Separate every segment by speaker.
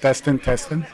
Speaker 1: Testing, testing.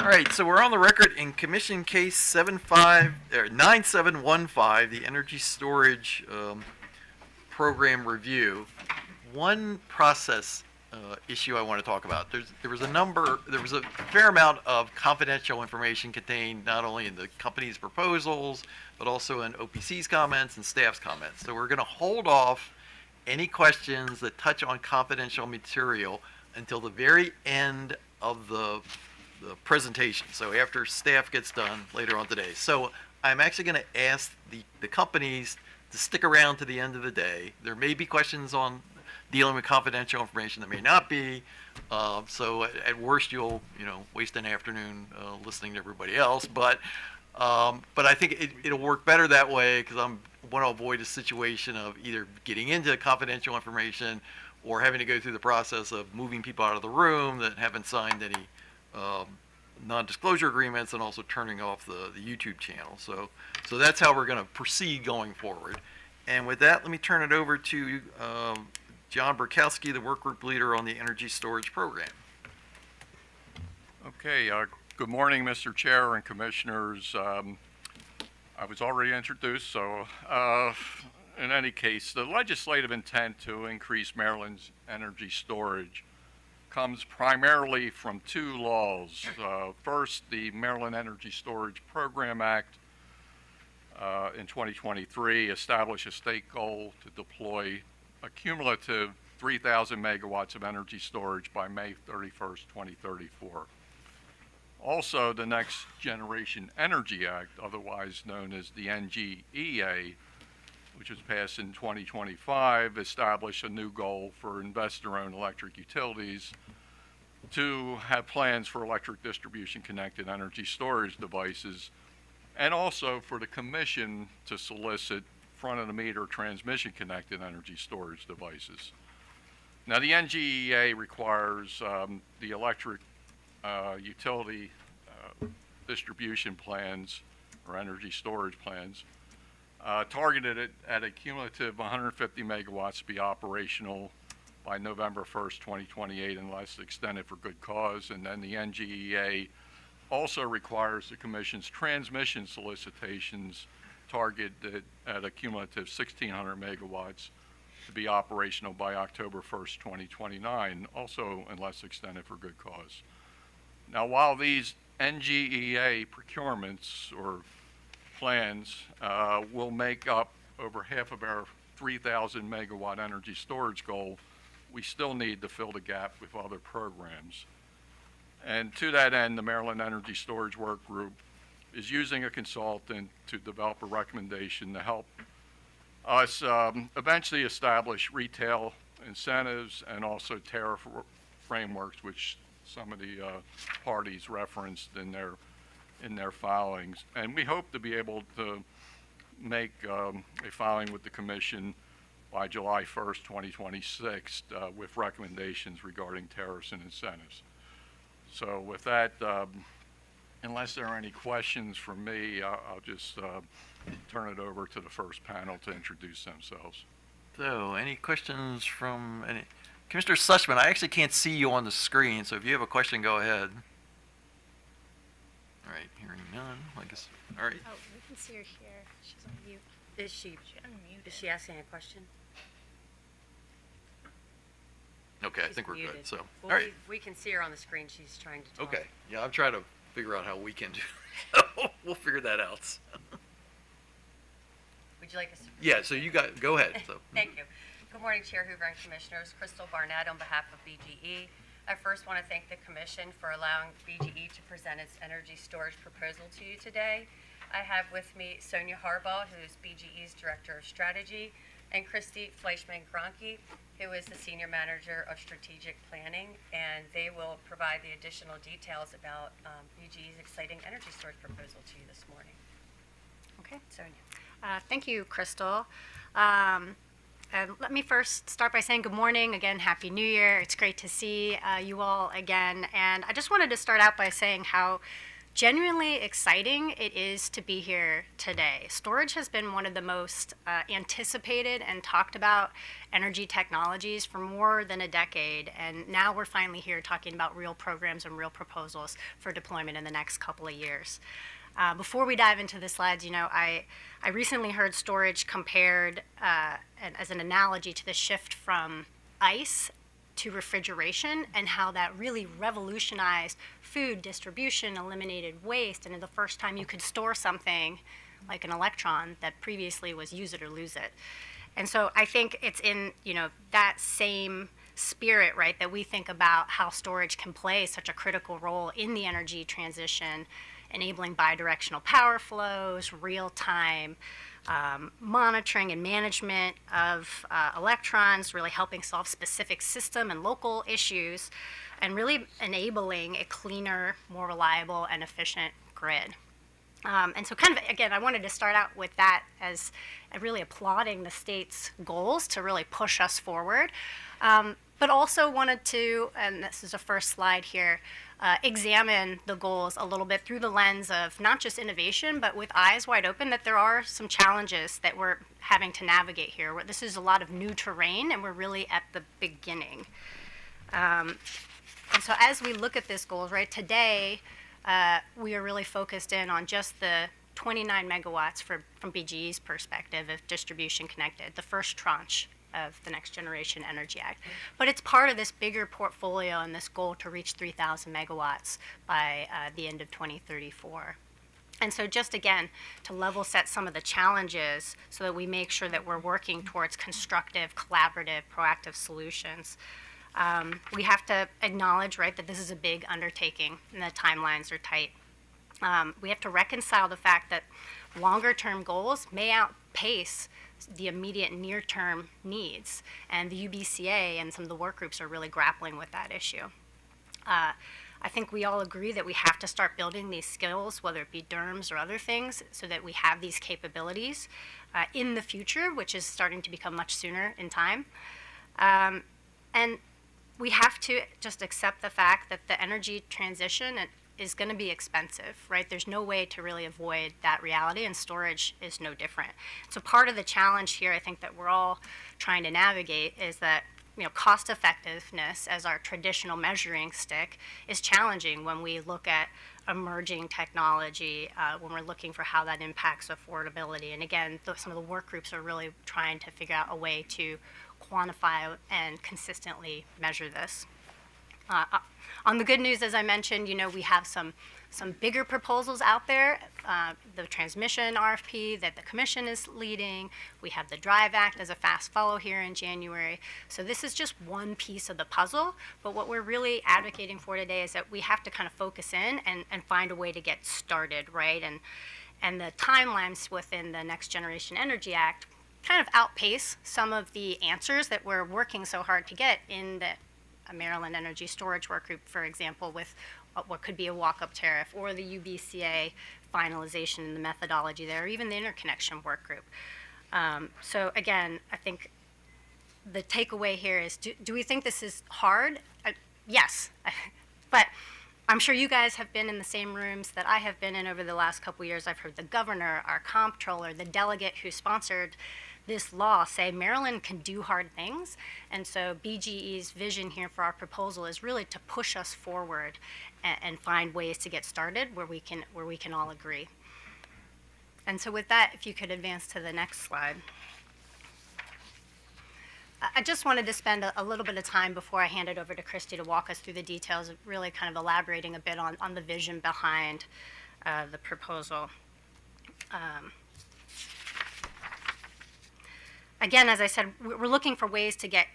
Speaker 2: right, so we're on the record in Commission Case 9715, the Energy Storage Program Review. One process issue I want to talk about. There was a fair amount of confidential information contained not only in the company's proposals, but also in OPC's comments and staff's comments. So we're going to hold off any questions that touch on confidential material until the very end of the presentation. So after staff gets done later on today. So I'm actually going to ask the companies to stick around to the end of the day. There may be questions on dealing with confidential information that may not be. So at worst, you'll waste an afternoon listening to everybody else. But I think it'll work better that way because I want to avoid a situation of either getting into confidential information or having to go through the process of moving people out of the room that haven't signed any non-disclosure agreements, and also turning off the YouTube channel. So that's how we're going to proceed going forward. And with that, let me turn it over to John Burkowski, the work group leader on the Energy Storage Program.
Speaker 3: Okay, good morning, Mr. Chair and Commissioners. I was already introduced, so in any case, the legislative intent to increase Maryland's energy storage comes primarily from two laws. First, the Maryland Energy Storage Program Act in 2023 established a state goal to deploy a cumulative 3,000 megawatts of energy storage by May 31st, 2034. Also, the Next Generation Energy Act, otherwise known as the NGEA, which was passed in 2025, established a new goal for investor-owned electric utilities to have plans for electric distribution connected energy storage devices, and also for the Commission to solicit front-of-the-meter transmission connected energy storage devices. Now, the NGEA requires the electric utility distribution plans or energy storage plans targeted at a cumulative 150 megawatts to be operational by November 1st, 2028, unless extended for good cause. And then the NGEA also requires the Commission's transmission solicitations targeted at a cumulative 1,600 megawatts to be operational by October 1st, 2029, also unless extended for good cause. Now, while these NGEA procurements or plans will make up over half of our 3,000 megawatt energy storage goal, we still need to fill the gap with other programs. And to that end, the Maryland Energy Storage Work Group is using a consultant to develop a recommendation to help us eventually establish retail incentives and also tariff frameworks, which some of the parties referenced in their filings. And we hope to be able to make a filing with the Commission by July 1st, 2026, with recommendations regarding tariffs and incentives. So with that, unless there are any questions from me, I'll just turn it over to the first panel to introduce themselves.
Speaker 2: So, any questions from any? Commissioner Sussman, I actually can't see you on the screen, so if you have a question, go ahead. All right, hearing none, I guess. All right.
Speaker 4: Oh, we can see her here. She's on mute.
Speaker 5: Is she asking a question?
Speaker 2: Okay, I
Speaker 5: She's
Speaker 2: think we're
Speaker 5: muted.
Speaker 2: good. So,
Speaker 5: Well,
Speaker 2: all right.
Speaker 5: we can see her on the screen. She's trying to talk.
Speaker 2: Okay. Yeah, I'm trying to figure out how we can do. We'll figure that out.
Speaker 5: Would you like us to?
Speaker 2: Yeah. So you go ahead. So.
Speaker 5: Thank you. Good morning, Chair Hoover and Commissioners. Crystal Barnett on behalf of BGE. I first want to thank the Commission for allowing BGE to present its energy storage proposal to you today. I have with me Sonia Harbaugh, who is BGE's Director of Strategy, and Christy Fleischman-Gronke, who is the Senior Manager of Strategic Planning, and they will provide the additional details about BGE's exciting energy storage proposal to you this morning.
Speaker 4: Okay.
Speaker 5: Sonia.
Speaker 4: Thank you, Crystal. And let me first start by saying good morning. Again, Happy New Year. It's great to see you all again. And I just wanted to start out by saying how genuinely exciting it is to be here today. Storage has been one of the most anticipated and talked about energy technologies for more than a decade, and now we're finally here talking about real programs and real proposals for deployment in the next couple of years. Before we dive into the slides, I recently heard storage compared as an analogy to the shift from ice to refrigeration, and how that really revolutionized food distribution, eliminated waste, and the first time you could store something like an electron that previously was use it or lose it. And so I think it's in that same spirit, right, that we think about how storage can play such a critical role in the energy transition, enabling bidirectional power flows, real-time monitoring and management of electrons, really helping solve specific system and local issues, and really enabling a cleaner, more reliable, and efficient grid. And so kind of, again, I wanted to start out with that as really applauding the state's goals to really push us forward, but also wanted to, and this is a first slide here, examine the goals a little bit through the lens of not just innovation, but with eyes wide open that there are some challenges that we're having to navigate here. This is a lot of new terrain, and we're really at the beginning. And so as we look at this goals, right, today we are really focused in on just the 29 megawatts from BGE's perspective of distribution connected, the first tranche of the Next Generation Energy Act. But it's part of this bigger portfolio and this goal to reach 3,000 megawatts by the end of 2034. And so just again, to level set some of the challenges so that we make sure that we're working towards constructive, collaborative, proactive solutions. We have to acknowledge, right, that this is a big undertaking and the timelines are tight. We have to reconcile the fact that longer term goals may outpace the immediate near-term needs, and the UBCA and some of the work groups are really grappling with that issue. I think we all agree that we have to start building these skills, whether it be DERMS or other things, so that we have these capabilities in the future, which is starting to become much sooner in time. And we have to just accept the fact that the energy transition is going to be expensive, right? There's no way to really avoid that reality, and storage is no different. So part of the challenge here, I think, that we're all trying to navigate is that cost effectiveness as our traditional measuring stick is challenging when we look at emerging technology, when we're looking for how that impacts affordability. And again, some of the work groups are really trying to figure out a way to quantify and consistently measure this. On the good news, as I mentioned, we have some bigger proposals out there. The transmission RFP that the Commission is leading. We have the DRIVE Act as a fast follow here in January. So this is just one piece of the puzzle. But what we're really advocating for today is that we have to kind of focus in and find a way to get started, right? And the timelines within the Next Generation Energy Act kind of outpace some of the answers that we're working so hard to get in the Maryland Energy Storage Work Group, for example, with what could be a walk-up tariff, or the UBCA finalization in the methodology there, or even the interconnection work group. So again, I think the takeaway here is, do we think this is hard? Yes, but I'm sure you guys have been in the same rooms that I have been in over the last couple years. I've heard the governor, our comptroller, the delegate who sponsored this law say Maryland can do hard things. And so BGE's vision here for our proposal is really to push us forward and find ways to get started where we can all agree. And so with that, if you could advance to the next slide. I just wanted to spend a little bit of time before I hand it over to Christy to walk us through the details of really kind of elaborating a bit on the vision behind the proposal. Again, as I said, we're looking for ways to get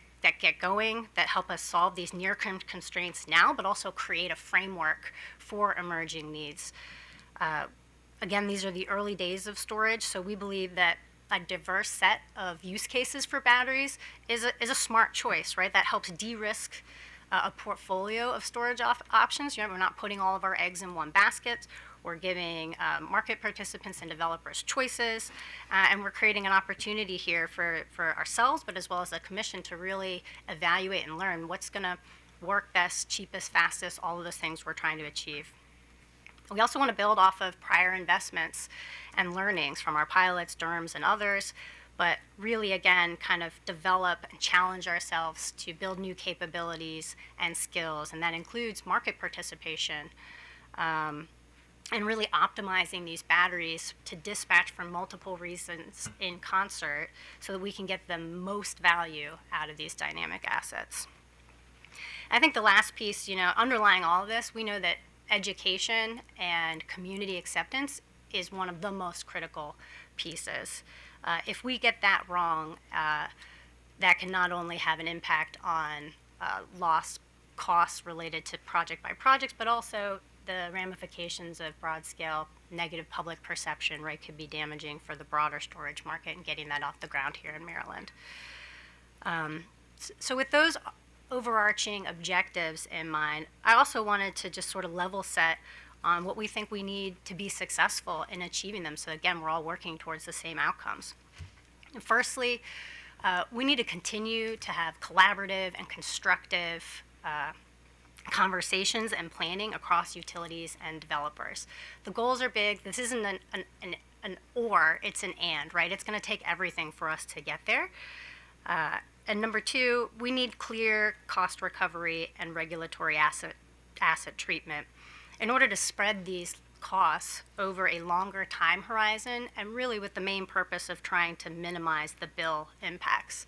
Speaker 4: going that help us solve these near-term constraints now, but also create a framework for emerging needs. Again, these are the early days of storage, so we believe that a diverse set of use cases for batteries is a smart choice, right? That helps de-risk a portfolio of storage options. We're not putting all of our eggs in one basket. We're giving market participants and developers choices, and we're creating an opportunity here for ourselves, but as well as the Commission, to really evaluate and learn what's going to work best, cheapest, fastest, all of those things we're trying to achieve. We also want to build off of prior investments and learnings from our pilots, DERMS, and others, but really, again, kind of develop and challenge ourselves to build new capabilities and skills, and that includes market participation, and really optimizing these batteries to dispatch for multiple reasons in concert so that we can get the most value out of these dynamic assets. I think the last piece, underlying all of this, we know that education and community acceptance is one of the most critical pieces. If we get that wrong, that can not only have an impact on lost costs related to project by projects, but also the ramifications of broad-scale negative public perception, right, could be damaging for the broader storage market and getting that off the ground here in Maryland. So with those overarching objectives in mind, I also wanted to just sort of level set on what we think we need to be successful in achieving them. So again, we're all working towards the same outcomes. And firstly, we need to continue to have collaborative and constructive conversations and planning across utilities and developers. The goals are big. This isn't an or, it's an and, right? It's going to take everything for us to get there. And number two, we need clear cost recovery and regulatory asset treatment in order to spread these costs over a longer time horizon, and really with the main purpose of trying to minimize the bill impacts.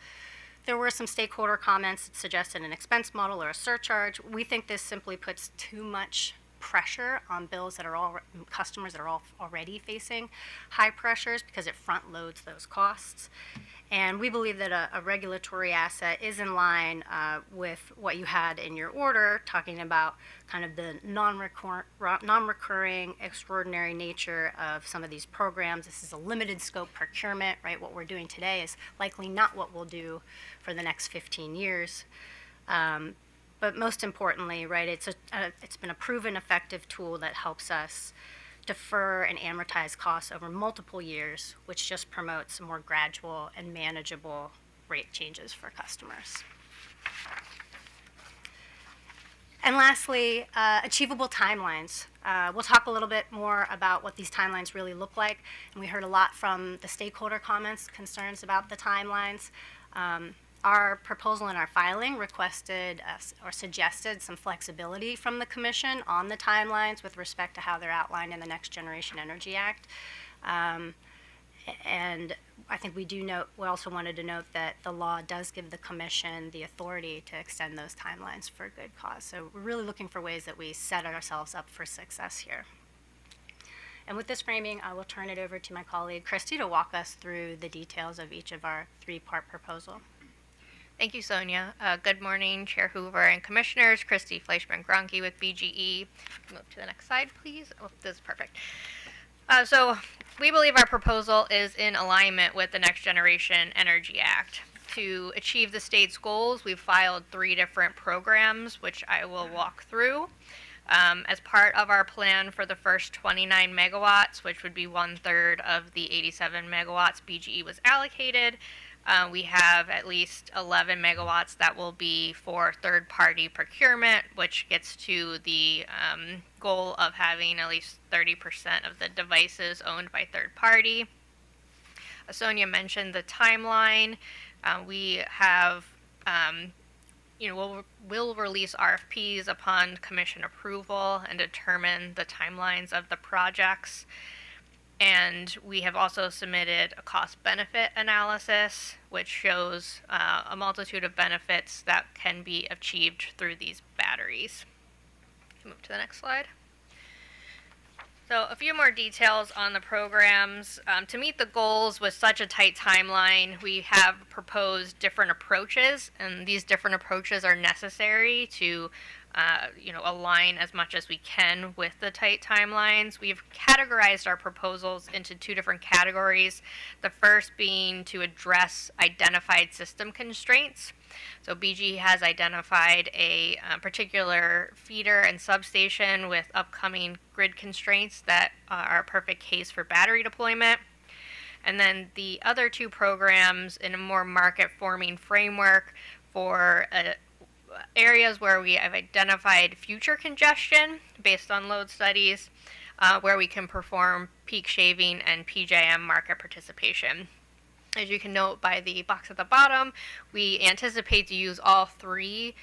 Speaker 4: There were some stakeholder comments that suggested an expense model or a surcharge. We think this simply puts too much pressure on bills that are customers that are already facing high pressures because it front loads those costs. And we believe that a regulatory asset is in line with what you had in your order, talking about kind of the non-recurring, extraordinary nature of some of these programs. This is a limited scope procurement, right? What we're doing today is likely not what we'll do for the next 15 years. But most importantly, right, it's been a proven effective tool that helps us defer and amortize costs over multiple years, which just promotes more gradual and manageable rate changes for customers. And lastly, achievable timelines. We'll talk a little bit more about what these timelines really look like. And we heard a lot from the stakeholder comments, concerns about the timelines. Our proposal in our filing requested or suggested some flexibility from the Commission on the timelines with respect to how they're outlined in the Next Generation Energy Act. And I think we also wanted to note that the law does give the Commission the authority to extend those timelines for a good cause. So we're really looking for ways that we set ourselves up for success here. And with this framing, I will turn it over to my colleague, Christy, to walk us through the details of each of our three-part proposal.
Speaker 6: Thank you, Sonia. Good morning, Chair Hoover and Commissioners. Christy Fleischman-Gronke with BGE. Move to the next slide, please. Oh, this is perfect. So we believe our proposal is in alignment with the Next Generation Energy Act. To achieve the state's goals, we've filed 3 different programs, which I will walk through. As part of our plan for the first 29 megawatts, which would be 1/3 of the 87 megawatts BGE was allocated, we have at least 11 megawatts that will be for third-party procurement, which gets to the goal of having at least 30% of the devices owned by third party. Sonia mentioned the timeline. We have, we'll release RFPs upon Commission approval and determine the timelines of the projects. And we have also submitted a cost-benefit analysis, which shows a multitude of benefits that can be achieved through these batteries. Move to the next slide. So a few more details on the programs. To meet the goals with such a tight timeline, we have proposed different approaches, and these different approaches are necessary to align as much as we can with the tight timelines. We've categorized our proposals into 2 different categories. The first being to address identified system constraints. So BGE has identified a particular feeder and substation with upcoming grid constraints that are a perfect case for battery deployment. And then the other 2 programs in a more market-forming framework for areas where we have identified future congestion based on load studies, where we can perform peak shaving and PJM market participation. As you can note by the box at the bottom, we anticipate to use all three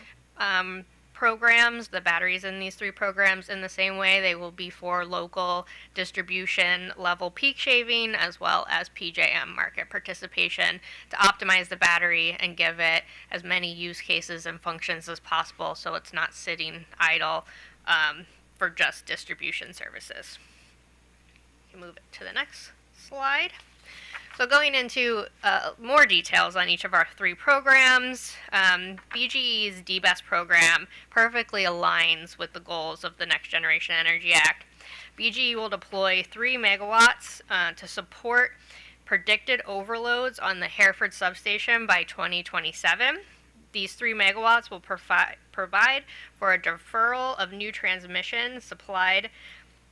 Speaker 6: programs, the batteries in these three programs, in the same way. They will be for local distribution level peak shaving as well as PJM market participation to optimize the battery and give it as many use cases and functions as possible so it's not sitting idle for just distribution services. You can move it to the next slide. So going into more details on each of our three programs, BGE's DBEST program perfectly aligns with the goals of the Next Generation Energy Act. BGE will deploy 3 megawatts to support predicted overloads on the Hereford substation by 2027. These 3 megawatts will provide for a deferral of new transmission supplied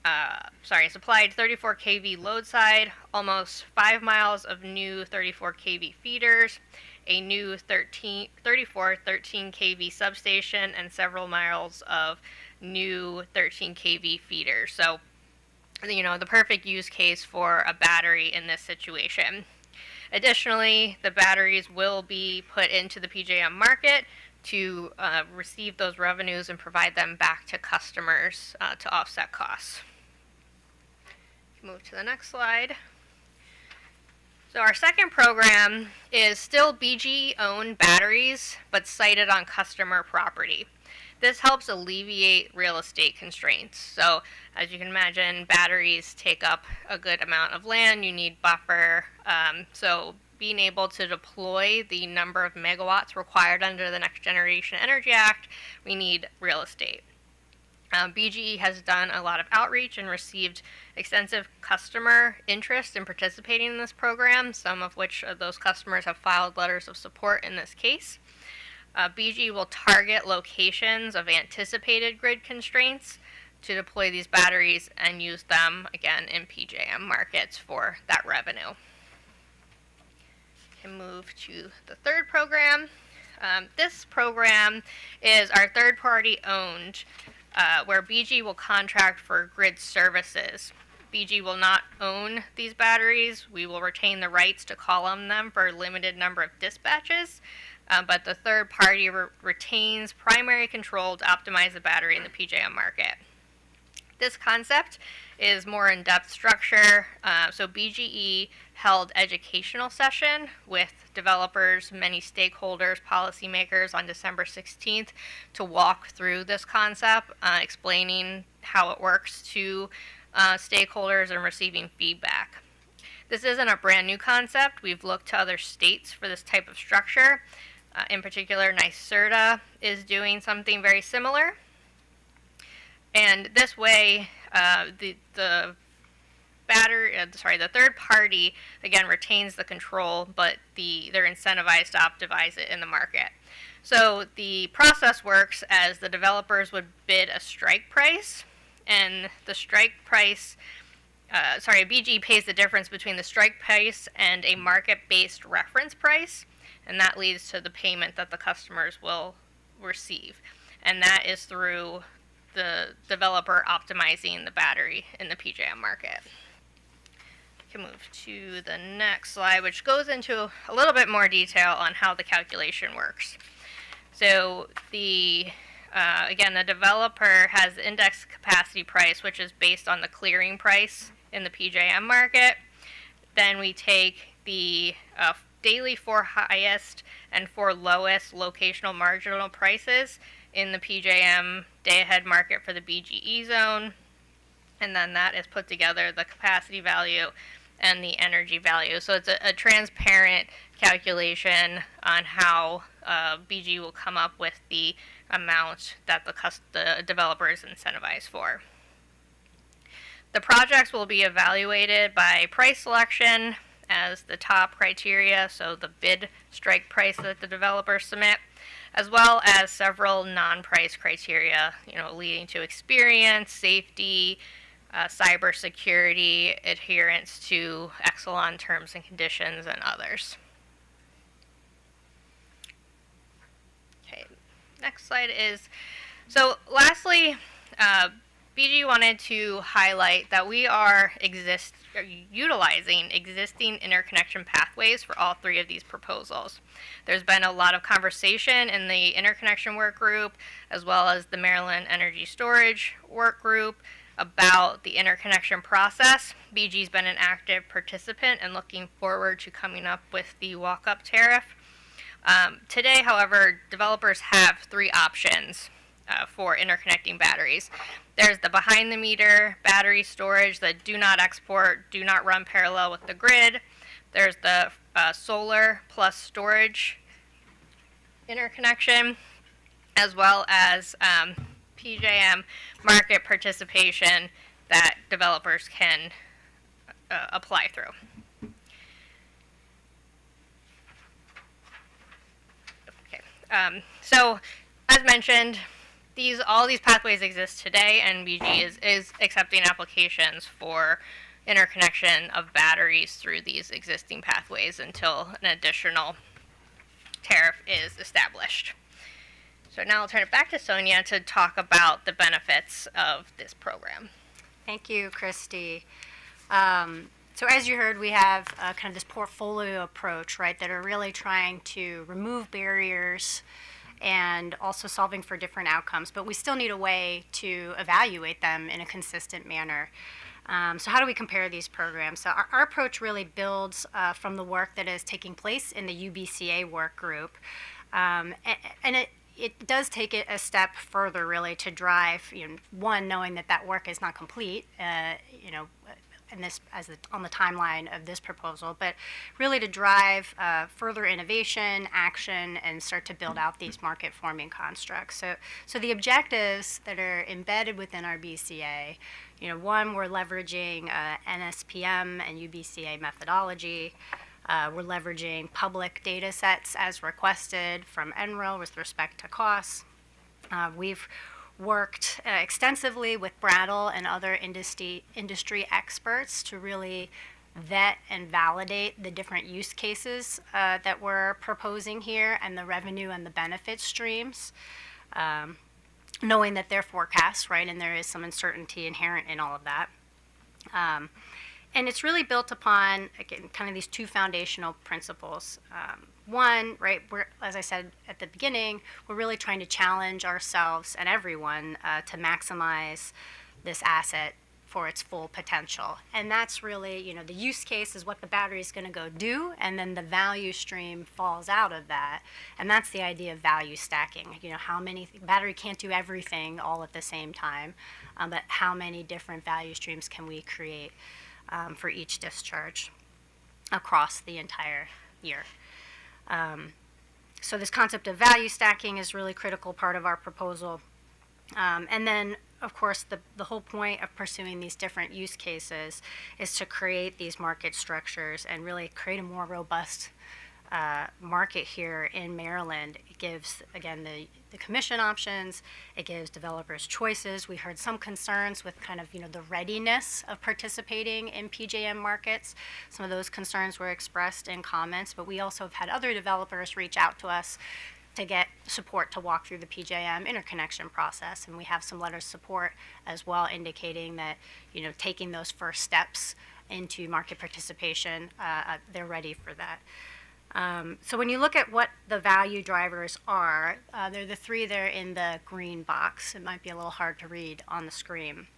Speaker 6: 34 kV load side, almost 5 miles of new 34 kV feeders, a new 34 13 kV substation, and several miles of new 13 kV feeders. So, the perfect use case for a battery in this situation. Additionally, the batteries will be put into the PJM market to receive those revenues and provide them back to customers to offset costs. Move to the next slide. So our second program is still BGE-owned batteries, but sited on customer property. This helps alleviate real estate constraints. So as you can imagine, batteries take up a good amount of land. You need buffer. So being able to deploy the number of megawatts required under the Next Generation Energy Act, we need real estate. BGE has done a lot of outreach and received extensive customer interest in participating in this program, some of which of those customers have filed letters of support in this case. BGE will target locations of anticipated grid constraints to deploy these batteries and use them, again, in PJM markets for that revenue. We can move to the third program. This program is our third-party owned, where BGE will contract for grid services. BGE will not own these batteries. We will retain the rights to call on them for a limited number of dispatches, but the third party retains primary control to optimize the battery in the PJM market. This concept is more in-depth structure. So BGE held educational session with developers, many stakeholders, policymakers on December 16th to walk through this concept, explaining how it works to stakeholders and receiving feedback. This isn't a brand new concept. We've looked to other states for this type of structure. In particular, NYSERDA is doing something very similar. And this way, the third party, again, retains the control, but they're incentivized to optimize it in the market. So the process works as the developers would bid a strike price, and the strike price, BGE pays the difference between the strike price and a market-based reference price, and that leads to the payment that the customers will receive. And that is through the developer optimizing the battery in the PJM market. We can move to the next slide, which goes into a little bit more detail on how the calculation works. So again, the developer has index capacity price, which is based on the clearing price in the PJM market. Then we take the daily 4 highest and 4 lowest locational marginal prices in the PJM day-ahead market for the BGE zone, and then that is put together, the capacity value and the energy value. So it's a transparent calculation on how BGE will come up with the amount that the developer is incentivized for. The projects will be evaluated by price selection as the top criteria, so the bid strike price that the developers submit, as well as several non-price criteria, leading to experience, safety, cybersecurity, adherence to Exelon terms and conditions, and others. Okay, next slide is, so lastly, BG wanted to highlight that we are utilizing existing interconnection pathways for all three of these proposals. There's been a lot of conversation in the interconnection work group as well as the Maryland Energy Storage work group about the interconnection process. BG's been an active participant and looking forward to coming up with the walk-up tariff. Today, however, developers have three options for interconnecting batteries. There's the behind-the-meter battery storage that do not export, do not run parallel with the grid. There's the solar plus storage interconnection, as well as PJM market participation that developers can apply through. Okay. So, as mentioned, all these pathways exist today, and BG is accepting applications for interconnection of batteries through these existing pathways until an additional tariff is established. So now I'll turn it back to Sonia to talk about the benefits of this program.
Speaker 4: Thank you, Christy. So as you heard, we have kind of this portfolio approach, right, that are really trying to remove barriers and also solving for different outcomes, but we still need a way to evaluate them in a consistent manner. So how do we compare these programs? So our approach really builds from the work that is taking place in the UBCA work group, and it does take it a step further, really, to drive, one, knowing that work is not complete, and this on the timeline of this proposal, but really to drive further innovation, action, and start to build out these market-forming constructs. So the objectives that are embedded within our BCA, one, we're leveraging NSPM and UBCA methodology. We're leveraging public data sets as requested from NREL with respect to costs. We've worked extensively with Brattle and other industry experts to really vet and validate the different use cases that we're proposing here and the revenue and the benefit streams, knowing that they're forecasts, right, and there is some uncertainty inherent in all of that. And it's really built upon, again, kind of these two foundational principles. One, right, as I said at the beginning, we're really trying to challenge ourselves and everyone to maximize this asset for its full potential. And that's really, the use case is what the battery is going to go do, and then the value stream falls out of that. And that's the idea of value stacking. Battery can't do everything all at the same time, but how many different value streams can we create for each discharge across the entire year? So this concept of value stacking is really critical part of our proposal. And then, of course, the whole point of pursuing these different use cases is to create these market structures and really create a more robust market here in Maryland. It gives, again, the commission options. It gives developers choices. We heard some concerns with kind of, the readiness of participating in PJM markets. Some of those concerns were expressed in comments, but we also have had other developers reach out to us to get support to walk through the PJM interconnection process. And we have some letters of support as well indicating that, taking those first steps into market participation, they're ready for that. So when you look at what the value drivers are, they're the three there in the green box. It might be a little hard to read on the screen.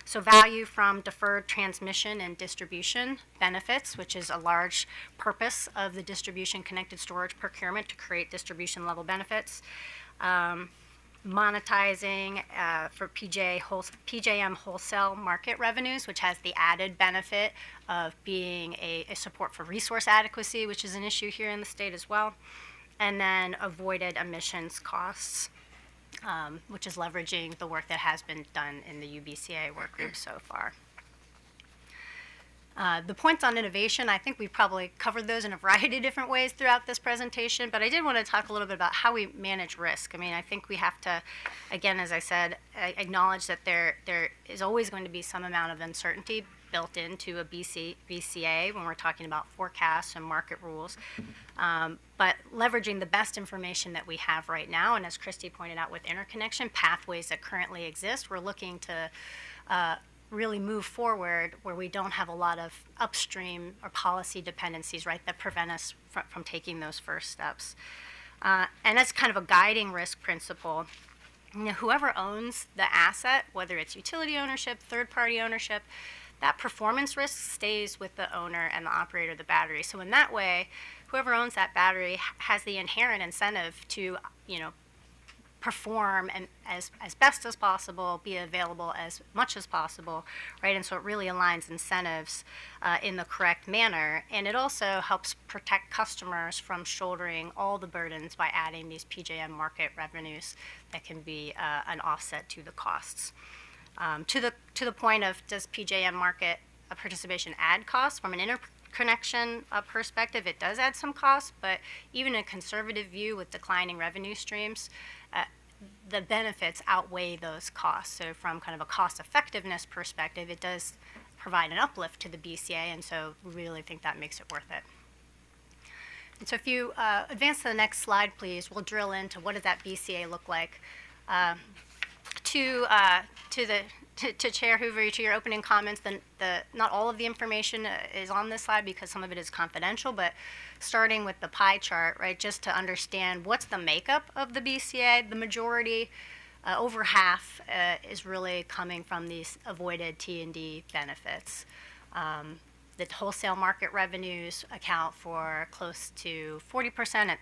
Speaker 4: So value from deferred transmission and distribution benefits, which is a large purpose of the distribution connected storage procurement to create distribution level benefits. Monetizing for PJM wholesale market revenues, which has the added benefit of being a support for resource adequacy, which is an issue here in the state as well. And then avoided emissions costs, which is leveraging the work that has been done in the UBCA work group so far. The points on innovation, I think we probably covered those in a variety of different ways throughout this presentation, but I did want to talk a little bit about how we manage risk. I mean, I think we have to, again, as I said, acknowledge that there is always going to be some amount of uncertainty built into a BCA when we're talking about forecasts and market rules. But leveraging the best information that we have right now, and as Christy pointed out with interconnection pathways that currently exist, we're looking to really move forward where we don't have a lot of upstream or policy dependencies, right, that prevent us from taking those first steps. And that's kind of a guiding risk principle. You know, whoever owns the asset, whether it's utility ownership, third-party ownership, that performance risk stays with the owner and the operator of the battery. So in that way, whoever owns that battery has the inherent incentive to, you know, perform and as best as possible, be available as much as possible, right? And so it really aligns incentives in the correct manner. And it also helps protect customers from shouldering all the burdens by adding these PJM market revenues that can be an offset to the costs. To the point of, does PJM market participation add costs? From an interconnection perspective, it does add some costs, but even a conservative view with declining revenue streams, the benefits outweigh those costs. So from kind of a cost effectiveness perspective, it does provide an uplift to the BCA, and so we really think that makes it worth it. And so if you advance to the next slide, please, we'll drill into what does that BCA look like. To Chair Hoover, to your opening comments, not all of the information is on this slide because some of it is confidential, but starting with the pie chart, right, just to understand what's the makeup of the BCA, the majority, over half, is really coming from these avoided T&D benefits. The wholesale market revenues account for close to 40%,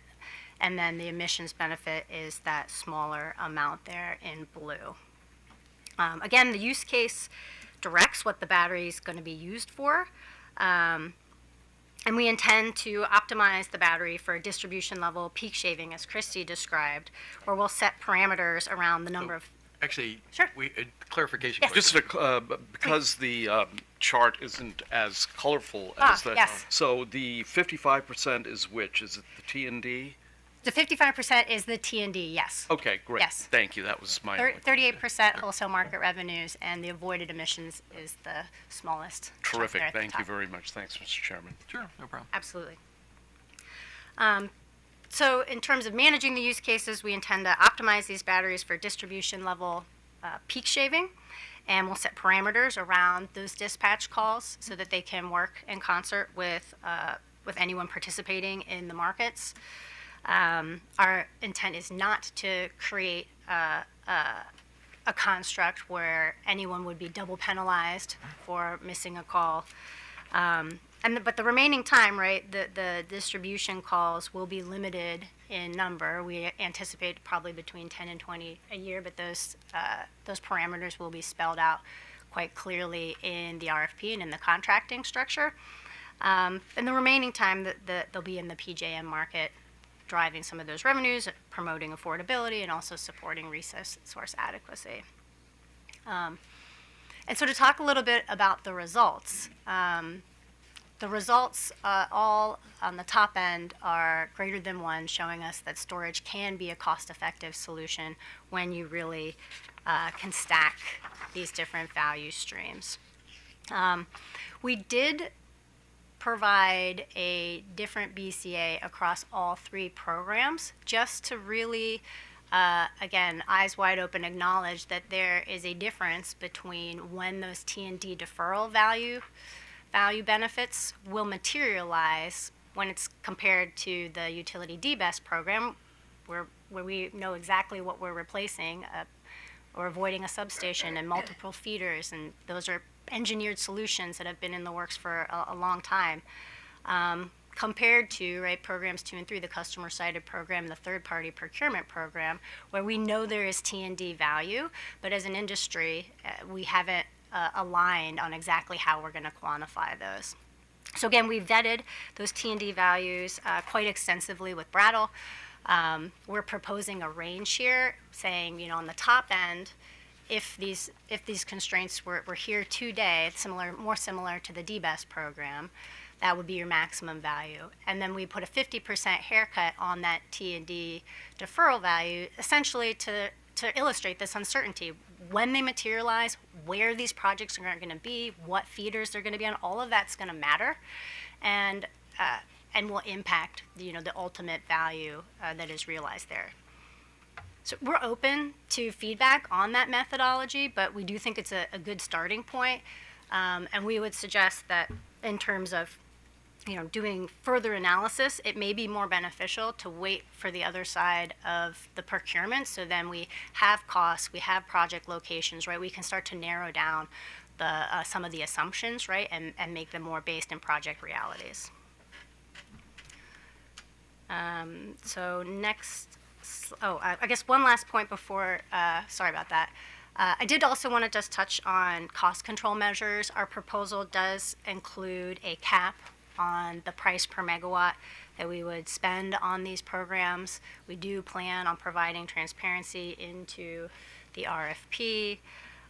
Speaker 4: and then the emissions benefit is that smaller amount there in blue. Again, the use case directs what the battery is going to be used for, and we intend to optimize the battery for distribution level peak shaving, as Christy described, where we'll set parameters around the number of.
Speaker 2: Actually,
Speaker 4: Sure.
Speaker 2: clarification
Speaker 4: Yes.
Speaker 2: question.
Speaker 7: Just because the chart isn't as colorful as the.
Speaker 4: Yes.
Speaker 7: So the 55% is which? Is it the T&D?
Speaker 4: The 55% is the T&D, yes.
Speaker 7: Okay, great.
Speaker 4: Yes.
Speaker 7: Thank you. That was my. only-
Speaker 4: 38% wholesale market revenues, and the avoided emissions is the smallest. chunk
Speaker 7: Terrific.
Speaker 4: there at the
Speaker 7: Thank you
Speaker 4: top.
Speaker 7: very much. Thanks, Mr. Chairman.
Speaker 2: Sure, no problem.
Speaker 4: Absolutely. So in terms of managing the use cases, we intend to optimize these batteries for distribution level peak shaving, and we'll set parameters around those dispatch calls so that they can work in concert with anyone participating in the markets. Our intent is not to create a construct where anyone would be double penalized for missing a call. But the remaining time, right, the distribution calls will be limited in number. We anticipate probably between 10 and 20 a year, but those parameters will be spelled out quite clearly in the RFP and in the contracting structure. And the remaining time they'll be in the PJM market, driving some of those revenues, promoting affordability, and also supporting resource adequacy. And so to talk a little bit about the results, the results all on the top end are greater than 1, showing us that storage can be a cost-effective solution when you really can stack these different value streams. We did provide a different BCA across all 3 programs just to really, again, eyes wide open, acknowledge that there is a difference between when those T&D deferral value benefits will materialize when it's compared to the utility DBEST program, where we know exactly what we're replacing, or avoiding a substation and multiple feeders, and those are engineered solutions that have been in the works for a long time, compared to, right, programs 2 and 3, the customer-sided program, the third-party procurement program, where we know there is T&D value, but as an industry, we haven't aligned on exactly how we're going to quantify those. So again, we vetted those T&D values quite extensively with Brattle. We're proposing a range here, saying, you know, on the top end, if these constraints were here today, more similar to the DBEST program, that would be your maximum value. And then we put a 50% haircut on that T&D deferral value, essentially to to illustrate this uncertainty. When they materialize, where these projects are going to be, what feeders they're going to be on, all of that's going to matter, and will impact the ultimate value that is realized there. So we're open to feedback on that methodology, but we do think it's a good starting point, and we would suggest that in terms of doing further analysis, it may be more beneficial to wait for the other side of the procurement. So then we have costs, we have project locations, right? We can start to narrow down some of the assumptions, right? And make them more based in project realities. So next, I guess one last point before, sorry about that. I did also want to just touch on cost control measures. Our proposal does include a cap on the price per megawatt that we would spend on these programs. We do plan on providing transparency into the RFP,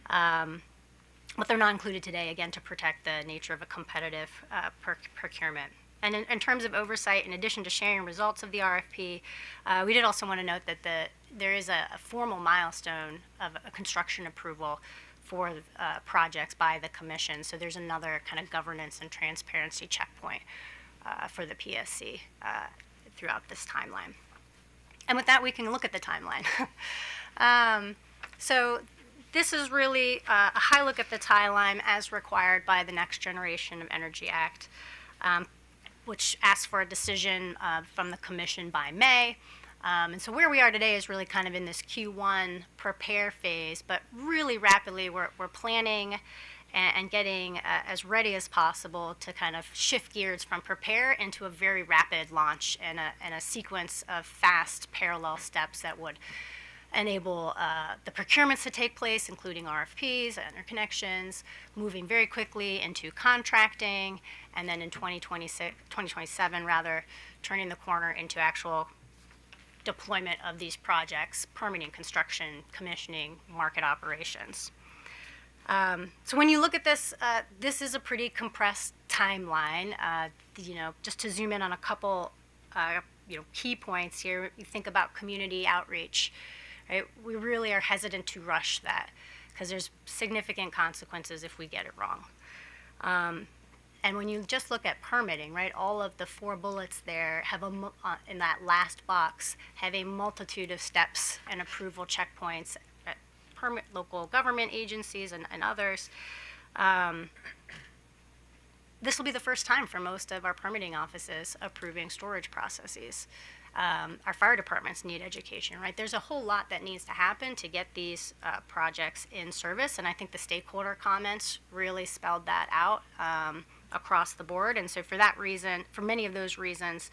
Speaker 4: but they're not included today, again, to protect the nature of a competitive procurement. And in terms of oversight, in addition to sharing results of the RFP, we did also want to note that there is a formal milestone of a construction approval for projects by the commission. So there's another kind of governance and transparency checkpoint for the PSC throughout this timeline. And with that, we can look at the timeline. So this is really a high look at the timeline as required by the Next Generation of Energy Act, which asks for a decision from the commission by May. And so where we are today is really kind of in this Q1 prepare phase, but really rapidly we're planning and getting as ready as possible to kind of shift gears from prepare into a very rapid launch and a sequence of fast parallel steps that would enable the procurements to take place, including RFPs, interconnections, moving very quickly into contracting, and then in 2027 rather, turning the corner into actual deployment of these projects, permitting, construction, commissioning, market operations. So when you look at this, this is a pretty compressed timeline. Just to zoom in on a couple, key points here. You think about community outreach, right? We really are hesitant to rush that because there's significant consequences if we get it wrong. And when you just look at permitting, right, all of the 4 bullets there have in that last box have a multitude of steps and approval checkpoints at local government agencies and others. This will be the first time for most of our permitting offices approving storage processes. Our fire departments need education, right? There's a whole lot that needs to happen to get these projects in service, and I think the stakeholder comments really spelled that out across the board. And so for that reason, for many of those reasons,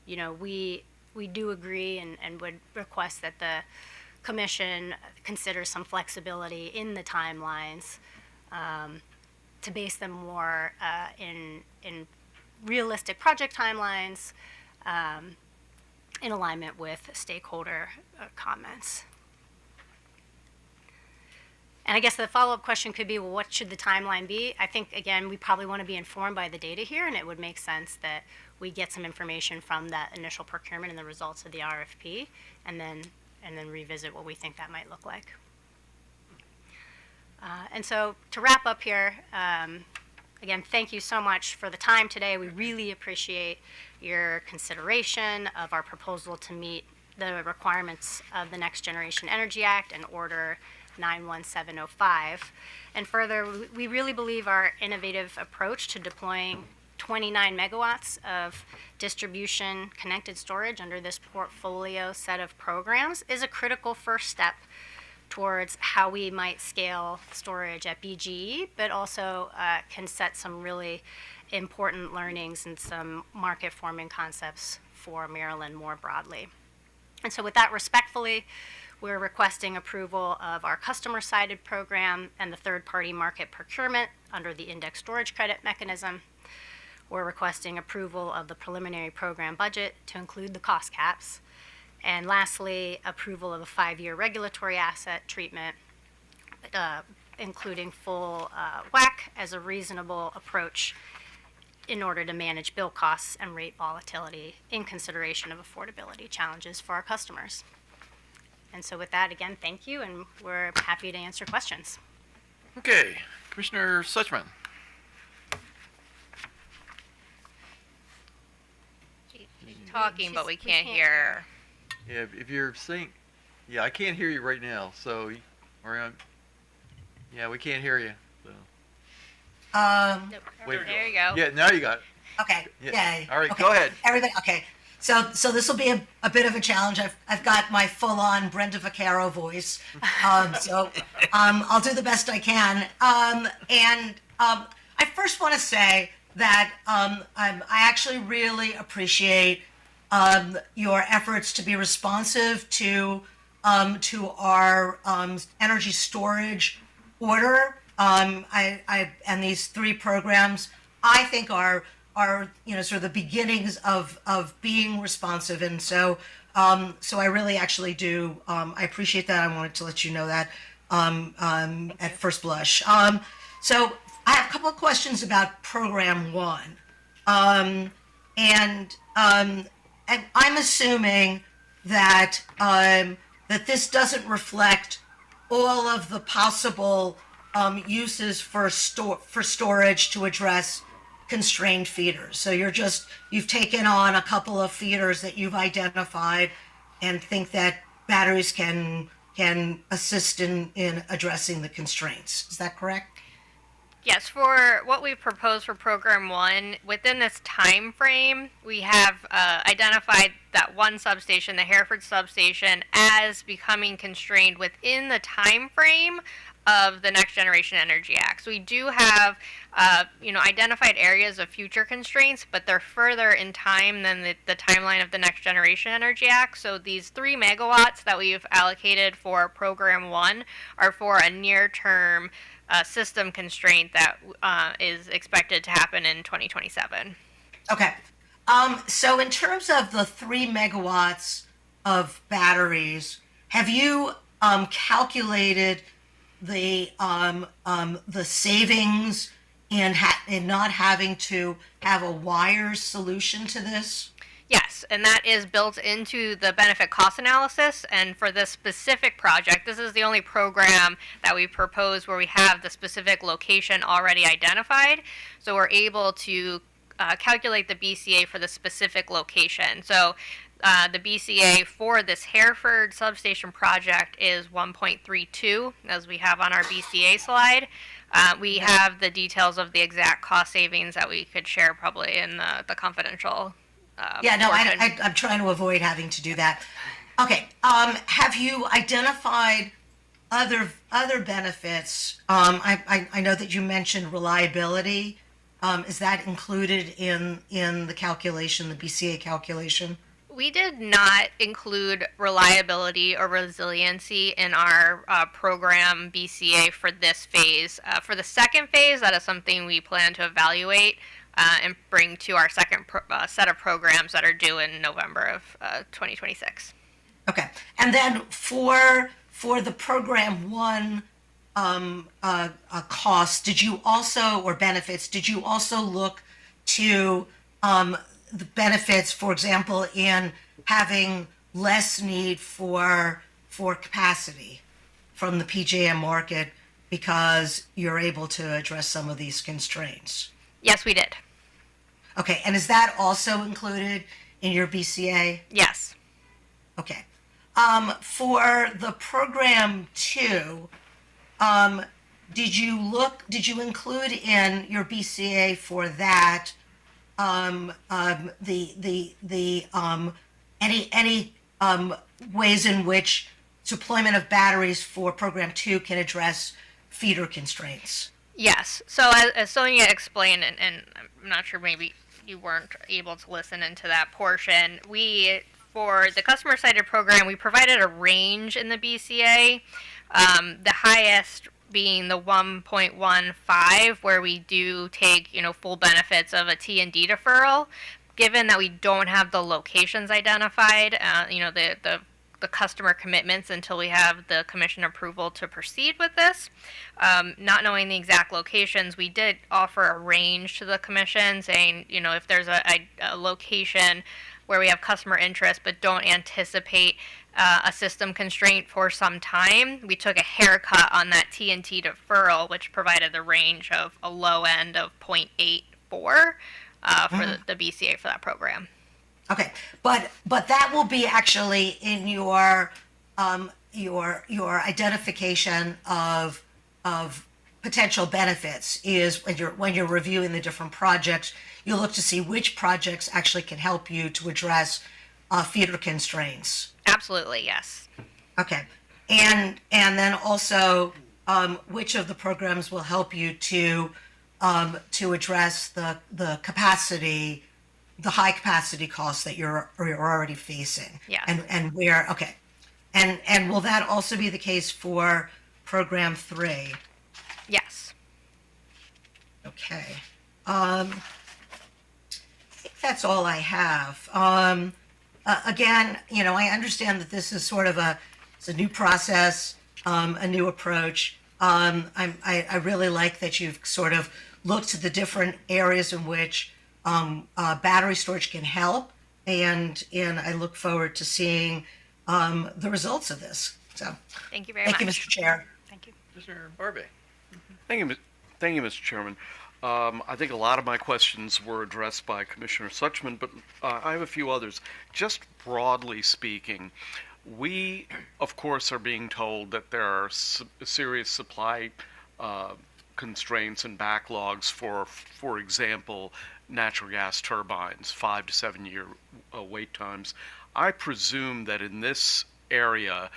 Speaker 4: we do agree and would request that the commission consider some flexibility in the timelines to base them more in realistic project timelines in alignment with stakeholder comments. And I guess the follow-up question could be, well, what should the timeline be? I think, again, we probably want to be informed by the data here, and it would make sense that we get some information from that initial procurement and the results of the RFP, and then revisit what we think that might look like. And so to wrap up here, again, thank you so much for the time today. We really appreciate your consideration of our proposal to meet the requirements of the Next Generation Energy Act and Order 91705. And further, we really believe our innovative approach to deploying 29 megawatts of distribution connected storage under this portfolio set of programs is a critical first step towards how we might scale storage at BGE, but also can set some really important learnings and some market forming concepts for Maryland more broadly. And so with that, respectfully, we're requesting approval of our customer-sided program and the third-party market procurement under the index storage credit mechanism. We're requesting approval of the preliminary program budget to include the cost caps. And lastly, approval of a 5-year regulatory asset treatment, including full WACC as a reasonable approach in order to manage bill costs and rate volatility in consideration of affordability challenges for our customers. And so with that, again, thank you, and we're happy to answer questions.
Speaker 2: Okay, Commissioner Suchman.
Speaker 6: Talking, but we can't
Speaker 4: can't
Speaker 6: hear.
Speaker 2: Yeah, if you're saying, yeah, I can't hear you right now. So, yeah, we can't hear you. So.
Speaker 6: Nope.
Speaker 2: Wait,
Speaker 6: There you go.
Speaker 2: Yeah, now you got it.
Speaker 8: Okay.
Speaker 2: Yeah.
Speaker 8: Yay.
Speaker 2: All right,
Speaker 8: Okay.
Speaker 2: go ahead.
Speaker 8: Everybody. Okay. So this will be a bit of a challenge. I've got my full-on Brenda Vaccaro voice. I'll do the best I can. I first want to say that I actually really appreciate your efforts to be responsive to our energy storage order. And these 3 programs I think are sort of the beginnings of being responsive, and so I really actually do I appreciate that. I wanted to let you know that at first blush. So I have a couple of questions about Program 1, and I'm assuming that that this doesn't reflect all of the possible uses for storage to address constrained feeders. So you've taken on a couple of feeders that you've identified and think that batteries can assist in addressing the constraints. Is that correct?
Speaker 6: Yes, for what we've proposed for Program 1, within this time frame, we have identified that one substation, the Hereford substation, as becoming constrained within the time frame of the Next Generation Energy Act. So we do have, identified areas of future constraints, but they're further in time than the timeline of the Next Generation Energy Act. So these 3 megawatts that we've allocated for Program 1 are for a near-term system constraint that is expected to happen in 2027.
Speaker 8: Okay. So in terms of the 3 megawatts of batteries, have you calculated the savings in not having to have a wires solution to this?
Speaker 6: Yes, and that is built into the benefit cost analysis. And for this specific project, this is the only program that we propose where we have the specific location already identified. So we're able to calculate the BCA for the specific location. So the BCA for this Hereford substation project is 1.32, as we have on our BCA slide. We have the details of the exact cost savings that we could share probably in the confidential portion.
Speaker 8: I'm trying to avoid having to do that. Okay. Have you identified other benefits? I know that you mentioned reliability. Is that included in the calculation, the BCA calculation?
Speaker 6: We did not include reliability or resiliency in our program BCA for this phase. For the second phase, that is something we plan to evaluate and bring to our second set of programs that are due in November of 2026.
Speaker 8: Okay. And then for the Program 1 costs, did you also, or benefits, did you also look to the benefits, for example, in having less need for capacity from the PJM market because you're able to address some of these constraints?
Speaker 6: Yes, we did.
Speaker 8: Okay, and is that also included in your BCA?
Speaker 6: Yes.
Speaker 8: Okay. For the Program 2, did you include in your BCA for that any ways in which deployment of batteries for Program 2 can address feeder constraints?
Speaker 6: Yes. So as Sonia explained, and I'm not sure, maybe you weren't able to listen into that portion, for the customer-sited program, we provided a range in the BCA, the highest being the 1.15, where we do take, full benefits of a T&D deferral. Given that we don't have the locations identified, the customer commitments until we have the commission approval to proceed with this. Not knowing the exact locations, we did offer a range to the commission saying, if there's a location where we have customer interest but don't anticipate a system constraint for some time, we took a haircut on that T&T deferral, which provided the range of a low end of 0.84 for the BCA for that program.
Speaker 8: Okay, but that will be actually in your identification of potential benefits is when you're reviewing the different projects, you look to see which projects actually can help you to address feeder constraints.
Speaker 6: Absolutely, yes.
Speaker 8: Okay, and then also which of the programs will help you to address the capacity, the high capacity costs that you're already facing.
Speaker 6: Yeah.
Speaker 8: And where, okay. And will that also be the case for program 3?
Speaker 6: Yes.
Speaker 8: Okay. I think that's all I have. Again, I understand that this is sort of it's a new process, a new approach. I really like that you've sort of looked at the different areas in which battery storage can help, and I look forward to seeing the results of this. So,
Speaker 6: Thank you very
Speaker 8: thank
Speaker 6: much.
Speaker 8: you, Mr. Chair.
Speaker 4: Thank you.
Speaker 2: Mr. Barbie.
Speaker 7: Thank you, Mr. Chairman. I think a lot of my questions were addressed by Commissioner Suchman, but I have a few others. Just broadly speaking, we, of course, are being told that there are serious supply constraints and backlogs for example, natural gas turbines, 5 to 7 year wait times. I presume that in this area,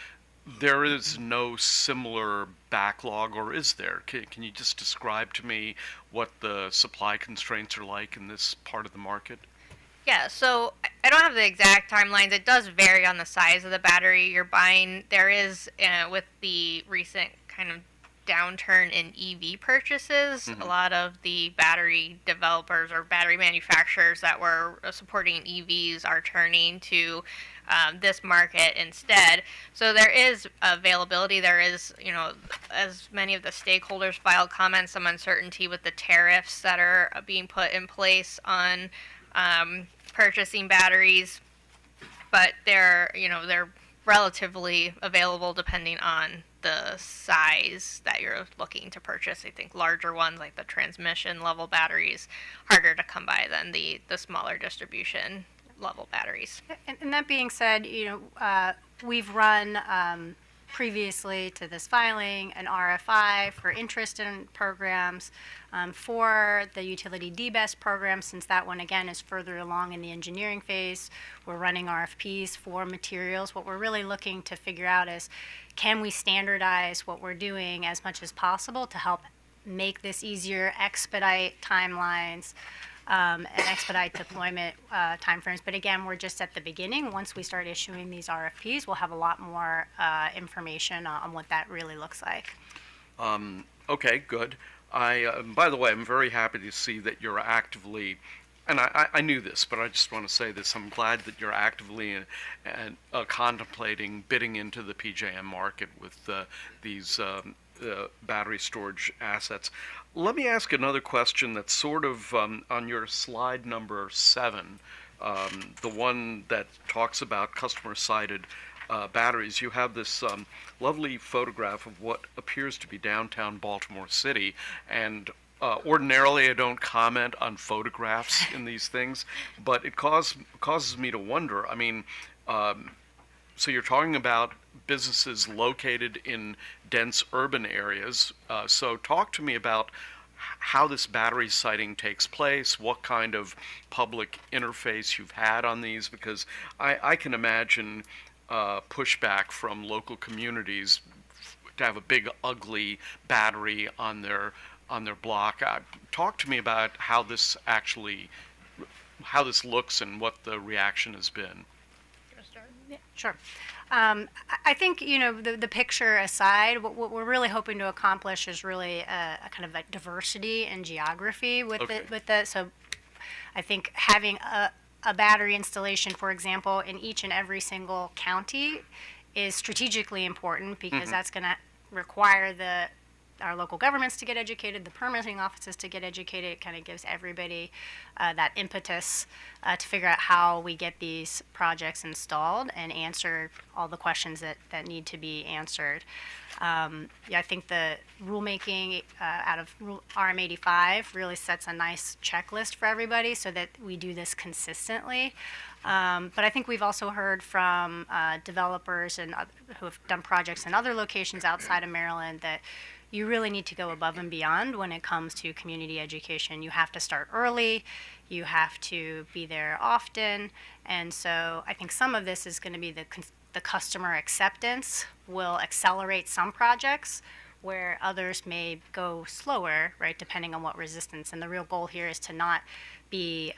Speaker 7: there is no similar backlog, or is there? Can you just describe to me what the supply constraints are like in this part of the market?
Speaker 6: Yeah, so I don't have the exact timelines. It does vary on the size of the battery you're buying. There is, with the recent kind of downturn in EV purchases, a lot of the battery developers or battery manufacturers that were supporting EVs are turning to this market instead. So there is availability. There is, as many of the stakeholders filed comments, some uncertainty with the tariffs that are being put in place on purchasing batteries, but they're relatively available depending on the size that you're looking to purchase. I think larger ones like the transmission level batteries harder to come by than the smaller distribution level batteries.
Speaker 4: And that being said, we've run previously to this filing an RFI for interest in programs for the utility DBEST program, since that one again is further along in the engineering phase. We're running RFPs for materials. What we're really looking to figure out is, can we standardize what we're doing as much as possible to help make this easier, expedite timelines, and expedite deployment timeframes. But again, we're just at the beginning. Once we start issuing these RFPs, we'll have a lot more information on what that really looks like.
Speaker 7: Okay, good. By the way, I'm very happy to see that you're actively, and I knew this, but I just want to say this. I'm glad that you're actively contemplating bidding into the PJM market with these battery storage assets. Let me ask another question that's sort of on your slide number 7, the one that talks about customer-sited batteries. You have this lovely photograph of what appears to be downtown Baltimore City, and ordinarily I don't comment on photographs in these things, but it causes me to wonder. I mean, so you're talking about businesses located in dense urban areas. So talk to me about how this battery siting takes place, what kind of public interface you've had on these, because I can imagine pushback from local communities to have a big, ugly battery on their block. Talk to me about how this looks and what the reaction has been.
Speaker 4: Yeah, sure. I think, the picture aside, what we're really hoping to accomplish is really a kind of like diversity in geography with the. So I think having a battery installation, for example, in each and every single county is strategically important, because that's going to require the our local governments to get educated, the permitting offices to get educated. It kind of gives everybody that impetus to figure out how we get these projects installed and answer all the questions that need to be answered. I think the rulemaking out of RM85 really sets a nice checklist for everybody so that we do this consistently. But I think we've also heard from developers and who have done projects in other locations outside of Maryland that you really need to go above and beyond when it comes to community education. You have to start early, you have to be there often, and so I think some of this is going to be the customer acceptance will accelerate some projects where others may go slower, right, depending on what resistance. And the real goal here is to not be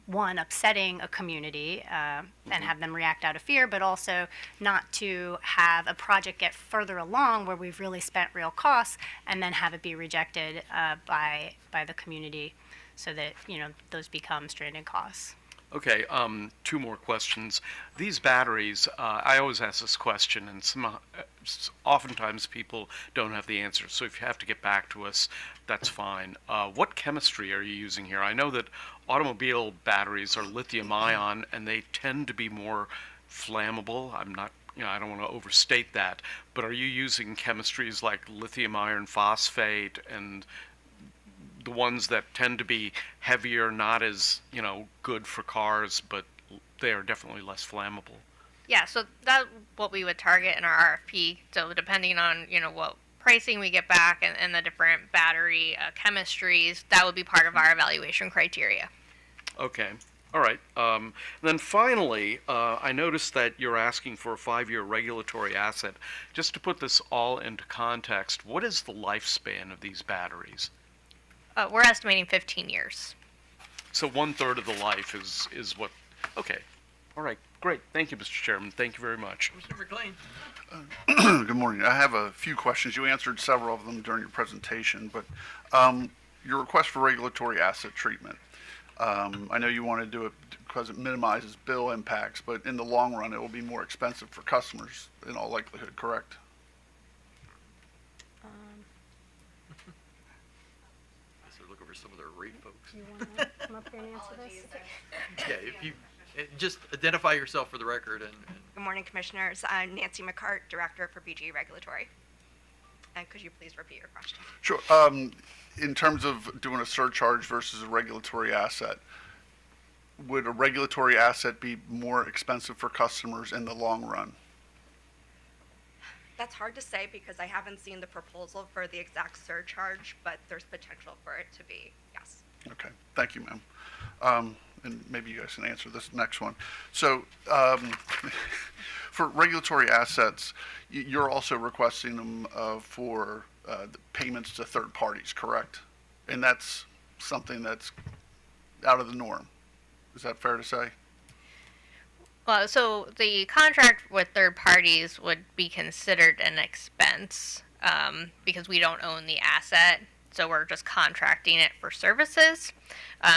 Speaker 4: one, upsetting a community and have them react out of fear, but also not to have a project get further along where we've really spent real costs and then have it be rejected by the community so that, those become stranded costs.
Speaker 7: Okay, 2 more questions. These batteries, I always ask this question, and oftentimes people don't have the answer. So if you have to get back to us, that's fine. What chemistry are you using here? I know that automobile batteries are lithium-ion, and they tend to be more flammable. I don't want to overstate that, but are you using chemistries like lithium iron phosphate and the ones that tend to be heavier, not as, good for cars, but they are definitely less flammable?
Speaker 6: Yeah, so that's what we would target in our RFP. So depending on, what pricing we get back and the different battery chemistries, that would be part of our evaluation criteria.
Speaker 7: Okay. All right. Then finally, I noticed that you're asking for a 5-year regulatory asset. Just to put this all into context, what is the lifespan of these batteries?
Speaker 6: We're estimating 15 years.
Speaker 7: So 1/3 of the life is what? Okay. All right. Great. Thank you, Mr. Chairman. Thank you very much.
Speaker 2: Mr. McLean.
Speaker 9: Good morning. I have a few questions. You answered several of them during your presentation, but your request for regulatory asset treatment. I know you want to do it because it minimizes bill impacts, but in the long run, it will be more expensive for customers in all likelihood, correct?
Speaker 2: They're looking for some of their rate folks.
Speaker 4: Do you want to come up here and answer this?
Speaker 2: Yeah, if you just identify yourself for the record and
Speaker 10: Good morning, Commissioners. I'm Nancy McCart, Director for BGE Regulatory. And could you please repeat your question?
Speaker 9: Sure. In terms of doing a surcharge versus a regulatory asset, would a regulatory asset be more expensive for customers in the long run?
Speaker 10: That's hard to say because I haven't seen the proposal for the exact surcharge, but there's potential for it to be, yes.
Speaker 9: Okay, thank you, ma'am. And maybe you guys can answer this next one. So, for regulatory assets, you're also requesting them for the payments to third parties, correct? And that's something that's out of the norm. Is that fair to say?
Speaker 6: Well, so the contract with third parties would be considered an expense because we don't own the asset. So we're just contracting it for services.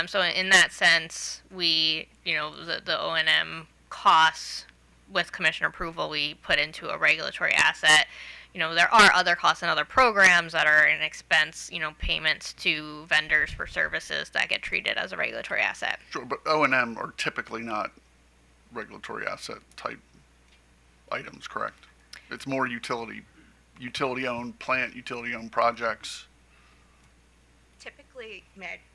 Speaker 6: So in that sense, we, the O&M costs with commission approval, we put into a regulatory asset. There are other costs and other programs that are an expense, payments to vendors for services that get treated as a regulatory asset.
Speaker 9: Sure, but O&M are typically not regulatory asset type items, correct? It's more utility-owned plant, utility-owned projects.
Speaker 10: Typically,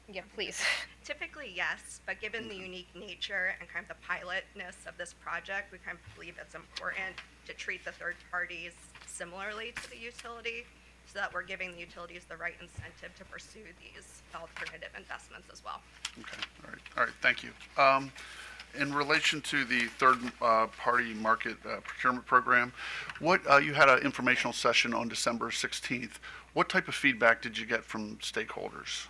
Speaker 6: Yeah, please.
Speaker 10: typically yes, but given the unique nature and kind of the pilotness of this project, we kind of believe it's important to treat the third parties similarly to the utility so that we're giving the utilities the right incentive to pursue these alternative investments as well.
Speaker 9: Okay, all right, thank you. In relation to the third party market procurement program, you had an informational session on December 16th. What type of feedback did you get from stakeholders?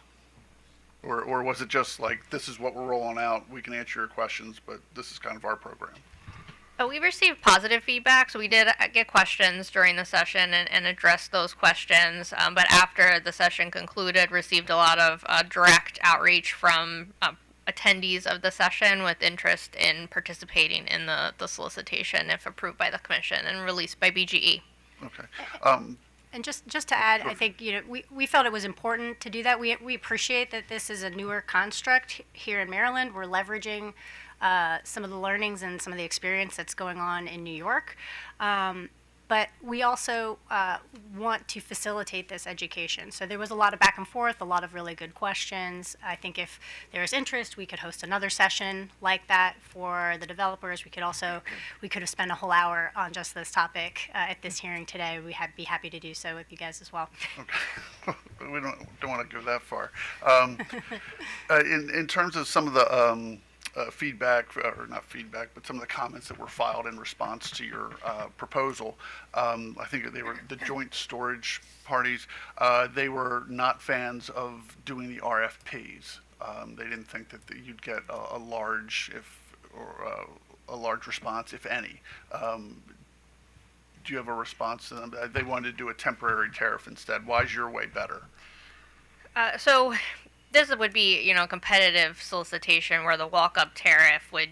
Speaker 9: Or was it just like, this is what we're rolling out, we can answer your questions, but this is kind of our program?
Speaker 6: We received positive feedback, so we did get questions during the session and addressed those questions. But after the session concluded, received a lot of direct outreach from attendees of the session with interest in participating in the solicitation if approved by the Commission and released by BGE.
Speaker 9: Okay.
Speaker 4: And just to add, I think, we felt it was important to do that. We appreciate that this is a newer construct here in Maryland. We're leveraging some of the learnings and some of the experience that's going on in New York. But we also want to facilitate this education. So there was a lot of back and forth, a lot of really good questions. I think if there's interest, we could host another session like that for the developers. We could have spent a whole hour on just this topic at this hearing today. We'd be happy to do so with you guys as well.
Speaker 9: Okay. We don't want to go that far. In terms of some of the feedback, or not feedback, but some of the comments that were filed in response to your proposal. I think they were the joint storage parties. They were not fans of doing the RFPs. They didn't think that you'd get a large response, if any. Do you have a response to them? They wanted to do a temporary tariff instead. Why is your way better?
Speaker 6: So this would be, competitive solicitation where the walk-up tariff would,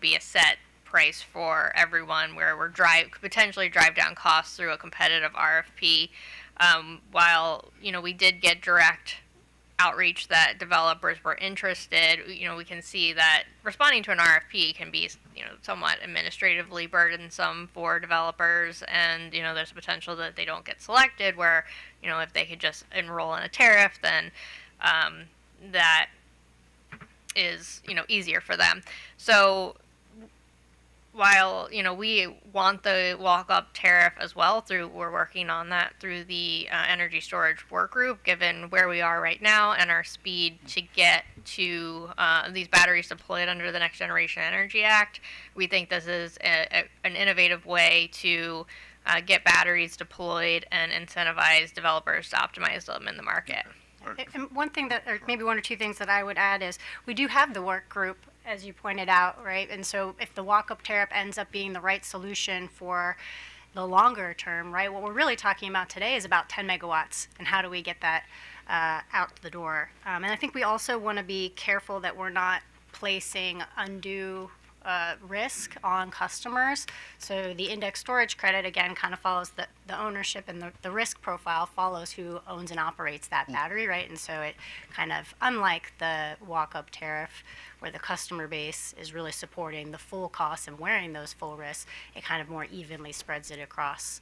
Speaker 6: be a set price for everyone, where we're could potentially drive down costs through a competitive RFP. While, we did get direct outreach that developers were interested, we can see that responding to an RFP can be, somewhat administratively burdensome for developers, and, there's a potential that they don't get selected, where, if they could just enroll in a tariff, then that is, easier for them. So while, we want the walk-up tariff as well, we're working on that through the energy storage work group, given where we are right now and our speed to get to these batteries deployed under the Next Generation Energy Act. We think this is an innovative way to get batteries deployed and incentivize developers to optimize them in the market.
Speaker 4: And one thing or maybe one or two things that I would add is we do have the work group, as you pointed out, right? And so if the walk-up tariff ends up being the right solution for the longer term, right, what we're really talking about today is about 10 megawatts and how do we get that out the door. And I think we also want to be careful that we're not placing undue risk on customers. So the index storage credit, again, kind of follows the ownership, and the risk profile follows who owns and operates that battery, right? And so it kind of, unlike the walk-up tariff, where the customer base is really supporting the full cost and wearing those full risks, it kind of more evenly spreads it across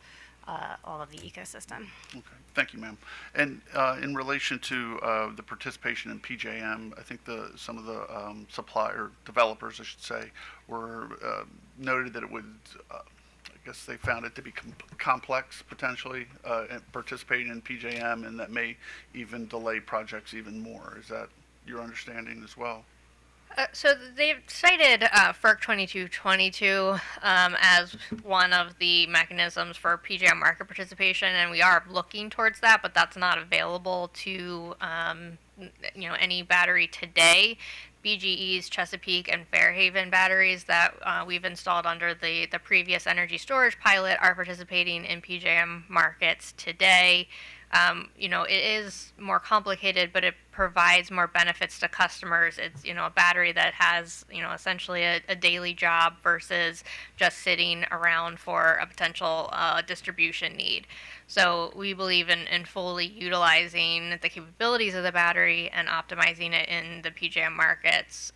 Speaker 4: all of the ecosystem.
Speaker 9: Okay, thank you, ma'am. And in relation to the participation in PJM, I think some of the supplier developers, I should say, were noted that it would, I guess they found it to be complex potentially, participating in PJM, and that may even delay projects even more. Is that your understanding as well?
Speaker 6: So they've cited FERC 2222 as one of the mechanisms for PJM market participation, and we are looking towards that, but that's not available to any battery today. BGE's Chesapeake and Fairhaven batteries that we've installed under the previous energy storage pilot are participating in PJM markets today. It is more complicated, but it provides more benefits to customers. It's, a battery that has, essentially a daily job versus just sitting around for a potential distribution need. So we believe in fully utilizing the capabilities of the battery and optimizing it in the PJM markets,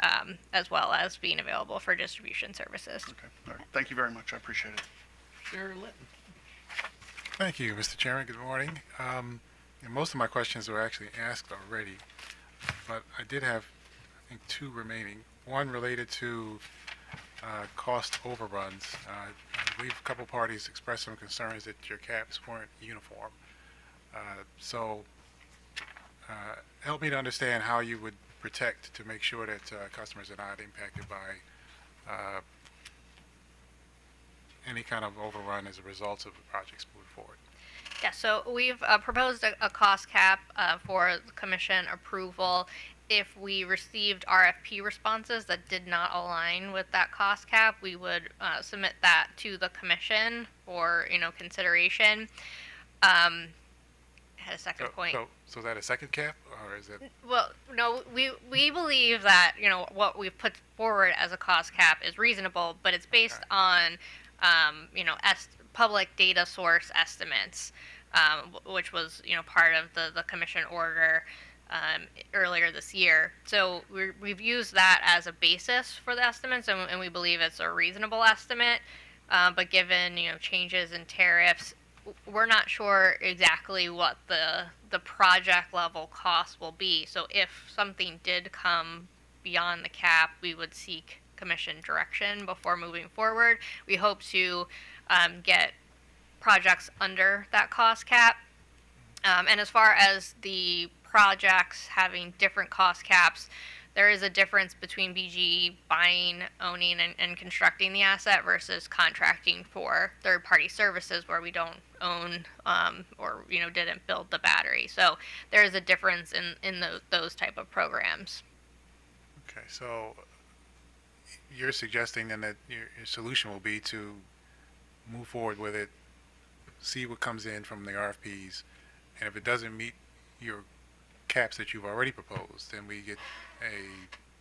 Speaker 6: as well as being available for distribution services.
Speaker 9: Okay, all right. Thank you very much. I appreciate it.
Speaker 2: Chair Litton.
Speaker 1: Thank you, Mr. Chairman. Good morning. And most of my questions were actually asked already, but I did have, I think, two remaining. One related to cost overruns. I believe a couple parties expressed some concerns that your caps weren't uniform. So help me to understand how you would protect to make sure that customers are not impacted by any kind of overrun as a result of the projects moving forward.
Speaker 6: Yeah, so we've proposed a cost cap for commission approval. If we received RFP responses that did not align with that cost cap, we would submit that to the commission for consideration. I had a second point.
Speaker 1: So is that a second cap, or is it?
Speaker 6: Well, no, we believe that what we've put forward as a cost cap is reasonable, but it's based on public data source estimates. which was part of the commission order earlier this year. So we've used that as a basis for the estimates, and we believe it's a reasonable estimate. But given changes in tariffs, we're not sure exactly what the project level cost will be. So if something did come beyond the cap, we would seek commission direction before moving forward. We hope to get projects under that cost cap. And as far as the projects having different cost caps, there is a difference between BGE buying, owning, and constructing the asset versus contracting for third-party services where we don't own or didn't build the battery. So there is a difference in those type of programs.
Speaker 1: Okay, so you're suggesting then that your solution will be to move forward with it, see what comes in from the RFPs, and if it doesn't meet your caps that you've already proposed, then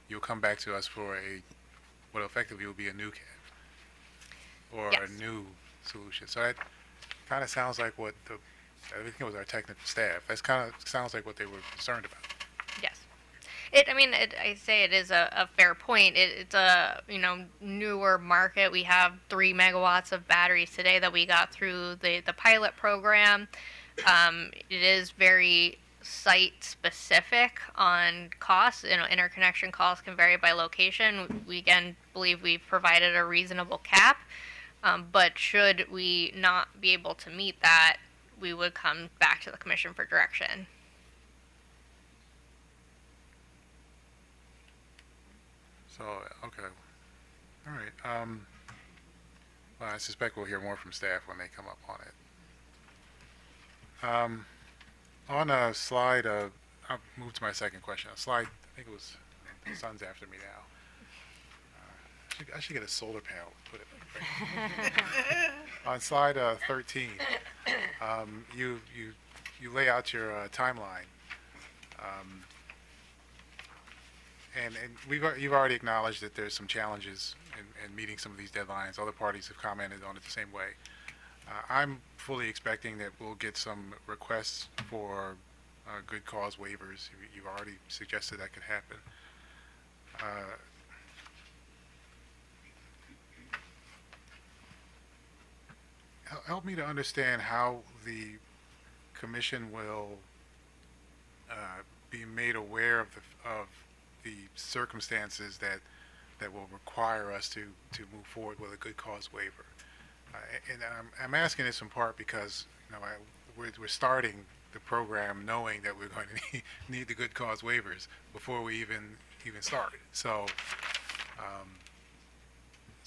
Speaker 1: you'll come back to us for what effectively will be a new cap or
Speaker 6: Yes.
Speaker 1: a new solution. So that kind of sounds like I think it was our technical staff. That kind of sounds like what they were concerned about.
Speaker 6: Yes. I say it is a fair point. It's a newer market. We have 3 megawatts of batteries today that we got through the pilot program. It is very site specific on costs. Interconnection costs can vary by location. We again believe we've provided a reasonable cap, but should we not be able to meet that, we would come back to the commission for direction.
Speaker 1: So, okay. All right. Well, I suspect we'll hear more from staff when they come up on it. On a slide, I'll move to my second question. A slide, I think it was, the sun's after me now. I should get a solar panel to put it right. On slide 13, you lay out your timeline. And you've already acknowledged that there's some challenges in meeting some of these deadlines. Other parties have commented on it the same way. I'm fully expecting that we'll get some requests for good cause waivers. You've already suggested that could happen. Help me to understand how the commission will be made aware of the circumstances that will require us to move forward with a good cause waiver. And I'm asking this in part because we're starting the program knowing that we're going to need the good cause waivers before we even start. So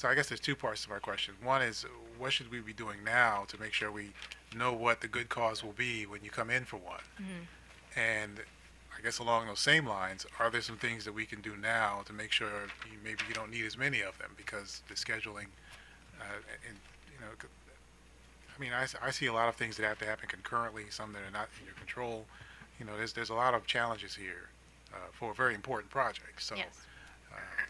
Speaker 1: I guess there's two parts to my question. One is, what should we be doing now to make sure we know what the good cause will be when you come in for one? Mm-hmm. And I guess along those same lines, are there some things that we can do now to make sure maybe you don't need as many of them because the scheduling, I see a lot of things that have to happen concurrently, some that are not in your control. There's a lot of challenges here for a very important project. So
Speaker 6: Yes.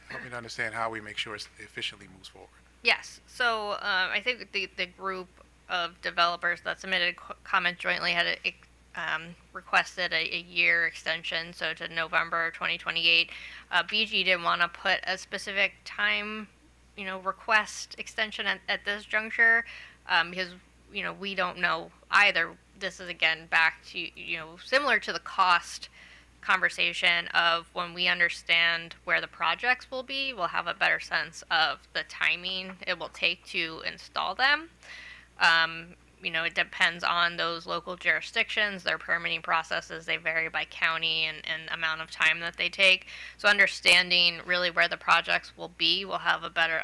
Speaker 1: Help me to understand how we make sure it efficiently moves forward.
Speaker 6: Yes. So I think the group of developers that submitted comment jointly had requested a year extension, so to November 2028. BG didn't want to put a specific time, request extension at this juncture because, we don't know either. This is again back to, similar to the cost conversation of when we understand where the projects will be, we'll have a better sense of the timing it will take to install them. It depends on those local jurisdictions, their permitting processes, they vary by county and amount of time that they take. So understanding really where the projects will be, we'll have a better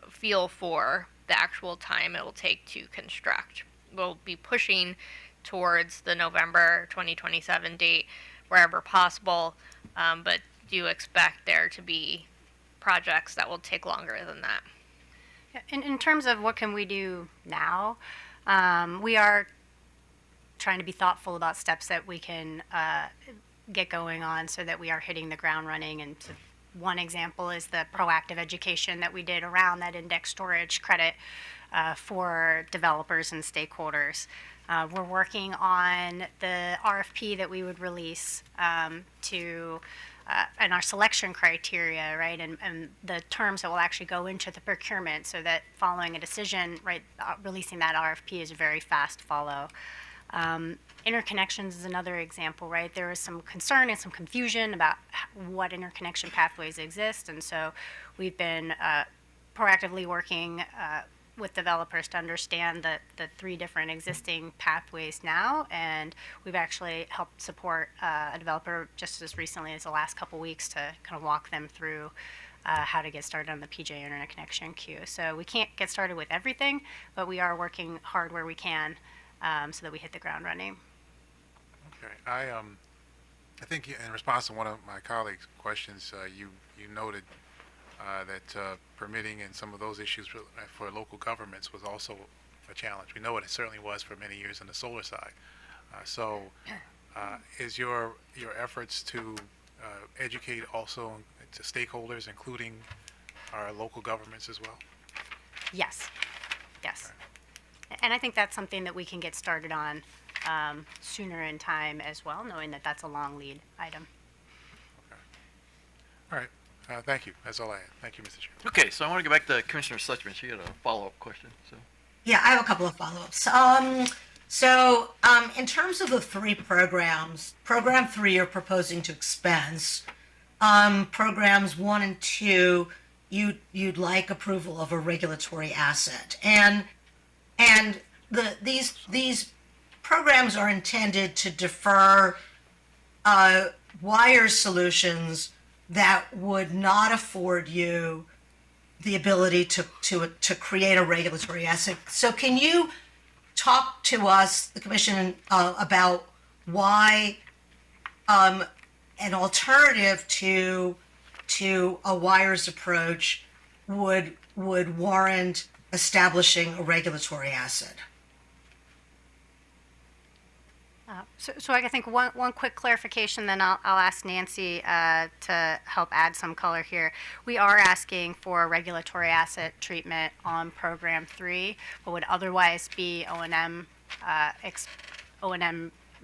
Speaker 6: feel for the actual time it will take to construct. We'll be pushing towards the November 2027 date wherever possible, but do expect there to be projects that will take longer than that.
Speaker 4: In terms of what can we do now, we are trying to be thoughtful about steps that we can get going on so that we are hitting the ground running. And one example is the proactive education that we did around that index storage credit for developers and stakeholders. We're working on the RFP that we would release and our selection criteria, right, and the terms that will actually go into the procurement, so that following a decision, right, releasing that RFP is a very fast follow. Interconnections is another example, right? There is some concern and some confusion about what interconnection pathways exist, and so we've been proactively working with developers to understand the 3 different existing pathways now, and we've actually helped support a developer just as recently as the last couple weeks to kind of walk them through how to get started on the PJ interconnection queue. So we can't get started with everything, but we are working hard where we can so that we hit the ground running.
Speaker 1: Okay, I think in response to one of my colleagues' questions, you noted that permitting and some of those issues for local governments was also a challenge. We know it certainly was for many years on the solar side. Is your efforts to educate also to stakeholders, including our local governments as well?
Speaker 4: Yes, yes. And I think that's something that we can get started on sooner in time as well, knowing that that's a long lead item.
Speaker 1: Okay. All right. Thank you. That's all I had. Thank you, Mr. Chair.
Speaker 2: Okay, so I want to go back to Commissioner Sletchman. She had a follow-up question. So.
Speaker 8: Yeah, I have a couple of follow-ups. In terms of the 3 programs, Program 3 you're proposing to expense. Programs 1 and 2, you'd like approval of a regulatory asset, and these programs are intended to defer wire solutions that would not afford you the ability to create a regulatory asset. So can you talk to us, the Commission, about why an alternative to a wires approach would warrant establishing a regulatory asset?
Speaker 4: So I think one quick clarification, then I'll ask Nancy to help add some color here. We are asking for regulatory asset treatment on Program 3, what would otherwise be O&M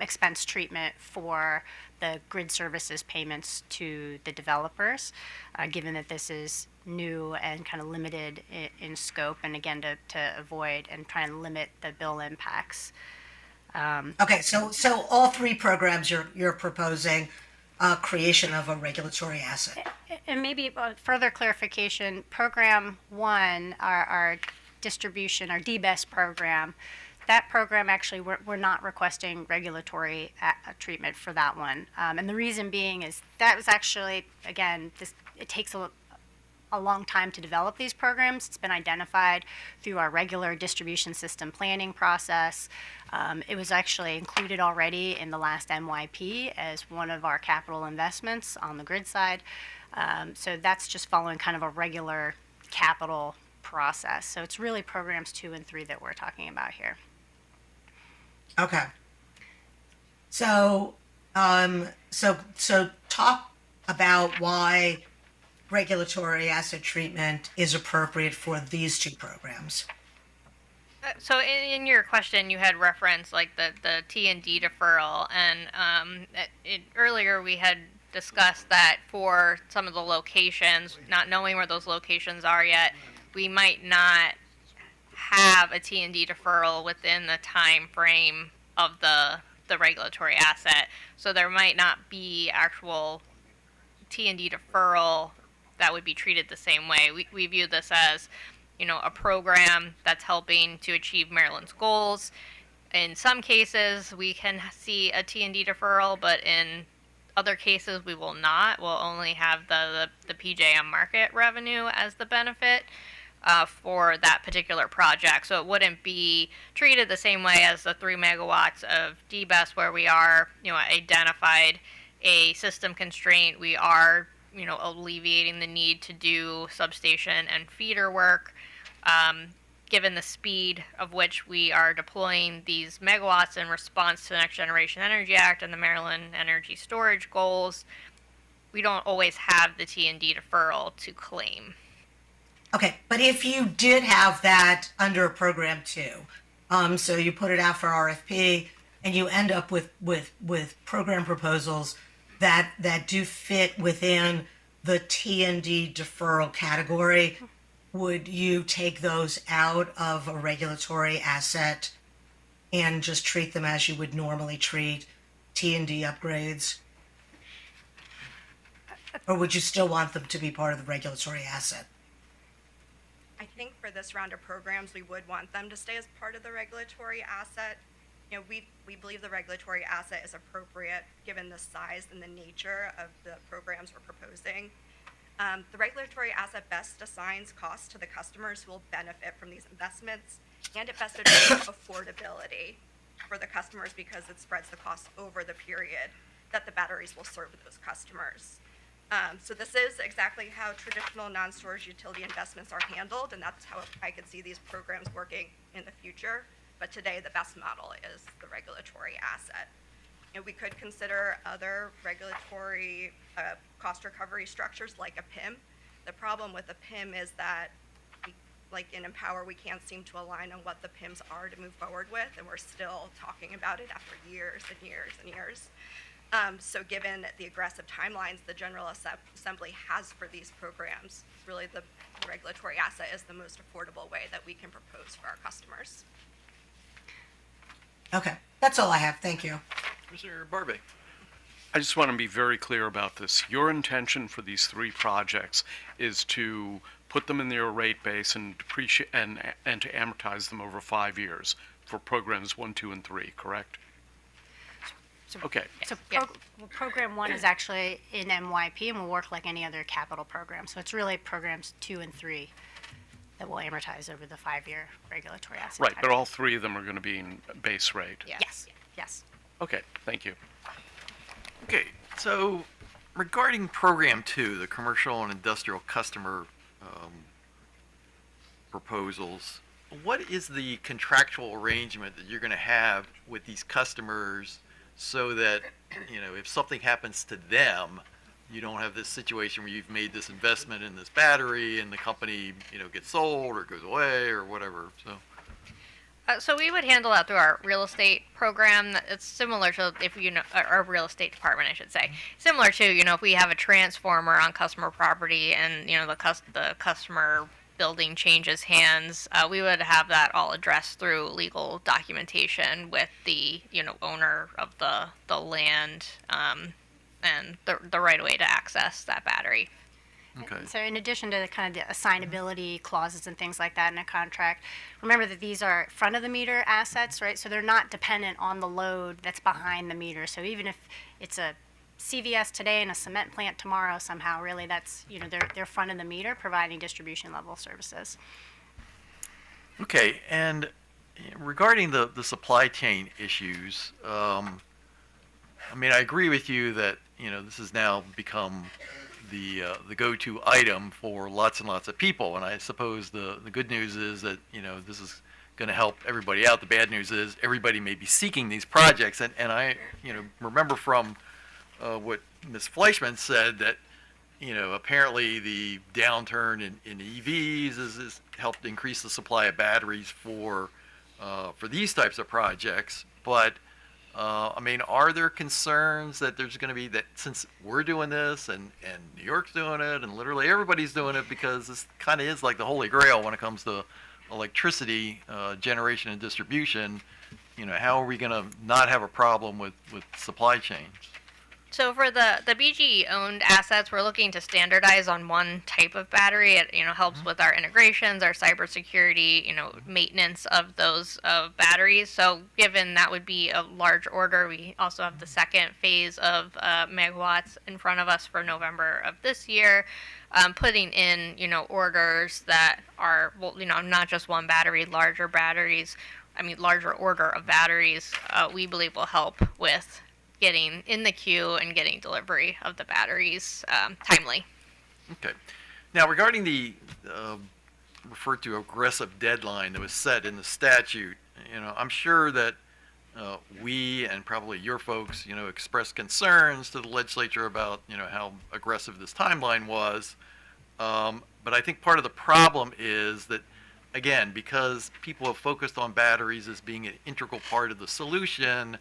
Speaker 4: expense treatment for the grid services payments to the developers, given that this is new and kind of limited in scope, and again, to avoid and try and limit the bill impacts.
Speaker 8: Okay, so all 3 programs you're proposing creation of a regulatory asset.
Speaker 4: And maybe further clarification, Program 1, our distribution, our DBEST program, that program actually we're not requesting regulatory treatment for that one. And the reason being is that was actually, again, it takes a long time to develop these programs. It's been identified through our regular distribution system planning process. It was actually included already in the last MYP as one of our capital investments on the grid side. So that's just following kind of a regular capital process. So it's really programs 2 and 3 that we're talking about here.
Speaker 8: Okay. So talk about why regulatory asset treatment is appropriate for these 2 programs.
Speaker 6: So in your question, you had referenced like the T&D deferral, and earlier we had discussed that for some of the locations, not knowing where those locations are yet, we might not have a T&D deferral within the time frame of the regulatory asset. So there might not be actual T&D deferral that would be treated the same way. We view this as, a program that's helping to achieve Maryland's goals. In some cases, we can see a T&D deferral, but in other cases, we will not. We'll only have the PJM market revenue as the benefit for that particular project. So it wouldn't be treated the same way as the 3 megawatts of DBEST, where we are, identified a system constraint. We are, alleviating the need to do substation and feeder work. Given the speed of which we are deploying these megawatts in response to the Next Generation Energy Act and the Maryland Energy Storage goals, we don't always have the T&D deferral to claim.
Speaker 8: Okay, but if you did have that under Program 2, So you put it out for RFP, and you end up with program proposals that do fit within the T&D deferral category. Would you take those out of a regulatory asset and just treat them as you would normally treat T&D upgrades? Or would you still want them to be part of the regulatory asset?
Speaker 10: I think for this round of programs, we would want them to stay as part of the regulatory asset. You know, we believe the regulatory asset is appropriate given the size and the nature of the programs we're proposing. The regulatory asset best assigns costs to the customers who will benefit from these investments, and it best addresses affordability for the customers because it spreads the cost over the period that the batteries will serve those customers. So this is exactly how traditional non-storage utility investments are handled, and that's how I could see these programs working in the future. But today, the best model is the regulatory asset. You know, we could consider other regulatory cost recovery structures like a PIM. The problem with a PIM is that, like in Empower, we can't seem to align on what the PIMs are to move forward with, and we're still talking about it after years and years and years. So given the aggressive timelines the General Assembly has for these programs, really the regulatory asset is the most affordable way that we can propose for our customers.
Speaker 8: Okay, that's all I have. Thank you.
Speaker 2: Mr. Barbie.
Speaker 7: I just want to be very clear about this. Your intention for these three projects is to put them in their rate base and depreciate and to amortize them over 5 years for programs 1, 2, and 3, correct? Okay.
Speaker 4: So
Speaker 6: Yeah.
Speaker 4: program 1 is actually in MYP and will work like any other capital program. So it's really programs 2 and 3 that will amortize over the 5-year regulatory asset.
Speaker 7: Right, but
Speaker 4: time.
Speaker 7: all three of them are going to be in base rate.
Speaker 4: Yes, yes.
Speaker 7: Okay, thank you.
Speaker 2: Okay, so regarding Program 2, the commercial and industrial customer proposals, what is the contractual arrangement that you're going to have with these customers so that, you know, if something happens to them, you don't have this situation where you've made this investment in this battery and the company, you know, gets sold or goes away or whatever, so.
Speaker 6: So we would handle that through our real estate program. It's similar to if you know our real estate department, I should say. Similar to, you know, if we have a transformer on customer property and, you know, the customer building changes hands, we would have that all addressed through legal documentation with the, you know, owner of the land and the right way to access that battery.
Speaker 2: Okay.
Speaker 4: So in addition to the kind of the assignability clauses and things like that in a contract, remember that these are front of the meter assets, right? So they're not dependent on the load that's behind the meter. So even if it's a CVS today and a cement plant tomorrow, somehow really that's, you know, they're front of the meter providing distribution level services.
Speaker 2: Okay, and regarding the supply chain issues, I mean, I agree with you that, you know, this has now become the go-to item for lots and lots of people, and I suppose the good news is that, you know, this is going to help everybody out. The bad news is everybody may be seeking these projects, and I, you know, remember from what Ms. Fleischman said that, you know, apparently the downturn in EVs has helped increase the supply of batteries for these types of projects. But I mean, are there concerns that there's going to be that since we're doing this and New York's doing it and literally everybody's doing it because this kind of is like the holy grail when it comes to electricity generation and distribution, you know, how are we going to not have a problem with supply chains?
Speaker 6: So for the BGE owned assets, we're looking to standardize on one type of battery. It, you know, helps with our integrations, our cybersecurity, you know, maintenance of those batteries. So given that would be a large order, we also have the second phase of megawatts in front of us for November of this year. Putting in, you know, orders that are, well, you know, not just one battery, larger batteries. I mean, larger order of batteries, we believe will help with getting in the queue and getting delivery of the batteries timely.
Speaker 2: Okay. Now, regarding the referred to aggressive deadline that was set in the statute, you know, I'm sure that we and probably your folks, you know, expressed concerns to the legislature about, you know, how aggressive this timeline was. But I think part of the problem is that again, because people have focused on batteries as being an integral part of the solution,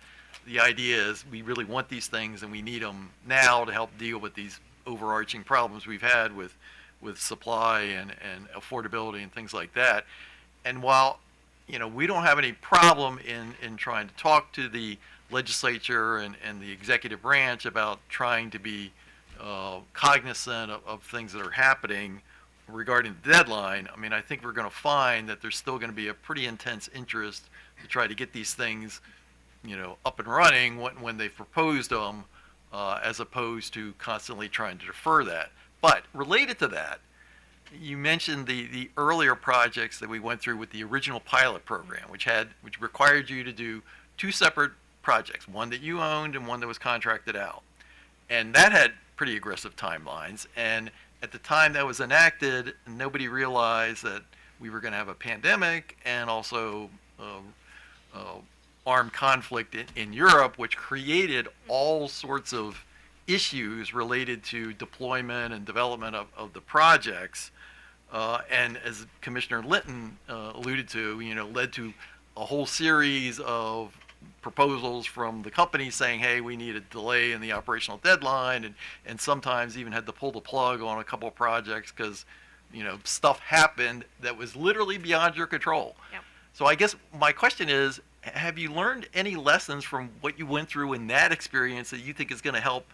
Speaker 2: the idea is we really want these things and we need them now to help deal with these overarching problems we've had with supply and affordability and things like that. And while, we don't have any problem in trying to talk to the legislature and the executive branch about trying to be cognizant of things that are happening regarding the deadline, I mean, I think we're going to find that there's still going to be a pretty intense interest to try to get these things, up and running when they've proposed them, as opposed to constantly trying to defer that. But related to that, you mentioned the earlier projects that we went through with the original pilot program, which required you to do two separate projects, one that you owned and one that was contracted out. And that had pretty aggressive timelines. And at the time that was enacted, nobody realized that we were going to have a pandemic and also armed conflict in Europe, which created all sorts of issues related to deployment and development of the projects. And as Commissioner Linton alluded to, led to a whole series of proposals from the company saying, hey, we need a delay in the operational deadline, and sometimes even had to pull the plug on a couple of projects because, stuff happened that was literally beyond your control.
Speaker 6: Yep.
Speaker 2: So I guess my question is, have you learned any lessons from what you went through in that experience that you think is going to help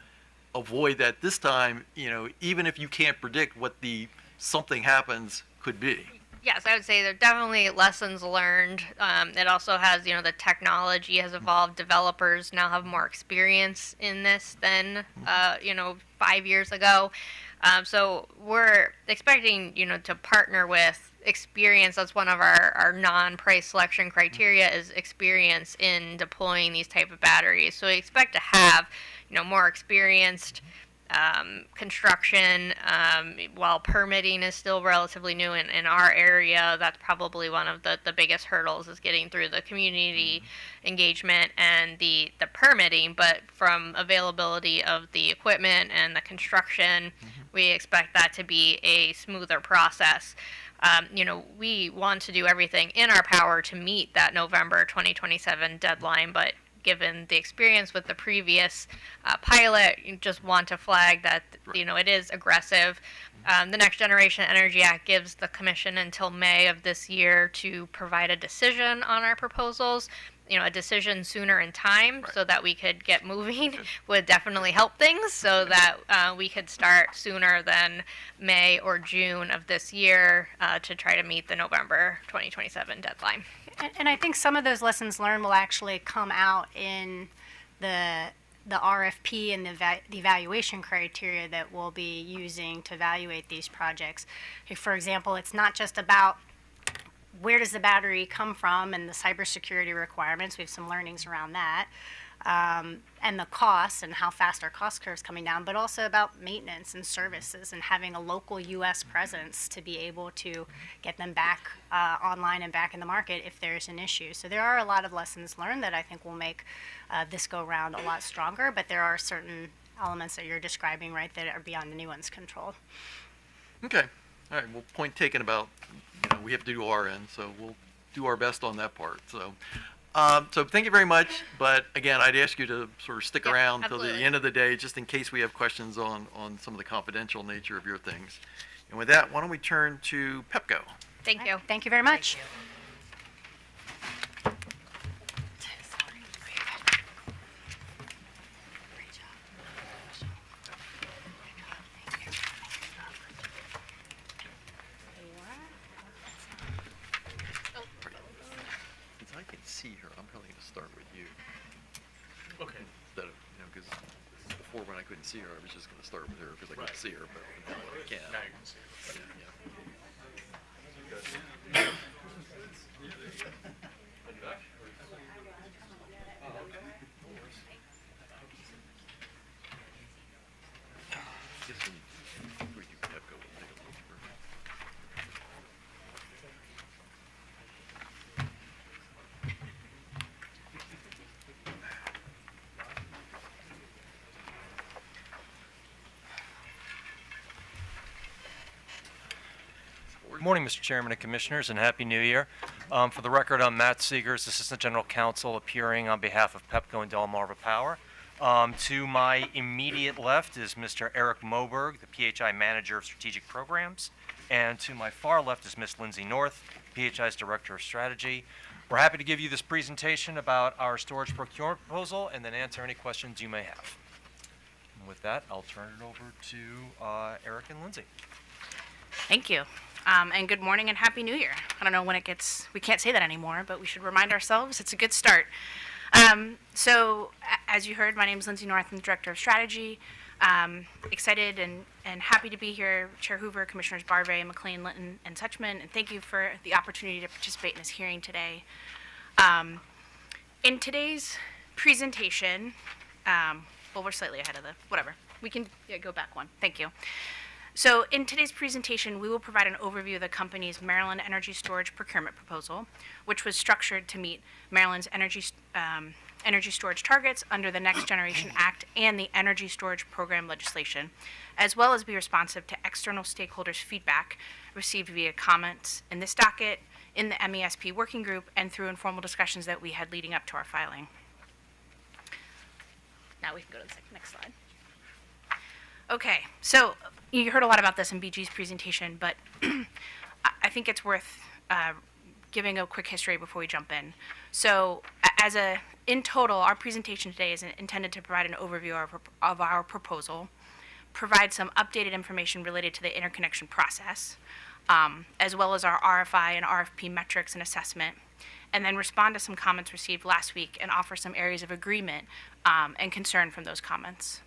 Speaker 2: avoid that this time, even if you can't predict what the something happens could be?
Speaker 6: Yes, I would say there are definitely lessons learned. It also has, the technology has evolved. Developers now have more experience in this than, 5 years ago. So we're expecting, to partner with experience. That's one of our non-price selection criteria is experience in deploying these type of batteries. So we expect to have, more experienced construction, while permitting is still relatively new in our area. That's probably one of the biggest hurdles is getting through the community engagement and the permitting. But from availability of the equipment and the construction, we expect that to be a smoother process. We want to do everything in our power to meet that November 2027 deadline, but given the experience with the previous pilot, you just want to flag that, it is aggressive. The Next Generation Energy Act gives the Commission until May of this year to provide a decision on our proposals. A decision sooner in time so that we could get moving would definitely help things so that we could start sooner than May or June of this year to try to meet the November 2027 deadline.
Speaker 4: And I think some of those lessons learned will actually come out in the RFP and the evaluation criteria that we'll be using to evaluate these projects. For example, it's not just about where does the battery come from and the cybersecurity requirements. We have some learnings around that. And the costs and how fast our cost curve is coming down, but also about maintenance and services and having a local U.S. presence to be able to get them back online and back in the market if there's an issue. So there are a lot of lessons learned that I think will make this go round a lot stronger, but there are certain elements that you're describing, right, that are beyond anyone's control.
Speaker 2: Okay. All right. Well, point taken about, we have to do our end, so we'll do our best on that part. So thank you very much. But again, I'd ask you to sort of stick around till the
Speaker 6: absolutely.
Speaker 2: end of the day, just in case we have questions on some of the confidential nature of your things. And with that, why don't we turn to Pepco?
Speaker 6: Thank you.
Speaker 4: Thank you very much.
Speaker 2: Since I can see her, I'm probably going to start with you.
Speaker 7: Okay.
Speaker 2: Instead of, because before when I couldn't see her, I was just going to start with her because I couldn't see her, but now I can.
Speaker 7: Now you can see.
Speaker 2: Yeah, yeah. Guess we do Pepco, we'll take a look first.
Speaker 11: Good morning, Mr. Chairman and Commissioners, and Happy New Year. For the record, I'm Matt Seegers, Assistant General Counsel, appearing on behalf of Pepco and Delmarva Power. To my immediate left is Mr. Eric Moberg, the PHI Manager of Strategic Programs, and to my far left is Ms. Lindsay North, PHI's Director of Strategy. We're happy to give you this presentation about our storage procurement proposal and then answer any questions you may have. And with that, I'll turn it over to Eric and Lindsay.
Speaker 12: Thank you. And good morning and Happy New Year. I don't know when we can't say that anymore, but we should remind ourselves it's a good start. As you heard, my name is Lindsay North. I'm the Director of Strategy. Excited and happy to be here, Chair Hoover, Commissioners Barbe, McLean, Linton, and Suchman, and thank you for the opportunity to participate in this hearing today. In today's presentation, we're slightly ahead of whatever. We can go back one. Thank you. So in today's presentation, we will provide an overview of the company's Maryland Energy Storage Procurement Proposal, which was structured to meet Maryland's energy storage targets under the Next Generation Act and the Energy Storage Program legislation, as well as be responsive to external stakeholders' feedback received via comments in this docket, in the MESP working group, and through informal discussions that we had leading up to our filing. Now we can go to the next slide. Okay, so you heard a lot about this in BG's presentation, but I think it's worth giving a quick history before we jump in. So in total, our presentation today is intended to provide an overview of our proposal, provide some updated information related to the interconnection process, as well as our RFI and RFP metrics and assessment, and then respond to some comments received last week and offer some areas of agreement and concern from those comments.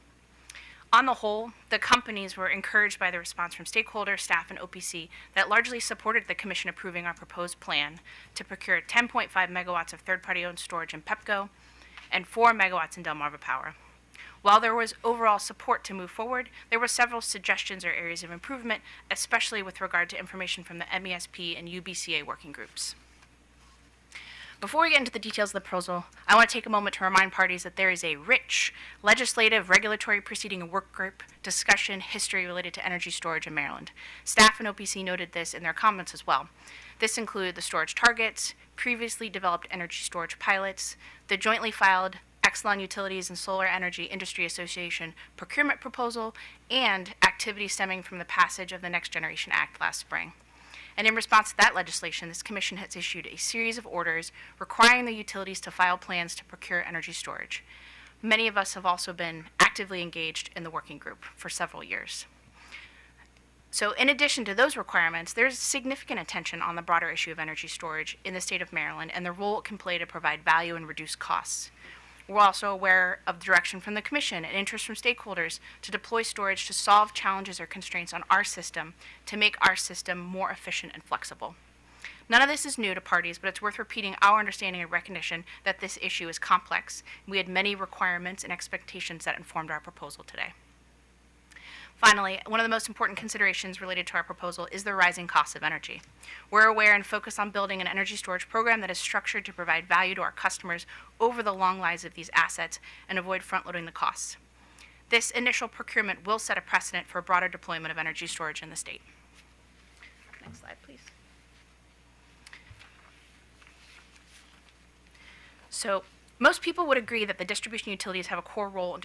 Speaker 12: On the whole, the companies were encouraged by the response from stakeholders, staff, and OPC that largely supported the Commission approving our proposed plan to procure 10.5 megawatts of third-party owned storage in Pepco and 4 megawatts in Delmarva Power. While there was overall support to move forward, there were several suggestions or areas of improvement, especially with regard to information from the MESP and UBCA working groups. Before we get into the details of the proposal, I want to take a moment to remind parties that there is a rich legislative, regulatory proceeding and work group discussion history related to energy storage in Maryland. Staff and OPC noted this in their comments as well. This included the storage targets, previously developed energy storage pilots, the jointly filed Exelon Utilities and Solar Energy Industry Association procurement proposal, and activity stemming from the passage of the Next Generation Act last spring. And in response to that legislation, this commission has issued a series of orders requiring the utilities to file plans to procure energy storage. Many of us have also been actively engaged in the working group for several years. So in addition to those requirements, there's significant attention on the broader issue of energy storage in the state of Maryland and the role it can play to provide value and reduce costs. We're also aware of direction from the Commission and interest from stakeholders to deploy storage to solve challenges or constraints on our system to make our system more efficient and flexible. None of this is new to parties, but it's worth repeating our understanding and recognition that this issue is complex. We had many requirements and expectations that informed our proposal today. Finally, one of the most important considerations related to our proposal is the rising cost of energy. We're aware and focused on building an energy storage program that is structured to provide value to our customers over the long lives of these assets and avoid front-loading the costs. This initial procurement will set a precedent for a broader deployment of energy storage in the state. Next slide, please. So, most people would agree that the distribution utilities have a core role in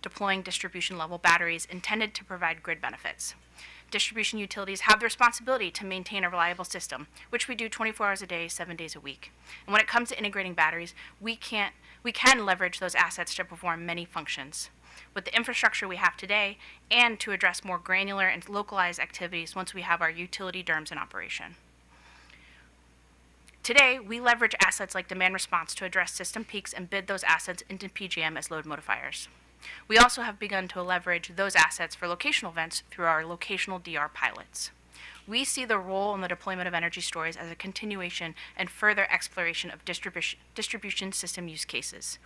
Speaker 12: deploying distribution-level batteries intended to provide grid benefits. Distribution utilities have the responsibility to maintain a reliable system, which we do 24 hours a day, 7 days a week. And when it comes to integrating batteries, we can leverage those assets to perform many functions. With the infrastructure we have today, and to address more granular and localized activities once we have our utility DERMS in operation. Today, we leverage assets like demand response to address system peaks and bid those assets into PJM as load modifiers. We also have begun to leverage those assets for locational events through our locational DR pilots. We see the role in the deployment of energy storage as a continuation and further exploration of distribution system use cases.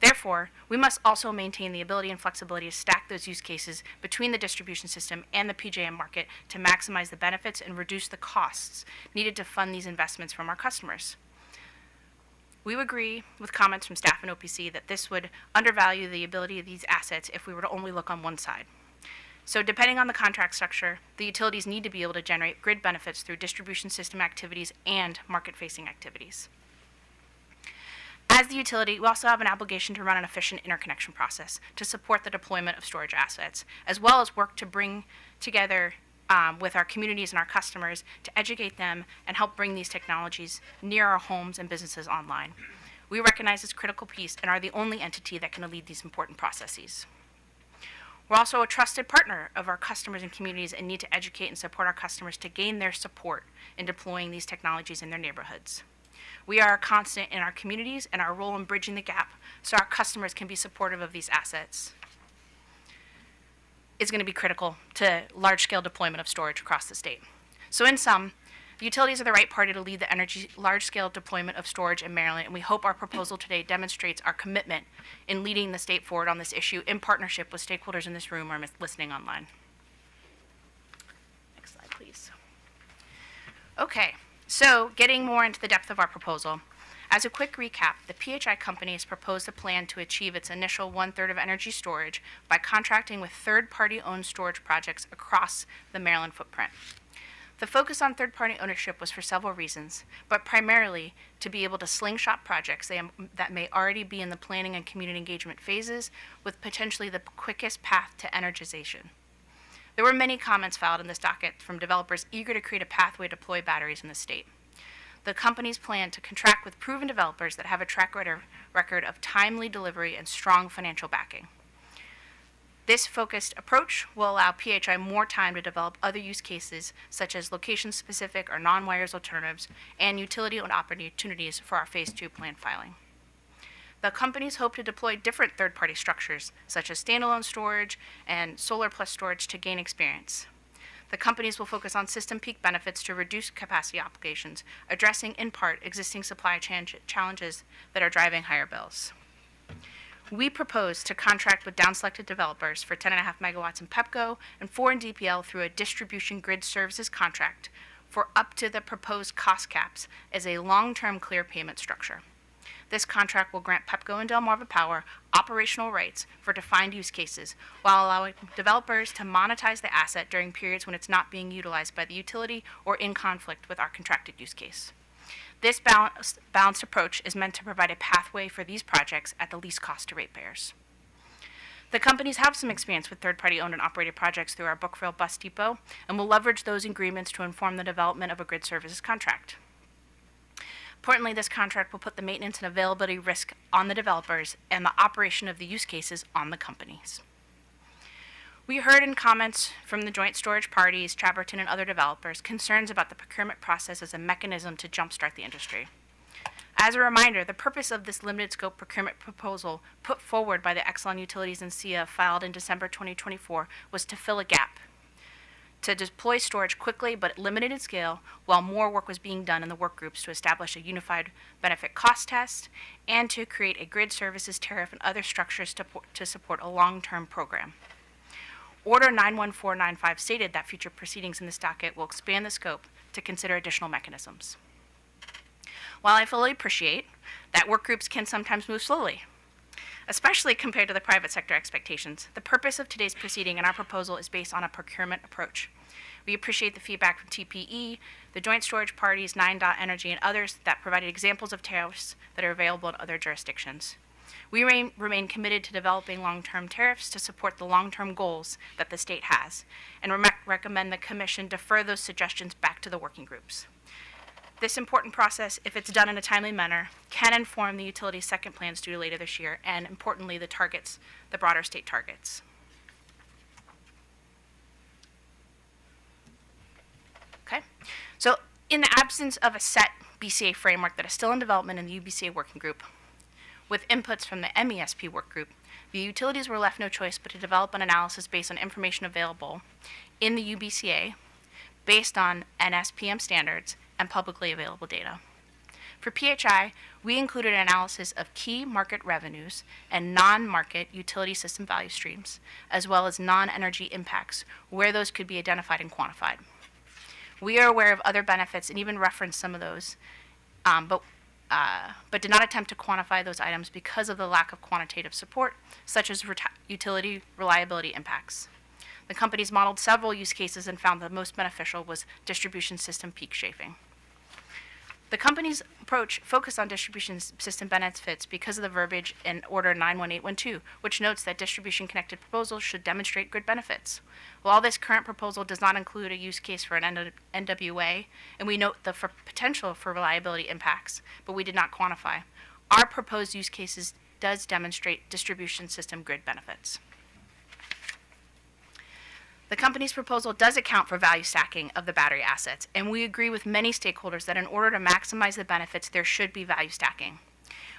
Speaker 12: Therefore, we must also maintain the ability and flexibility to stack those use cases between the distribution system and the PJM market to maximize the benefits and reduce the costs needed to fund these investments from our customers. We would agree with comments from staff and OPC that this would undervalue the ability of these assets if we were to only look on one side. So depending on the contract structure, the utilities need to be able to generate grid benefits through distribution system activities and market-facing activities. As the utility, we also have an obligation to run an efficient interconnection process to support the deployment of storage assets, as well as work to bring together with our communities and our customers to educate them and help bring these technologies near our homes and businesses online. We recognize this critical piece and are the only entity that can lead these important processes. We're also a trusted partner of our customers and communities and need to educate and support our customers to gain their support in deploying these technologies in their neighborhoods. We are a constant in our communities and our role in bridging the gap so our customers can be supportive of these assets is going to be critical to large-scale deployment of storage across the state. So in sum, the utilities are the right party to lead the energy large-scale deployment of storage in Maryland, and we hope our proposal today demonstrates our commitment in leading the state forward on this issue in partnership with stakeholders in this room or listening online. Next slide, please. Okay, so getting more into the depth of our proposal. As a quick recap, the PHI company has proposed a plan to achieve its initial 1/3 of energy storage by contracting with third-party owned storage projects across the Maryland footprint. The focus on third-party ownership was for several reasons, but primarily to be able to slingshot projects that may already be in the planning and community engagement phases with potentially the quickest path to energization. There were many comments filed in this docket from developers eager to create a pathway to deploy batteries in the state. The companies plan to contract with proven developers that have a track record of timely delivery and strong financial backing. This focused approach will allow PHI more time to develop other use cases, such as location-specific or non-wires alternatives, and utility-owned opportunities for our Phase 2 plan filing. The companies hope to deploy different third-party structures, such as standalone storage and solar plus storage, to gain experience. The companies will focus on system peak benefits to reduce capacity obligations, addressing in part existing supply challenges that are driving higher bills. We propose to contract with down-selected developers for 10.5 megawatts in PEPCO and 4 in DPL through a distribution grid services contract for up to the proposed cost caps as a long-term clear payment structure. This contract will grant PEPCO and Delmarva Power operational rights for defined use cases while allowing developers to monetize the asset during periods when it's not being utilized by the utility or in conflict with our contracted use case. This balanced approach is meant to provide a pathway for these projects at the least cost to ratepayers. The companies have some experience with third-party owned and operated projects through our Brookville Bus Depot and will leverage those agreements to inform the development of a grid services contract. Importantly, this contract will put the maintenance and availability risk on the developers and the operation of the use cases on the companies. We heard in comments from the joint storage parties, Traverton, and other developers concerns about the procurement process as a mechanism to jumpstart the industry. As a reminder, the purpose of this limited scope procurement proposal put forward by the Exelon Utilities and SEIA filed in December 2024 was to fill a gap, to deploy storage quickly but limited in scale while more work was being done in the work groups to establish a unified benefit cost test and to create a grid services tariff and other structures to support a long-term program. Order 91495 stated that future proceedings in this docket will expand the scope to consider additional mechanisms. While I fully appreciate that work groups can sometimes move slowly, especially compared to the private sector expectations, the purpose of today's proceeding and our proposal is based on a procurement approach. We appreciate the feedback from TPE, the joint storage parties, 9DOT Energy, and others that provided examples of tariffs that are available in other jurisdictions. We remain committed to developing long-term tariffs to support the long-term goals that the state has, and recommend the Commission defer those suggestions back to the working groups. This important process, if it's done in a timely manner, can inform the utility's second plans due later this year, and importantly, the broader state targets. Okay, so in the absence of a set BCA framework that is still in development in the UBCA working group, with inputs from the MESP work group, the utilities were left no choice but to develop an analysis based on information available in the UBCA, based on NSPM standards and publicly available data. For PHI, we included an analysis of key market revenues and non-market utility system value streams, as well as non-energy impacts, where those could be identified and quantified. We are aware of other benefits and even referenced some of those, but did not attempt to quantify those items because of the lack of quantitative support, such as utility reliability impacts. The companies modeled several use cases and found the most beneficial was distribution system peak shaving. The company's approach focused on distribution system benefits because of the verbiage in Order 91812, which notes that distribution-connected proposals should demonstrate grid benefits. While this current proposal does not include a use case for an NWA, and we note the potential for reliability impacts, but we did not quantify, our proposed use cases does demonstrate distribution system grid benefits. The company's proposal does account for value stacking of the battery assets, and we agree with many stakeholders that in order to maximize the benefits, there should be value stacking.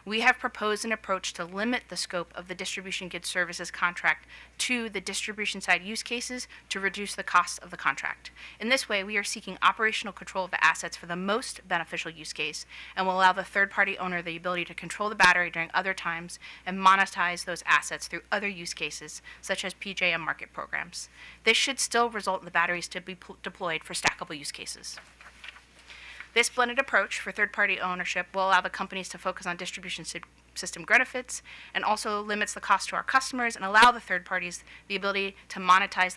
Speaker 12: We have proposed an approach to limit the scope of the distribution grid services contract to the distribution side use cases to reduce the cost of the contract. In this way, we are seeking operational control of the assets for the most beneficial use case and will allow the third-party owner the ability to control the battery during other times and monetize those assets through other use cases, such as PJM market programs. This should still result in the batteries to be deployed for stackable use cases. This blended approach for third-party ownership will allow the companies to focus on distribution system benefits and also limits the cost to our customers and allow the third parties the ability to monetize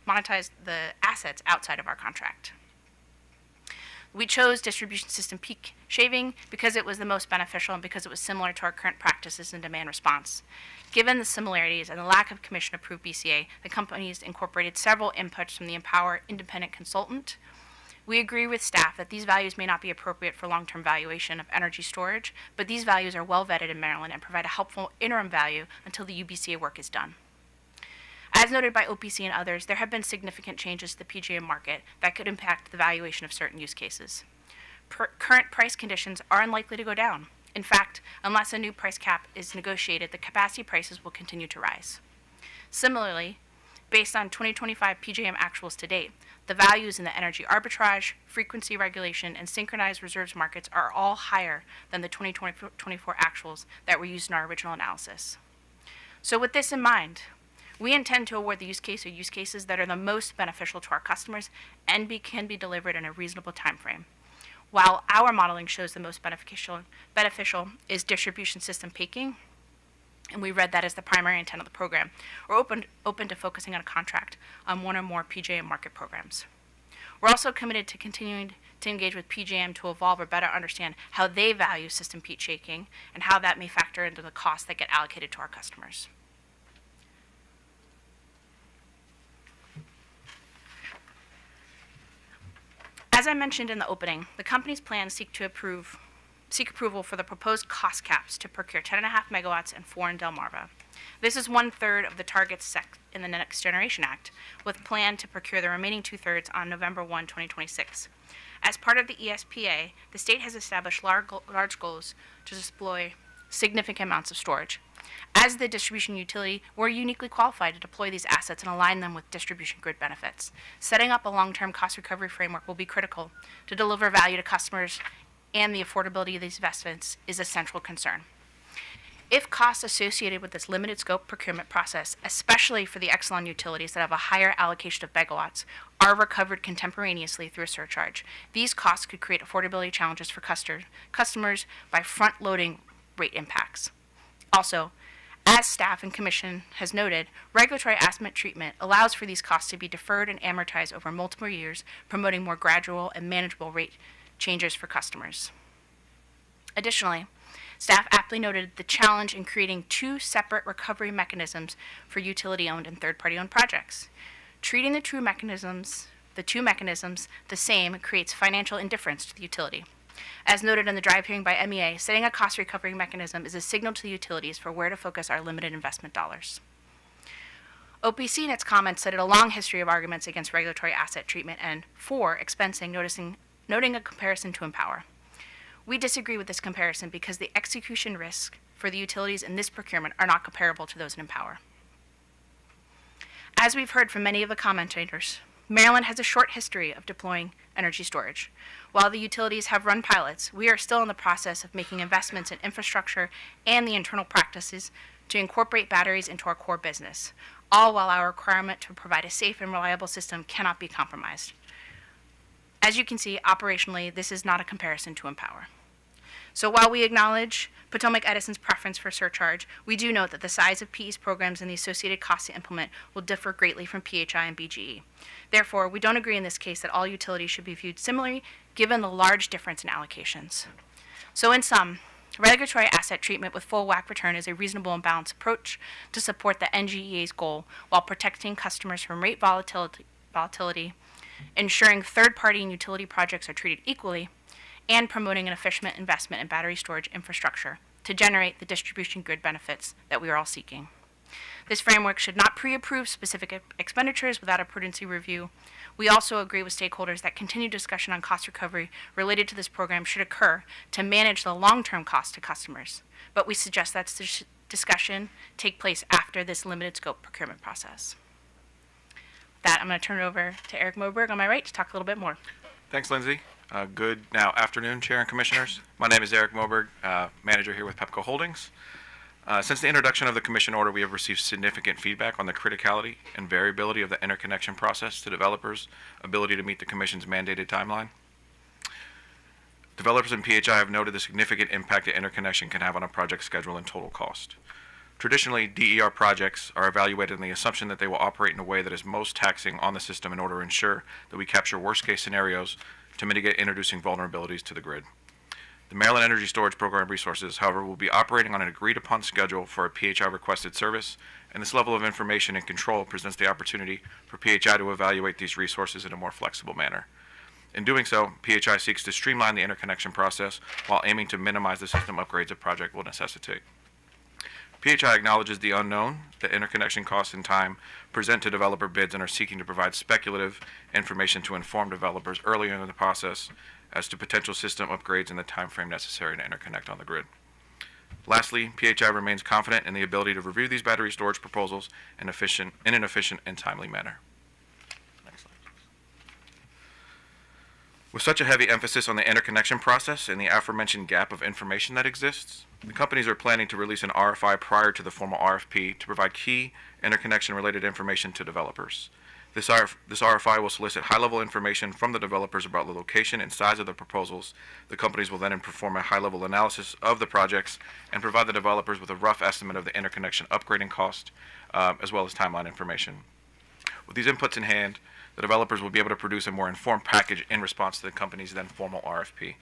Speaker 12: monetize the assets outside of our contract. We chose distribution system peak shaving because it was the most beneficial and because it was similar to our current practices in demand response. Given the similarities and the lack of commission-approved BCA, the companies incorporated several inputs from the Empower independent consultant. We agree with staff that these values may not be appropriate for long-term valuation of energy storage, but these values are well vetted in Maryland and provide a helpful interim value until the UBCA work is done. As noted by OPC and others, there have been significant changes to the PJM market that could impact the valuation of certain use cases. Current price conditions are unlikely to go down. In fact, unless a new price cap is negotiated, the capacity prices will continue to rise. Similarly, based on 2025 PJM actuals to date, the values in the energy arbitrage, frequency regulation, and synchronized reserves markets are all higher than the 2024 actuals that were used in our original analysis. So with this in mind, we intend to award the use case or use cases that are the most beneficial to our customers and can be delivered in a reasonable time frame. While our modeling shows the most beneficial is distribution system peaking, and we read that as the primary intent of the program, we're open to focusing on a contract on one or more PJM market programs. We're also committed to continuing to engage with PJM to evolve or better understand how they value system peak shaking and how that may factor into the costs that get allocated to our customers. As I mentioned in the opening, the company's plans seek approval for the proposed cost caps to procure 10.5 megawatts and 4 in Delmarva. This is 1/3 of the targets set in the Next Generation Act, with plan to procure the remaining 2/3 on November 1, 2026. As part of the ESPA, the state has established large goals to deploy significant amounts of storage. As the distribution utility, we're uniquely qualified to deploy these assets and align them with distribution grid benefits. Setting up a long-term cost recovery framework will be critical to deliver value to customers, and the affordability of these investments is a central concern. If costs associated with this limited scope procurement process, especially for the Exelon utilities that have a higher allocation of megawatts, are recovered contemporaneously through a surcharge, these costs could create affordability challenges for customers by front-loading rate impacts. Also, as staff and commission has noted, regulatory asset treatment allows for these costs to be deferred and amortized over multiple years, promoting more gradual and manageable rate changes for customers. Additionally, staff aptly noted the challenge in creating two separate recovery mechanisms for utility-owned and third-party-owned projects. Treating the two mechanisms the same creates financial indifference to the utility. As noted in the drive hearing by MEA, setting a cost recovery mechanism is a signal to the utilities for where to focus our limited investment dollars. OPC in its comments cited a long history of arguments against regulatory asset treatment and for expensing, noting a comparison to Empower. We disagree with this comparison because the execution risk for the utilities in this procurement are not comparable to those in Empower. As we've heard from many of the commentators, Maryland has a short history of deploying energy storage. While the utilities have run pilots, we are still in the process of making investments in infrastructure and the internal practices to incorporate batteries into our core business, all while our requirement to provide a safe and reliable system cannot be compromised. As you can see, operationally, this is not a comparison to Empower. So while we acknowledge Potomac Edison's preference for surcharge, we do note that the size of PE's programs and the associated costs to implement will differ greatly from PHI and BGE. Therefore, we don't agree in this case that all utilities should be viewed similarly, given the large difference in allocations. So in sum, regulatory asset treatment with full WACC return is a reasonable and balanced approach to support the NGEA's goal while protecting customers from rate volatility, ensuring third-party and utility projects are treated equally, and promoting an efficient investment in battery storage infrastructure to generate the distribution grid benefits that we are all seeking. This framework should not pre-approve specific expenditures without a prudency review. We also agree with stakeholders that continued discussion on cost recovery related to this program should occur to manage the long-term cost to customers, but we suggest that discussion take place after this limited scope procurement process. With that, I'm going to turn it over to Eric Moberg on my right to talk a little bit more.
Speaker 13: Thanks, Lindsay. Good afternoon, Chair and Commissioners. My name is Eric Moberg, manager here with Pepco Holdings. Since the introduction of the Commission order, we have received significant feedback on the criticality and variability of the interconnection process to developers' ability to meet the Commission's mandated timeline. Developers and PHI have noted the significant impact that interconnection can have on a project schedule and total cost. Traditionally, DER projects are evaluated on the assumption that they will operate in a way that is most taxing on the system in order to ensure that we capture worst-case scenarios to mitigate introducing vulnerabilities to the grid. The Maryland Energy Storage Program resources, however, will be operating on an agreed-upon schedule for a PHI-requested service, and this level of information and control presents the opportunity for PHI to evaluate these resources in a more flexible manner. In doing so, PHI seeks to streamline the interconnection process while aiming to minimize the system upgrades a project will necessitate. PHI acknowledges the unknown that interconnection costs and time present to developer bids and are seeking to provide speculative information to inform developers earlier in the process as to potential system upgrades and the time frame necessary to interconnect on the grid. Lastly, PHI remains confident in the ability to review these battery storage proposals in an efficient and timely manner. Next slide, please. With such a heavy emphasis on the interconnection process and the aforementioned gap of information that exists, the companies are planning to release an RFI prior to the formal RFP to provide key interconnection-related information to developers. This RFI will solicit high-level information from the developers about the location and size of the proposals. The companies will then perform a high-level analysis of the projects and provide the developers with a rough estimate of the interconnection upgrading cost, as well as timeline information. With these inputs in hand, the developers will be able to produce a more informed package in response to the company's then formal RFP.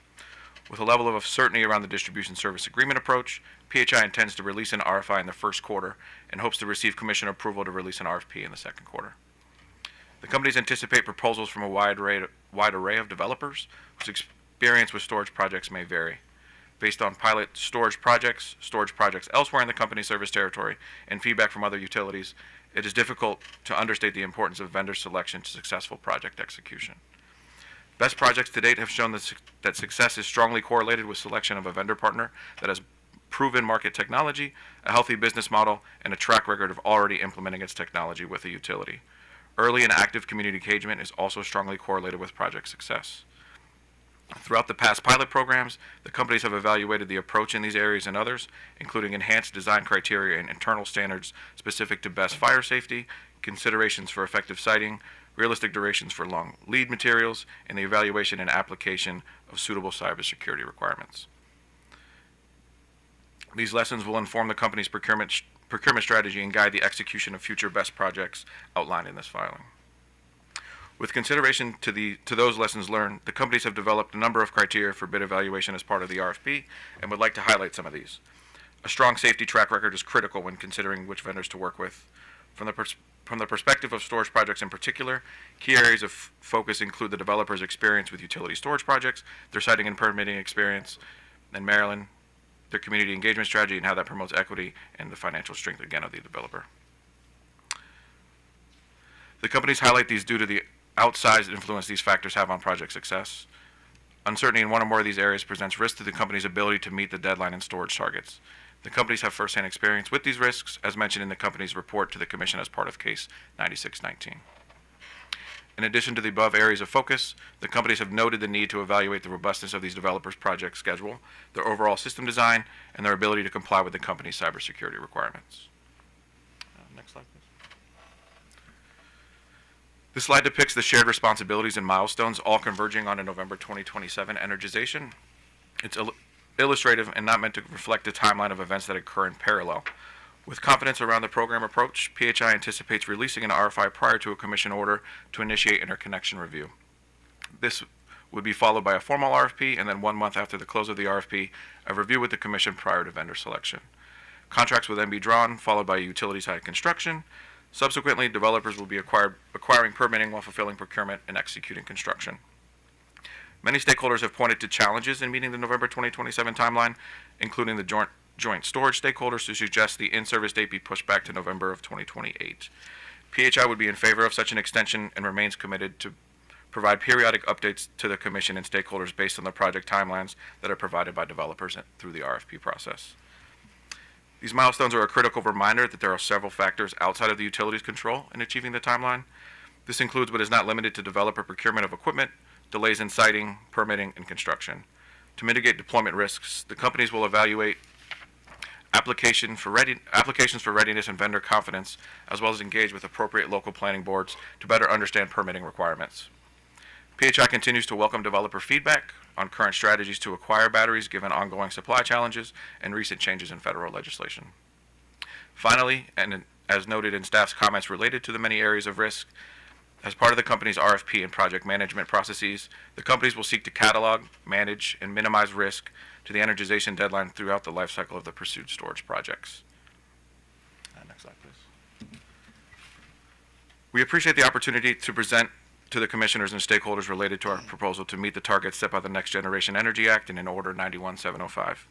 Speaker 13: With a level of certainty around the distribution service agreement approach, PHI intends to release an RFI in the first quarter and hopes to receive Commission approval to release an RFP in the second quarter. The companies anticipate proposals from a wide array of developers whose experience with storage projects may vary. Based on pilot storage projects elsewhere in the company's service territory, and feedback from other utilities, it is difficult to understate the importance of vendor selection to successful project execution. Best projects to date have shown that success is strongly correlated with selection of a vendor partner that has proven market technology, a healthy business model, and a track record of already implementing its technology with a utility. Early and active community engagement is also strongly correlated with project success. Throughout the past pilot programs, the companies have evaluated the approach in these areas and others, including enhanced design criteria and internal standards specific to best fire safety, considerations for effective siting, realistic durations for long lead materials, and the evaluation and application of suitable cybersecurity requirements. These lessons will inform the company's procurement strategy and guide the execution of future best projects outlined in this filing. With consideration to those lessons learned, the companies have developed a number of criteria for bid evaluation as part of the RFP and would like to highlight some of these. A strong safety track record is critical when considering which vendors to work with. From the perspective of storage projects in particular, key areas of focus include the developer's experience with utility storage projects, their siting and permitting experience in Maryland, their community engagement strategy and how that promotes equity, and the financial strength, again, of the developer. The companies highlight these due to the outsized influence these factors have on project success. Uncertainty in one or more of these areas presents risk to the company's ability to meet the deadline and storage targets. The companies have firsthand experience with these risks, as mentioned in the company's report to the Commission as part of Case 9619. In addition to the above areas of focus, the companies have noted the need to evaluate the robustness of these developers' project schedule, their overall system design, and their ability to comply with the company's cybersecurity requirements. Next slide, please. This slide depicts the shared responsibilities and milestones all converging on a November 2027 energization. illustrative and not meant to reflect the timeline of events that occur in parallel. With confidence around the program approach, PHI anticipates releasing an RFI prior to a commission order to initiate interconnection review. This would be followed by a formal RFP, and then 1 month after the close of the RFP, a review with the commission prior to vendor selection. Contracts will then be drawn, followed by utility site construction. Subsequently, developers will be acquiring permitting while fulfilling procurement and executing construction. Many stakeholders have pointed to challenges in meeting the November 2027 timeline, including the joint storage stakeholders, who suggest the in-service date be pushed back to November of 2028. PHI would be in favor of such an extension and remains committed to provide periodic updates to the commission and stakeholders based on the project timelines that are provided by developers through the RFP process. These milestones are a critical reminder that there are several factors outside of the utility's control in achieving the timeline. This includes but is not limited to developer procurement of equipment, delays in siting, permitting, and construction. To mitigate deployment risks, the companies will evaluate applications for readiness and vendor confidence, as well as engage with appropriate local planning boards to better understand permitting requirements. PHI continues to welcome developer feedback on current strategies to acquire batteries given ongoing supply challenges and recent changes in federal legislation. Finally, and as noted in staff's comments related to the many areas of risk, as part of the company's RFP and project management processes, the companies will seek to catalog, manage, and minimize risk to the energization deadline throughout the life cycle of the pursued storage projects. Next slide, please. We appreciate the opportunity to present to the commissioners and stakeholders related to our proposal to meet the targets set by the Next Generation Energy Act and in Order 91705.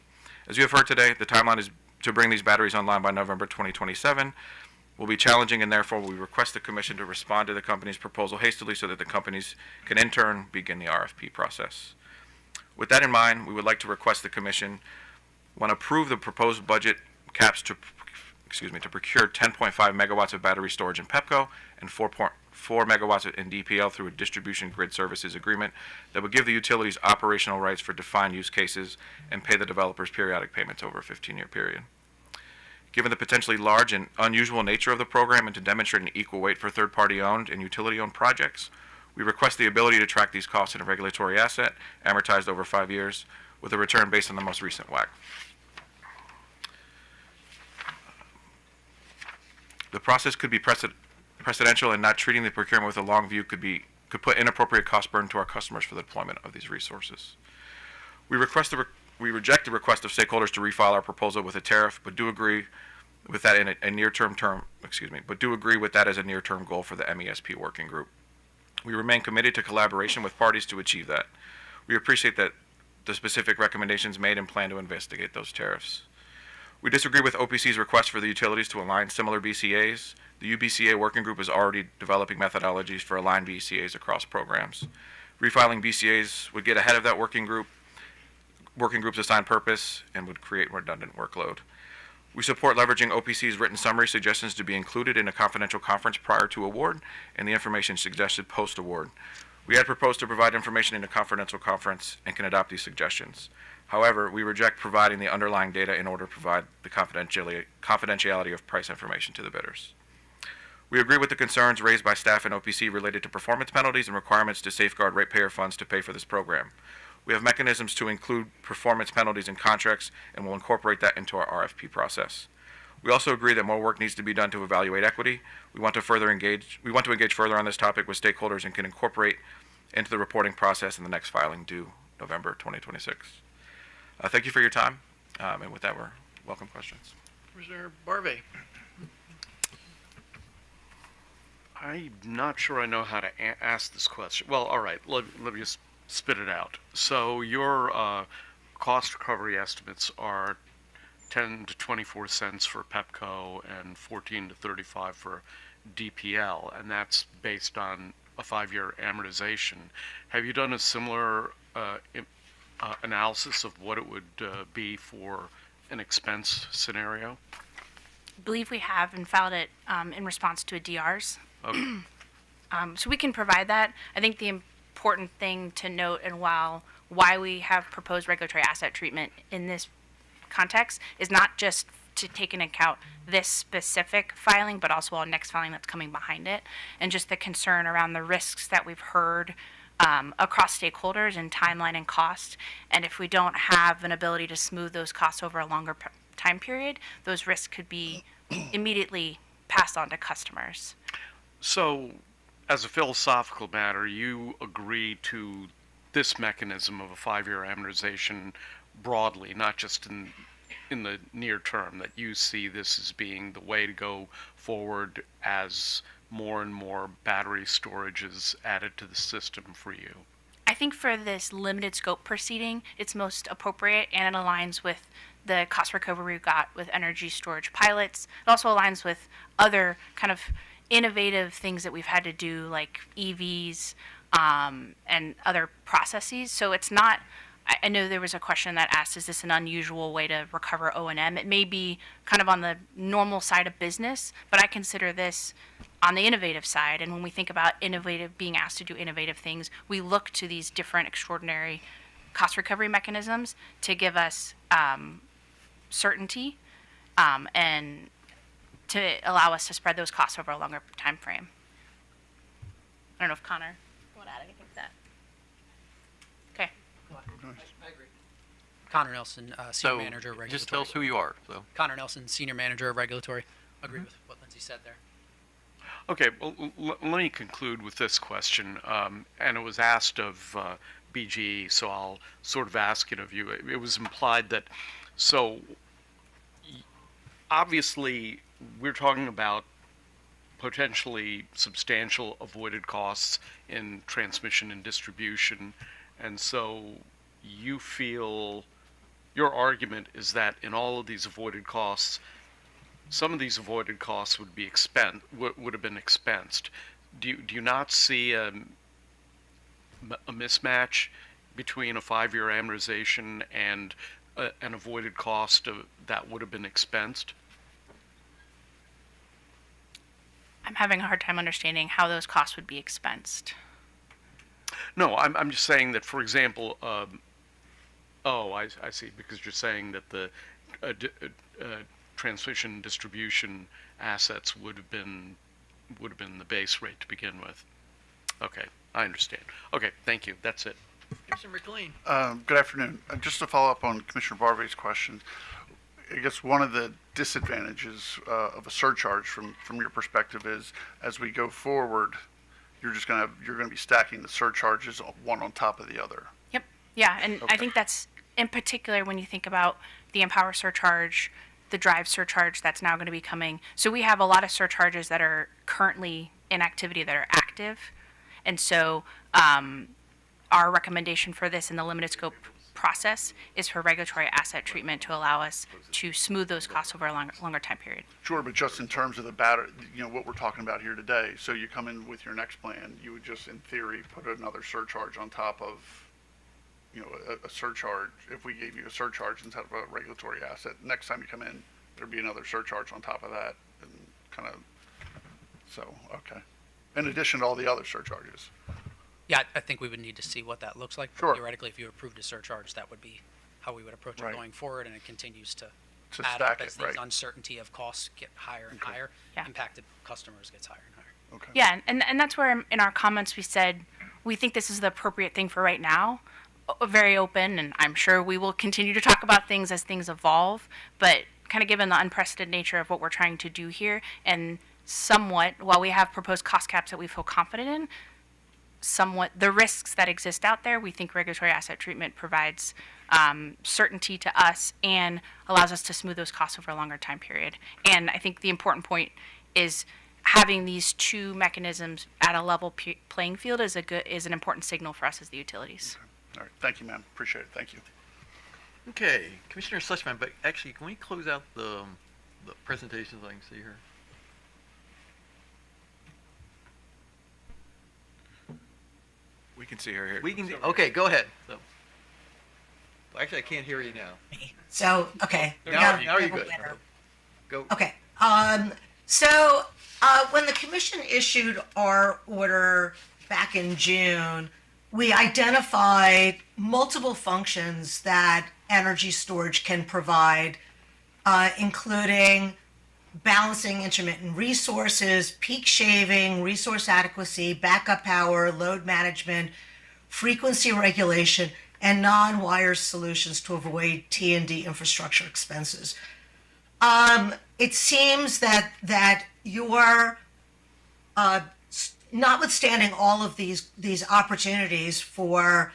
Speaker 13: As you have heard today, the timeline is to bring these batteries online by November 2027 will be challenging, and therefore we request the commission to respond to the company's proposal hastily so that the companies can in turn begin the RFP process. With that in mind, we would like to request the commission, one, approve the proposed budget caps to procure 10.5 megawatts of battery storage in PEPCO and 4.4 megawatts in DPL through a distribution grid services agreement that would give the utilities operational rights for defined use cases and pay the developers periodic payments over a 15-year period. Given the potentially large and unusual nature of the program and to demonstrate an equal weight for third-party owned and utility-owned projects, we request the ability to track these costs in a regulatory asset amortized over 5 years with a return based on the most recent WACC. The process could be precedential, and not treating the procurement with a long view could put inappropriate cost burden to our customers for the deployment of these resources. We reject the request of stakeholders to refile our proposal with a tariff, but do agree with that in a near-term but do agree with that as a near-term goal for the MESP working group. We remain committed to collaboration with parties to achieve that. We appreciate that the specific recommendations made and plan to investigate those tariffs. We disagree with OPC's request for the utilities to align similar BCAs. The UBCA working group is already developing methodologies for aligned BCAs across programs. Refiling BCAs would get ahead of that working group's assigned purpose and would create redundant workload. We support leveraging OPC's written summary suggestions to be included in a confidential conference prior to award and the information suggested post-award. We had proposed to provide information in a confidential conference and can adopt these suggestions. However, we reject providing the underlying data in order to provide the confidentiality of price information to the bidders. We agree with the concerns raised by staff and OPC related to performance penalties and requirements to safeguard ratepayer funds to pay for this program. We have mechanisms to include performance penalties in contracts and will incorporate that into our RFP process. We also agree that more work needs to be done to evaluate equity. We want to engage further on this topic with stakeholders and can incorporate into the reporting process in the next filing due November 2026. Thank you for your time, and with that, we're welcome questions.
Speaker 2: Commissioner Barve.
Speaker 7: I'm not sure I know how to ask this question. Well, all right, let me just spit it out. So your cost recovery estimates are 10 to 24 cents for PEPCO and 14 to 35 for DPL, and that's based on a 5-year amortization. Have you done a similar analysis of what it would be for an expense scenario?
Speaker 12: I believe we have and filed it in response to a DRs.
Speaker 7: Okay.
Speaker 12: So we can provide that. I think the important thing to note and why we have proposed regulatory asset treatment in this context is not just to take into account this specific filing, but also our next filing that's coming behind it, and just the concern around the risks that we've heard across stakeholders in timeline and cost. And if we don't have an ability to smooth those costs over a longer time period, those risks could be immediately passed on to customers.
Speaker 7: So, as a philosophical matter, you agree to this mechanism of a 5-year amortization broadly, not just in the near term, that you see this as being the way to go forward as more and more battery storage is added to the system for you?
Speaker 12: I think for this limited scope proceeding, it's most appropriate and it aligns with the cost recovery we got with energy storage pilots. It also aligns with other kind of innovative things that we've had to do, like EVs and other processes. So it's not, I know there was a question that asked, is this an unusual way to recover O&M? It may be kind of on the normal side of business, but I consider this on the innovative side. And when we think about being asked to do innovative things, we look to these different extraordinary cost recovery mechanisms to give us certainty and to allow us to spread those costs over a longer time frame. I don't know if Connor want to add anything to that. Okay.
Speaker 14: Connor Nelson,
Speaker 2: So,
Speaker 14: Senior Manager, Regulatory.
Speaker 2: just tell us who you are, so.
Speaker 14: Connor Nelson, Senior Manager of Regulatory. Agree with what Lindsay said there.
Speaker 7: Okay, well, let me conclude with this question, and it was asked of BGE, so I'll sort of ask it of you. It was implied that, so obviously we're talking about potentially substantial avoided costs in transmission and distribution, and so you feel, your argument is that in all of these avoided costs, some of these avoided costs would be would have been expensed. Do you not see a mismatch between a 5-year amortization and an avoided cost that would have been expensed?
Speaker 12: I'm having a hard time understanding how those costs would be expensed.
Speaker 7: No, I'm just saying that, for example, I see, because you're saying that the transmission distribution assets would have been the base rate to begin with. Okay, I understand. Okay, thank you. That's it.
Speaker 2: Commissioner McLean.
Speaker 9: Good afternoon. Just to follow up on Commissioner Barbay's question, I guess one of the disadvantages of a surcharge from your perspective is, as we go forward, you're going to be stacking the surcharges one on top of the other.
Speaker 12: Yep. Yeah, and
Speaker 9: Okay.
Speaker 12: I think that's in particular when you think about the Empower surcharge, the Drive surcharge that's now going to be coming. So we have a lot of surcharges that are currently in activity that are active. And so our recommendation for this in the limited scope process is for regulatory asset treatment to allow us to smooth those costs over a longer time period.
Speaker 9: Sure, but just in terms of the battery, what we're talking about here today, so you come in with your next plan, you would just, in theory, put another surcharge on top of, a surcharge. If we gave you a surcharge instead of a regulatory asset, next time you come in, there'd be another surcharge on top of that, and kind of, so, okay. In addition to all the other surcharges.
Speaker 14: Yeah, I think we would need to see what that looks like.
Speaker 9: Sure.
Speaker 14: Theoretically, if you approved a surcharge, that would be how we would approach
Speaker 9: Right.
Speaker 14: it going forward, and it continues to
Speaker 9: To
Speaker 14: add
Speaker 9: stack
Speaker 14: up
Speaker 9: it,
Speaker 14: as these
Speaker 9: right.
Speaker 14: uncertainty of costs get higher and
Speaker 9: Okay.
Speaker 14: higher.
Speaker 12: Yeah.
Speaker 14: Impacted customers gets higher and higher.
Speaker 9: Okay.
Speaker 12: Yeah, and that's where in our comments we said we think this is the appropriate thing for right now. Very open, and I'm sure we will continue to talk about things as things evolve, but kind of given the unprecedented nature of what we're trying to do here, and somewhat, while we have proposed cost caps that we feel confident in, somewhat the risks that exist out there, we think regulatory asset treatment provides certainty to us and allows us to smooth those costs over a longer time period. And I think the important point is having these two mechanisms at a level playing field is an important signal for us as the utilities.
Speaker 9: All right, thank you, ma'am. Appreciate it. Thank you.
Speaker 2: Okay, Commissioner Sussman, but actually, can we close out the presentations I can see here?
Speaker 13: We can see her here.
Speaker 2: We can, okay, go ahead. So, well, actually, I can't hear you now.
Speaker 8: So, okay.
Speaker 2: Now you're good. Go.
Speaker 8: Okay. So when the commission issued our order back in June, we identified multiple functions that energy storage can provide, including balancing intermittent resources, peak shaving, resource adequacy, backup power, load management, frequency regulation, and non-wire solutions to avoid T&D infrastructure expenses. It seems that your notwithstanding all of these opportunities for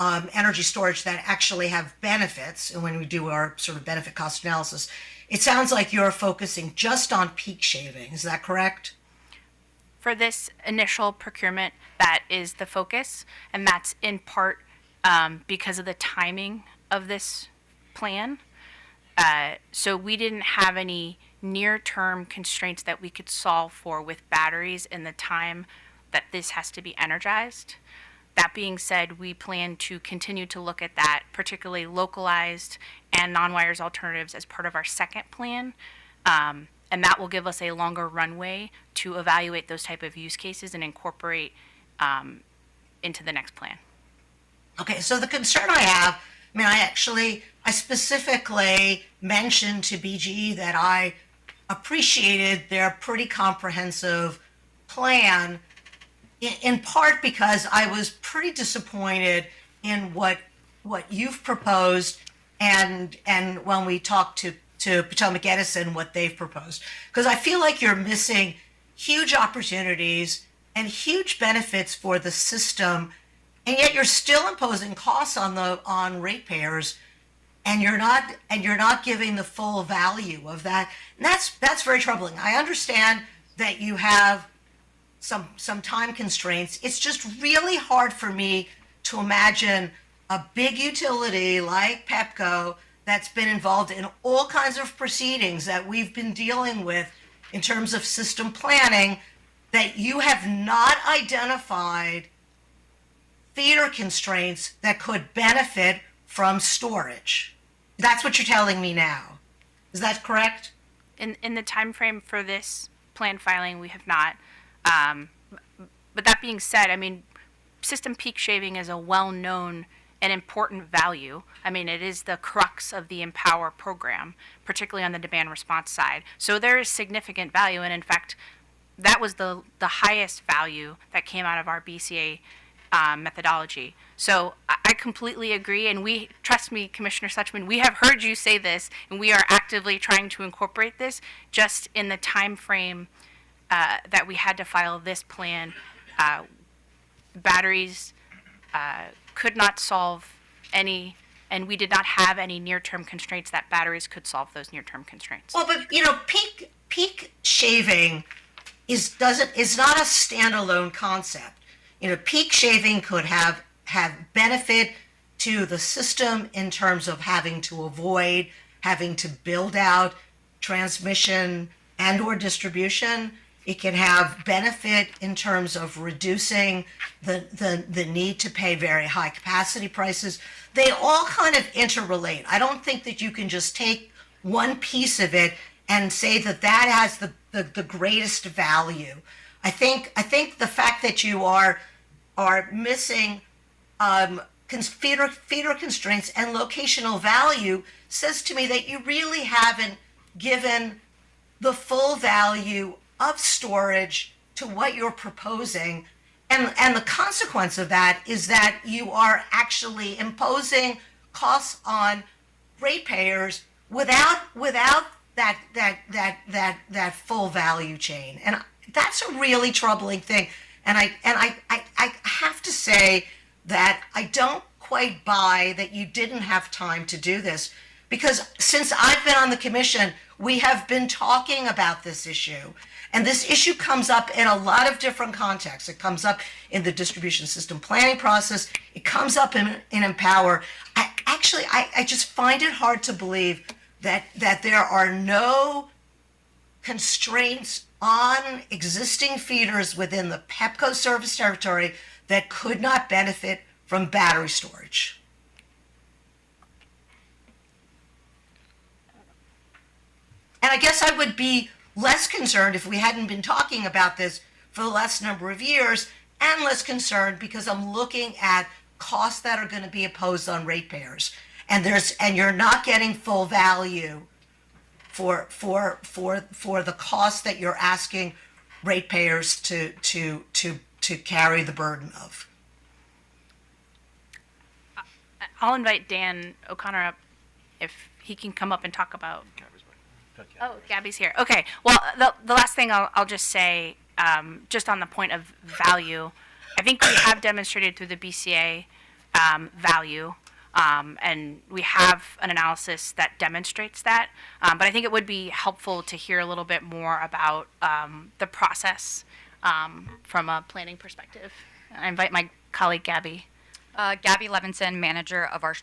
Speaker 8: energy storage that actually have benefits, and when we do our sort of benefit cost analysis, it sounds like you're focusing just on peak shaving. Is that correct?
Speaker 12: For this initial procurement, that is the focus, and that's in part because of the timing of this plan. So we didn't have any near-term constraints that we could solve for with batteries in the time that this has to be energized. That being said, we plan to continue to look at that, particularly localized and non-wires alternatives, as part of our second plan. And that will give us a longer runway to evaluate those type of use cases and incorporate into the next plan.
Speaker 8: Okay, so the concern I have, I mean, I specifically mentioned to BGE that I appreciated their pretty comprehensive plan, in part because I was pretty disappointed in what you've proposed and when we talked to Potomac Edison, what they've proposed. Because I feel like you're missing huge opportunities and huge benefits for the system, and yet you're still imposing costs on ratepayers, and you're not giving the full value of that. And that's very troubling. I understand that you have some time constraints. It's just really hard for me to imagine a big utility like Pepco that's been involved in all kinds of proceedings that we've been dealing with in terms of system planning, that you have not identified feeder constraints that could benefit from storage. That's what you're telling me now. Is that correct?
Speaker 12: In the time frame for this plan filing, we have not. But that being said, I mean, system peak shaving is a well-known and important value. I mean, it is the crux of the Empower program, particularly on the demand response side. So there is significant value, and in fact, that was the highest value that came out of our BCA methodology. So I completely agree, and we, trust me, Commissioner Suchman, we have heard you say this, and we are actively trying to incorporate this just in the time frame that we had to file this plan. Batteries could not solve any, and we did not have any near-term constraints that batteries could solve those near-term constraints.
Speaker 8: Well, but peak shaving is not a standalone concept. Peak shaving could have benefit to the system in terms of having to avoid having to build out transmission and or distribution. It can have benefit in terms of reducing the need to pay very high capacity prices. They all kind of interrelate. I don't think that you can just take one piece of it and say that has the greatest value. I think the fact that you are missing feeder constraints and locational value says to me that you really haven't given the full value of storage to what you're proposing. And the consequence of that is that you are actually imposing costs on ratepayers without that full value chain. And that's a really troubling thing. And I have to say that I don't quite buy that you didn't have time to do this, because since I've been on the commission, we have been talking about this issue. And this issue comes up in a lot of different contexts. It comes up in the distribution system planning process. It comes up in Empower. I just find it hard to believe that there are no constraints on existing feeders within the Pepco service territory that could not benefit from battery storage. And I guess I would be less concerned if we hadn't been talking about this for the last number of years, and less concerned because I'm looking at costs that are going to be imposed on ratepayers, and you're not getting full value for the cost that you're asking ratepayers to carry the burden of.
Speaker 12: I'll invite Dan O'Connor up if he can come up and talk about. Oh, Gabby's here. Okay. Well, the last thing I'll just say, just on the point of value, I think we have demonstrated through the BCA value, and we have an analysis that demonstrates that. But I think it would be helpful to hear a little bit more about the process from a planning perspective. I invite my colleague Gabby.
Speaker 15: Gabby Levinson, manager of our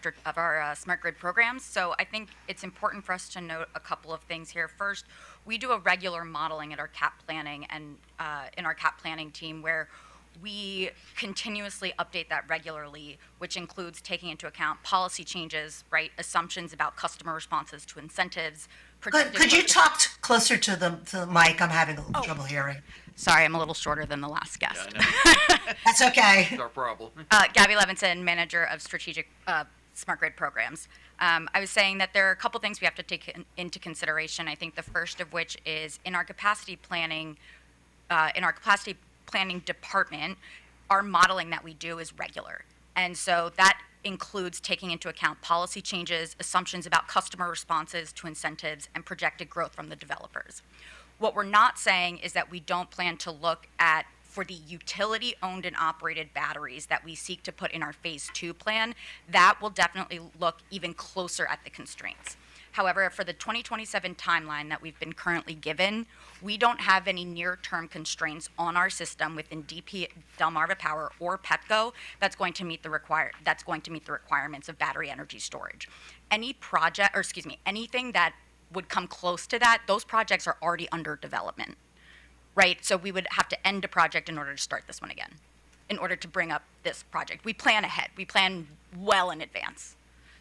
Speaker 15: smart grid programs. So I think it's important for us to note a couple of things here. First, we do a regular modeling at our CAP planning and in our CAP planning team where we continuously update that regularly, which includes taking into account policy changes, right? Assumptions about customer responses to incentives.
Speaker 8: Could you talk closer to the mic? I'm having a little trouble hearing.
Speaker 15: Sorry, I'm a little shorter than the last guest.
Speaker 8: That's okay.
Speaker 2: It's our problem.
Speaker 15: Gabby Levinson, manager of strategic smart grid programs. I was saying that there are a couple things we have to take into consideration. I think the first of which is in our capacity planning department, our modeling that we do is regular. And so that includes taking into account policy changes, assumptions about customer responses to incentives, and projected growth from the developers. What we're not saying is that we don't plan to look at, for the utility owned and operated batteries that we seek to put in our phase 2 plan, that will definitely look even closer at the constraints. However, for the 2027 timeline that we've been currently given, we don't have any near-term constraints on our system within DP Delmarva Power or Pepco that's going to meet the requirements of battery energy storage. Anything that would come close to that, those projects are already under development, right? So we would have to end a project in order to start this one again, in order to bring up this project. We plan ahead. We plan well in advance.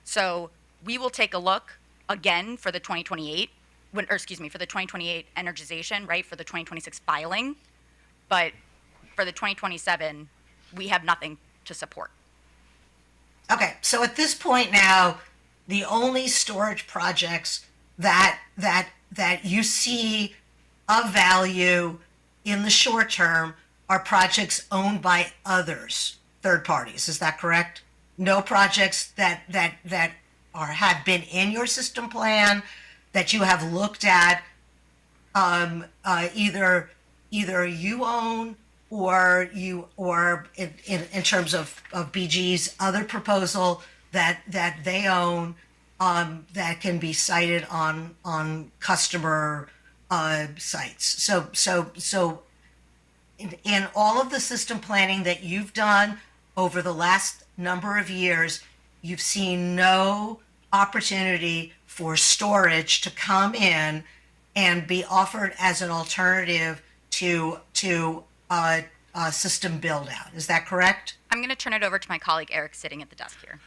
Speaker 15: So we will take a look again for the 2028, for the 2028 energization, right, for the 2026 filing. But for the 2027, we have nothing to support.
Speaker 8: Okay, so at this point now, the only storage projects that you see of value in the short term are projects owned by others, third parties. Is that correct? No projects that have been in your system plan that you have looked at, either you own or in terms of BG's other proposal that they own, that can be cited on customer sites. So in all of the system planning that you've done over the last number of years, you've seen no opportunity for storage to come in and be offered as an alternative to system build out. Is that correct?
Speaker 15: I'm going to turn it over to my colleague Eric sitting at the desk here.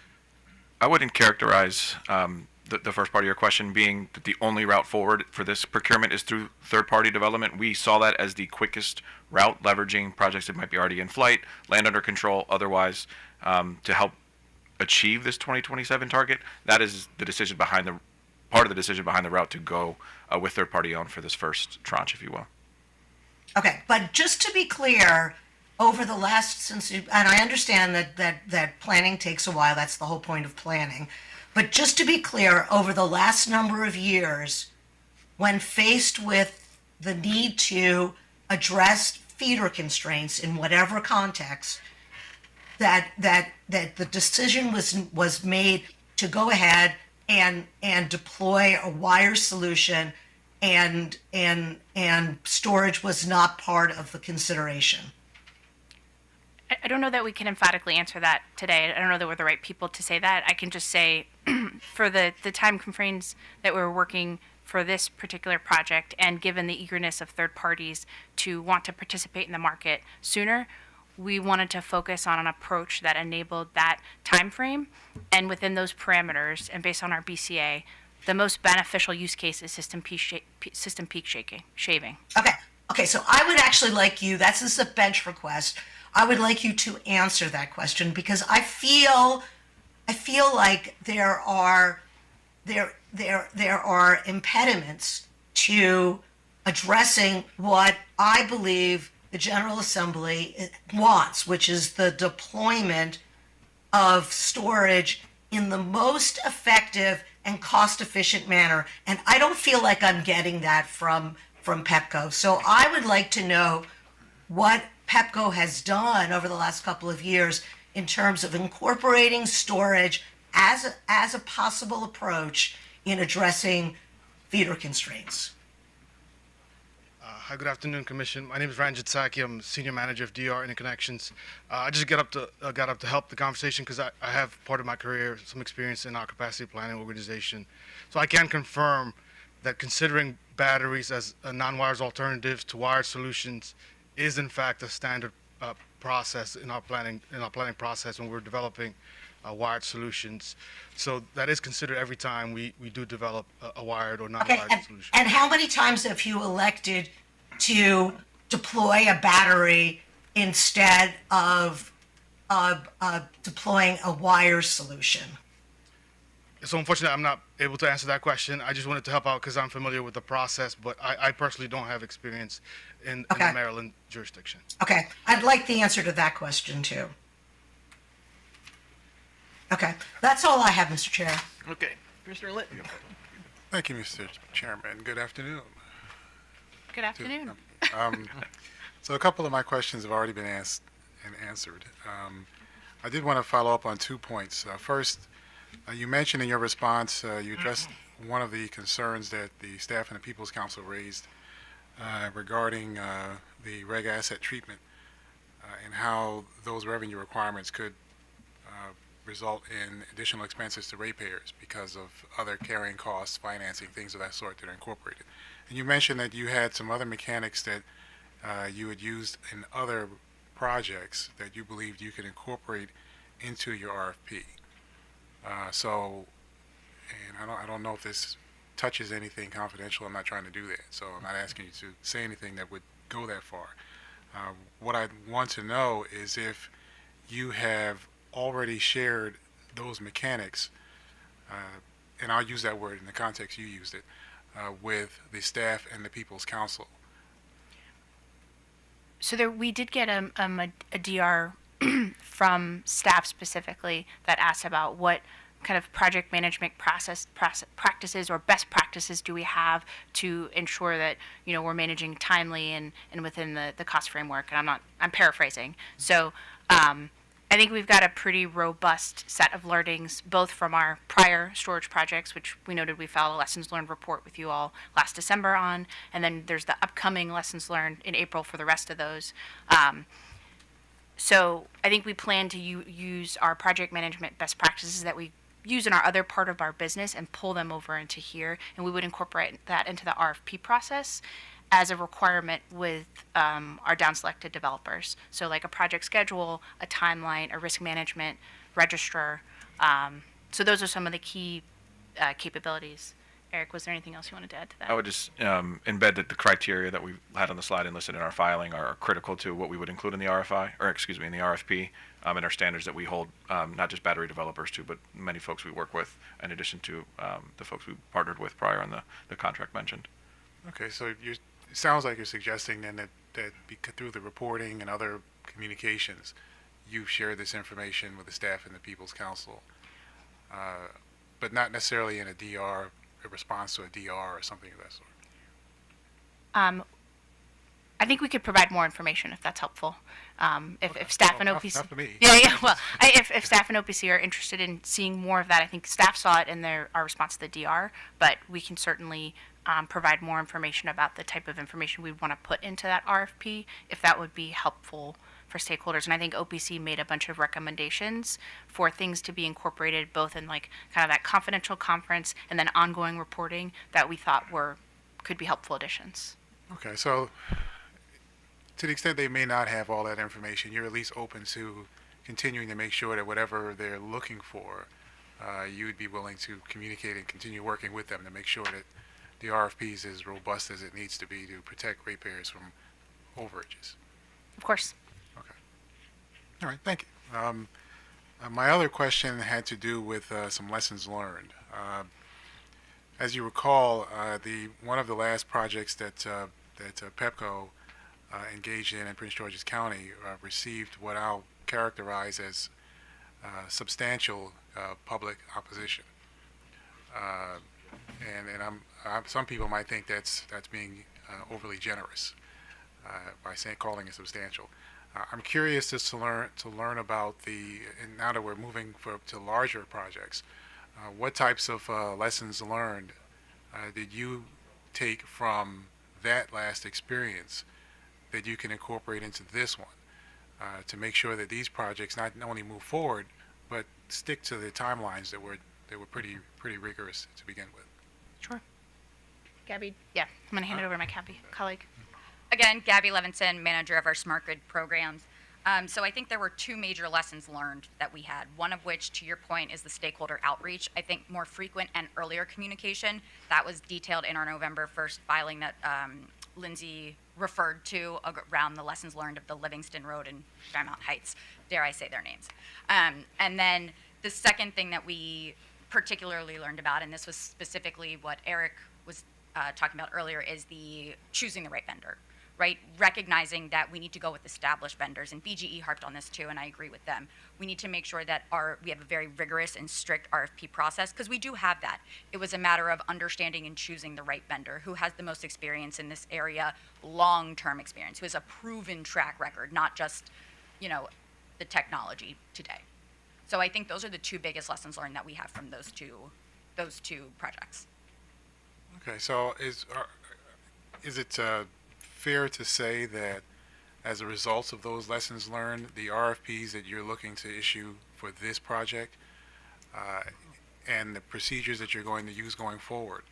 Speaker 13: I wouldn't characterize the first part of your question being that the only route forward for this procurement is through third-party development. We saw that as the quickest route, leveraging projects that might be already in flight, land under control, otherwise, to help achieve this 2027 target. That is the decision behind part of the decision behind the route to go with third-party owned for this first tranche, if you will.
Speaker 8: Okay, but just to be clear, over the last, and I understand that planning takes a while, that's the whole point of planning, but just to be clear, over the last number of years, when faced with the need to address feeder constraints in whatever context, that the decision was made to go ahead and deploy a wire solution, and storage was not part of the consideration.
Speaker 12: I don't know that we can emphatically answer that today. I don't know that we're the right people to say that. I can just say for the time constraints that we're working for this particular project, and given the eagerness of third parties to want to participate in the market sooner, we wanted to focus on an approach that enabled that time frame, and within those parameters and based on our BCA, the most beneficial use case is system peak shaving.
Speaker 8: Okay, so I would actually like you, this is a bench request, I would like you to answer that question, because I feel like there are impediments to addressing what I believe the General Assembly wants, which is the deployment of storage in the most effective and cost-efficient manner. And I don't feel like I'm getting that from Pepco. So I would like to know what Pepco has done over the last couple of years in terms of incorporating storage as a possible approach in addressing feeder constraints.
Speaker 16: Hi, good afternoon, Commission. My name is Ranjit Saki. I'm Senior Manager of DR Interconnections. I just got up to help the conversation because I have part of my career, some experience in our capacity planning organization. So I can confirm that considering batteries as a non-wires alternatives to wired solutions is in fact a standard process in our planning process when we're developing wired solutions. So that is considered every time we do develop a wired or non-wired solution.
Speaker 8: And how many times have you elected to deploy a battery instead of deploying a wire solution?
Speaker 16: So unfortunately, I'm not able to answer that question. I just wanted to help out because I'm familiar with the process, but I personally don't have experience in the Maryland jurisdiction.
Speaker 8: Okay, I'd like the answer to that question too. Okay, that's all I have, Mr. Chair.
Speaker 2: Okay, Commissioner Linton.
Speaker 1: Thank you, Mr. Chairman. Good afternoon.
Speaker 12: Good afternoon.
Speaker 1: So a couple of my questions have already been asked and answered. I did want to follow up on 2 points. First, you mentioned in your response, you addressed one of the concerns that the staff and the People's Council raised regarding the reg asset treatment and how those revenue requirements could result in additional expenses to ratepayers because of other carrying costs, financing, things of that sort that are incorporated. And you mentioned that you had some other mechanics that you had used in other projects that you believed you could incorporate into your RFP. And I don't know if this touches anything confidential. I'm not trying to do that. So I'm not asking you to say anything that would go that far. What I want to know is if you have already shared those mechanics, and I'll use that word in the context you used it, with the staff and the People's Council.
Speaker 12: So we did get a DR from staff specifically that asked about what kind of project management practices or best practices do we have to ensure that we're managing timely and within the cost framework. And I'm paraphrasing. So I think we've got a pretty robust set of learnings, both from our prior storage projects, which we noted we filed a lessons learned report with you all last December on, and then there's the upcoming lessons learned in April for the rest of those. So I think we plan to use our project management best practices that we use in our other part of our business and pull them over into here, and we would incorporate that into the RFP process as a requirement with our down-selected developers. So like a project schedule, a timeline, a risk management register. So those are some of the key capabilities. Eric, was there anything else you wanted to add to that?
Speaker 13: I would just embed that the criteria that we had on the slide and listed in our filing are critical to what we would include in the RFI, or excuse me, in the RFP, and our standards that we hold, not just battery developers to, but many folks we work with, in addition to the folks we partnered with prior on the contract mentioned.
Speaker 1: Okay, so it sounds like you're suggesting then that through the reporting and other communications, you've shared this information with the staff and the People's Council, but not necessarily in a DR, a response to a DR or something of that sort.
Speaker 12: I think we could provide more information if that's helpful. If staff and OPC,
Speaker 1: not for me.
Speaker 12: Yeah. Well, if staff and OPC are interested in seeing more of that, I think staff saw it in our response to the DR, but we can certainly provide more information about the type of information we'd want to put into that RFP if that would be helpful for stakeholders. And I think OPC made a bunch of recommendations for things to be incorporated both in like kind of that confidential conference and then ongoing reporting that we thought could be helpful additions.
Speaker 1: Okay, so to the extent they may not have all that information, you're at least open to continuing to make sure that whatever they're looking for, you would be willing to communicate and continue working with them to make sure that the RFP is as robust as it needs to be to protect ratepayers from overages.
Speaker 12: Of course.
Speaker 1: Okay. All right, thank you. My other question had to do with some lessons learned. As you recall, one of the last projects that Pepco engaged in Prince George's County received what I'll characterize as substantial public opposition. And some people might think that's being overly generous by calling it substantial. I'm curious just to learn about and now that we're moving to larger projects, what types of lessons learned did you take from that last experience that you can incorporate into this one to make sure that these projects not only move forward but stick to the timelines that were pretty rigorous to begin with?
Speaker 12: Sure. Gabby? Yeah, I'm going to hand it over to my colleague.
Speaker 15: Again, Gabby Levinson, manager of our Smart Grid programs. So I think there were two major lessons learned that we had, one of which, to your point, is the stakeholder outreach. I think more frequent and earlier communication, that was detailed in our November 1st filing that Lindsay referred to around the lessons learned of the Livingston Road and Fairmount Heights, dare I say their names. And then the second thing that we particularly learned about, and this was specifically what Eric was talking about earlier, is the choosing the right vendor, right? Recognizing that we need to go with established vendors, and BGE harped on this too, and I agree with them. We need to make sure that we have a very rigorous and strict RFP process, because we do have that. It was a matter of understanding and choosing the right vendor who has the most experience in this area, long-term experience, who has a proven track record, not just, the technology today. So I think those are the two biggest lessons learned that we have from those two projects.
Speaker 1: Okay, so is it fair to say that as a result of those lessons learned, the RFPs that you're looking to issue for this project and the procedures that you're going to use going forward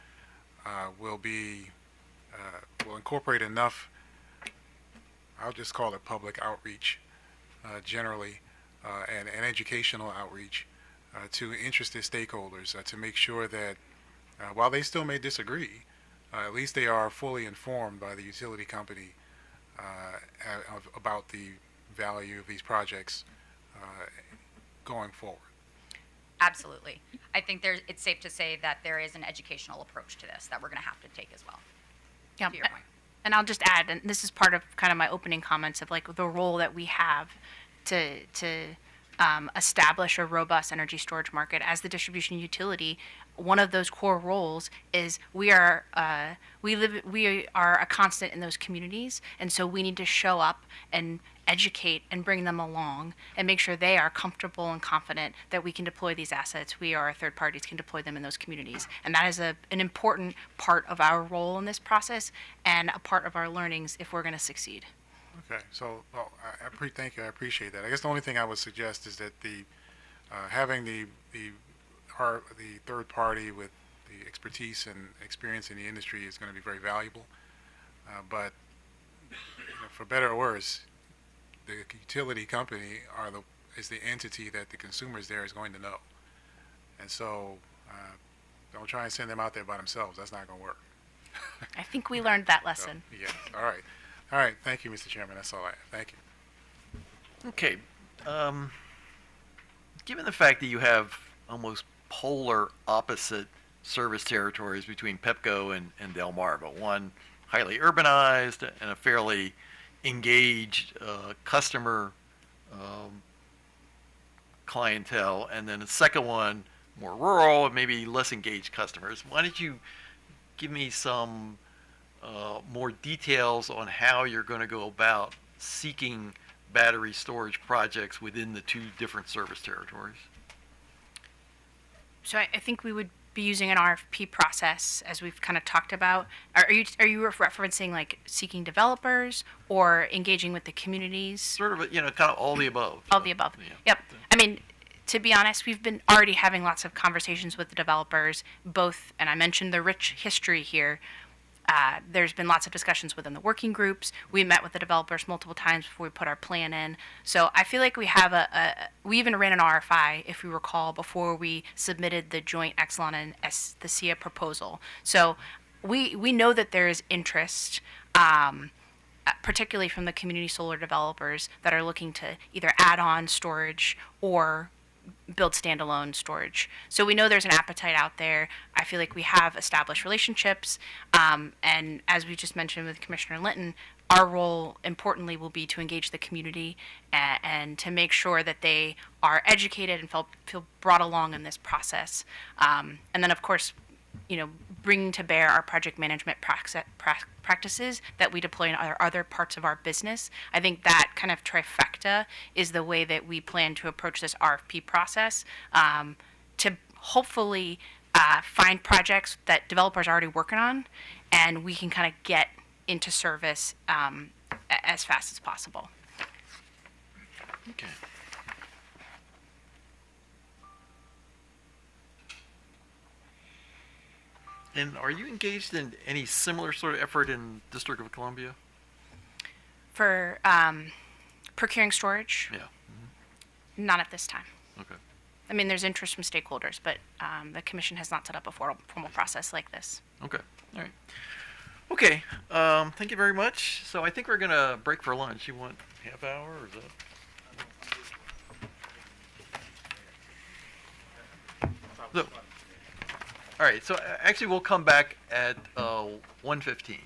Speaker 1: will incorporate enough, I'll just call it public outreach generally, and educational outreach to interested stakeholders to make sure that while they still may disagree, at least they are fully informed by the utility company about the value of these projects going forward?
Speaker 15: Absolutely. I think it's safe to say that there is an educational approach to this that we're going to have to take as well.
Speaker 12: Yeah.
Speaker 15: To your point.
Speaker 12: And I'll just add, and this is part of kind of my opening comments of like the role that we have to establish a robust energy storage market as the distribution utility. One of those core roles is we are a constant in those communities, and so we need to show up and educate and bring them along and make sure they are comfortable and confident that we can deploy these assets. We, or third parties, can deploy them in those communities, and that is an important part of our role in this process and a part of our learnings if we're going to succeed.
Speaker 1: Okay, so thank you. I appreciate that. I guess the only thing I would suggest is that having the third party with the expertise and experience in the industry is going to be very valuable. But for better or worse, the utility company is the entity that the consumers there is going to know. And so don't try and send them out there by themselves. That's not going to work.
Speaker 12: I think we learned that lesson.
Speaker 1: So, yeah. All right. All right. Thank you, Mr. Chairman. That's all I have. Thank you.
Speaker 2: Okay. Given the fact that you have almost polar opposite service territories between Pepco and Delmarva, one highly urbanized and a fairly engaged customer clientele, and then the second one more rural and maybe less engaged customers. Why don't you give me some more details on how you're going to go about seeking battery storage projects within the two different service territories?
Speaker 12: So I think we would be using an RFP process, as we've kind of talked about. Are you referencing like seeking developers or engaging with the communities?
Speaker 2: Sort of, kind of all the above.
Speaker 12: All the above.
Speaker 2: Yeah.
Speaker 12: Yep. I mean, to be honest, we've been already having lots of conversations with the developers, both, and I mentioned the rich history here. There's been lots of discussions within the working groups. We met with the developers multiple times before we put our plan in. So I feel like we have we even ran an RFI, if you recall, before we submitted the joint Exelon and the SIA proposal. So we know that there is interest, particularly from the community solar developers that are looking to either add on storage or build standalone storage. So we know there's an appetite out there. I feel like we have established relationships. And as we just mentioned with Commissioner Linton, our role, importantly, will be to engage the community and to make sure that they are educated and feel brought along in this process. And then, of course, bringing to bear our project management practices that we deploy in other parts of our business. I think that kind of trifecta is the way that we plan to approach this RFP process, to hopefully find projects that developers are already working on, and we can kind of get into service as fast as possible.
Speaker 2: Okay. And are you engaged in any similar sort of effort in District of Columbia?
Speaker 12: For procuring storage,
Speaker 2: Yeah.
Speaker 12: not at this time.
Speaker 2: Okay.
Speaker 12: I mean, there's interest from stakeholders, but the commission has not set up a formal process like this.
Speaker 2: Okay. All right. Okay. Thank you very much. So I think we're gonna break for lunch. You want half hour or is that? So, all right. So actually, we'll come back at 1:15.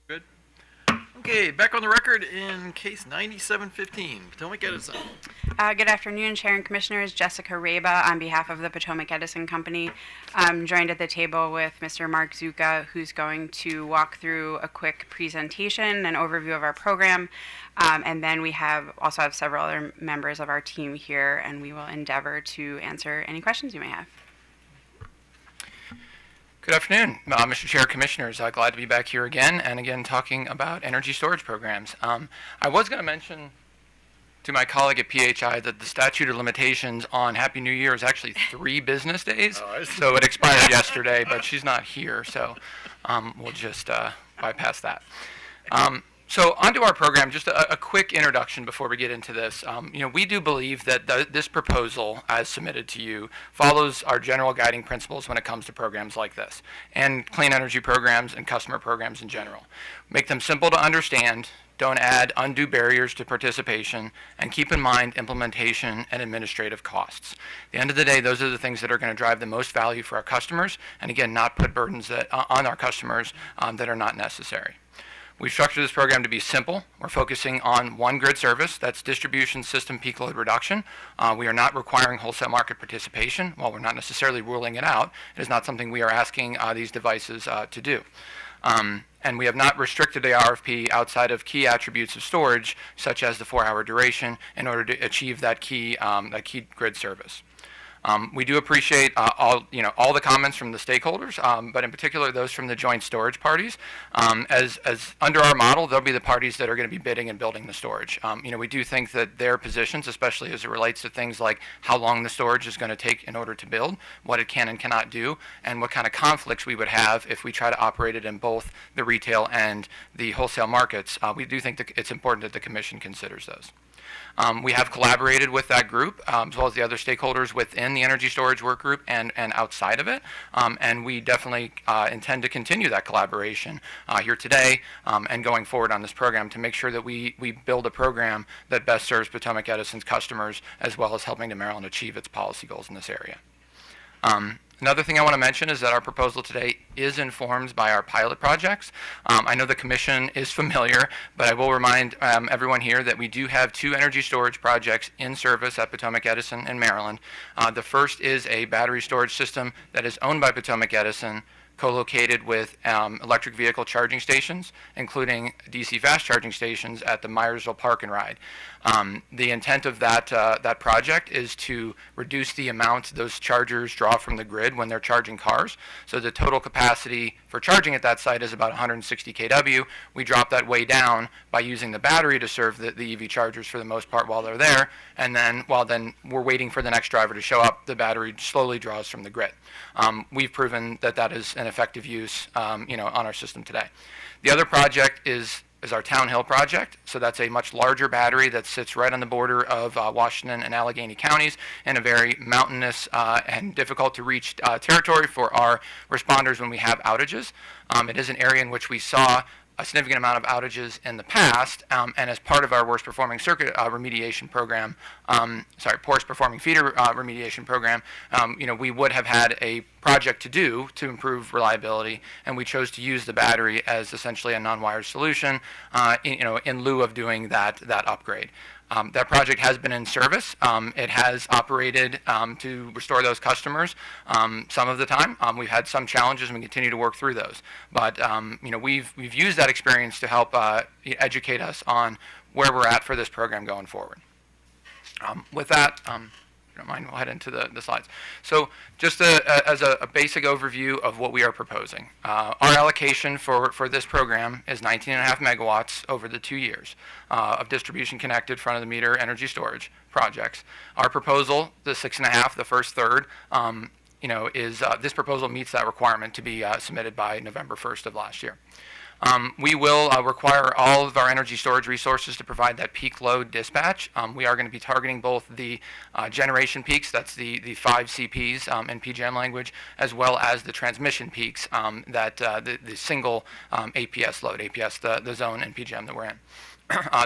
Speaker 2: Good. Okay, back on the record in case 9715, Potomac Edison.
Speaker 17: Good afternoon, Chair and Commissioners. Jessica Reba on behalf of the Potomac Edison Company. I'm joined at the table with Mr. Mark Zuka, who's going to walk through a quick presentation, an overview of our program, and then we also have several other members of our team here, and we will endeavor to answer any questions you may have.
Speaker 18: Good afternoon, Mr. Chair, Commissioners. Glad to be back here again, and again talking about energy storage programs. I was going to mention to my colleague at PHI that the statute of limitations on Happy New Year is actually 3 business days. So it expired yesterday, but she's not here, so we'll just bypass that. So onto our program, just a quick introduction before we get into this. We do believe that this proposal, as submitted to you, follows our general guiding principles when it comes to programs like this, and clean energy programs and customer programs in general. Make them simple to understand, don't add undue barriers to participation, and keep in mind implementation and administrative costs. At the end of the day, those are the things that are going to drive the most value for our customers, and again, not put burdens on our customers that are not necessary. We've structured this program to be simple. We're focusing on one grid service, that's distribution system peak load reduction. We are not requiring wholesale market participation. While we're not necessarily ruling it out, it is not something we are asking these devices to do. And we have not restricted the RFP outside of key attributes of storage, such as the 4-hour duration, in order to achieve that key grid service. We do appreciate all the comments from the stakeholders, but in particular those from the joint storage parties. As under our model, they'll be the parties that are going to be bidding and building the storage. We do think that their positions, especially as it relates to things like how long the storage is going to take in order to build, what it can and cannot do, and what kind of conflicts we would have if we try to operate it in both the retail and the wholesale markets, we do think that it's important that the Commission considers those. We have collaborated with that group, as well as the other stakeholders within the energy storage work group and outside of it. And we definitely intend to continue that collaboration here today and going forward on this program to make sure that we build a program that best serves Potomac Edison's customers, as well as helping to Maryland achieve its policy goals in this area. Another thing I want to mention is that our proposal today is informed by our pilot projects. I know the Commission is familiar, but I will remind everyone here that we do have 2 energy storage projects in service at Potomac Edison in Maryland. The first is a battery storage system that is owned by Potomac Edison, co-located with electric vehicle charging stations, including DC fast charging stations at the Myersville Park and Ride. The intent of that project is to reduce the amount those chargers draw from the grid when they're charging cars. So the total capacity for charging at that site is about 160 kW. We drop that way down by using the battery to serve the EV chargers for the most part while they're there, and then while we're waiting for the next driver to show up, the battery slowly draws from the grid. We've proven that is an effective use on our system today. The other project is our Town Hill project. So that's a much larger battery that sits right on the border of Washington and Allegheny counties in a very mountainous and difficult to reach territory for our responders when we have outages. It is an area in which we saw a significant amount of outages in the past, and as part of our worst performing circuit remediation program, poorest performing feeder remediation program, we would have had a project to do to improve reliability, and we chose to use the battery as essentially a non-wired solution, in lieu of doing that upgrade. That project has been in service. It has operated to restore those customers some of the time. We've had some challenges and we continue to work through those. But we've used that experience to help educate us on where we're at for this program going forward. With that, if you don't mind, we'll head into the slides. So just as a basic overview of what we are proposing. Our allocation for this program is 19.5 megawatts over the 2 years of distribution connected front of the meter energy storage projects. Our proposal, the 6.5, the first third, this proposal meets that requirement to be submitted by November 1st of last year. We will require all of our energy storage resources to provide that peak load dispatch. We are going to be targeting both the generation peaks, that's the 5 CPs in PJM language, as well as the transmission peaks, the single APS load, APS, the zone in PJM that we're in.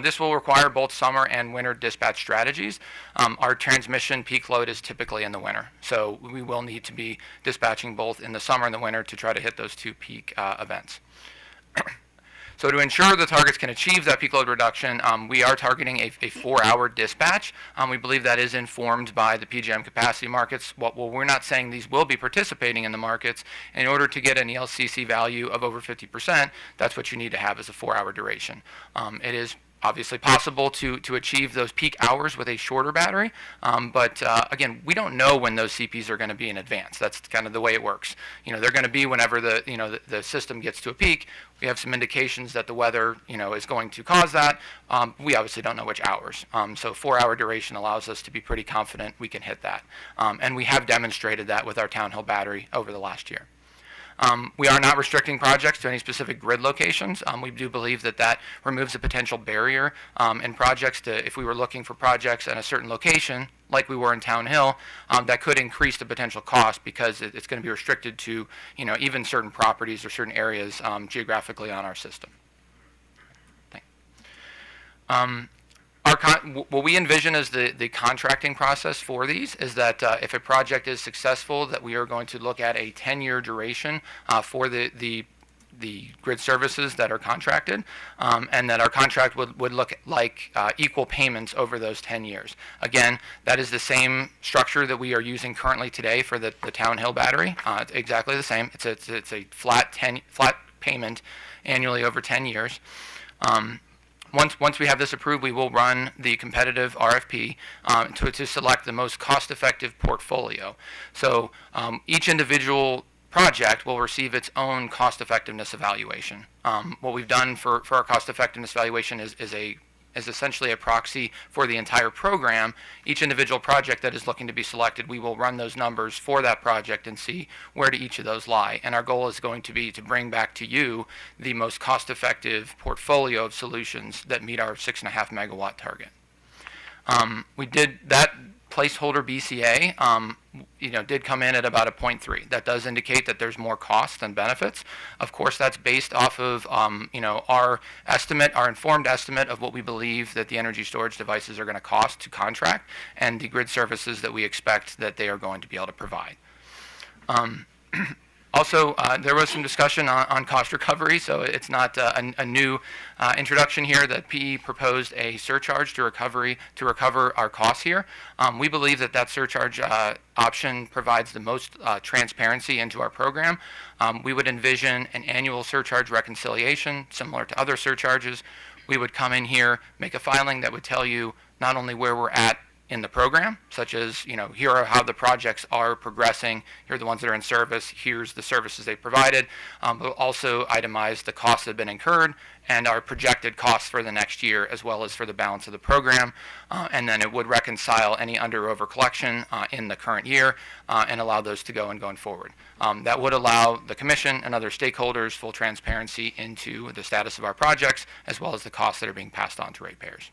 Speaker 18: This will require both summer and winter dispatch strategies. Our transmission peak load is typically in the winter, so we will need to be dispatching both in the summer and the winter to try to hit those 2 peak events. So to ensure the targets can achieve that peak load reduction, we are targeting a 4-hour dispatch. We believe that is informed by the PJM capacity markets. Well, we're not saying these will be participating in the markets. In order to get an ELCC value of over 50%, that's what you need to have as a 4-hour duration. It is obviously possible to achieve those peak hours with a shorter battery, but again, we don't know when those CPs are going to be in advance. That's kind of the way it works. They're going to be whenever the system gets to a peak. We have some indications that the weather is going to cause that. We obviously don't know which hours. So 4-hour duration allows us to be pretty confident we can hit that, and we have demonstrated that with our Town Hill battery over the last year. We are not restricting projects to any specific grid locations. We do believe that removes a potential barrier in projects if we were looking for projects at a certain location, like we were in Town Hill, that could increase the potential cost because it's going to be restricted to even certain properties or certain areas geographically on our system. What we envision as the contracting process for these is that if a project is successful, that we are going to look at a 10-year duration for the grid services that are contracted, and that our contract would look like equal payments over those 10 years. Again, that is the same structure that we are using currently today for the Town Hill battery. It's exactly the same. It's a flat payment annually over 10 years. Once we have this approved, we will run the competitive RFP to select the most cost-effective portfolio. So each individual project will receive its own cost-effectiveness evaluation. What we've done for our cost-effectiveness evaluation is essentially a proxy for the entire program. Each individual project that is looking to be selected, we will run those numbers for that project and see where do each of those lie. And our goal is going to be to bring back to you the most cost-effective portfolio of solutions that meet our 6.5 megawatt target. We did that placeholder BCA, did come in at about a 0.3. That does indicate that there's more cost than benefits. Of course, that's based off of our estimate, our informed estimate of what we believe that the energy storage devices are going to cost to contract and the grid services that we expect that they are going to be able to provide. Also, there was some discussion on cost recovery, so it's not a new introduction here that PE proposed a surcharge to recover our costs here. We believe that surcharge option provides the most transparency into our program. We would envision an annual surcharge reconciliation similar to other surcharges. We would come in here, make a filing that would tell you not only where we're at in the program, such as, here are how the projects are progressing, here are the ones that are in service, here's the services they provided, but also itemize the costs that have been incurred and our projected costs for the next year as well as for the balance of the program, and then it would reconcile any under or over collection in the current year and allow those to go and going forward. That would allow the Commission and other stakeholders full transparency into the status of our projects as well as the costs that are being passed on to ratepayers.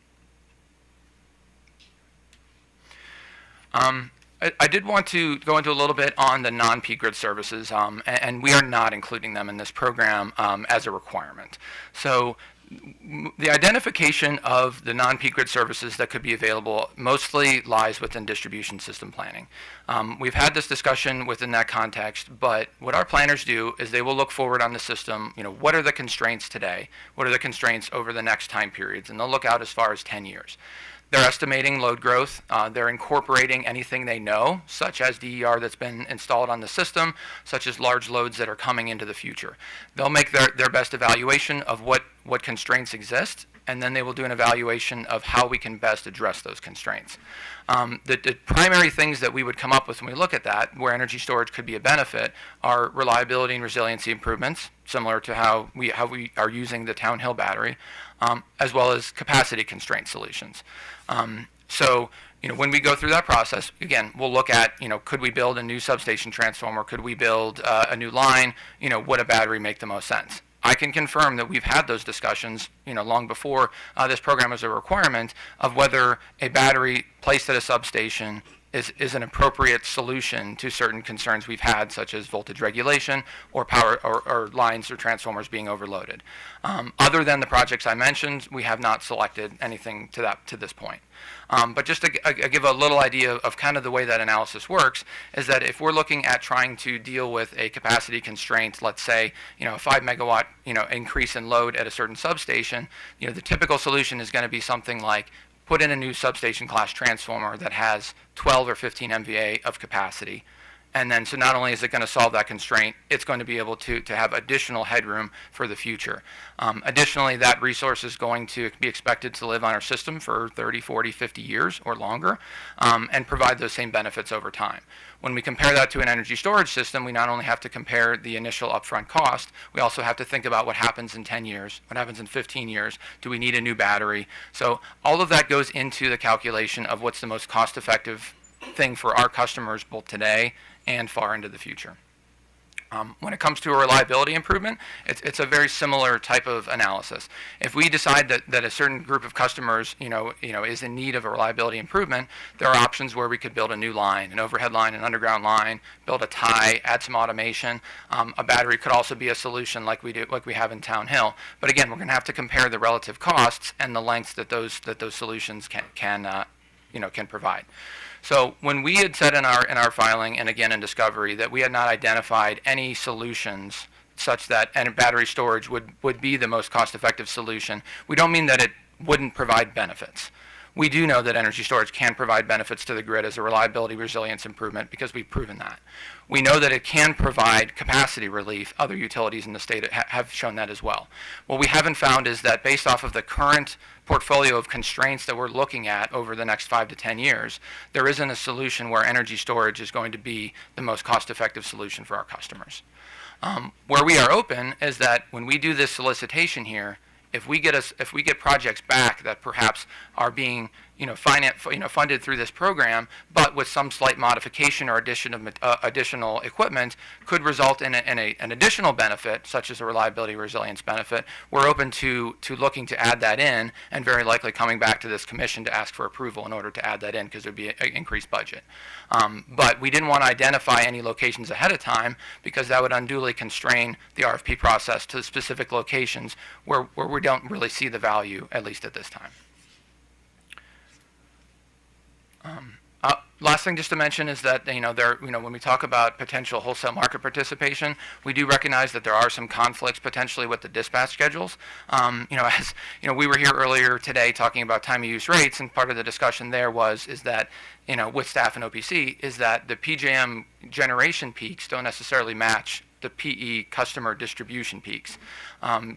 Speaker 18: I did want to go into a little bit on the non-peak grid services, and we are not including them in this program as a requirement. So the identification of the non-peak grid services that could be available mostly lies within distribution system planning. We've had this discussion within that context, but what our planners do is they will look forward on the system, what are the constraints today? What are the constraints over the next time periods? And they'll look out as far as 10 years. They're estimating load growth. They're incorporating anything they know, such as DER that's been installed on the system, such as large loads that are coming into the future. They'll make their best evaluation of what constraints exist, and then they will do an evaluation of how we can best address those constraints. The primary things that we would come up with when we look at that, where energy storage could be a benefit, are reliability and resiliency improvements, similar to how we are using the Town Hill battery, as well as capacity constraint solutions. So when we go through that process, again, we'll look at, could we build a new substation transformer? Could we build a new line? Would a battery make the most sense? I can confirm that we've had those discussions, long before this program was a requirement of whether a battery placed at a substation is an appropriate solution to certain concerns we've had, such as voltage regulation or power or lines or transformers being overloaded. Other than the projects I mentioned, we have not selected anything to this point. But just to give a little idea of kind of the way that analysis works is that if we're looking at trying to deal with a capacity constraint, let's say, a 5 megawatt, increase in load at a certain substation, the typical solution is going to be something like put in a new substation class transformer that has 12 or 15 MVA of capacity. And then, so not only is it going to solve that constraint, it's going to be able to have additional headroom for the future. Additionally, that resource is going to be expected to live on our system for 30, 40, 50 years or longer, and provide those same benefits over time. When we compare that to an energy storage system, we not only have to compare the initial upfront cost, we also have to think about what happens in 10 years, what happens in 15 years, do we need a new battery? So all of that goes into the calculation of what's the most cost-effective thing for our customers both today and far into the future. When it comes to a reliability improvement, it's a very similar type of analysis. If we decide that a certain group of customers, is in need of a reliability improvement, there are options where we could build a new line, an overhead line, an underground line, build a tie, add some automation. A battery could also be a solution like we have in Town Hill. But again, we're going to have to compare the relative costs and the lengths that those solutions can provide. So when we had said in our filing and again in discovery that we had not identified any solutions such that battery storage would be the most cost-effective solution, we don't mean that it wouldn't provide benefits. We do know that energy storage can provide benefits to the grid as a reliability resilience improvement because we've proven that. We know that it can provide capacity relief. Other utilities in the state have shown that as well. What we haven't found is that based off of the current portfolio of constraints that we're looking at over the next 5 to 10 years, there isn't a solution where energy storage is going to be the most cost-effective solution for our customers. Where we are open is that when we do this solicitation here, if we get projects back that perhaps are being funded through this program, but with some slight modification or addition of additional equipment, could result in an additional benefit, such as a reliability resilience benefit, we're open to looking to add that in, and very likely coming back to this commission to ask for approval in order to add that in, because there'd be an increased budget. But we didn't want to identify any locations ahead of time, because that would unduly constrain the RFP process to specific locations where we don't really see the value, at least at this time. Last thing just to mention is that when we talk about potential wholesale market participation, we do recognize that there are some conflicts potentially with the dispatch schedules. As we were here earlier today talking about time of use rates, and part of the discussion there is that with staff and OPC is that the PJM generation peaks don't necessarily match the PE customer distribution peaks.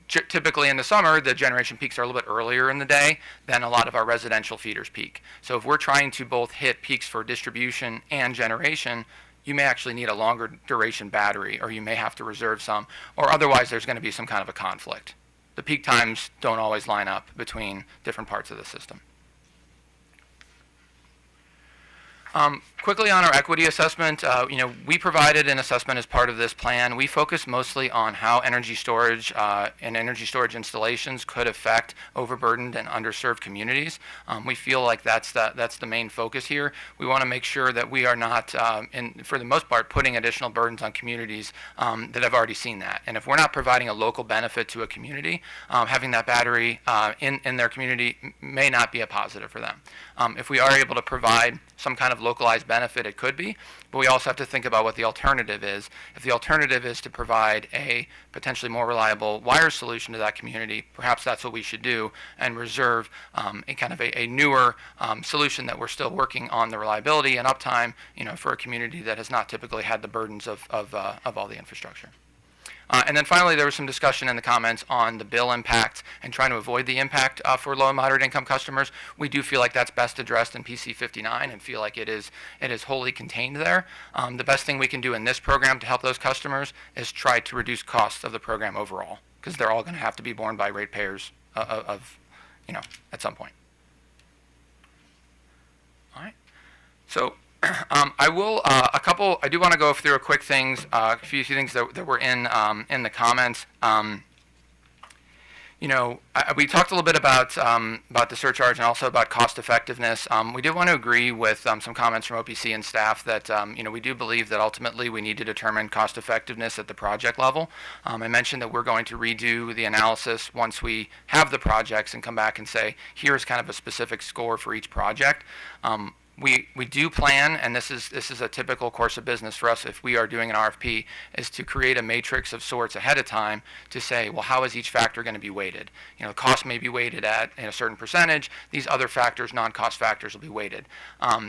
Speaker 18: Typically in the summer, the generation peaks are a little bit earlier in the day than a lot of our residential feeders peak. So if we're trying to both hit peaks for distribution and generation, you may actually need a longer duration battery, or you may have to reserve some, or otherwise there's going to be some kind of a conflict. The peak times don't always line up between different parts of the system. Quickly on our equity assessment, we provided an assessment as part of this plan. We focus mostly on how energy storage and energy storage installations could affect overburdened and underserved communities. We feel like that's the main focus here. We want to make sure that we are not, for the most part, putting additional burdens on communities that have already seen that. And if we're not providing a local benefit to a community, having that battery in their community may not be a positive for them. If we are able to provide some kind of localized benefit, it could be, but we also have to think about what the alternative is. If the alternative is to provide a potentially more reliable wire solution to that community, perhaps that's what we should do, and reserve a newer solution that we're still working on the reliability and uptime, for a community that has not typically had the burdens of all the infrastructure. And then finally, there was some discussion in the comments on the bill impact and trying to avoid the impact for low and moderate income customers. We do feel like that's best addressed in PC 59 and feel like it is wholly contained there. The best thing we can do in this program to help those customers is try to reduce costs of the program overall, because they're all going to have to be borne by ratepayers at some point. All right. So I do want to go through a few things that were in the comments. We talked a little bit about the surcharge and also about cost effectiveness. We did want to agree with some comments from OPC and staff that we do believe that ultimately we need to determine cost effectiveness at the project level. I mentioned that we're going to redo the analysis once we have the projects and come back and say here's kind of a specific score for each project. We do plan, and this is a typical course of business for us if we are doing an RFP, is to create a matrix of sorts ahead of time to say, well, how is each factor going to be weighted? Cost may be weighted at a certain percentage. These other factors, non-cost factors, will be weighted.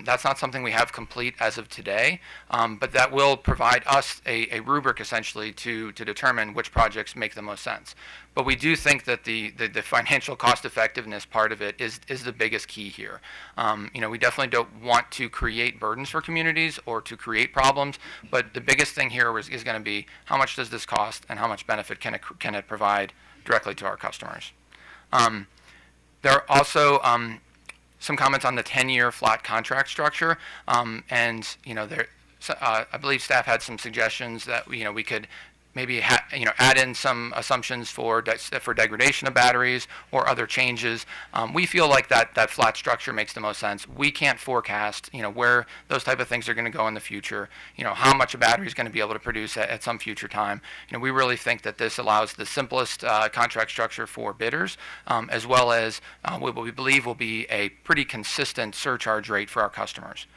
Speaker 18: That's not something we have complete as of today, but that will provide us a rubric essentially to determine which projects make the most sense. But we do think that the financial cost effectiveness part of it is the biggest key here. We definitely don't want to create burdens for communities or to create problems, but the biggest thing here is going to be how much does this cost and how much benefit can it provide directly to our customers. There are also some comments on the 10-year flat contract structure, and I believe staff had some suggestions that we could maybe add in some assumptions for degradation of batteries or other changes. We feel like that flat structure makes the most sense. We can't forecast where those type of things are going to go in the future. How much a battery is going to be able to produce at some future time. We really think that this allows the simplest contract structure for bidders, as well as what we believe will be a pretty consistent surcharge rate for our customers.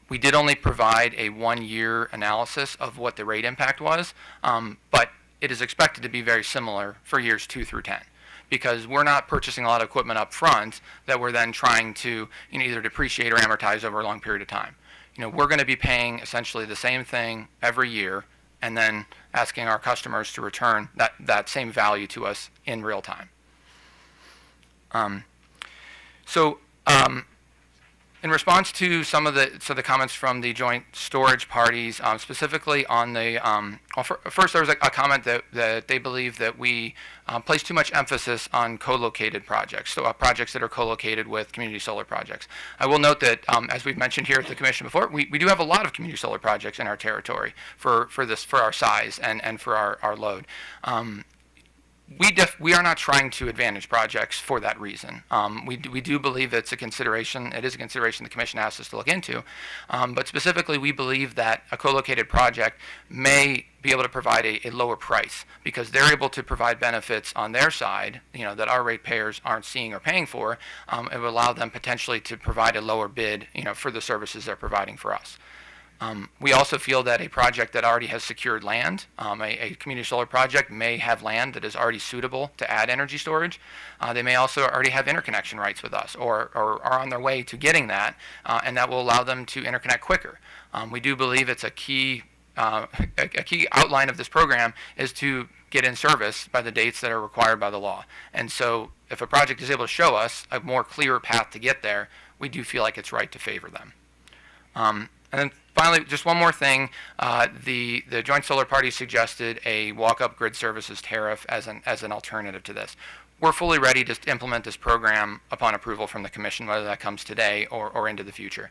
Speaker 18: We did only provide a 1-year analysis of what the rate impact was, but it is expected to be very similar for years 2 through 10, because we're not purchasing a lot of equipment up front that we're then trying to either depreciate or amortize over a long period of time. We're going to be paying essentially the same thing every year and then asking our customers to return that same value to us in real time. In response to some of the comments from the joint storage parties, specifically on the, first there was a comment that they believe that we place too much emphasis on co-located projects, so projects that are co-located with community solar projects. I will note that, as we've mentioned here at the commission before, we do have a lot of community solar projects in our territory for our size and for our load. We are not trying to advantage projects for that reason. We do believe it's a consideration. It is a consideration the commission asked us to look into. But specifically, we believe that a co-located project may be able to provide a lower price because they're able to provide benefits on their side, that our ratepayers aren't seeing or paying for. It would allow them potentially to provide a lower bid, for the services they're providing for us. We also feel that a project that already has secured land, a community solar project may have land that is already suitable to add energy storage. They may also already have interconnection rights with us or are on their way to getting that, and that will allow them to interconnect quicker. We do believe it's a key outline of this program is to get in service by the dates that are required by the law. And so if a project is able to show us a more clear path to get there, we do feel like it's right to favor them. And then finally, just one more thing. The joint solar party suggested a walk-up grid services tariff as an alternative to this. We're fully ready to implement this program upon approval from the commission, whether that comes today or into the future.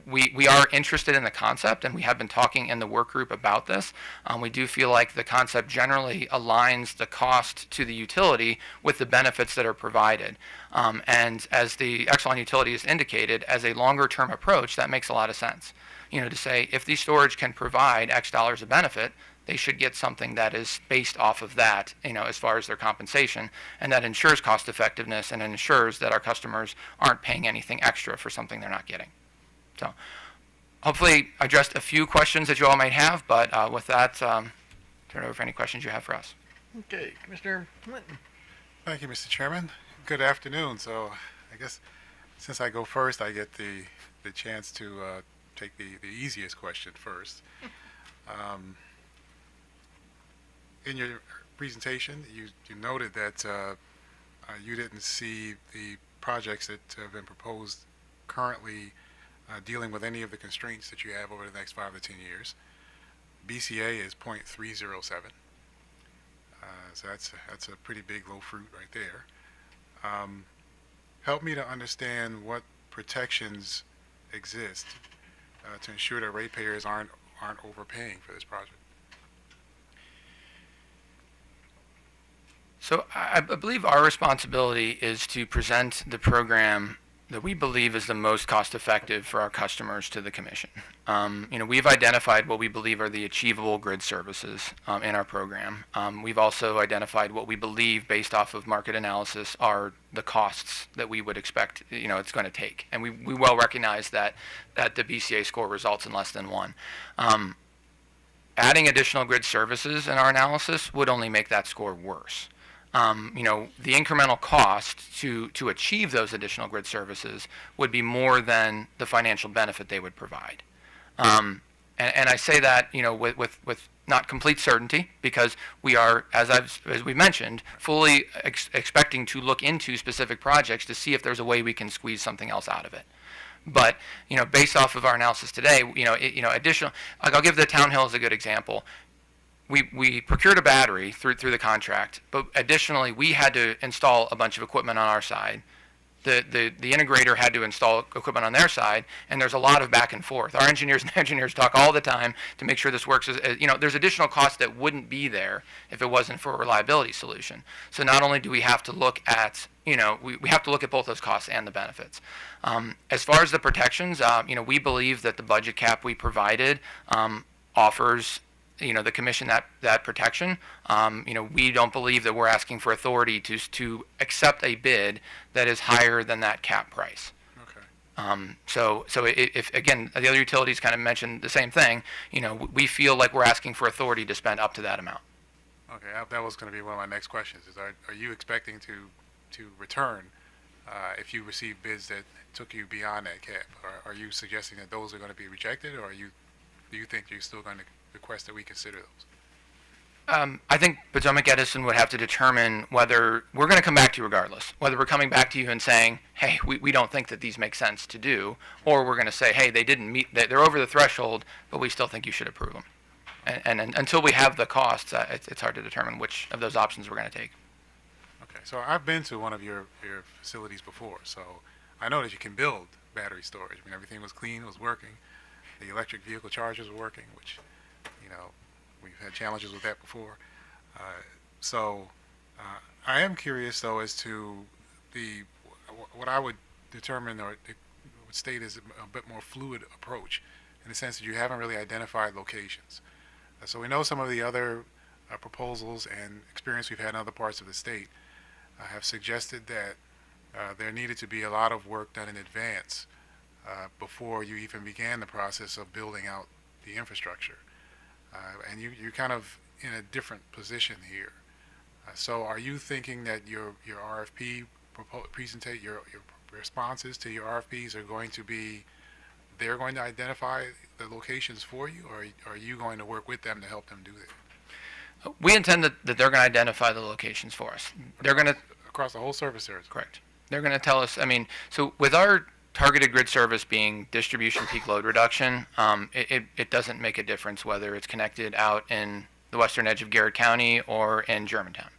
Speaker 18: We are interested in the concept, and we have been talking in the work group about this. We do feel like the concept generally aligns the cost to the utility with the benefits that are provided. And as the Exelon utility has indicated, as a longer-term approach, that makes a lot of sense. To say if the storage can provide X dollars of benefit, they should get something that is based off of that, as far as their compensation, and that ensures cost effectiveness and ensures that our customers aren't paying anything extra for something they're not getting. So hopefully I addressed a few questions that you all might have, but with that, turn it over for any questions you have for us.
Speaker 2: Okay, Commissioner Clinton.
Speaker 1: Thank you, Mr. Chairman. Good afternoon. So I guess since I go first, I get the chance to take the easiest question first. In your presentation, you noted that you didn't see the projects that have been proposed currently dealing with any of the constraints that you have over the next 5 to 10 years. BCA is 0.307. So that's a pretty big low fruit right there. Help me to understand what protections exist to ensure that ratepayers aren't overpaying for this project.
Speaker 18: So I believe our responsibility is to present the program that we believe is the most cost-effective for our customers to the commission. We've identified what we believe are the achievable grid services in our program. We've also identified what we believe, based off of market analysis, are the costs that we would expect it's going to take. And we well recognize that the BCA score results in less than 1. Adding additional grid services in our analysis would only make that score worse. The incremental cost to achieve those additional grid services would be more than the financial benefit they would provide. And I say that, with not complete certainty, because we are, as we mentioned, fully expecting to look into specific projects to see if there's a way we can squeeze something else out of it. But, based off of our analysis today, additional, like I'll give the Town Hill as a good example. We procured a battery through the contract, but additionally we had to install a bunch of equipment on our side. The integrator had to install equipment on their side, and there's a lot of back and forth. Our engineers talk all the time to make sure this works. There's additional costs that wouldn't be there if it wasn't for a reliability solution. So not only do we have to look at, we have to look at both those costs and the benefits. As far as the protections, we believe that the budget cap we provided offers the commission that protection. We don't believe that we're asking for authority to accept a bid that is higher than that cap price.
Speaker 1: Okay.
Speaker 18: So if again, the other utilities kind of mentioned the same thing, we feel like we're asking for authority to spend up to that amount.
Speaker 1: Okay, that was going to be one of my next questions. Is are you expecting to return if you receive bids that took you beyond that cap? Or are you suggesting that those are going to be rejected, or do you think you're still going to request that we consider those?
Speaker 18: I think Potomac Edison would have to determine whether we're going to come back to you regardless, whether we're coming back to you and saying, hey, we don't think that these make sense to do, or we're going to say, hey, they didn't meet, they're over the threshold, but we still think you should approve them. And until we have the costs, it's hard to determine which of those options we're going to take.
Speaker 1: Okay, so I've been to one of your facilities before, so I know that you can build battery storage. I mean, everything was clean, it was working. The electric vehicle chargers were working, which we've had challenges with that before. I am curious, though, as to what I would determine or would state as a bit more fluid approach, in the sense that you haven't really identified locations. So we know some of the other proposals and experience we've had in other parts of the state have suggested that there needed to be a lot of work done in advance before you even began the process of building out the infrastructure. And you're kind of in a different position here. So are you thinking that your RFP presentate your responses to your RFPs are going to be, they're going to identify the locations for you, or are you going to work with them to help them do that?
Speaker 18: We intend that they're going to identify the locations for us. They're going to
Speaker 1: across the whole service area.
Speaker 18: Correct. They're going to tell us. So with our targeted grid service being distribution peak load reduction, it doesn't make a difference whether it's connected out in the western edge of Garrett County or in Germantown.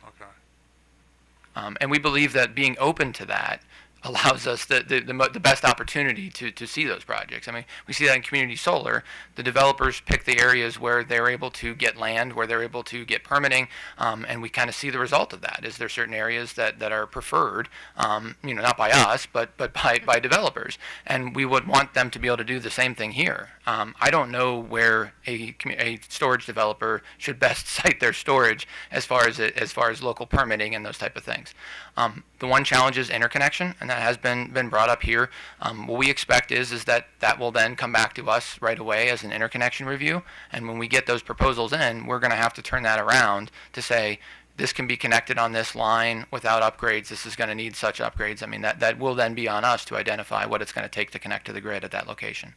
Speaker 1: Okay.
Speaker 18: And we believe that being open to that allows us the best opportunity to see those projects. We see that in community solar. The developers pick the areas where they're able to get land, where they're able to get permitting, and we kind of see the result of that. Is there certain areas that are preferred, not by us, but by developers, and we would want them to be able to do the same thing here. I don't know where a storage developer should best site their storage as far as local permitting and those type of things. The one challenge is interconnection, and that has been brought up here. What we expect is that will then come back to us right away as an interconnection review, and when we get those proposals in, we're going to have to turn that around to say, this can be connected on this line without upgrades, this is going to need such upgrades. That will then be on us to identify what it's going to take to connect to the grid at that location.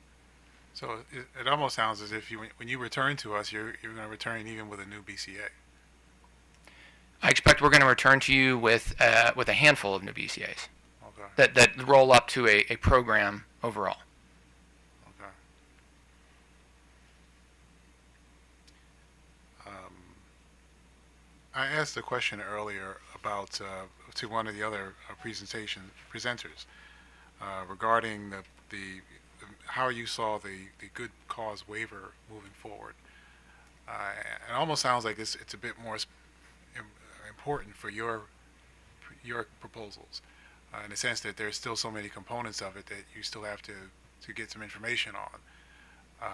Speaker 1: So it almost sounds as if when you return to us, you're going to return even with a new BCA.
Speaker 18: I expect we're going to return to you with a handful of new BCAs
Speaker 1: Okay.
Speaker 18: that roll up to a program overall.
Speaker 1: Okay. I asked a question earlier about to one of the other presenters regarding the how you saw the good cause waiver moving forward. It almost sounds like it's a bit more important for your proposals, in the sense that there's still so many components of it that you still have to get some information on.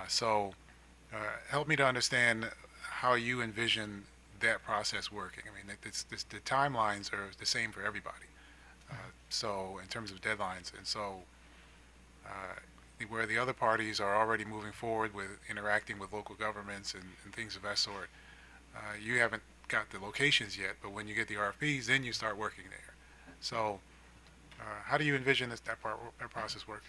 Speaker 1: So help me to understand how you envision that process working. I mean, the timelines are the same for everybody. So in terms of deadlines, and so where the other parties are already moving forward with interacting with local governments and things of that sort, you haven't got the locations yet, but when you get the RFPs, then you start working there. So how do you envision that process working?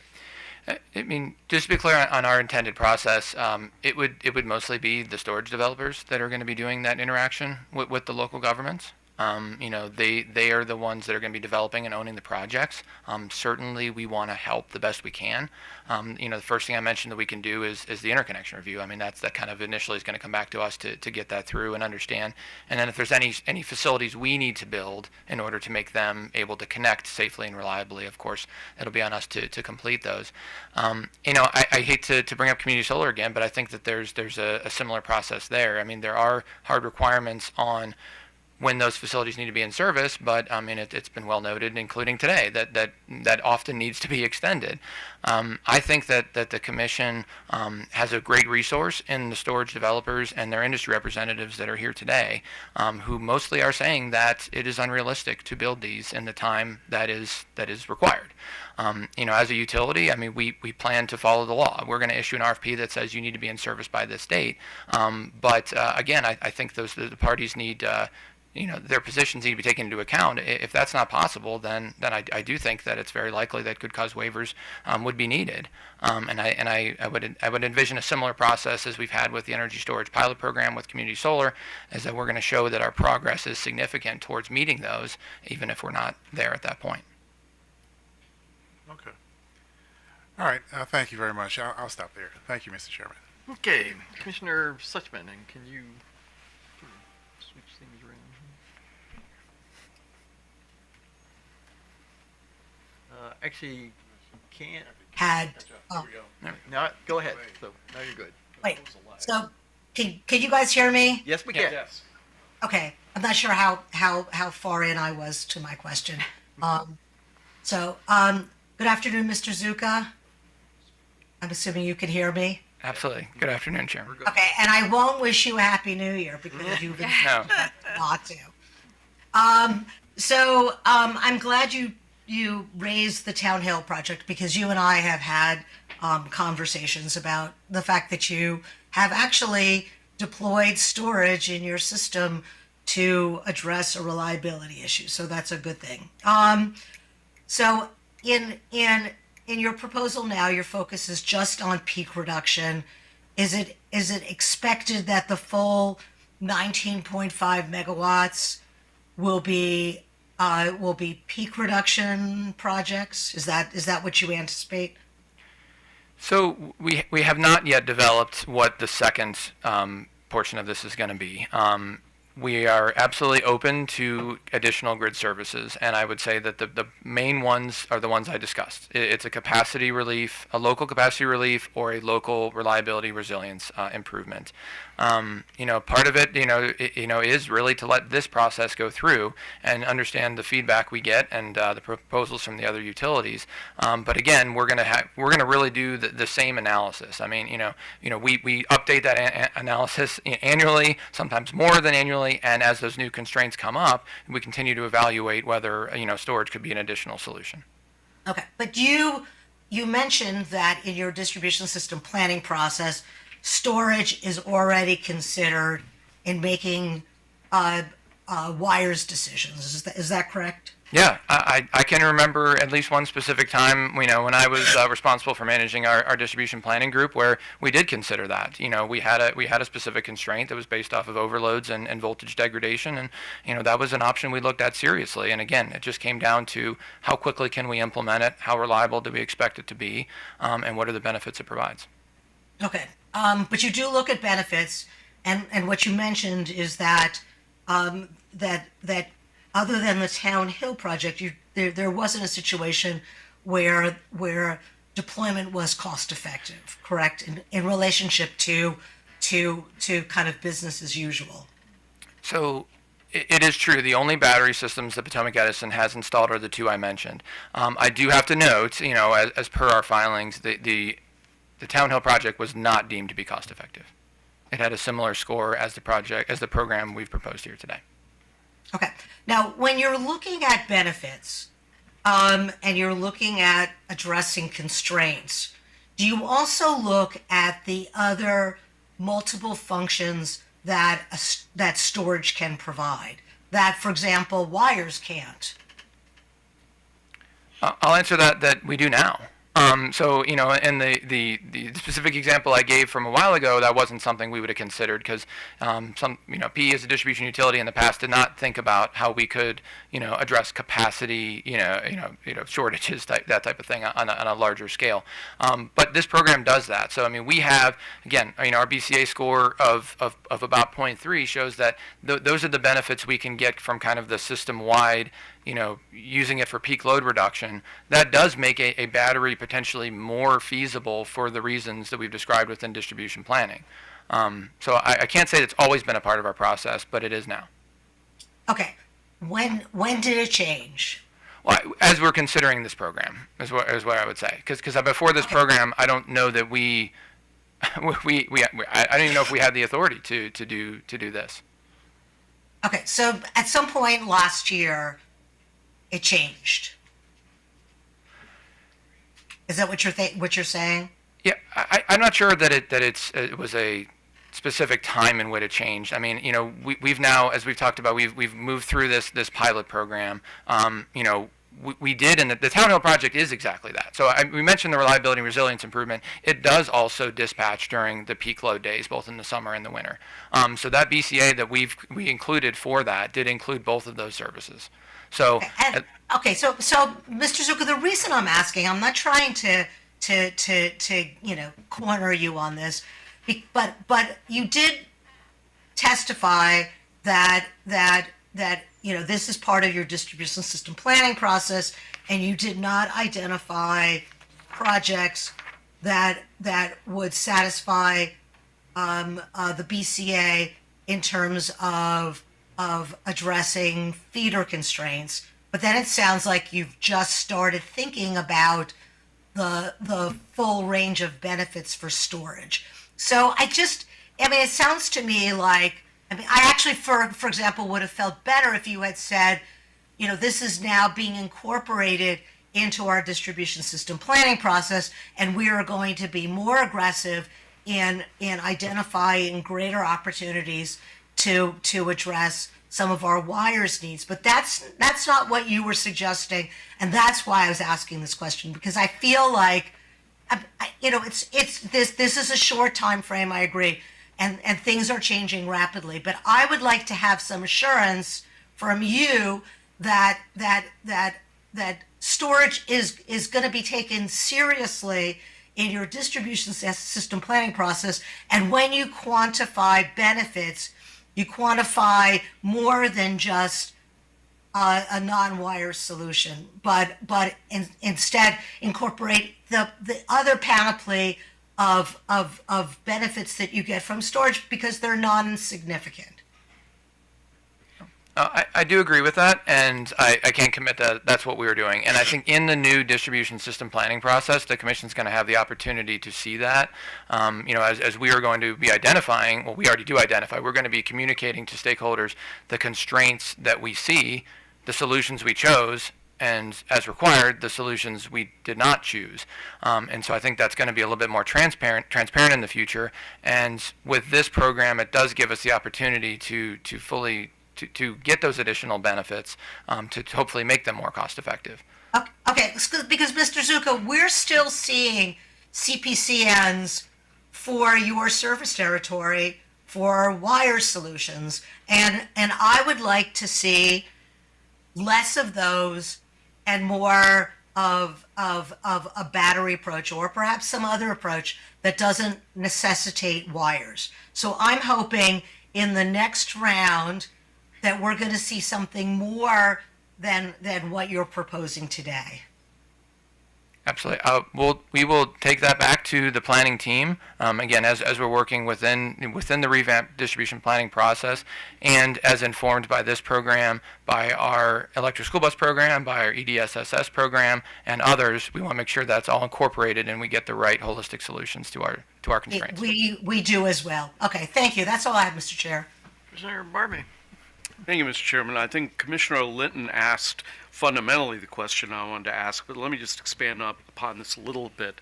Speaker 18: I mean, just to be clear on our intended process, it would mostly be the storage developers that are going to be doing that interaction with the local governments. They are the ones that are going to be developing and owning the projects. Certainly, we want to help the best we can. The first thing I mentioned that we can do is the interconnection review. I mean, that kind of initially is going to come back to us to get that through and understand. And then if there's any facilities we need to build in order to make them able to connect safely and reliably, of course, it'll be on us to complete those. I hate to bring up community solar again, but I think that there's a similar process there. I mean, there are hard requirements on when those facilities need to be in service, but I mean, it's been well noted, including today, that often needs to be extended. I think that the Commission has a great resource in the storage developers and their industry representatives that are here today, who mostly are saying that it is unrealistic to build these in the time that is required. As a utility, I mean, we plan to follow the law. We're going to issue an RFP that says you need to be in service by this date. But again, I think the parties need their positions need to be taken into account. If that's not possible, then I do think that it's very likely that good cause waivers would be needed. And I would envision a similar process as we've had with the energy storage pilot program with community solar, is that we're going to show that our progress is significant towards meeting those, even if we're not there at that point.
Speaker 1: Okay. All right. Thank you very much. I'll stop there. Thank you, Mr. Chairman.
Speaker 2: Okay, Commissioner Suchman, and can you switch things around? Actually, can't. No, go ahead. So now you're good.
Speaker 8: Wait, so can you guys hear me?
Speaker 2: Yes, we can.
Speaker 7: Yes.
Speaker 8: Okay, I'm not sure how far in I was to my question. Good afternoon, Mr. Zuka. I'm assuming you can hear me.
Speaker 18: Absolutely. Good afternoon, Chairman.
Speaker 8: Okay, and I won't wish you a Happy New Year because you've been
Speaker 18: No.
Speaker 8: not to. I'm glad you raised the Town Hill project because you and I have had conversations about the fact that you have actually deployed storage in your system to address a reliability issue. So that's a good thing. So in your proposal now, your focus is just on peak reduction. Is it expected that the full 19.5 megawatts will be peak reduction projects? Is that what you anticipate?
Speaker 18: So we have not yet developed what the second portion of this is going to be. We are absolutely open to additional grid services, and I would say that the main ones are the ones I discussed. It's a capacity relief, a local capacity relief, or a local reliability resilience improvement. Part of it, is really to let this process go through and understand the feedback we get and the proposals from the other utilities. But again, we're going to really do the same analysis. I mean, we update that analysis annually, sometimes more than annually, and as those new constraints come up, we continue to evaluate whether storage could be an additional solution.
Speaker 8: Okay, but you mentioned that in your distribution system planning process, storage is already considered in making wires decisions. Is that correct?
Speaker 18: Yeah, I can remember at least one specific time, when I was responsible for managing our distribution planning group, where we did consider that. We had a specific constraint that was based off of overloads and voltage degradation, and that was an option we looked at seriously. And again, it just came down to how quickly can we implement it, how reliable do we expect it to be, and what are the benefits it provides.
Speaker 8: Okay, but you do look at benefits, and what you mentioned is that that other than the Town Hill project, there wasn't a situation where deployment was cost effective, correct? In relationship to kind of business as usual.
Speaker 18: So It is true. The only battery systems that Potomac Edison has installed are the two I mentioned. I do have to note, as per our filings, the Town Hill project was not deemed to be cost effective. It had a similar score as the program we've proposed here today.
Speaker 8: Okay. Now, when you're looking at benefits, and you're looking at addressing constraints, do you also look at the other multiple functions that that storage can provide? That, for example, wires can't.
Speaker 18: I'll answer that we do now. So, in the specific example I gave from a while ago, that wasn't something we would have considered because PE as a distribution utility in the past did not think about how we could, address capacity, shortages, that type of thing on a larger scale. But this program does that. So, we have, again, our BCA score of about 0.3 shows that those are the benefits we can get from kind of the system-wide, using it for peak load reduction. That does make a battery potentially more feasible for the reasons that we've described within distribution planning. So I can't say it's always been a part of our process, but it is now.
Speaker 8: Okay. When did it change?
Speaker 18: Well, as we're considering this program, is what I would say. Because before this program, I don't know that I don't even know if we had the authority to do this.
Speaker 8: Okay, so at some point last year, it changed. Is that what you're saying?
Speaker 18: Yeah, I'm not sure that it was a specific time in which it changed. We've now, as we've talked about, we've moved through this pilot program. We did, and the Town Hill project is exactly that. So we mentioned the reliability and resilience improvement. It does also dispatch during the peak load days, both in the summer and the winter. So that BCA that we included for that did include both of those services. So
Speaker 8: okay, so Mr. Zucca, the reason I'm asking, I'm not trying to corner you on this, but you did testify that this is part of your distribution system planning process, and you did not identify projects that would satisfy the BCA in terms of addressing feeder constraints. But then it sounds like you've just started thinking about the full range of benefits for storage. So it sounds to me like, I actually, for example, would have felt better if you had said, this is now being incorporated into our distribution system planning process, and we are going to be more aggressive in identifying greater opportunities to address some of our wires needs. But that's not what you were suggesting, and that's why I was asking this question, because I feel like, this is a short time frame, I agree, and things are changing rapidly. But I would like to have some assurance from you that storage is going to be taken seriously in your distribution system planning process, and when you quantify benefits, you quantify more than just a non-wire solution, but instead incorporate the other panoply of benefits that you get from storage, because they're non-significant.
Speaker 18: I do agree with that, and I can't commit that that's what we were doing. And I think in the new distribution system planning process, the Commission's going to have the opportunity to see that. As we are going to be identifying, well, we already do identify, we're going to be communicating to stakeholders the constraints that we see, the solutions we chose, and as required, the solutions we did not choose. And so I think that's going to be a little bit more transparent in the future. And with this program, it does give us the opportunity to fully to get those additional benefits, to hopefully make them more cost effective.
Speaker 8: Okay, because Mr. Zucca, we're still seeing CPCNs for your service territory for wire solutions, and I would like to see less of those and more of a battery approach, or perhaps some other approach that doesn't necessitate wires. So I'm hoping in the next round that we're going to see something more than what you're proposing today.
Speaker 18: Absolutely. We will take that back to the planning team, again, as we're working within the revamped distribution planning process, and as informed by this program, by our electric school bus program, by our EDSSS program, and others. We want to make sure that's all incorporated and we get the right holistic solutions to our constraints.
Speaker 8: We do as well. Okay, thank you. That's all I have, Mr. Chair.
Speaker 2: Commissioner Barbie.
Speaker 7: Thank you, Mr. Chairman. I think Commissioner Linton asked fundamentally the question I wanted to ask, but let me just expand upon this a little bit.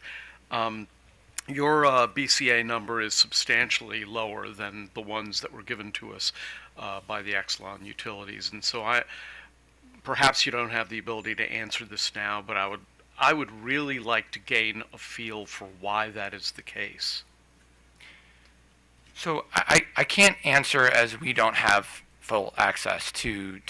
Speaker 7: Your BCA number is substantially lower than the ones that were given to us by the Exelon utilities, and so perhaps you don't have the ability to answer this now, but I would really like to gain a feel for why that is the case.
Speaker 18: So I can't answer, as we don't have full access to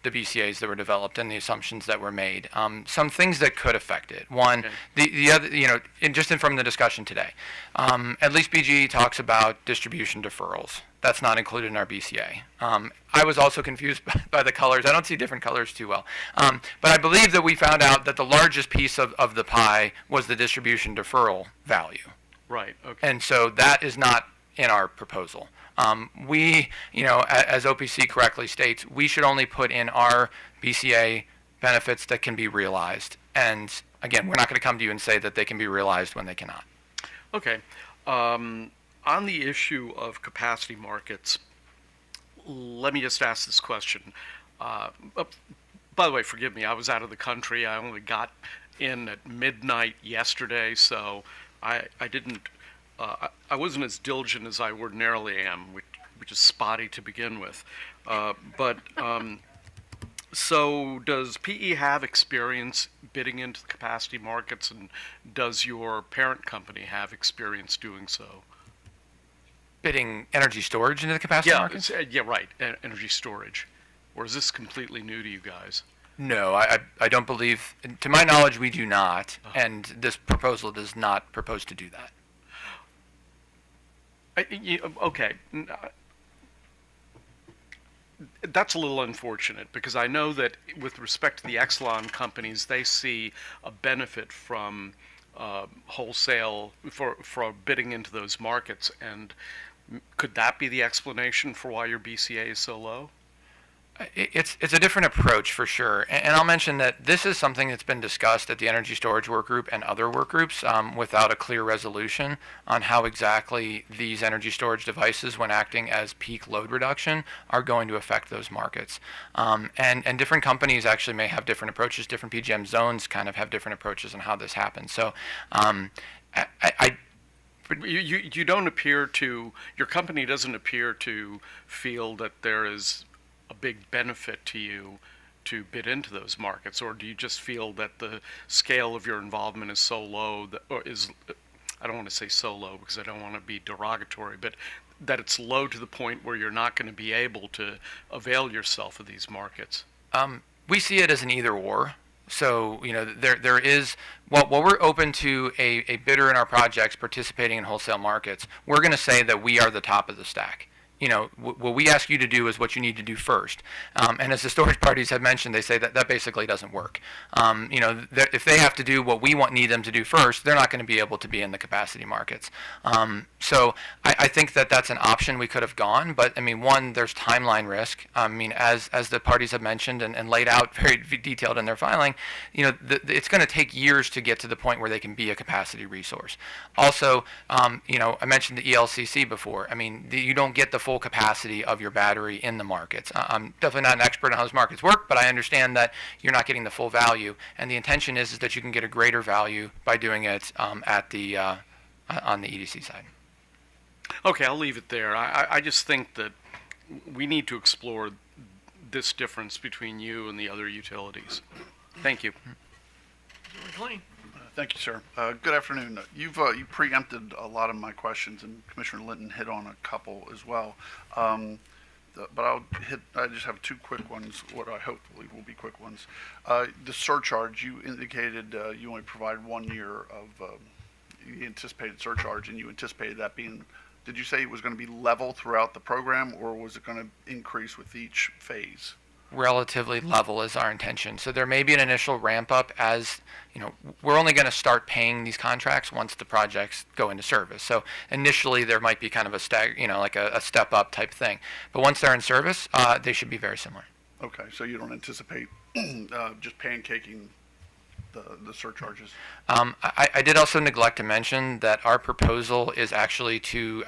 Speaker 18: the BCAs that were developed and the assumptions that were made. Some things that could affect it. One, the other, from the discussion today, at least BGE talks about distribution deferrals. That's not included in our BCA. I was also confused by the colors. I don't see different colors too well. But I believe that we found out that the largest piece of the pie was the distribution deferral value.
Speaker 7: Right. Okay.
Speaker 18: And so that is not in our proposal. We, as OPC correctly states, we should only put in our BCA benefits that can be realized. And again, we're not going to come to you and say that they can be realized when they cannot.
Speaker 7: Okay. On the issue of capacity markets, let me just ask this question. By the way, forgive me, I was out of the country. I only got in at midnight yesterday, so I didn't. I wasn't as diligent as I ordinarily am, which is spotty to begin with. So does PE have experience bidding into the capacity markets, and does your parent company have experience doing so?
Speaker 18: Bidding energy storage into the capacity markets?
Speaker 7: Yeah, right, energy storage. Or is this completely new to you guys?
Speaker 18: No, I don't believe, to my knowledge, we do not, and this proposal does not propose to do that.
Speaker 7: Okay. That's a little unfortunate, because I know that with respect to the Exelon companies, they see a benefit from wholesale for bidding into those markets. And could that be the explanation for why your BCA is so low?
Speaker 18: It's a different approach for sure, and I'll mention that this is something that's been discussed at the Energy Storage Work Group and other work groups without a clear resolution on how exactly these energy storage devices, when acting as peak load reduction, are going to affect those markets. And different companies actually may have different approaches. Different PJM zones kind of have different approaches on how this happens. So
Speaker 7: you don't appear to, your company doesn't appear to feel that there is a big benefit to you to bid into those markets, or do you just feel that the scale of your involvement is so low that, or is, I don't want to say so low because I don't want to be derogatory, but that it's low to the point where you're not going to be able to avail yourself of these markets?
Speaker 18: We see it as an either or. So, there is, while we're open to a bidder in our projects participating in wholesale markets, we're going to say that we are the top of the stack. What we ask you to do is what you need to do first. And as the storage parties have mentioned, they say that basically doesn't work. If they have to do what we need them to do first, they're not going to be able to be in the capacity markets. So I think that that's an option we could have gone. But, one, there's timeline risk. As the parties have mentioned and laid out very detailed in their filing, it's going to take years to get to the point where they can be a capacity resource. Also, I mentioned the ELCC before. You don't get the full capacity of your battery in the markets. I'm definitely not an expert on how those markets work, but I understand that you're not getting the full value, and the intention is that you can get a greater value by doing it on the EDC side.
Speaker 7: Okay, I'll leave it there. I just think that we need to explore this difference between you and the other utilities. Thank you.
Speaker 2: McLean.
Speaker 9: Thank you, sir. Good afternoon. You preempted a lot of my questions, and Commissioner Linton hit on a couple as well. But I just have two quick ones, what I hopefully will be quick ones. The surcharge, you indicated you only provide 1 year of the anticipated surcharge, and you anticipated that being, did you say it was going to be level throughout the program, or was it going to increase with each phase?
Speaker 18: relatively level is our intention. So there may be an initial ramp up as, we're only going to start paying these contracts once the projects go into service. So initially there might be kind of a like a step up type thing. But once they're in service, they should be very similar.
Speaker 9: Okay, so you don't anticipate just pancaking the surcharges?
Speaker 18: I did also neglect to mention that our proposal is actually to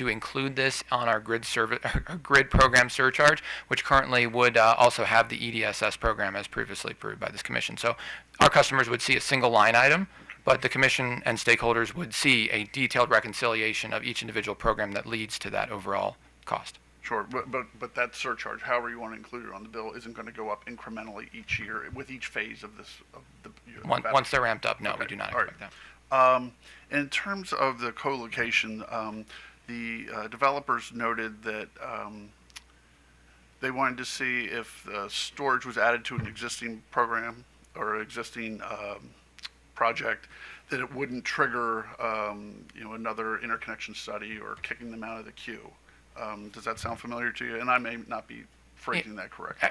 Speaker 18: include this on our grid program surcharge, which currently would also have the EDSS program as previously approved by this commission. So our customers would see a single line item, but the commission and stakeholders would see a detailed reconciliation of each individual program that leads to that overall cost.
Speaker 9: Sure, but that surcharge, however you want to include it on the bill, isn't going to go up incrementally each year with each phase of this.
Speaker 18: Once they're ramped up, no, we do not expect
Speaker 9: that. In terms of the co-location, the developers noted that they wanted to see if storage was added to an existing program or existing project, that it wouldn't trigger another interconnection study or kicking them out of the queue. Does that sound familiar to you? And I may not be phrasing that correctly.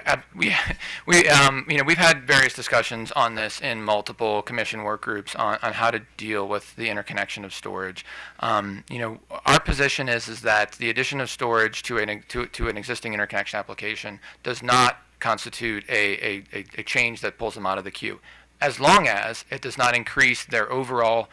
Speaker 18: We've had various discussions on this in multiple commission work groups on how to deal with the interconnection of storage. Our position is that the addition of storage to an existing interconnection application does not constitute a change that pulls them out of the queue, as long as it does not increase their overall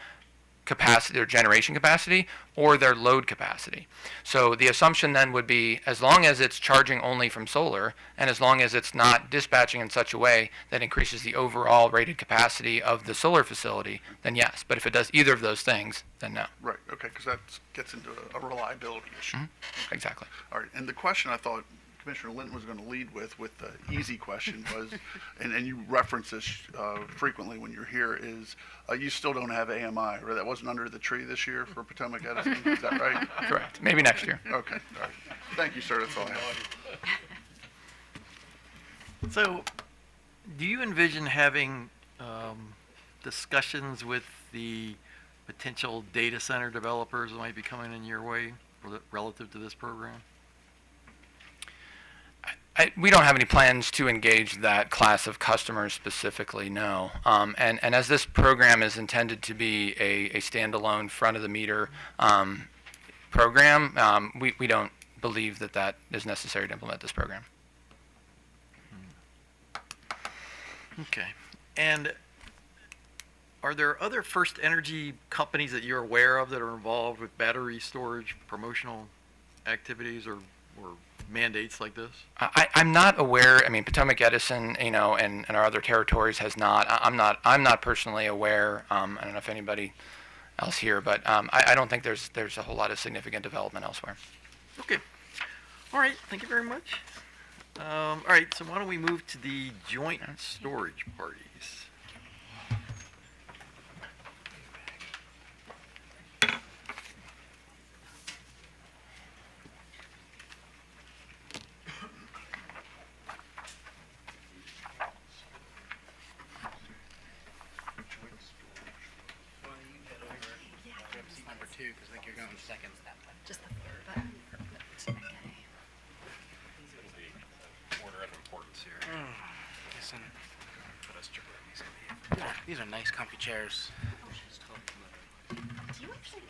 Speaker 18: capacity, their generation capacity, or their load capacity. So the assumption then would be, as long as it's charging only from solar, and as long as it's not dispatching in such a way that increases the overall rated capacity of the solar facility, then yes. But if it does either of those things, then no.
Speaker 9: Right, okay, because that gets into a reliability issue.
Speaker 18: Mm-hmm. Exactly.
Speaker 9: All right, and the question I thought Commissioner Linton was going to lead with the easy question was, and you reference this frequently when you're here, is you still don't have AMI, or that wasn't under the tree this year for Potomac Edison, is that right?
Speaker 18: Correct. Maybe next year.
Speaker 9: Okay, all right. Thank you, sir, that's all I have.
Speaker 2: So, do you envision having discussions with the potential data center developers that might be coming in your way relative to this program?
Speaker 18: We don't have any plans to engage that class of customers specifically, no. And as this program is intended to be a standalone front-of-the-meter program, we don't believe that is necessary to implement this program.
Speaker 2: Okay. And are there other First Energy companies that you're aware of that are involved with battery storage promotional activities or mandates like this?
Speaker 18: I'm not aware. I mean, Potomac Edison, and our other territories has not. I'm not personally aware. I don't know if anybody else here, but I don't think there's a whole lot of significant development elsewhere.
Speaker 2: Okay. All right. Thank you very much. All right. So why don't we move to the joint storage parties?
Speaker 14: Because I think you're going second.
Speaker 4: Just the third button. Perfect. Okay.
Speaker 14: Order of importance here. Listen. These are nice, comfy chairs.
Speaker 4: Do you actually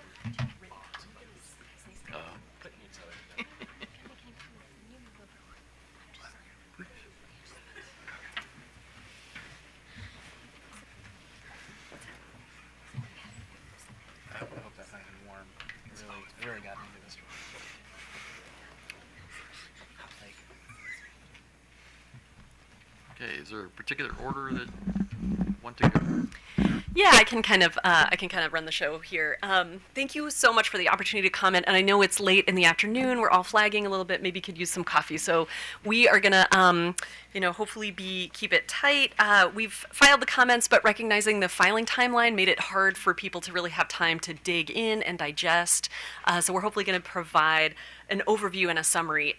Speaker 14: I hope that's nice and warm. It really got me into this one.
Speaker 2: Okay. Is there a particular order that you want to go?
Speaker 19: Yeah, I can kind of run the show here. Thank you so much for the opportunity to comment. And I know it's late in the afternoon. We're all flagging a little bit. Maybe could use some coffee. So we are gonna, hopefully keep it tight. We've filed the comments, but recognizing the filing timeline made it hard for people to really have time to dig in and digest. So we're hopefully going to provide an overview and a summary.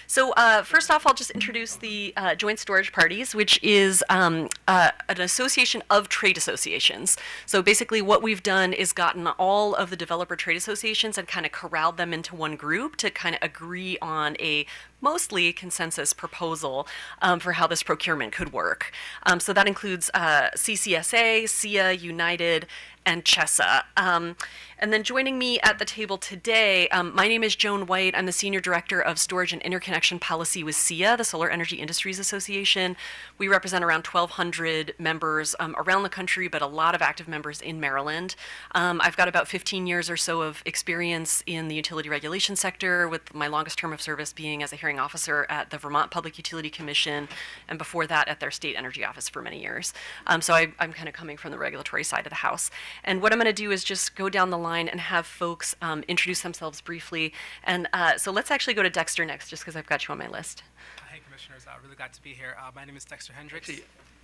Speaker 19: So first off, I'll just introduce the Joint Storage Parties, which is an association of trade associations. So basically what we've done is gotten all of the developer trade associations and kind of corralled them into one group to kind of agree on a mostly consensus proposal for how this procurement could work. So that includes CCSA, SIA, United, and CHESA. And then joining me at the table today, my name is Joan White. I'm the Senior Director of Storage and Interconnection Policy with SIA, the Solar Energy Industries Association. We represent around 1,200 members around the country, but a lot of active members in Maryland. I've got about 15 years or so of experience in the utility regulation sector, with my longest term of service being as a hearing officer at the Vermont Public Utility Commission, and before that at their state energy office for many years. So I'm kind of coming from the regulatory side of the house. And what I'm going to do is just go down the line and have folks introduce themselves briefly. And so let's actually go to Dexter next, just because I've got you on my list.
Speaker 20: Hey, Commissioners. Really glad to be here. My name is Dexter Hendricks.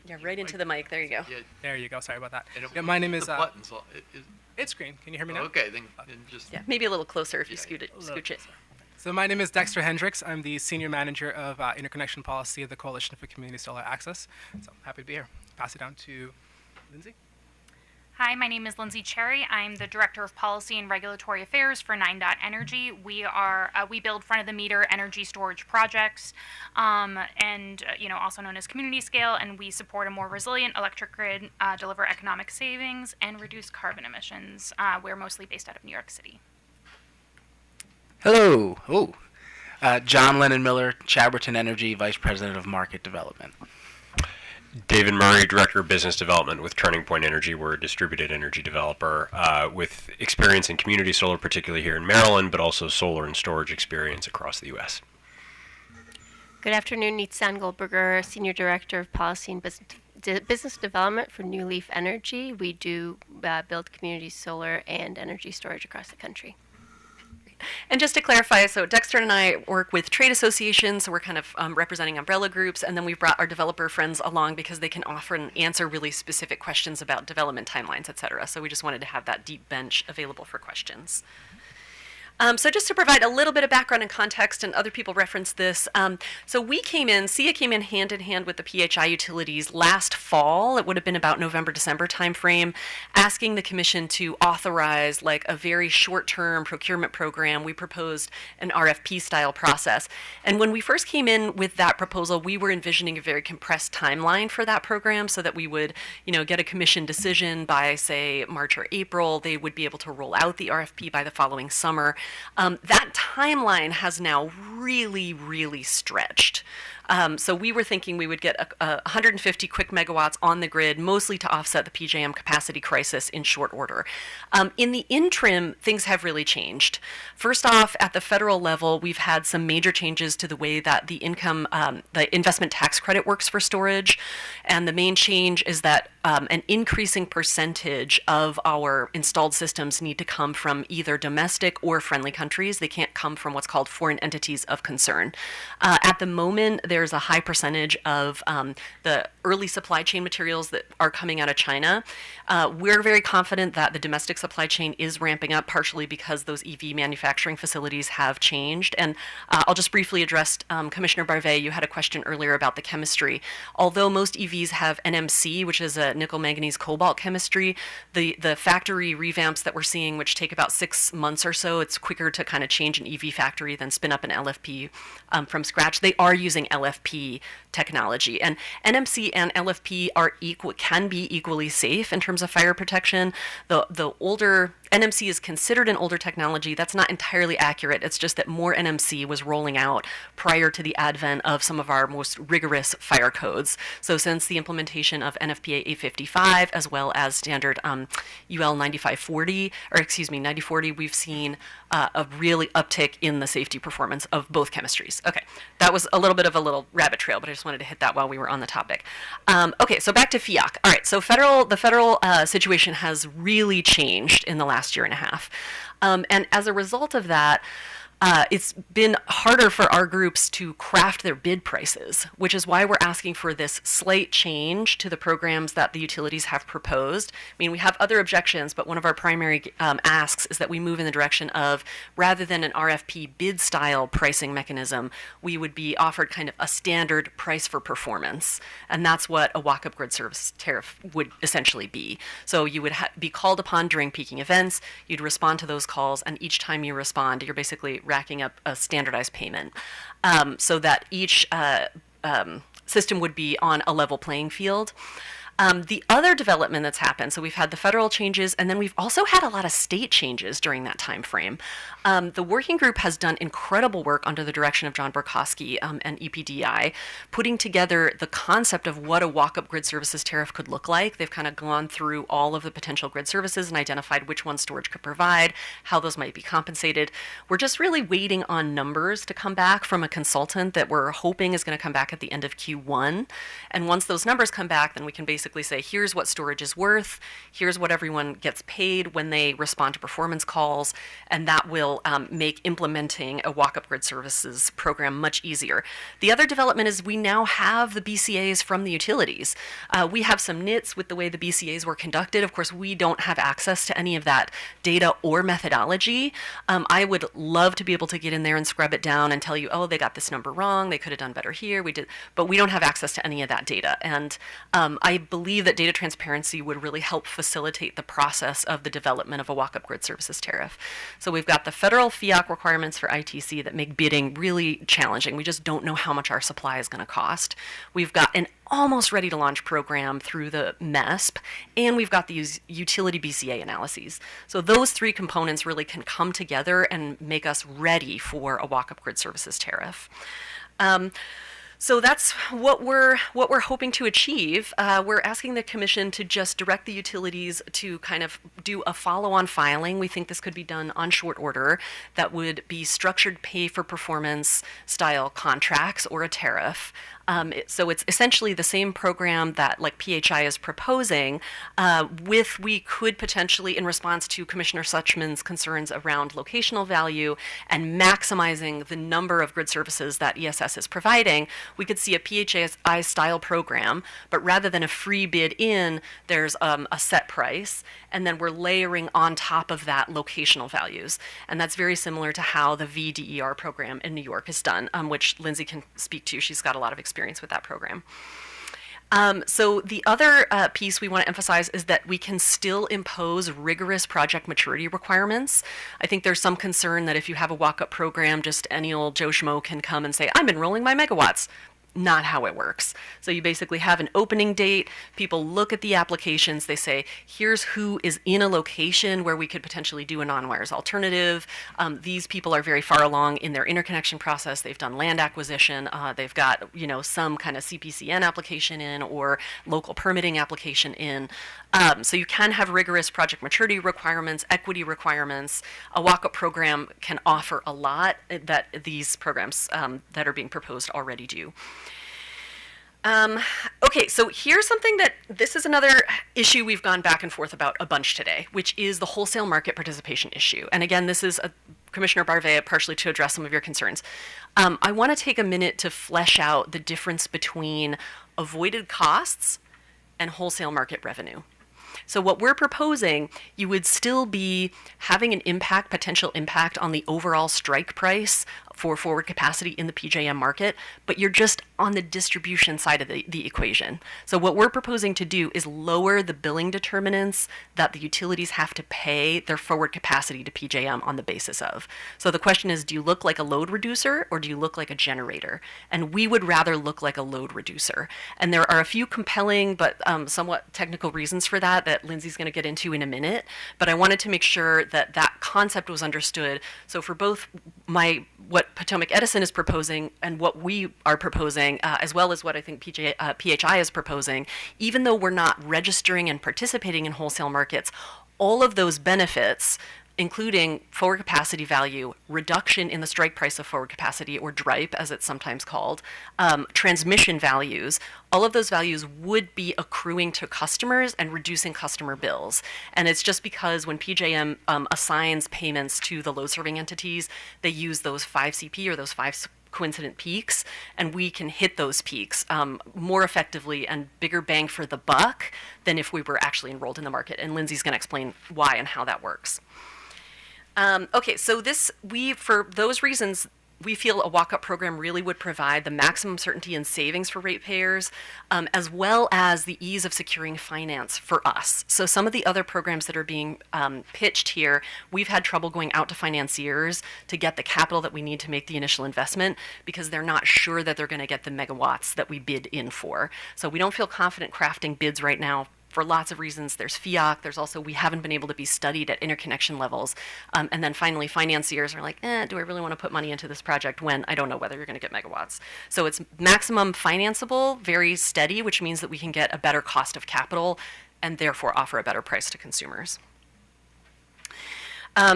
Speaker 19: Yeah, right into the mic. There you go.
Speaker 20: There you go. Sorry about that. Yeah, my name is.
Speaker 2: The buttons.
Speaker 20: It's green. Can you hear me now?
Speaker 2: Okay, then just.
Speaker 19: Yeah, maybe a little closer if you scooch it.
Speaker 20: So my name is Dexter Hendricks. I'm the Senior Manager of Interconnection Policy of the Coalition for Community Solar Access. So happy to be here. Pass it down to Lindsay.
Speaker 21: Hi, my name is Lindsay Cherry. I'm the Director of Policy and Regulatory Affairs for 9DOT Energy. We build front-of-the-meter energy storage projects, and also known as community scale, and we support a more resilient electric grid, deliver economic savings, and reduce carbon emissions. We're mostly based out of New York City.
Speaker 22: Hello. John Lennon Miller, Chaberton Energy, Vice President of Market Development.
Speaker 23: David Murray, Director of Business Development with Turning Point Energy. We're a distributed energy developer with experience in community solar, particularly here in Maryland, but also solar and storage experience across the U.S.
Speaker 24: Good afternoon, Nitzan Goldberger, Senior Director of Policy and Business Development for New Leaf Energy. We do build community solar and energy storage across the country.
Speaker 19: And just to clarify, so Dexter and I work with trade associations, so we're kind of representing umbrella groups, and then we've brought our developer friends along because they can often answer really specific questions about development timelines, et cetera. So we just wanted to have that deep bench available for questions. So just to provide a little bit of background and context, and other people referenced this, so SIA came in hand with the PHI utilities last fall. It would have been about November, December timeframe, asking the commission to authorize like a very short-term procurement program. We proposed an RFP style process. And when we first came in with that proposal, we were envisioning a very compressed timeline for that program so that we would, get a commission decision by, say, March or April. They would be able to roll out the RFP by the following summer. That timeline has now really, really stretched. So we were thinking we would get 150 quick megawatts on the grid, mostly to offset the PJM capacity crisis in short order. In the interim, things have really changed. First off, at the federal level, we've had some major changes to the way that the investment tax credit works for storage. And the main change is that an increasing percentage of our installed systems need to come from either domestic or friendly countries. They can't come from what's called foreign entities of concern. At the moment, there's a high percentage of the early supply chain materials that are coming out of China. We're very confident that the domestic supply chain is ramping up, partially because those EV manufacturing facilities have changed. And I'll just briefly address Commissioner Barvet. You had a question earlier about the chemistry. Although most EVs have NMC, which is a nickel manganese cobalt chemistry, the factory revamps that we're seeing, which take about 6 months or so, it's quicker to kind of change an EV factory than spin up an LFP from scratch. They are using LFP technology, and NMC and LFP can be equally safe in terms of fire protection. The older NMC is considered an older technology. That's not entirely accurate. It's just that more NMC was rolling out prior to the advent of some of our most rigorous fire codes. So since the implementation of NFPA 855 as well as standard UL 9040, we've seen a really uptick in the safety performance of both chemistries. Okay, that was a little bit of a little rabbit trail, but I just wanted to hit that while we were on the topic. Okay, so back to FEOC. All right, so the federal situation has really changed in the last year and a half. And as a result of that, it's been harder for our groups to craft their bid prices, which is why we're asking for this slight change to the programs that the utilities have proposed. I mean, we have other objections, but one of our primary asks is that we move in the direction of, rather than an RFP bid style pricing mechanism, we would be offered kind of a standard price for performance. And that's what a walk-up grid service tariff would essentially be. So you would be called upon during peaking events, you'd respond to those calls, and each time you respond, you're basically racking up a standardized payment, so that each system would be on a level playing field. The other development that's happened, so we've had the federal changes, and then we've also had a lot of state changes during that time frame. The working group has done incredible work under the direction of John Burkowski and EPDI, putting together the concept of what a walk-up grid services tariff could look like. They've kind of gone through all of the potential grid services and identified which ones storage could provide, how those might be compensated. We're just really waiting on numbers to come back from a consultant that we're hoping is going to come back at the end of Q1. And once those numbers come back, then we can basically say, here's what storage is worth, here's what everyone gets paid when they respond to performance calls, and that will make implementing a walk-up grid services program much easier. The other development is we now have the BCAs from the utilities. We have some nits with the way the BCAs were conducted. Of course, we don't have access to any of that data or methodology. I would love to be able to get in there and scrub it down and tell you, oh, they got this number wrong, they could have done better here, but we don't have access to any of that data. And I believe that data transparency would really help facilitate the process of the development of a walk-up grid services tariff. So we've got the federal FEOC requirements for ITC that make bidding really challenging. We just don't know how much our supply is going to cost. We've got an almost ready to launch program through the MESP, and we've got these utility BCA analyses. So those three components really can come together and make us ready for a walk-up grid services tariff. So that's what we're hoping to achieve. We're asking the commission to just direct the utilities to kind of do a follow-on filing. We think this could be done on short order. That would be structured pay for performance style contracts or a tariff. So it's essentially the same program that like PHI is proposing, we could potentially, in response to Commissioner Suchman's concerns around locational value and maximizing the number of grid services that ESS is providing, we could see a PHI style program, but rather than a free bid in, there's a set price, and then we're layering on top of that locational values. And that's very similar to how the VDER program in New York is done, which Lindsay can speak to. She's got a lot of experience with that program. So the other piece we want to emphasize is that we can still impose rigorous project maturity requirements. I think there's some concern that if you have a walk-up program, just any old Joe Schmo can come and say, I'm enrolling my megawatts. Not how it works. So you basically have an opening date, people look at the applications, they say, here's who is in a location where we could potentially do a non-wires alternative. These people are very far along in their interconnection process. They've done land acquisition. They've got, some kind of CPCN application in or local permitting application in. So you can have rigorous project maturity requirements, equity requirements. A walk-up program can offer a lot that these programs that are being proposed already do. Okay, so here's something this is another issue we've gone back and forth about a bunch today, which is the wholesale market participation issue. And again, this is Commissioner Barvey, partially to address some of your concerns. I want to take a minute to flesh out the difference between avoided costs and wholesale market revenue. So what we're proposing, you would still be having an potential impact on the overall strike price for forward capacity in the PJM market, but you're just on the distribution side of the equation. So what we're proposing to do is lower the billing determinants that the utilities have to pay their forward capacity to PJM on the basis of. So the question is, do you look like a load reducer or do you look like a generator? And we would rather look like a load reducer. And there are a few compelling but somewhat technical reasons for that Lindsay's going to get into in a minute. But I wanted to make sure that that concept was understood. So for both what Potomac Edison is proposing and what we are proposing, as well as what I think PHI is proposing, even though we're not registering and participating in wholesale markets, all of those benefits, including forward capacity value, reduction in the strike price of forward capacity, or DRIPE as it's sometimes called, transmission values, all of those values would be accruing to customers and reducing customer bills. And it's just because when PJM assigns payments to the load serving entities, they use those 5 CP or those 5 coincident peaks, and we can hit those peaks more effectively and bigger bang for the buck than if we were actually enrolled in the market. And Lindsay's going to explain why and how that works. Okay, so for those reasons, we feel a walk-up program really would provide the maximum certainty and savings for ratepayers, as well as the ease of securing finance for us. So some of the other programs that are being pitched here, we've had trouble going out to financiers to get the capital that we need to make the initial investment because they're not sure that they're going to get the megawatts that we bid in for. So we don't feel confident crafting bids right now for lots of reasons. There's FIOC, there's also, we haven't been able to be studied at interconnection levels. And then finally, financiers are like, do I really want to put money into this project when I don't know whether you're going to get megawatts? So it's maximum financeable, very steady, which means that we can get a better cost of capital and therefore offer a better price to consumers.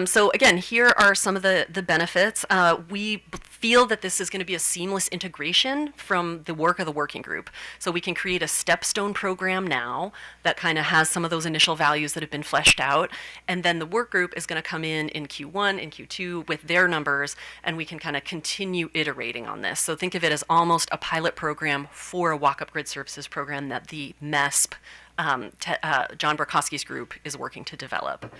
Speaker 19: So again, here are some of the benefits. We feel that this is going to be a seamless integration from the work of the working group. So we can create a stepstone program now that kind of has some of those initial values that have been fleshed out. And then the work group is going to come in Q1 and Q2 with their numbers, and we can kind of continue iterating on this. So think of it as almost a pilot program for a walk-up grid services program that the MESP, John Borkowski's group, is working to develop.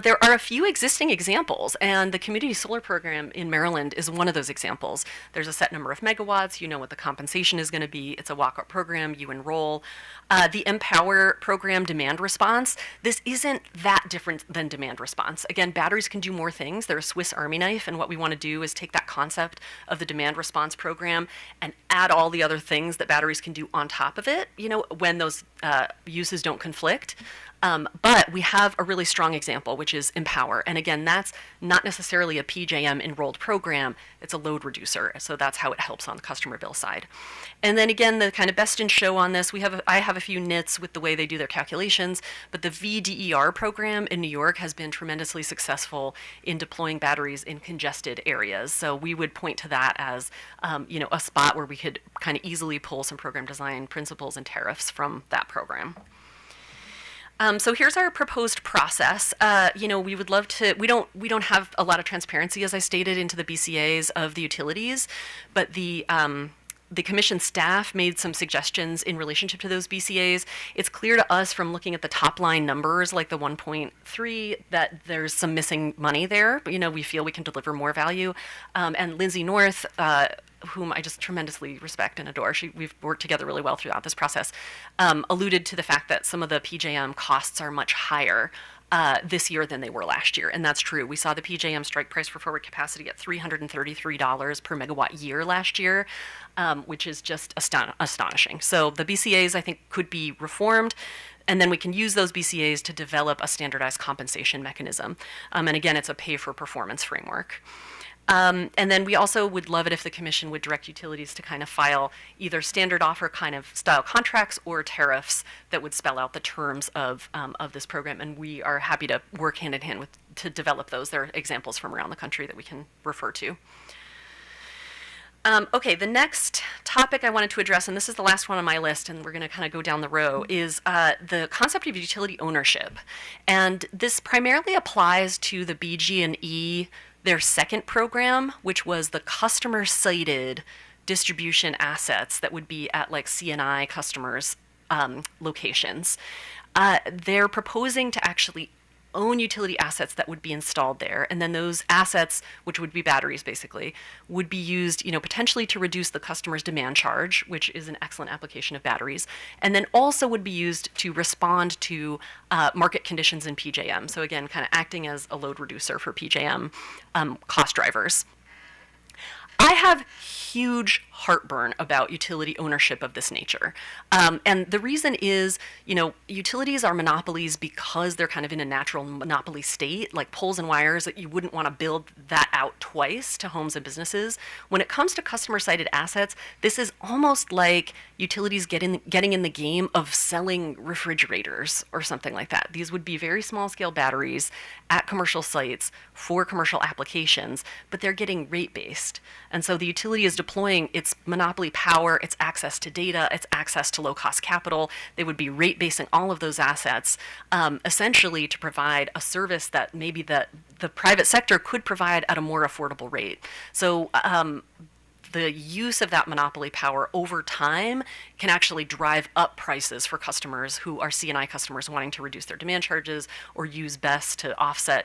Speaker 19: There are a few existing examples, and the Community Solar Program in Maryland is one of those examples. There's a set number of megawatts, you know what the compensation is going to be, it's a walk-up program, you enroll. The Empower program, demand response, this isn't that different than demand response. Again, batteries can do more things. They're a Swiss Army knife, and what we want to do is take that concept of the demand response program and add all the other things that batteries can do on top of it, you know, when those uses don't conflict. But we have a really strong example, which is Empower. And again, that's not necessarily a PJM enrolled program, it's a load reducer. So that's how it helps on the customer bill side. And then again, the kind of best in show on this, I have a few nits with the way they do their calculations, but the VDER program in New York has been tremendously successful in deploying batteries in congested areas. So we would point to that as you know, a spot where we could kind of easily pull some program design principles and tariffs from that program. So here's our proposed process. You know, we would love to, we don't have a lot of transparency, as I stated, into the BCAs of the utilities, but the commission staff made some suggestions in relationship to those BCAs. It's clear to us from looking at the top line numbers, like the 1.3, that there's some missing money there. But, you know, we feel we can deliver more value. And Lindsay North, whom I just tremendously respect and adore, we've worked together really well throughout this process, alluded to the fact that some of the PJM costs are much higher this year than they were last year, and that's true. We saw the PJM strike price for forward capacity at $333 per megawatt year last year, which is just astonishing. So the BCAs, I think, could be reformed, and then we can use those BCAs to develop a standardized compensation mechanism. And again, it's a pay-for-performance framework. And then we also would love it if the commission would direct utilities to kind of file either standard offer kind of style contracts or tariffs that would spell out the terms of this program. And we are happy to work hand in hand to develop those. There are examples from around the country that we can refer to. Okay, the next topic I wanted to address, and this is the last one on my list, and we're going to kind of go down the row, is the concept of utility ownership. And this primarily applies to the BG&E, their second program, which was the customer-sited distribution assets that would be at like CNI customers' locations. They're proposing to actually own utility assets that would be installed there, and then those assets, which would be batteries basically, would be used, you know, potentially to reduce the customer's demand charge, which is an excellent application of batteries, and then also would be used to respond to market conditions in PJM. So again, kind of acting as a load reducer for PJM cost drivers. I have huge heartburn about utility ownership of this nature. And the reason is, you know, utilities are monopolies because they're kind of in a natural monopoly state, like poles and wires, that you wouldn't want to build that out twice to homes and businesses. When it comes to customer-sited assets, this is almost like utilities getting in the game of selling refrigerators or something like that. These would be very small-scale batteries at commercial sites for commercial applications, but they're getting rate-based. And so the utility is deploying its monopoly power, its access to data, its access to low-cost capital. They would be rate-basing all of those assets, essentially to provide a service that maybe the private sector could provide at a more affordable rate. So the use of that monopoly power over time can actually drive up prices for customers who are C&I customers wanting to reduce their demand charges or use BESS to offset,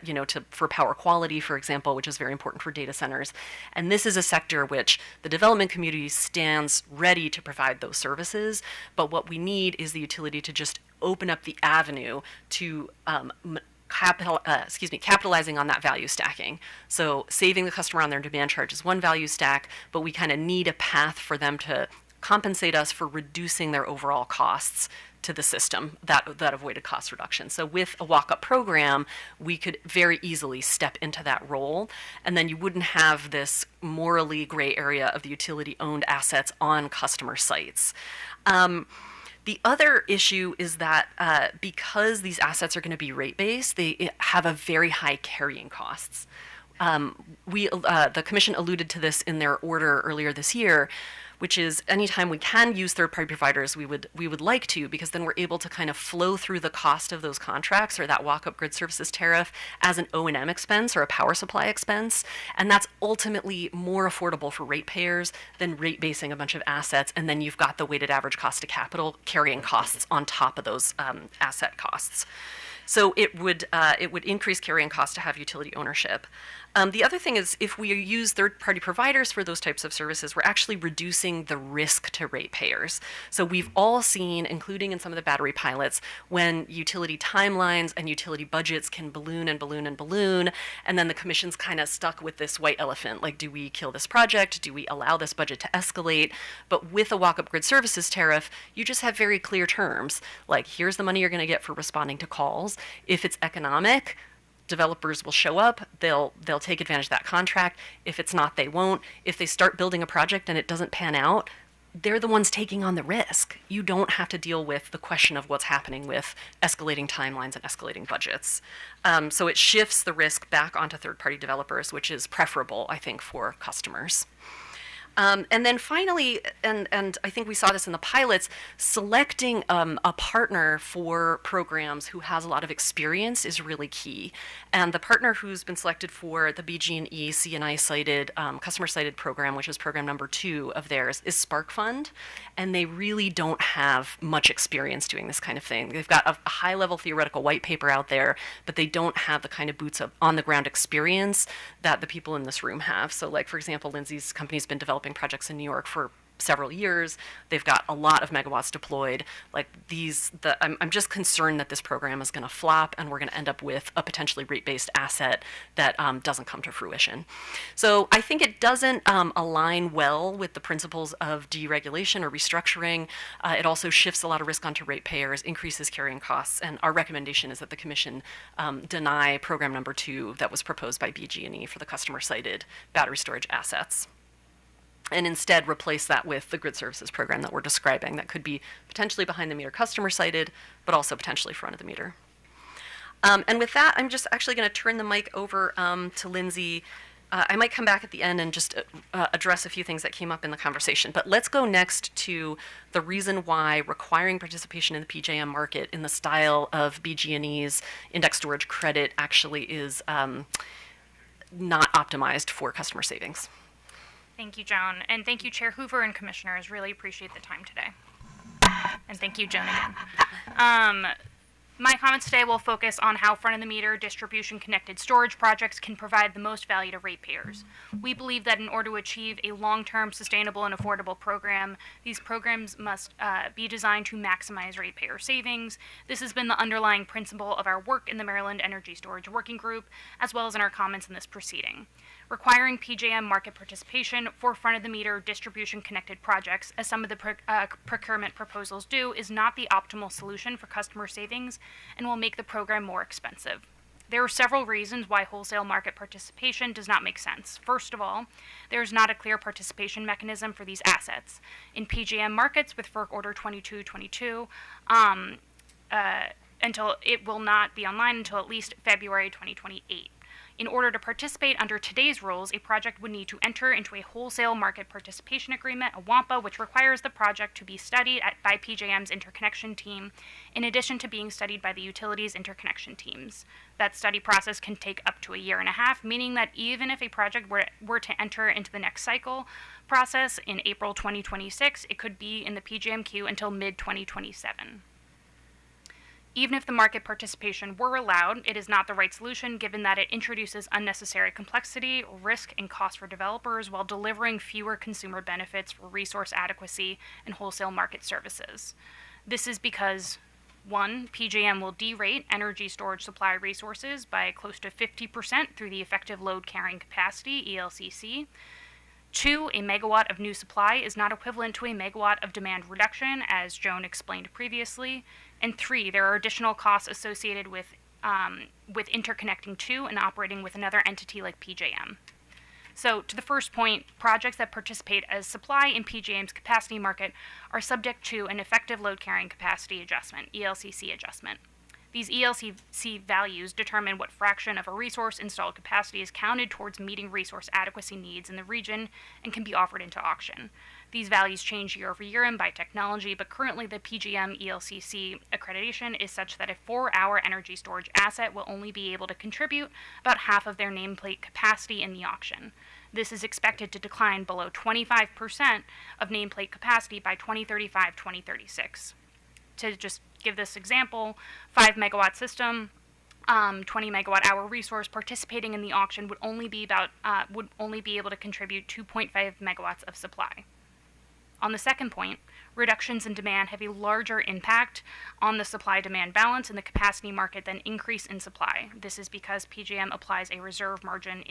Speaker 19: for power quality, for example, which is very important for data centers. And this is a sector which the development community stands ready to provide those services, but what we need is the utility to just open up the avenue to capitalizing on that value stacking. So saving the customer on their demand charge is one value stack, but we kind of need a path for them to compensate us for reducing their overall costs to the system, that avoided cost reduction. So with a walk-up program, we could very easily step into that role, and then you wouldn't have this morally gray area of the utility-owned assets on customer sites. The other issue is that because these assets are going to be rate-based, they have a very high carrying costs. The Commission alluded to this in their order earlier this year, which is anytime we can use third-party providers, we would like to, because then we're able to kind of flow through the cost of those contracts or that walk-up grid services tariff as an O&M expense or a power supply expense, and that's ultimately more affordable for ratepayers than rate-basing a bunch of assets, and then you've got the weighted average cost of capital carrying costs on top of those asset costs. So it would increase carrying costs to have utility ownership. The other thing is, if we use third-party providers for those types of services, we're actually reducing the risk to ratepayers. So we've all seen, including in some of the battery pilots, when utility timelines and utility budgets can balloon and balloon and balloon, and then the Commission's kind of stuck with this white elephant, like, do we kill this project? Do we allow this budget to escalate? But with a walk-up grid services tariff, you just have very clear terms, like, here's the money you're going to get for responding to calls. If it's economic, developers will show up, they'll take advantage of that contract. If it's not, they won't. If they start building a project and it doesn't pan out, they're the ones taking on the risk. You don't have to deal with the question of what's happening with escalating timelines and escalating budgets. So it shifts the risk back onto third-party developers, which is preferable, I think, for customers. And then finally, and I think we saw this in the pilots, selecting a partner for programs who has a lot of experience is really key. And the partner who's been selected for the BG&E C&I cited, customer cited program, which is program number 2 of theirs, is Spark Fund. And they really don't have much experience doing this kind of thing. They've got a high-level theoretical white paper out there, but they don't have the kind of boots on the ground experience that the people in this room have. So, like, for example, Lindsay's company's been developing projects in New York for several years. They've got a lot of megawatts deployed. Like I'm just concerned that this program is going to flop and we're going to end up with a potentially rate-based asset that doesn't come to fruition. So I think it doesn't align well with the principles of deregulation or restructuring. It also shifts a lot of risk onto ratepayers, increases carrying costs, and our recommendation is that the Commission deny program number 2 that was proposed by BG&E for the customer-cited battery storage assets, and instead replace that with the grid services program that we're describing that could be potentially behind the meter customer cited, but also potentially front of the meter. And with that, I'm just actually going to turn the mic over to Lindsay. I might come back at the end and just address a few things that came up in the conversation. But let's go next to the reason why requiring participation in the PJM market in the style of BG&E's index storage credit actually is not optimized for customer savings.
Speaker 21: Thank you, Joan. And thank you, Chair Hoover and Commissioners. Really appreciate the time today. And thank you, Joan, again. My comments today will focus on how front-of-the-meter distribution-connected storage projects can provide the most value to ratepayers. We believe that in order to achieve a long-term, sustainable, and affordable program, these programs must be designed to maximize ratepayer savings. This has been the underlying principle of our work in the Maryland Energy Storage Working Group, as well as in our comments in this proceeding. Requiring PJM market participation for front-of-the-meter distribution-connected projects, as some of the procurement proposals do, is not the optimal solution for customer savings and will make the program more expensive. There are several reasons why wholesale market participation does not make sense. First of all, there is not a clear participation mechanism for these assets. In PJM markets with FERC Order 2222, until it will not be online until at least February 2028. In order to participate under today's rules, a project would need to enter into a wholesale market participation agreement, a WAMPA, which requires the project to be studied by PJM's interconnection team, in addition to being studied by the utilities interconnection teams. That study process can take up to a year and a half, meaning that even if a project were to enter into the next cycle process in April 2026, it could be in the PJM queue until mid-2027. Even if the market participation were allowed, it is not the right solution given that it introduces unnecessary complexity, risk, and cost for developers while delivering fewer consumer benefits for resource adequacy and wholesale market services. This is because, 1, PJM will derate energy storage supply resources by close to 50% through the effective load carrying capacity, ELCC. 2, a megawatt of new supply is not equivalent to a megawatt of demand reduction, as Joan explained previously. And 3, there are additional costs associated with interconnecting to and operating with another entity like PJM. So, to the first point, projects that participate as supply in PJM's capacity market are subject to an effective load carrying capacity adjustment, ELCC adjustment. These ELCC values determine what fraction of a resource installed capacity is counted towards meeting resource adequacy needs in the region and can be offered into auction. These values change year over year and by technology, but currently the PJM ELCC accreditation is such that a 4-hour energy storage asset will only be able to contribute about half of their nameplate capacity in the auction. This is expected to decline below 25% of nameplate capacity by 2035-2036. To just give this example, 5 megawatt system, 20 megawatt hour resource participating in the auction would only be able to contribute 2.5 megawatts of supply. On the second point, reductions in demand have a larger impact on the supply-demand balance in the capacity market than increase in supply. This is because PJM applies a reserve margin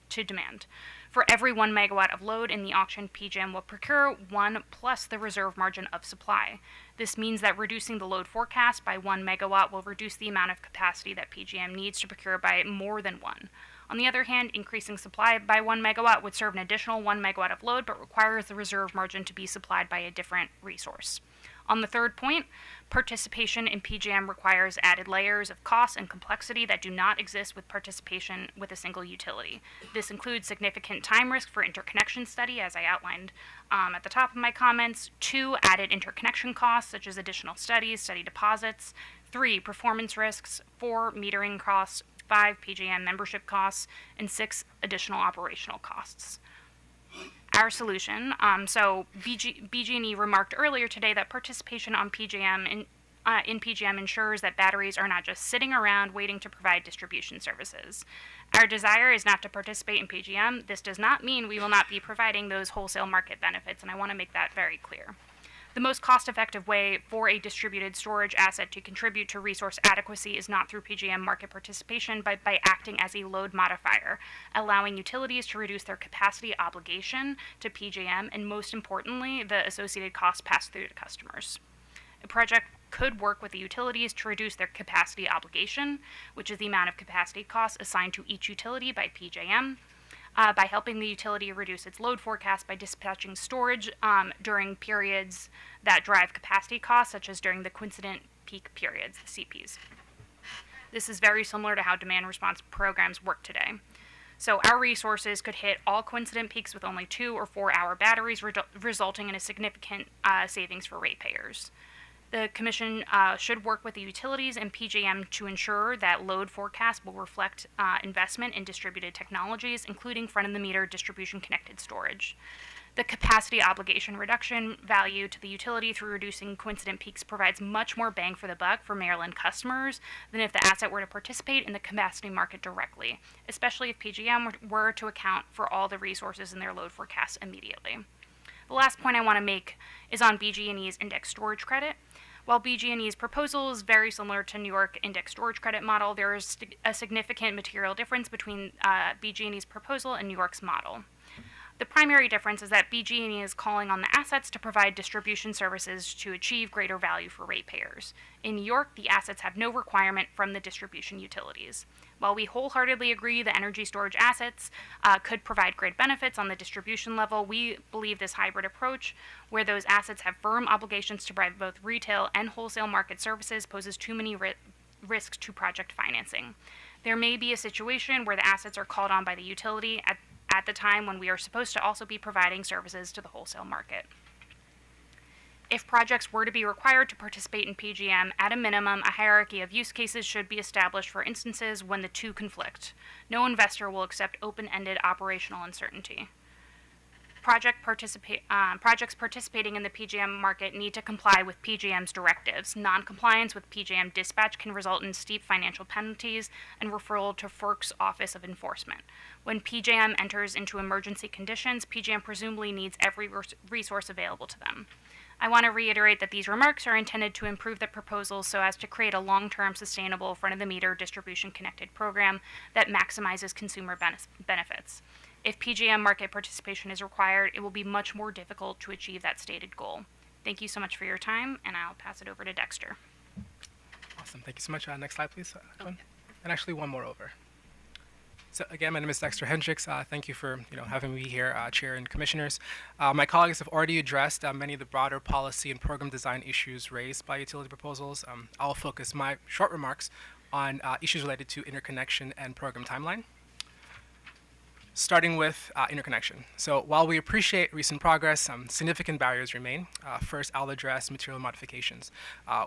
Speaker 21: to demand. For every 1 megawatt of load in the auction, PJM will procure 1 plus the reserve margin of supply. This means that reducing the load forecast by 1 megawatt will reduce the amount of capacity that PJM needs to procure by more than 1. On the other hand, increasing supply by 1 megawatt would serve an additional 1 megawatt of load, but requires the reserve margin to be supplied by a different resource. On the third point, participation in PJM requires added layers of cost and complexity that do not exist with participation with a single utility. This includes significant time risk for interconnection study, as I outlined at the top of my comments, 2, added interconnection costs, such as additional studies, study deposits, 3, performance risks, 4, metering costs, 5, PJM membership costs, and 6, additional operational costs. Our solution, BG&E remarked earlier today that participation on PJM in PJM ensures that batteries are not just sitting around waiting to provide distribution services. Our desire is not to participate in PJM. This does not mean we will not be providing those wholesale market benefits, and I want to make that very clear. The most cost-effective way for a distributed storage asset to contribute to resource adequacy is not through PJM market participation, but by acting as a load modifier, allowing utilities to reduce their capacity obligation to PJM, and most importantly, the associated costs passed through to customers. A project could work with the utilities to reduce their capacity obligation, which is the amount of capacity costs assigned to each utility by PJM, by helping the utility reduce its load forecast by dispatching storage during periods that drive capacity costs, such as during the coincident peak periods, the CPs. This is very similar to how demand response programs work today. So our resources could hit all coincident peaks with only 2 or 4 hour batteries, resulting in a significant savings for ratepayers. The Commission should work with the utilities and PJM to ensure that load forecasts will reflect investment in distributed technologies, including front-of-the-meter distribution-connected storage. The capacity obligation reduction value to the utility through reducing coincident peaks provides much more bang for the buck for Maryland customers than if the asset were to participate in the capacity market directly, especially if PJM were to account for all the resources in their load forecasts immediately. The last point I want to make is on BG&E's index storage credit. While BG&E's proposal is very similar to New York index storage credit model, there is a significant material difference between BG&E's proposal and New York's model. The primary difference is that BG&E is calling on the assets to provide distribution services to achieve greater value for ratepayers. In New York, the assets have no requirement from the distribution utilities. While we wholeheartedly agree that energy storage assets could provide great benefits on the distribution level, we believe this hybrid approach, where those assets have firm obligations to provide both retail and wholesale market services, poses too many risks to project financing. There may be a situation where the assets are called on by the utility at the time when we are supposed to also be providing services to the wholesale market. If projects were to be required to participate in PJM, at a minimum, a hierarchy of use cases should be established for instances when the two conflict. No investor will accept open-ended operational uncertainty. Projects participating in the PJM market need to comply with PJM's directives. Non-compliance with PJM dispatch can result in steep financial penalties and referral to FERC's Office of Enforcement. When PJM enters into emergency conditions, PJM presumably needs every resource available to them. I want to reiterate that these remarks are intended to improve the proposal so as to create a long-term, sustainable, front-of-the-meter distribution-connected program that maximizes consumer benefits. If PJM market participation is required, it will be much more difficult to achieve that stated goal. Thank you so much for your time, and I'll pass it over to Dexter.
Speaker 20: Awesome. Thank you so much. Next slide, please. And actually, one more over. So again, my name is Dexter Hendricks. Thank you for having me here, Chair and Commissioners. My colleagues have already addressed many of the broader policy and program design issues raised by utility proposals. I'll focus my short remarks on issues related to interconnection and program timeline. Starting with interconnection. So while we appreciate recent progress, significant barriers remain. First, I'll address material modifications,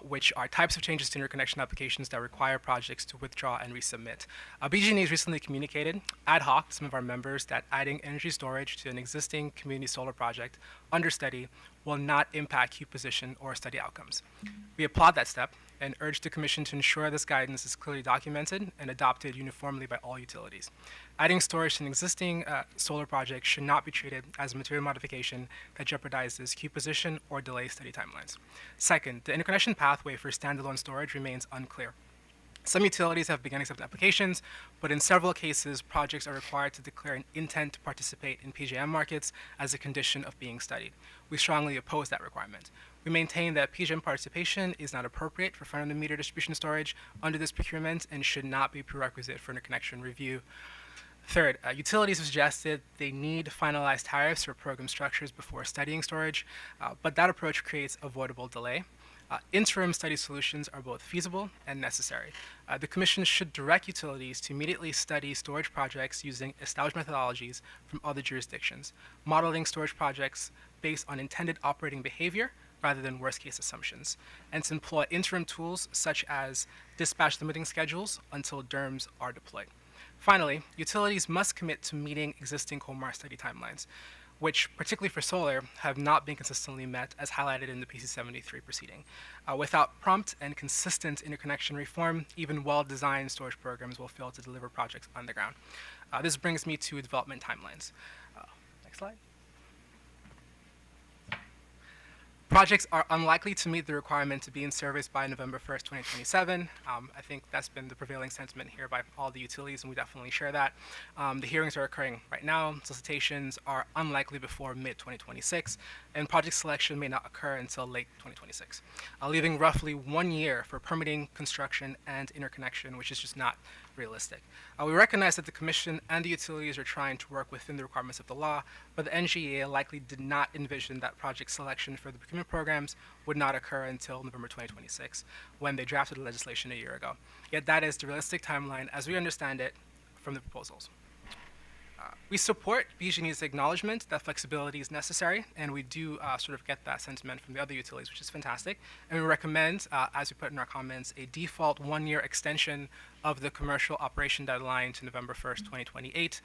Speaker 20: which are types of changes to interconnection applications that require projects to withdraw and resubmit. BG&E has recently communicated ad hoc to some of our members that adding energy storage to an existing community solar project under study will not impact queue position or study outcomes. We applaud that step and urge the Commission to ensure this guidance is clearly documented and adopted uniformly by all utilities. Adding storage to an existing solar project should not be treated as a material modification that jeopardizes queue position or delays study timelines. Second, the interconnection pathway for standalone storage remains unclear. Some utilities have begun accepting applications, but in several cases, projects are required to declare an intent to participate in PJM markets as a condition of being studied. We strongly oppose that requirement. We maintain that PJM participation is not appropriate for front-of-the-meter distribution storage under this procurement and should not be prerequisite for interconnection review. Third, utilities have suggested they need finalized tariffs for program structures before studying storage, but that approach creates avoidable delay. Interim study solutions are both feasible and necessary. The Commission should direct utilities to immediately study storage projects using established methodologies from other jurisdictions, modeling storage projects based on intended operating behavior rather than worst-case assumptions, and to employ interim tools such as dispatch limiting schedules until DERMS are deployed. Finally, utilities must commit to meeting existing COMAR study timelines, which, particularly for solar, have not been consistently met as highlighted in the PC73 proceeding. Without prompt and consistent interconnection reform, even well-designed storage programs will fail to deliver projects on the ground. This brings me to development timelines. Next slide. Projects are unlikely to meet the requirement to be in service by November 1st, 2027. I think that's been the prevailing sentiment here by all the utilities, and we definitely share that. The hearings are occurring right now. Solicitations are unlikely before mid-2026, and project selection may not occur until late 2026, leaving roughly 1 year for permitting, construction, and interconnection, which is just not realistic. We recognize that the Commission and the utilities are trying to work within the requirements of the law, but the NGEA likely did not envision that project selection for the procurement programs would not occur until November 2026, when they drafted the legislation a year ago. Yet that is the realistic timeline as we understand it from the proposals. We support BG&E's acknowledgement that flexibility is necessary, and we do sort of get that sentiment from the other utilities, which is fantastic. And we recommend, as we put in our comments, a default 1-year extension of the commercial operation deadline to November 1st, 2028,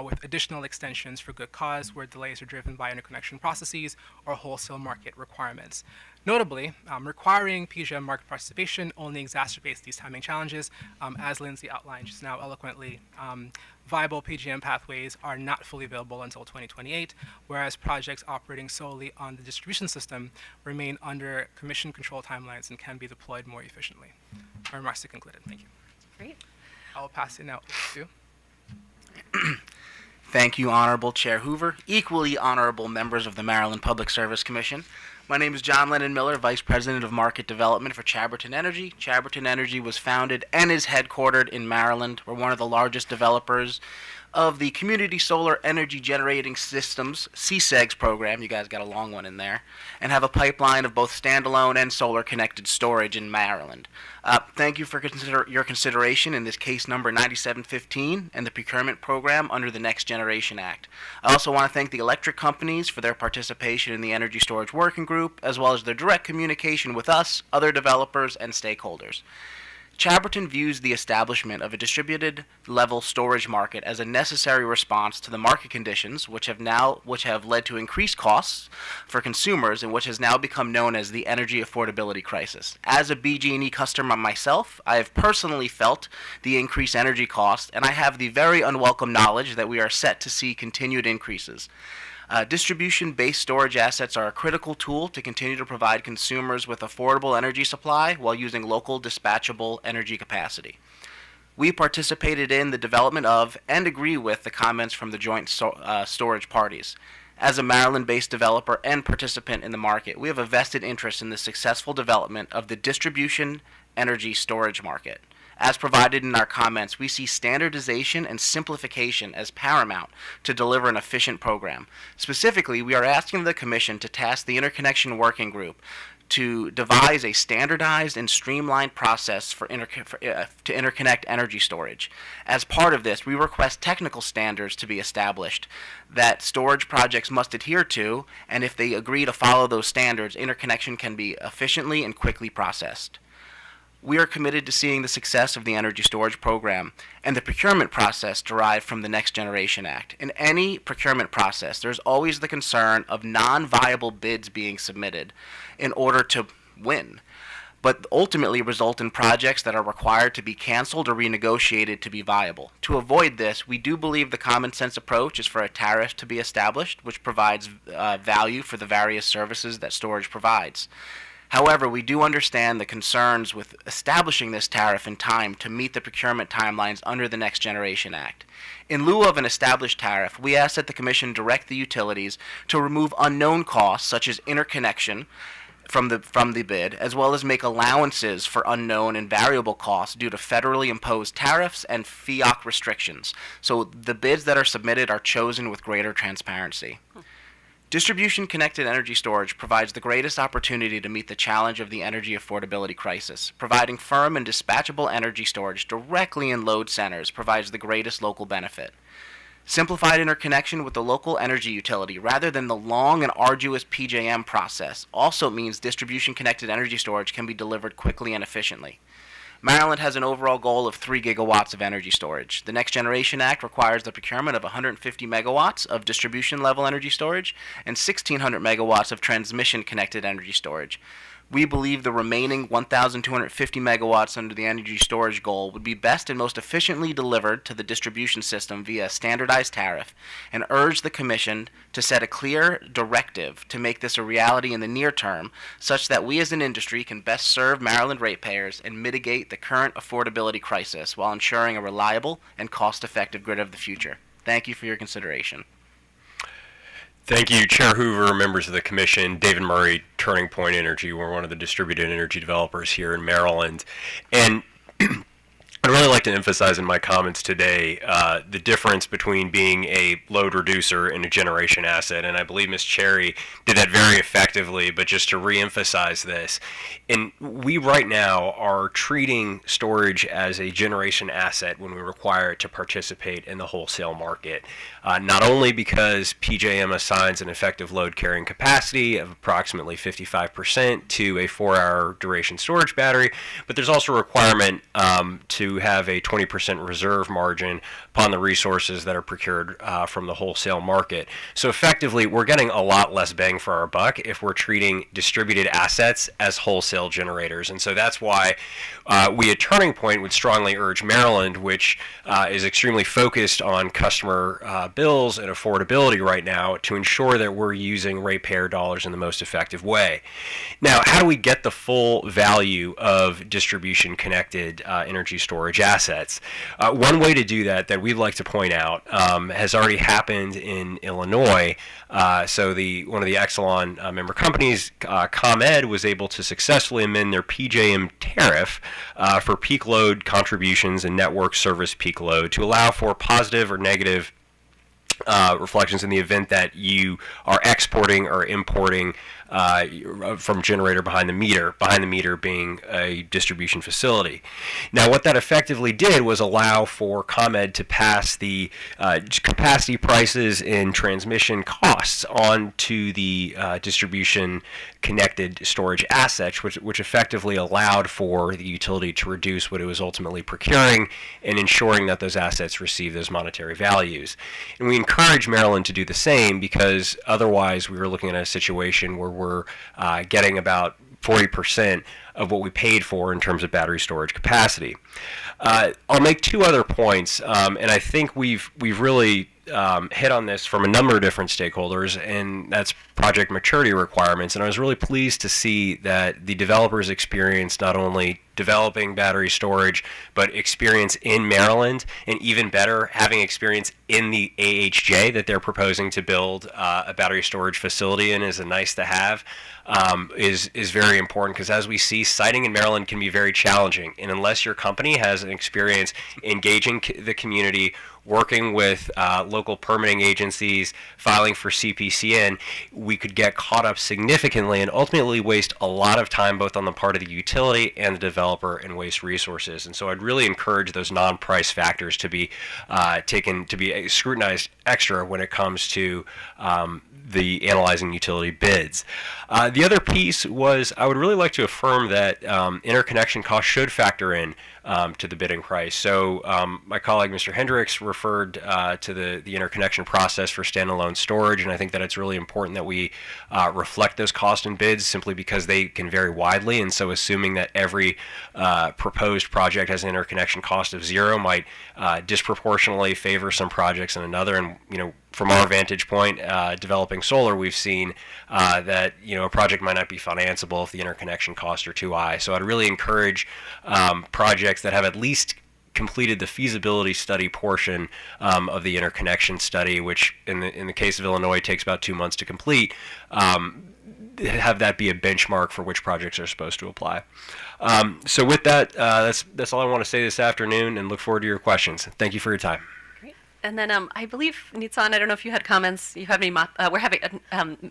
Speaker 20: with additional extensions for good cause where delays are driven by interconnection processes or wholesale market requirements. Notably, requiring PJM market participation only exacerbates these timing challenges. As Lindsay outlined just now eloquently, viable PJM pathways are not fully available until 2028, whereas projects operating solely on the distribution system remain under Commission control timelines and can be deployed more efficiently. My remarks are concluded. Thank you.
Speaker 19: Great.
Speaker 20: I will pass it now to
Speaker 22: Thank you, Honorable Chair Hoover. Equally honorable members of the Maryland Public Service Commission. My name is John Lennon Miller, Vice President of Market Development for Chaberton Energy. Chaberton Energy was founded and is headquartered in Maryland. We're one of the largest developers of the Community Solar Energy Generating Systems, CSEGS program, you guys got a long one in there, and have a pipeline of both standalone and solar-connected storage in Maryland. Thank you for your consideration in this case number 9715 and the procurement program under the Next Generation Act. I also want to thank the electric companies for their participation in the Energy Storage Working Group, as well as their direct communication with us, other developers, and stakeholders. Chaberton views the establishment of a distributed level storage market as a necessary response to the market conditions which have led to increased costs for consumers and which has now become known as the energy affordability crisis. As a BG&E customer myself, I have personally felt the increased energy costs, and I have the very unwelcome knowledge that we are set to see continued increases. Distribution-based storage assets are a critical tool to continue to provide consumers with affordable energy supply while using local dispatchable energy capacity. We participated in the development of and agree with the comments from the joint storage parties. As a Maryland-based developer and participant in the market, we have a vested interest in the successful development of the distribution energy storage market. As provided in our comments, we see standardization and simplification as paramount to deliver an efficient program. Specifically, we are asking the Commission to task the Interconnection Working Group to devise a standardized and streamlined process to interconnect energy storage. As part of this, we request technical standards to be established that storage projects must adhere to, and if they agree to follow those standards, interconnection can be efficiently and quickly processed. We are committed to seeing the success of the energy storage program and the procurement process derived from the Next Generation Act. In any procurement process, there's always the concern of non-viable bids being submitted in order to win, but ultimately result in projects that are required to be canceled or renegotiated to be viable. To avoid this, we do believe the common sense approach is for a tariff to be established, which provides value for the various services that storage provides. However, we do understand the concerns with establishing this tariff in time to meet the procurement timelines under the Next Generation Act. In lieu of an established tariff, we ask that the Commission direct the utilities to remove unknown costs such as interconnection from the bid, as well as make allowances for unknown and variable costs due to federally imposed tariffs and FEOC restrictions. So the bids that are submitted are chosen with greater transparency. Distribution-connected energy storage provides the greatest opportunity to meet the challenge of the energy affordability crisis. Providing firm and dispatchable energy storage directly in load centers provides the greatest local benefit. Simplified interconnection with the local energy utility rather than the long and arduous PJM process also means distribution-connected energy storage can be delivered quickly and efficiently. Maryland has an overall goal of 3 gigawatts of energy storage. The Next Generation Act requires the procurement of 150 megawatts of distribution-level energy storage and 1,600 megawatts of transmission-connected energy storage. We believe the remaining 1,250 megawatts under the energy storage goal would be best and most efficiently delivered to the distribution system via a standardized tariff, and urge the Commission to set a clear directive to make this a reality in the near term, such that we as an industry can best serve Maryland ratepayers and mitigate the current affordability crisis while ensuring a reliable and cost-effective grid of the future. Thank you for your consideration.
Speaker 23: Thank you, Chair Hoover, members of the Commission. David Murray, Turning Point Energy. We're one of the distributed energy developers here in Maryland. And I'd really like to emphasize in my comments today the difference between being a load reducer and a generation asset. And I believe Ms. Cherry did that very effectively, but just to reemphasize this, and we right now are treating storage as a generation asset when we require it to participate in the wholesale market. Not only because PJM assigns an effective load carrying capacity of approximately 55% to a 4-hour duration storage battery, but there's also a requirement to have a 20% reserve margin upon the resources that are procured from the wholesale market. So effectively, we're getting a lot less bang for our buck if we're treating distributed assets as wholesale generators. And so that's why we at Turning Point would strongly urge Maryland, which is extremely focused on customer bills and affordability right now, to ensure that we're using ratepayer dollars in the most effective way. Now, how do we get the full value of distribution-connected energy storage storage assets. One way to do that we'd like to point out has already happened in Illinois. So one of the Exelon member companies, ComEd, was able to successfully amend their PJM tariff for peak load contributions and network service peak load to allow for positive or negative reflections in the event that you are exporting or importing from generator behind the meter being a distribution facility. Now, what that effectively did was allow for ComEd to pass the capacity prices and transmission costs on to the distribution connected storage assets, which effectively allowed for the utility to reduce what it was ultimately procuring and ensuring that those assets receive those monetary values. And we encourage Maryland to do the same, because otherwise we were looking at a situation where we're getting about 40% of what we paid for in terms of battery storage capacity. I'll make two other points, and I think we've really hit on this from a number of different stakeholders, and that's project maturity requirements. And I was really pleased to see that the developers experienced not only developing battery storage, but experience in Maryland, and even better, having experience in the AHJ that they're proposing to build a battery storage facility in is a nice to have, is very important, because as we see, siting in Maryland can be very challenging. And unless your company has an experience engaging the community, working with local permitting agencies, filing for CPCN, we could get caught up significantly and ultimately waste a lot of time both on the part of the utility and the developer, and waste resources. And so I'd really encourage those non-price factors to be scrutinized extra when it comes to the analyzing utility bids. The other piece was, I would really like to affirm that interconnection costs should factor in to the bidding price. So my colleague Mr. Hendricks referred to the interconnection process for standalone storage, and I think that it's really important that we reflect those costs in bids, simply because they can vary widely. And so assuming that every proposed project has an interconnection cost of zero might disproportionately favor some projects and another. And from our vantage point, developing solar, we've seen that a project might not be financeable if the interconnection costs are too high. So I'd really encourage projects that have at least completed the feasibility study portion of the interconnection study, which in the case of Illinois takes about 2 months to complete, have that be a benchmark for which projects are supposed to apply. So with that, that's all I want to say this afternoon, and look forward to your questions. Thank you for your time.
Speaker 19: And then I believe, Nitsan, I don't know if you had comments. You have any? We're having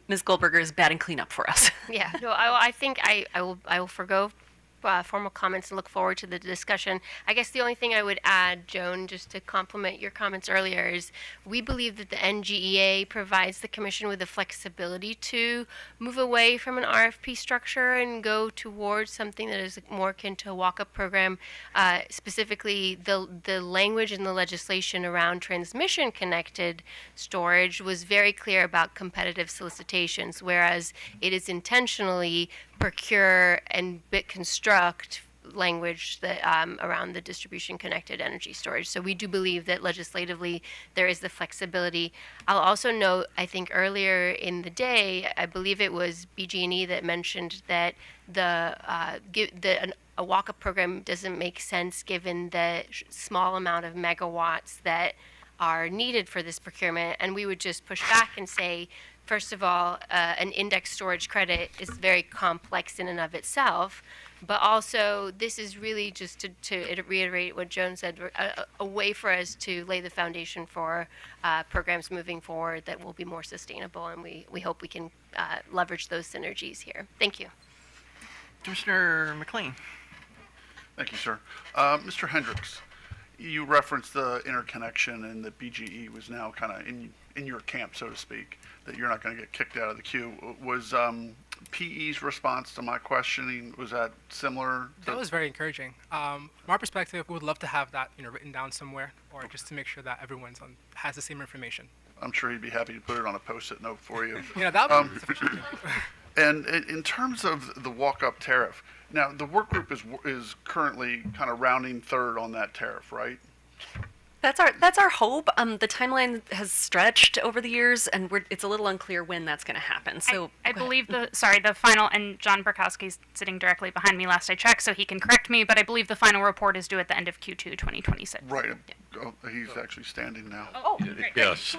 Speaker 19: Ms. Goldberger is batting cleanup for us.
Speaker 24: Yeah, no, I think I will forgo formal comments and look forward to the discussion. I guess the only thing I would add, Joan, just to complement your comments earlier, is we believe that the NGEA provides the Commission with the flexibility to move away from an RFP structure and go towards something that is more akin to a walk-up program. Specifically, the language in the legislation around transmission-connected storage was very clear about competitive solicitations, whereas it is intentionally procure and bit construct language that around the distribution connected energy storage. So we do believe that legislatively there is the flexibility. I'll also note, I think earlier in the day, I believe it was BG&E that mentioned that a walk-up program doesn't make sense given the small amount of megawatts that are needed for this procurement. And we would just push back and say, first of all, an index storage credit is very complex in and of itself, but also this is really just to reiterate what Joan said, a way for us to lay the foundation for programs moving forward that will be more sustainable, and we hope we can leverage those synergies here. Thank you.
Speaker 2: Commissioner McLean.
Speaker 9: Thank you, sir. Mr. Hendricks, you referenced the interconnection, and that BGE was now kind of in your camp, so to speak, that you're not going to get kicked out of the queue. Was PE's response to my questioning, was that similar?
Speaker 20: That was very encouraging. From our perspective, we would love to have that written down somewhere, or just to make sure that everyone's has the same information.
Speaker 9: I'm sure he'd be happy to put it on a Post-it note for you.
Speaker 20: That would be sufficient.
Speaker 9: And in terms of the walk-up tariff, now the work group is currently kind of rounding third on that tariff, right?
Speaker 19: That's our hope. The timeline has stretched over the years, and it's a little unclear when that's going to happen. So
Speaker 21: I believe the final, and John Berkowski's sitting directly behind me last I checked, so he can correct me, but I believe the final report is due at the end of Q2 2026.
Speaker 9: Right. Oh, he's actually standing now.
Speaker 21: Oh, great.
Speaker 3: Yes.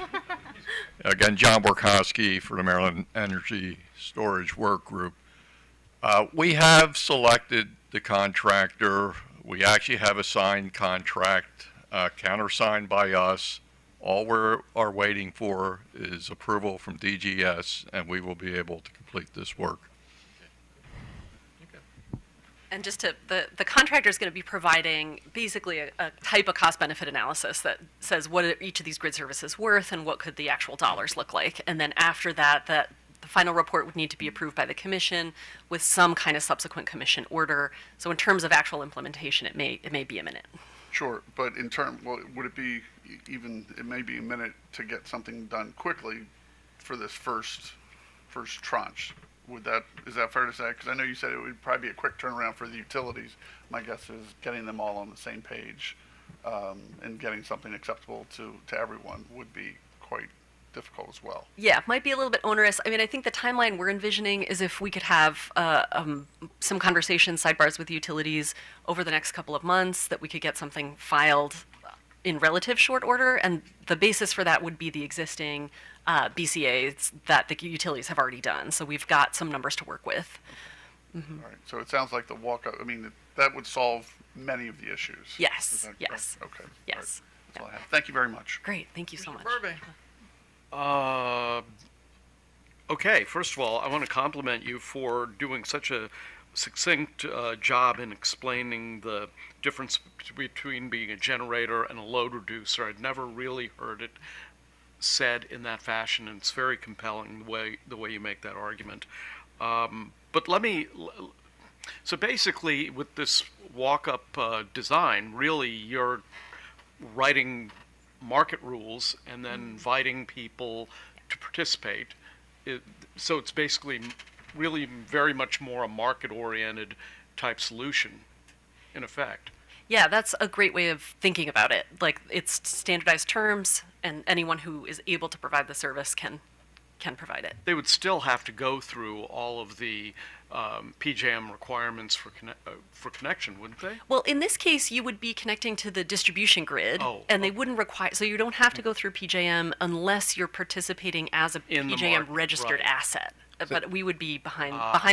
Speaker 3: Again, John Borkowski for the Maryland Energy Storage Work Group. We have selected the contractor. We actually have a signed contract, countersigned by us. All we are waiting for is approval from DGS, and we will be able to complete this work.
Speaker 19: And just the contractor is going to be providing basically a type of cost-benefit analysis that says what are each of these grid services worth and what could the actual dollars look like. And then after that, the final report would need to be approved by the commission with some kind of subsequent commission order. So in terms of actual implementation, it may be imminent.
Speaker 9: Sure, but would it be it may be a minute to get something done quickly for this first tranche? Is that fair to say? Because I know you said it would probably be a quick turnaround for the utilities. My guess is getting them all on the same page and getting something acceptable to everyone would be quite difficult as well.
Speaker 19: Yeah, it might be a little bit onerous. I mean, I think the timeline we're envisioning is if we could have some conversations, sidebars with utilities over the next couple of months, that we could get something filed in relative short order, and the basis for that would be the existing BCAs that the utilities have already done. So we've got some numbers to work with. Mm-hmm.
Speaker 9: All right. So it sounds like the walk-up. I mean, that would solve many of the issues.
Speaker 19: Yes. Yes.
Speaker 9: Okay.
Speaker 19: Yes.
Speaker 9: Right. That's all I have. Thank you very much.
Speaker 19: Great. Thank you so much.
Speaker 7: Okay, first of all, I want to compliment you for doing such a succinct job in explaining the difference between being a generator and a load reducer. I'd never really heard it said in that fashion, and it's very compelling the way you make that argument. But so basically with this walk-up design, really you're writing market rules and then inviting people to participate. So it's basically really very much more a market-oriented type solution, in effect.
Speaker 19: Yeah, that's a great way of thinking about it. Like, it's standardized terms, and anyone who is able to provide the service can provide it.
Speaker 7: They would still have to go through all of the PJM requirements for connection, wouldn't they?
Speaker 19: Well, in this case, you would be connecting to the distribution grid, and they wouldn't require. So you don't have to go through PJM unless you're participating as a PJM registered asset. But we would be behind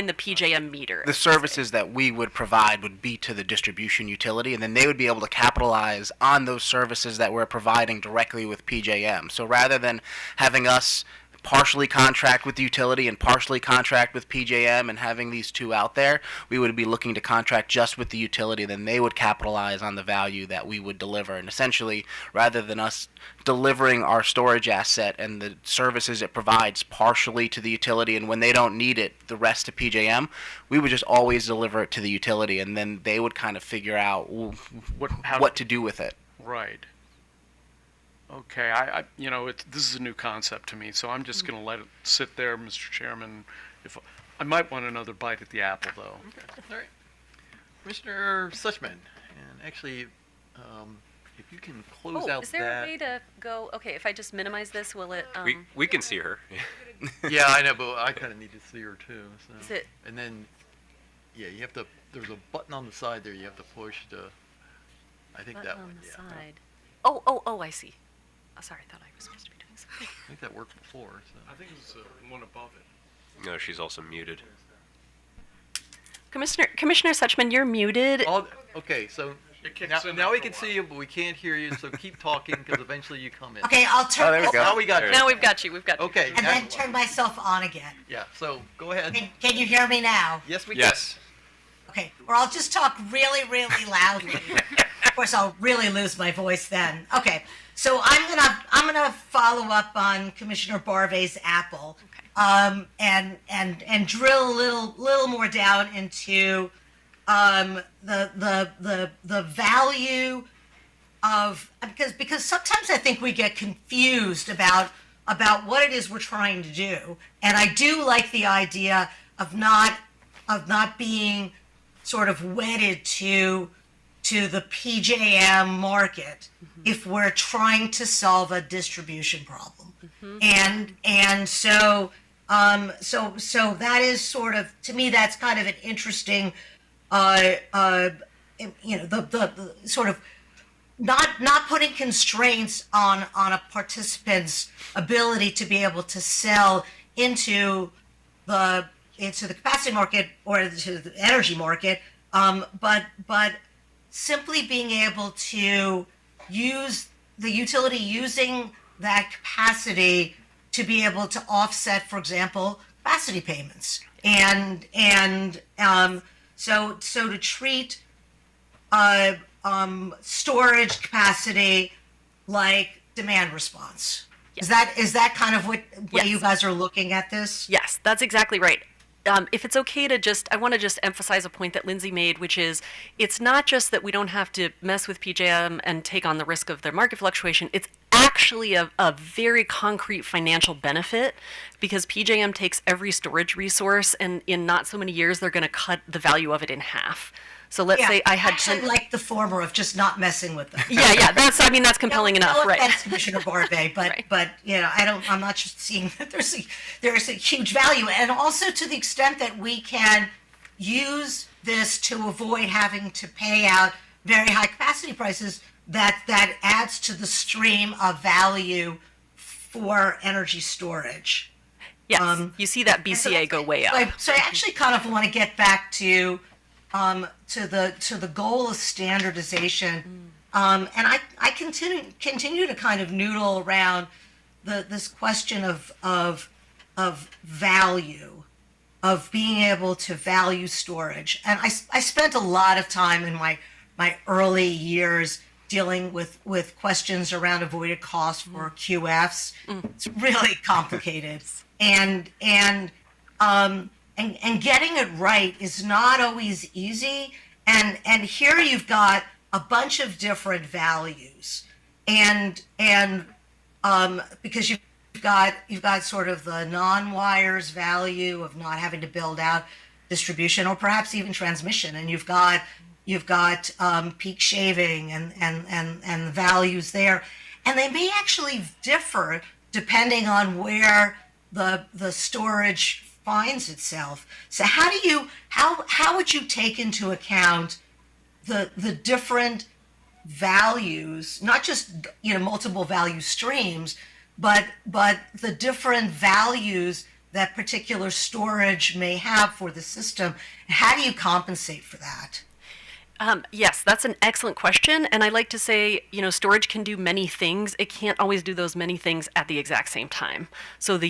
Speaker 19: the PJM meter.
Speaker 22: The services that we would provide would be to the distribution utility, and then they would be able to capitalize on those services that we're providing directly with PJM. So rather than having us partially contract with the utility and partially contract with PJM and having these two out there, we would be looking to contract just with the utility. Then they would capitalize on the value that we would deliver. And essentially, rather than us delivering our storage asset and the services it provides partially to the utility, and when they don't need it, the rest to PJM, we would just always deliver it to the utility, and then they would kind of figure out what to do with it.
Speaker 7: Right. Okay, this is a new concept to me, so I'm just going to let it sit there, Mr. Chairman. If I might want another bite at the apple, though.
Speaker 5: Okay, all right. Commissioner Suchman, and actually, if you can close out that.
Speaker 19: Is there a way to go? Okay, if I just minimize this, will it?
Speaker 23: We can see her.
Speaker 5: Yeah, I know, but I kind of need to see her too. So.
Speaker 19: Is it?
Speaker 5: And then, yeah, you have to. There's a button on the side there. You have to push to. I think that one.
Speaker 19: On the
Speaker 5: yeah.
Speaker 19: side. Oh, I see. Oh, sorry, I thought I was supposed to be doing something.
Speaker 5: I think that worked before. So.
Speaker 7: I think it was one above it.
Speaker 23: No, she's also muted.
Speaker 19: Commissioner Suchman, you're muted.
Speaker 5: Okay, so now we can see you, but we can't hear you. So keep talking because eventually you come in.
Speaker 8: Okay, I'll turn.
Speaker 22: Oh, there we go.
Speaker 5: Now we got you.
Speaker 19: Now we've got you. We've got you.
Speaker 5: Okay.
Speaker 8: And then turn myself on again.
Speaker 5: Yeah. So go ahead.
Speaker 8: Can you hear me now?
Speaker 5: Yes, we can.
Speaker 23: Yes.
Speaker 8: Okay, or I'll just talk really, really loudly. Of course, I'll really lose my voice then. Okay, so I'm gonna follow up on Commissioner Barvey's apple, and drill a little more down into the value of, because sometimes I think we get confused about what it is we're trying to do, and I do like the idea of not being sort of wedded to to the PJM market if we're trying to solve a distribution problem. And so so that is sort of, to me, that's kind of an interesting the sort of not putting constraints on a participant's ability to be able to sell into the capacity market or to the energy market, but simply being able to use the utility using that capacity to be able to offset, for example, capacity payments, and so to treat storage capacity like demand response. Is that kind of what way you guys are looking at this?
Speaker 19: Yes, that's exactly right. If it's okay to I want to just emphasize a point that Lindsay made, which is it's not just that we don't have to mess with PJM and take on the risk of their market fluctuation. It's actually a very concrete financial benefit because PJM takes every storage resource and in not so many years, they're going to cut the value of it in half. So let's say I had
Speaker 8: actually like the former of just not messing with them.
Speaker 19: Yeah, that's compelling enough, right?
Speaker 8: Offense, Commissioner Barbe, but I'm not just seeing that there's a huge value, and also to the extent that we can use this to avoid having to pay out very high capacity prices, that adds to the stream of value for energy storage.
Speaker 19: Yes, you see that BCA go way up.
Speaker 8: So I actually kind of want to get back to the goal of standardization, and I continue to kind of noodle around this question of value, of being able to value storage. And I spent a lot of time in my early years dealing with questions around avoided costs for QFs. It's really complicated, and getting it right is not always easy. And here you've got a bunch of different values, and because you've got sort of the non-wires value of not having to build out distribution or perhaps even transmission, and you've got peak shaving and values there, and they may actually differ depending on where the storage finds itself. So how would you take into account the different values, not just multiple value streams, but the different values that particular storage may have for the system? How do you compensate for that?
Speaker 19: Yes, that's an excellent question. And I like to say, storage can do many things. It can't always do those many things at the exact same time. So what the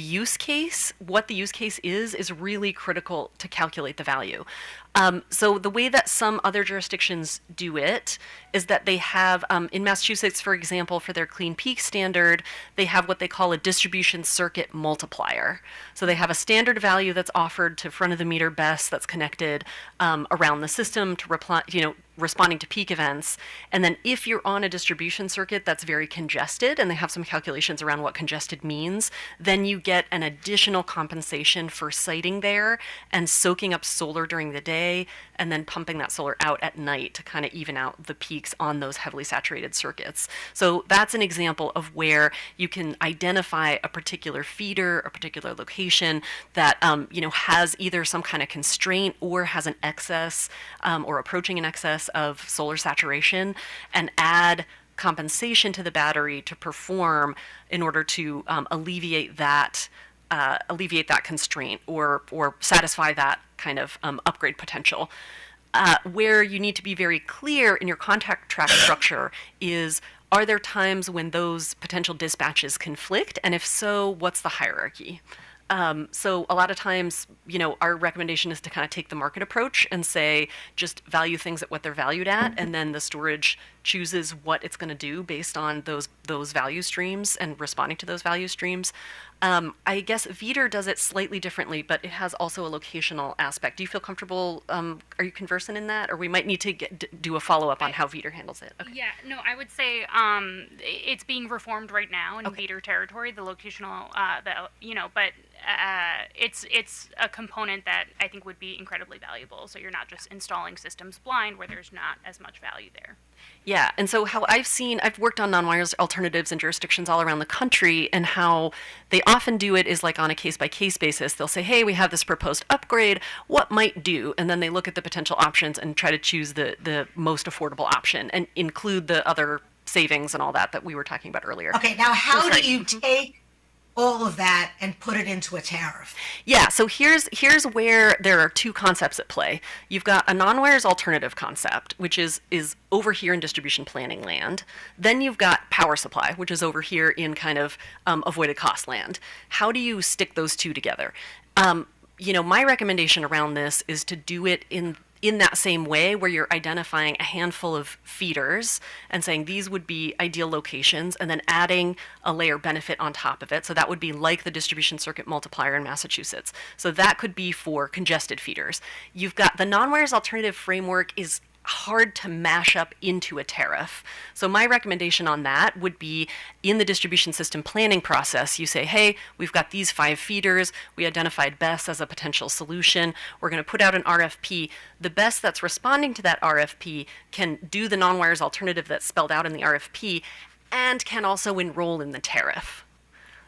Speaker 19: use case is really critical to calculate the value. So the way that some other jurisdictions do it is that they have, in Massachusetts, for example, for their Clean Peak standard, they have what they call a distribution circuit multiplier. So they have a standard value that's offered to front-of-the-meter BESS that's connected around the system to responding to peak events. And then if you're on a distribution circuit that's very congested, and they have some calculations around what congested means, then you get an additional compensation for siting there and soaking up solar during the day and then pumping that solar out at night to kind of even out the peaks on those heavily saturated circuits. So that's an example of where you can identify a particular feeder, a particular location that has either some kind of constraint or has an excess or approaching an excess of solar saturation, and add compensation to the battery to perform in order to alleviate that constraint or satisfy that kind of upgrade potential. Where you need to be very clear in your contract track structure is, are there times when those potential dispatches conflict? And if so, what's the hierarchy? So a lot of times, our recommendation is to kind of take the market approach and say, just value things at what they're valued at, and then the storage chooses what it's going to do based on those value streams and responding to those value streams. I guess VEDR does it slightly differently, but it has also a locational aspect. Do you feel comfortable? Are you conversant in that, or we might need to do a follow-up on how VEDR handles it? Okay.
Speaker 21: Yeah, no, I would say it's being reformed right now in VEDR territory, the locational, but it's a component that I think would be incredibly valuable. So you're not just installing systems blind where there's not as much value there.
Speaker 19: Yeah, and so how I've worked on non-wires alternatives in jurisdictions all around the country, and how they often do it is like on a case-by-case basis. They'll say, hey, we have this proposed upgrade, what might do? And then they look at the potential options and try to choose the most affordable option and include the other savings and all that we were talking about earlier.
Speaker 8: Okay, now how
Speaker 19: Sorry.
Speaker 8: do you take all of that and put it into a tariff?
Speaker 19: Yeah, so here's where there are two concepts at play. You've got a non-wires alternative concept, which is over here in distribution planning land. Then you've got power supply, which is over here in kind of avoided cost land. How do you stick those two together? My recommendation around this is to do it in that same way, where you're identifying a handful of feeders and saying these would be ideal locations, and then adding a layer benefit on top of it. So that would be like the distribution circuit multiplier in Massachusetts. So that could be for congested feeders. You've got the non-wires alternative framework is hard to mash up into a tariff. So my recommendation on that would be in the distribution system planning process, you say, hey, we've got these 5 feeders. We identified BESS as a potential solution. We're going to put out an RFP. The BESS that's responding to that RFP can do the non-wires alternative that's spelled out in the RFP and can also enroll in the tariff.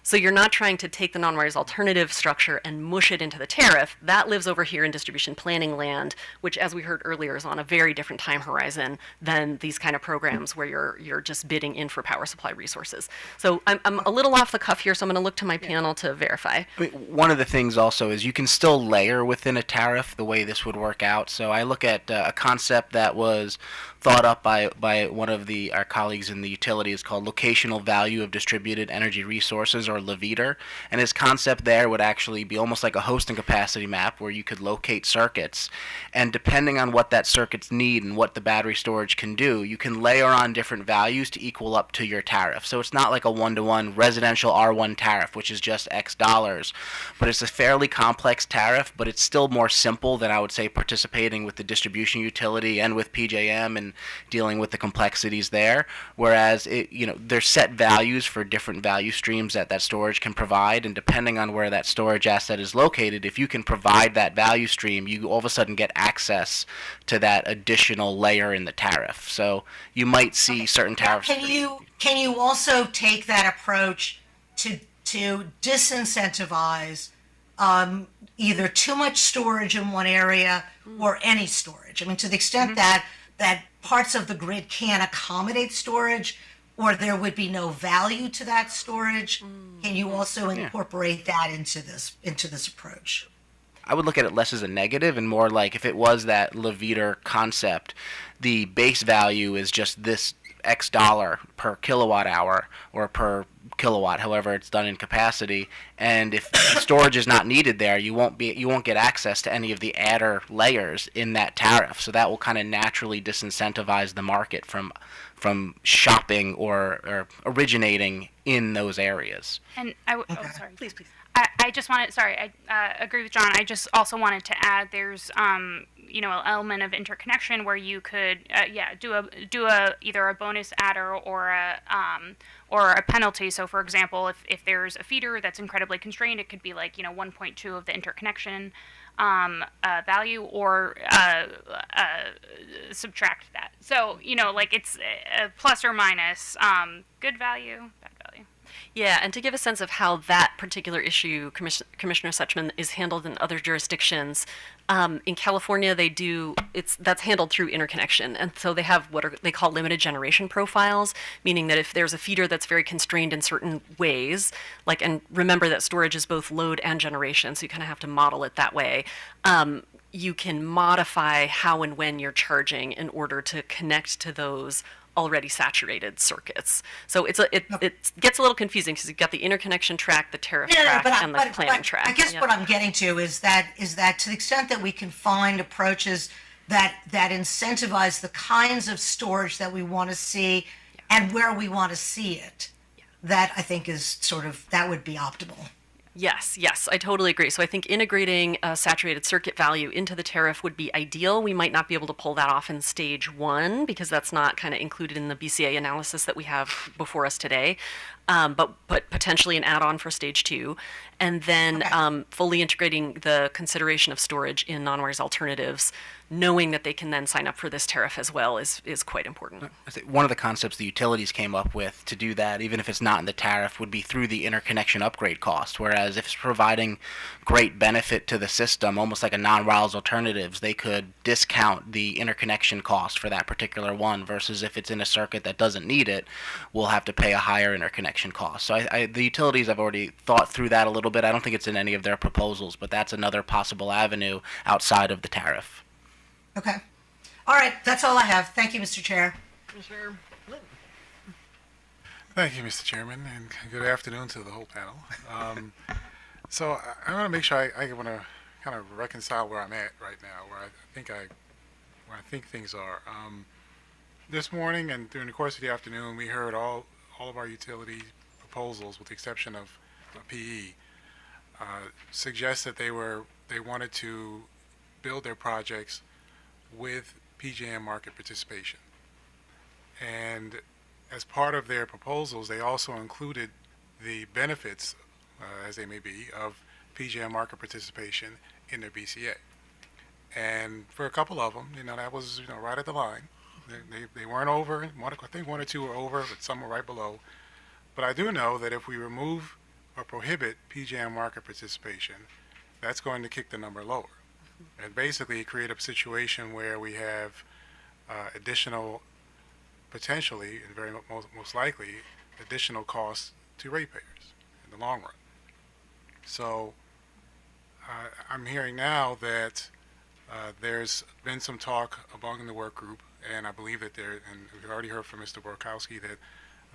Speaker 19: So you're not trying to take the non-wires alternative structure and mush it into the tariff. That lives over here in distribution planning land, which, as we heard earlier, is on a very different time horizon than these kind of programs where you're just bidding in for power supply resources. So I'm a little off the cuff here, so I'm going to look to my panel to verify.
Speaker 22: I mean, one of the things also is you can still layer within a tariff the way this would work out. So I look at a concept that was thought up by one of our colleagues in the utilities called locational value of distributed energy resources, or LVEDR. And his concept there would actually be almost like a hosting capacity map where you could locate circuits. And depending on what that circuits need and what the battery storage can do, you can layer on different values to equal up to your tariff. So it's not like a one-to-one residential R1 tariff, which is just X dollars. But it's a fairly complex tariff, but it's still more simple than, I would say, participating with the distribution utility and with PJM and dealing with the complexities there. Whereas there's set values for different value streams that storage can provide, and depending on where that storage asset is located, if you can provide that value stream, you all of a sudden get access to that additional layer in the tariff. So you might see certain tariffs.
Speaker 8: Can you also take that approach to disincentivize either too much storage in one area or any storage? I mean, to the extent that parts of the grid can't accommodate storage, or there would be no value to that storage, can you also incorporate that into this approach?
Speaker 22: I would look at it less as a negative and more like if it was that LVEDR concept, the base value is just this X dollar per kilowatt hour or per kilowatt, however it's done in capacity. And if storage is not needed there, you won't get access to any of the adder layers in that tariff. So that will kind of naturally disincentivize the market from shopping or originating in those areas.
Speaker 21: And sorry. Please. I just wanted, I agree with John. I just also wanted to add there's, an element of interconnection where you could, do either a bonus adder or a penalty. So, for example, if there's a feeder that's incredibly constrained, it could be like, 1.2 of the interconnection value, or subtract that. So, it's plus or minus, good value, bad value.
Speaker 19: Yeah, and to give a sense of how that particular issue, Commissioner Suchman, is handled in other jurisdictions, in California that's handled through interconnection, and so they have they call limited generation profiles, meaning that if there's a feeder that's very constrained in certain ways, and remember that storage is both load and generation, so you kind of have to model it that way. You can modify how and when you're charging in order to connect to those already saturated circuits. So it gets a little confusing because you've got the interconnection track, the tariff track, and the planning track.
Speaker 8: I guess what I'm getting to is that to the extent that we can find approaches that incentivize the kinds of storage that we want to see and where we want to see it, that I think is that would be optimal.
Speaker 19: Yes, I totally agree. So I think integrating a saturated circuit value into the tariff would be ideal. We might not be able to pull that off in stage one because that's not kind of included in the BCA analysis that we have before us today. But potentially an add-on for stage two, and then fully integrating the consideration of storage in non-wires alternatives, knowing that they can then sign up for this tariff as well is quite important.
Speaker 22: I think one of the concepts the utilities came up with to do that, even if it's not in the tariff, would be through the interconnection upgrade cost. Whereas if it's providing great benefit to the system, almost like a non-wires alternatives, they could discount the interconnection cost for that particular one. Versus if it's in a circuit that doesn't need it, we'll have to pay a higher interconnection cost. So the utilities have already thought through that a little bit. I don't think it's in any of their proposals, but that's another possible avenue outside of the tariff.
Speaker 8: Okay. All right, that's all I have. Thank you, Mr. Chair.
Speaker 2: Commissioner Linton.
Speaker 1: Thank you, Mr. Chairman, and good afternoon to the whole panel. So I want to make sure I want to kind of reconcile where I'm at right now, where I think things are. This morning and during the course of the afternoon, we heard all of our utility proposals, with the exception of PE, suggest that they wanted to build their projects with PJM market participation. And as part of their proposals, they also included the benefits, as they may be, of PJM market participation in their BCA. And for a couple of them, that was right at the line. They weren't over. I think one or two were over, but some were right below. But I do know that if we remove or prohibit PJM market participation, that's going to kick the number lower. And basically create a situation where we have additional, potentially, and very most likely, additional costs to ratepayers in the long run. So I'm hearing now that there's been some talk among the work group, and I believe that and we've already heard from Mr. Borkowski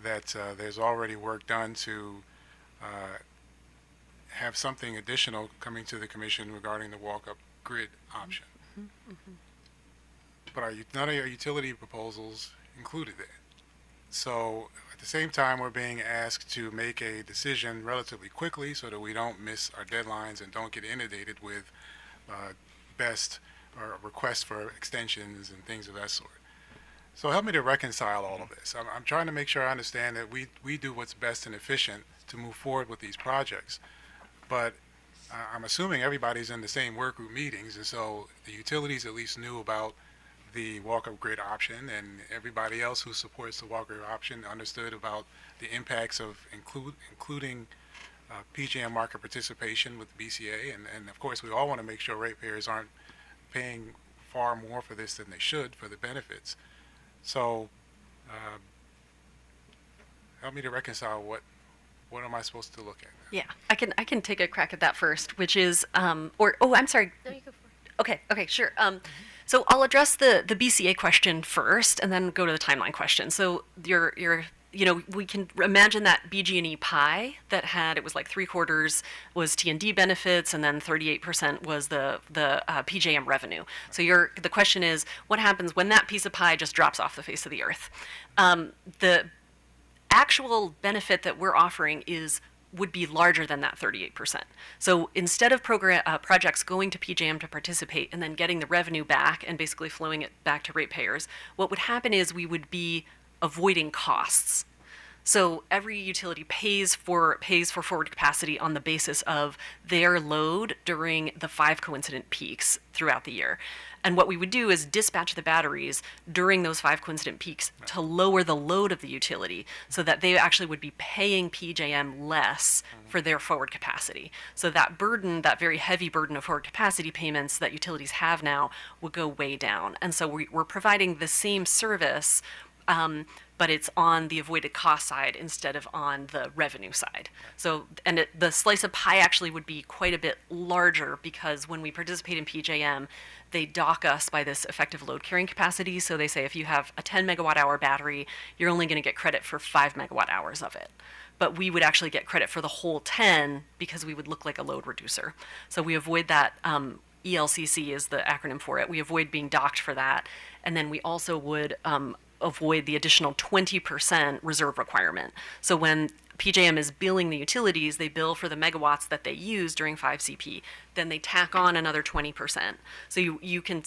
Speaker 1: that there's already work done to have something additional coming to the commission regarding the walk-up grid option. But none of our utility proposals included that. So at the same time, we're being asked to make a decision relatively quickly so that we don't miss our deadlines and don't get inundated with best or requests for extensions and things of that sort. So help me to reconcile all of this. I'm trying to make sure I understand that we do what's best and efficient to move forward with these projects. But I'm assuming everybody's in the same work group meetings, and so the utilities at least knew about the walk-up grid option, and everybody else who supports the walk-up grid option understood about the impacts of including PJM market participation with the BCA, and of course we all want to make sure ratepayers aren't paying far more for this than they should for the benefits. So help me to reconcile what am I supposed to look at?
Speaker 19: Yeah, I can take a crack at that first, which is I'm sorry.
Speaker 24: No, you go for it.
Speaker 19: Okay, sure. So I'll address the BCA question first, and then go to the timeline question. So we can imagine that BG&E pie that it was like 3/4 was T&D benefits, and then 38% was the PJM revenue. So the question is, what happens when that piece of pie just drops off the face of the earth? The actual benefit that we're offering would be larger than that 38%. So instead of projects going to PJM to participate and then getting the revenue back and basically flowing it back to ratepayers, what would happen is we would be avoiding costs. So every utility pays for forward capacity on the basis of their load during the 5 coincident peaks throughout the year. And what we would do is dispatch the batteries during those 5 coincident peaks to lower the load of the utility so that they actually would be paying PJM less for their forward capacity. So that burden, that very heavy burden of forward capacity payments that utilities have now, would go way down. And so we're providing the same service, but it's on the avoided cost side instead of on the revenue side. So, the slice of pie actually would be quite a bit larger because when we participate in PJM, they dock us by this effective load carrying capacity. So they say if you have a 10 megawatt hour battery, you're only going to get credit for 5 megawatt hours of it. But we would actually get credit for the whole 10 because we would look like a load reducer. So we avoid that. ELCC is the acronym for it. We avoid being docked for that. And then we also would avoid the additional 20% reserve requirement. So when PJM is billing the utilities, they bill for the megawatts that they use during 5CP. Then they tack on another 20%. So you can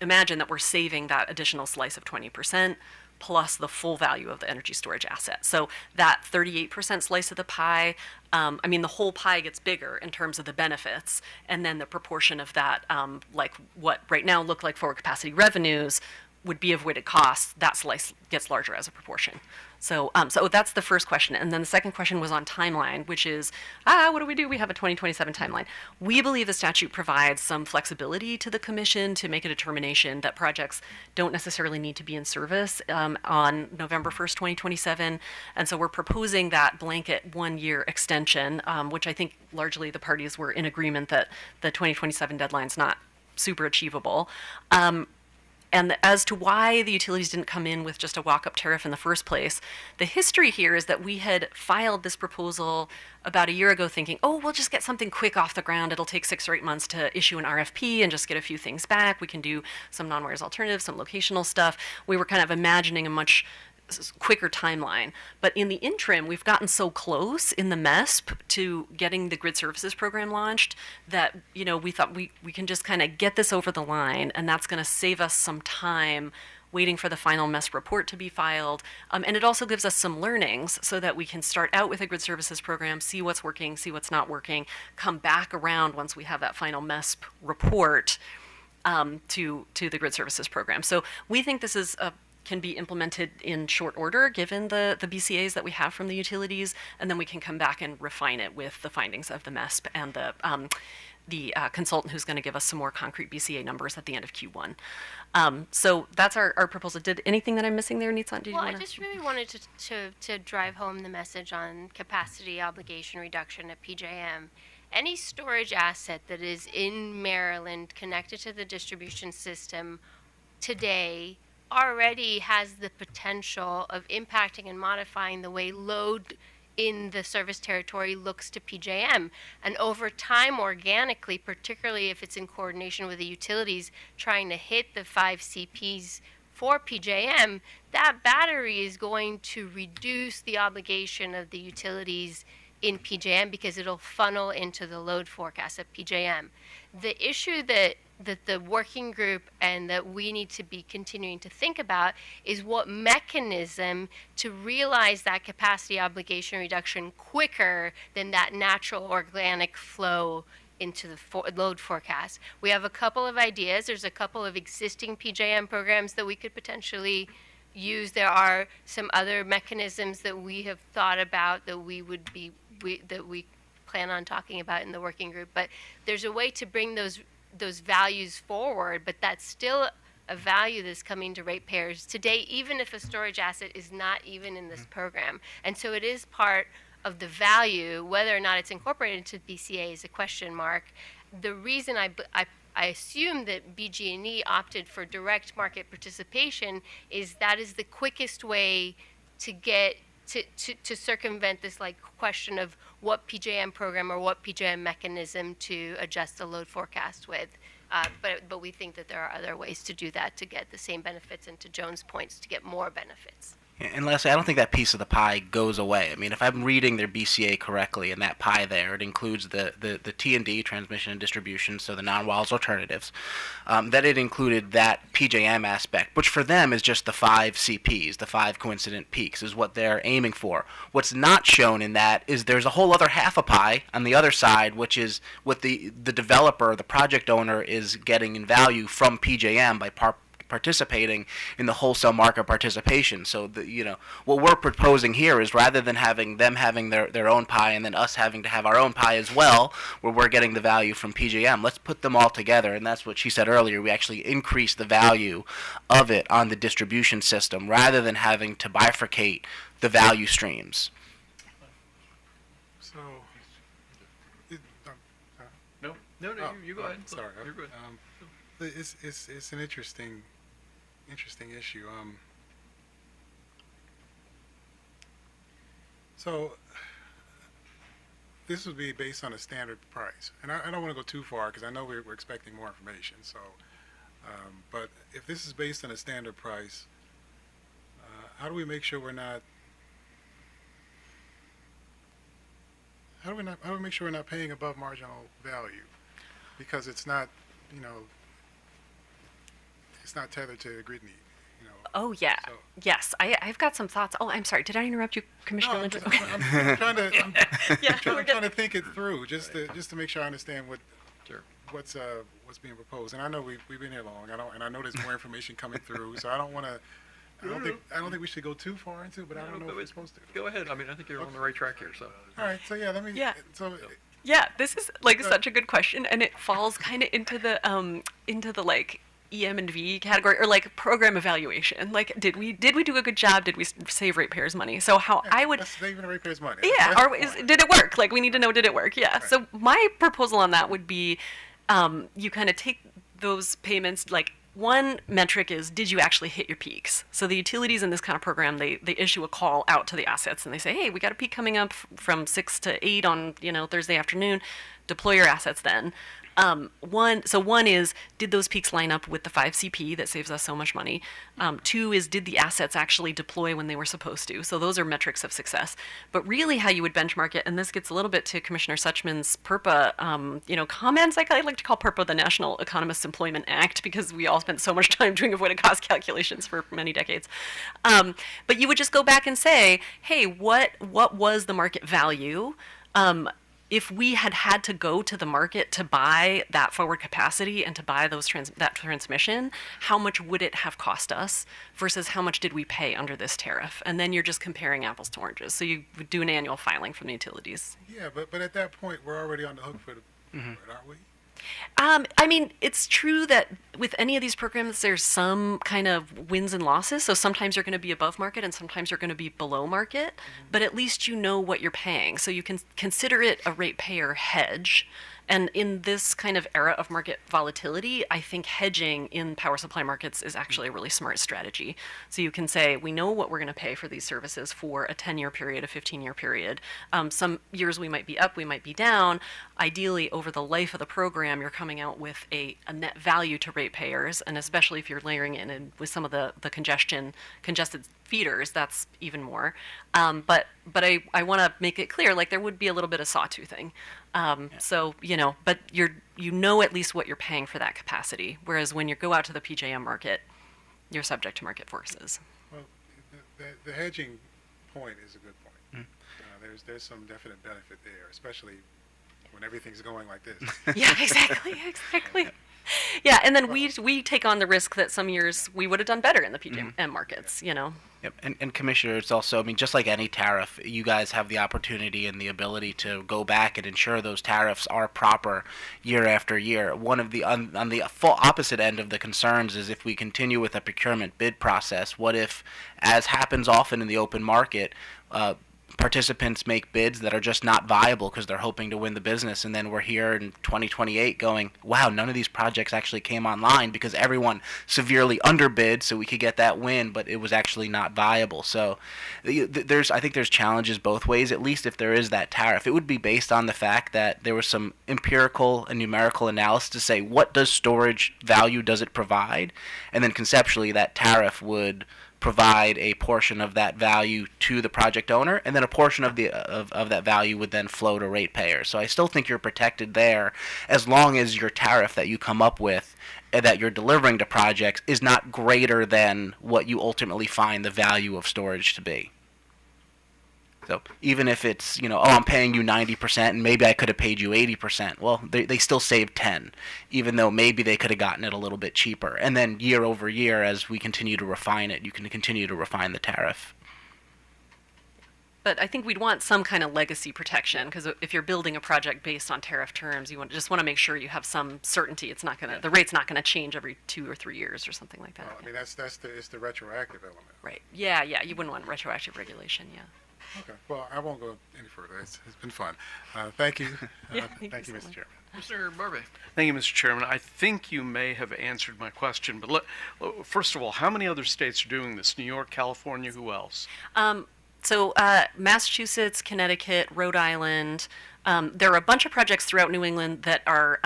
Speaker 19: imagine that we're saving that additional slice of 20% plus the full value of the energy storage asset. So that 38% slice of the pie, I mean, the whole pie gets bigger in terms of the benefits, and then the proportion of that, like what right now look like forward capacity revenues would be avoided costs, that slice gets larger as a proportion. So, so that's the first question. And then the second question was on timeline, which is, what do? We have a 2027 timeline. We believe the statute provides some flexibility to the commission to make a determination that projects don't necessarily need to be in service on November 1st, 2027. And so we're proposing that blanket 1-year extension, which I think largely the parties were in agreement that the 2027 deadline's not super achievable. And as to why the utilities didn't come in with just a walk-up tariff in the first place, the history here is that we had filed this proposal about a year ago thinking, oh, we'll just get something quick off the ground. It'll take 6 or 8 months to issue an RFP and just get a few things back. We can do some non-wires alternatives, some locational stuff. We were kind of imagining a much quicker timeline. But in the interim, we've gotten so close in the MESP to getting the grid services program launched that, you know, we thought we can just kind of get this over the line, and that's going to save us some time waiting for the final MESP report to be filed. And it also gives us some learnings so that we can start out with a grid services program, see what's working, see what's not working, come back around once we have that final MESP report to the grid services program. So we think this is can be implemented in short order given the BCAs that we have from the utilities, and then we can come back and refine it with the findings of the MESP and the consultant who's going to give us some more concrete BCA numbers at the end of Q1. So that's our proposal. Did anything that I'm missing there, Nitsan?
Speaker 24: Well, I just really wanted to drive home the message on capacity obligation reduction at PJM. Any storage asset that is in Maryland connected to the distribution system today already has the potential of impacting and modifying the way load in the service territory looks to PJM. And over time, organically, particularly if it's in coordination with the utilities trying to hit the 5 CPs for PJM, that battery is going to reduce the obligation of the utilities in PJM because it'll funnel into the load forecast at PJM. The issue that the working group and that we need to be continuing to think about is what mechanism to realize that capacity obligation reduction quicker than that natural organic flow into the load forecast. We have a couple of ideas. There's a couple of existing PJM programs that we could potentially use. There are some other mechanisms that we have thought about that we plan on talking about in the working group. But there's a way to bring those values forward, but that's still a value that's coming to ratepayers today, even if a storage asset is not even in this program. And so it is part of the value. Whether or not it's incorporated into BCA is a question mark. The reason I assume that BG&E opted for direct market participation is that is the quickest way to get to circumvent this like question of what PJM program or what PJM mechanism to adjust the load forecast with. But we think that there are other ways to do that to get the same benefits, and to Joan's points, to get more benefits.
Speaker 22: And lastly, I don't think that piece of the pie goes away. I mean, if I'm reading their BCA correctly, in that pie there, it includes the T&D, transmission and distribution, so the non-WILDS alternatives, that it included that PJM aspect, which for them is just the 5 CPs, the 5 coincident peaks, is what they're aiming for. What's not shown in that is there's a whole other half a pie on the other side, which is what the developer, the project owner, is getting in value from PJM by participating in the wholesale market participation. So what we're proposing here is, rather than having them having their own pie and then us having to have our own pie as well, where we're getting the value from PJM, let's put them all together. And that's what she said earlier. We actually increase the value of it on the distribution system rather than having to bifurcate the value streams.
Speaker 1: So,
Speaker 2: No, you go ahead.
Speaker 1: Sorry,
Speaker 2: You're good.
Speaker 1: It's an interesting issue. So this would be based on a standard price, and I don't want to go too far because I know we're expecting more information. So, but if this is based on a standard price, how do we make sure we're not? How do we make sure we're not paying above marginal value? Because it's not, you know, it's not tethered to grid need.
Speaker 19: Oh, yeah. Yes, I've got some thoughts. Oh, I'm sorry. Did I interrupt you, Commissioner
Speaker 1: No,
Speaker 19: Lynch?
Speaker 1: I'm trying to,
Speaker 19: Yeah, we're
Speaker 1: I'm trying to think it through, just to make sure I understand what's being proposed. And I know we've been here long. I know there's more information coming through, so I don't want to. I don't think we should go too far into it, but I don't know if we're supposed to.
Speaker 5: Go ahead. I mean, I think you're on the right track here. So.
Speaker 1: All right. So yeah, let me.
Speaker 19: Yeah.
Speaker 1: So.
Speaker 19: Yeah, this is like such a good question, and it falls kind of into the like EM&V category, or like program evaluation. Like, did we do a good job? Did we save ratepayers money? So how I would
Speaker 1: saving ratepayers money.
Speaker 19: Yeah, or did it work? Like, we need to know, did it work? Yeah. Right. So my proposal on that would be, you kind of take those payments, like, one metric is, did you actually hit your peaks? So the utilities in this kind of program, they issue a call out to the assets and they say, hey, we got a peak coming up from 6 to 8 on, Thursday afternoon. Deploy your assets then. One is, did those peaks line up with the 5CP that saves us so much money? 2 is, did the assets actually deploy when they were supposed to? So those are metrics of success. But really how you would benchmark it, and this gets a little bit to Commissioner Suchman's PURPA, comments. I like to call PURPA the National Economists Employment Act, because we all spent so much time doing avoided cost calculations for many decades. But you would just go back and say, hey, what was the market value? If we had to go to the market to buy that forward capacity and to buy that transmission, how much would it have cost us versus how much did we pay under this tariff? And then you're just comparing apples to oranges. So you would do an annual filing from the utilities.
Speaker 1: Yeah, but at that point, we're already on the hook for the, aren't we?
Speaker 19: I mean, it's true that with any of these programs, there's some kind of wins and losses. So sometimes you're going to be above market and sometimes you're going to be below market, but at least you know what you're paying. So you can consider it a ratepayer hedge. And in this kind of era of market volatility, I think hedging in power supply markets is actually a really smart strategy. So you can say, we know what we're going to pay for these services for a 10-year period, a 15-year period. Some years we might be up, we might be down. Ideally, over the life of the program, you're coming out with a net value to ratepayers, and especially if you're layering in with some of the congested feeders, that's even more. But I want to make it clear, like, there would be a little bit of sawtoothing. So, but you know at least what you're paying for that capacity. Whereas when you go out to the PJM market, you're subject to market forces.
Speaker 1: Well, the hedging point is a good point. There's some definite benefit there, especially when everything's going like this.
Speaker 19: Yeah, exactly. Yeah, and then we take on the risk that some years we would have done better in the PJM markets,
Speaker 22: Yep. And Commissioner, it's also, just like any tariff, you guys have the opportunity and the ability to go back and ensure those tariffs are proper year after year. One of the, on the full opposite end of the concerns is if we continue with a procurement bid process, what if, as happens often in the open market, participants make bids that are just not viable because they're hoping to win the business, and then we're here in 2028 going, wow, none of these projects actually came online because everyone severely underbid so we could get that win, but it was actually not viable. So I think there's challenges both ways. At least if there is that tariff, it would be based on the fact that there was some empirical and numerical analysis to say, what does storage value does it provide? And then conceptually that tariff would provide a portion of that value to the project owner, and then a portion of the of that value would then flow to ratepayers. So I still think you're protected there, as long as your tariff that you come up with and that you're delivering to projects is not greater than what you ultimately find the value of storage to be. So even if it's, I'm paying you 90% and maybe I could have paid you 80%, well, they still saved 10, even though maybe they could have gotten it a little bit cheaper. And then year over year, as we continue to refine it, you can continue to refine the tariff.
Speaker 19: But I think we'd want some kind of legacy protection, because if you're building a project based on tariff terms, you just want to make sure you have some certainty. It's not the rate's not going to change every 2 or 3 years or something like that.
Speaker 1: Well, I mean, it's the retroactive element.
Speaker 19: Right. Yeah. You wouldn't want retroactive regulation. Yeah.
Speaker 1: Okay. Well, I won't go any further. It's been fun. Thank you. Thank you, Mr. Chairman.
Speaker 5: Mr. Barbie.
Speaker 7: Thank you, Mr. Chairman. I think you may have answered my question, but first of all, how many other states are doing this? New York, California, who else?
Speaker 19: So Massachusetts, Connecticut, Rhode Island. There are a bunch of projects throughout New England that are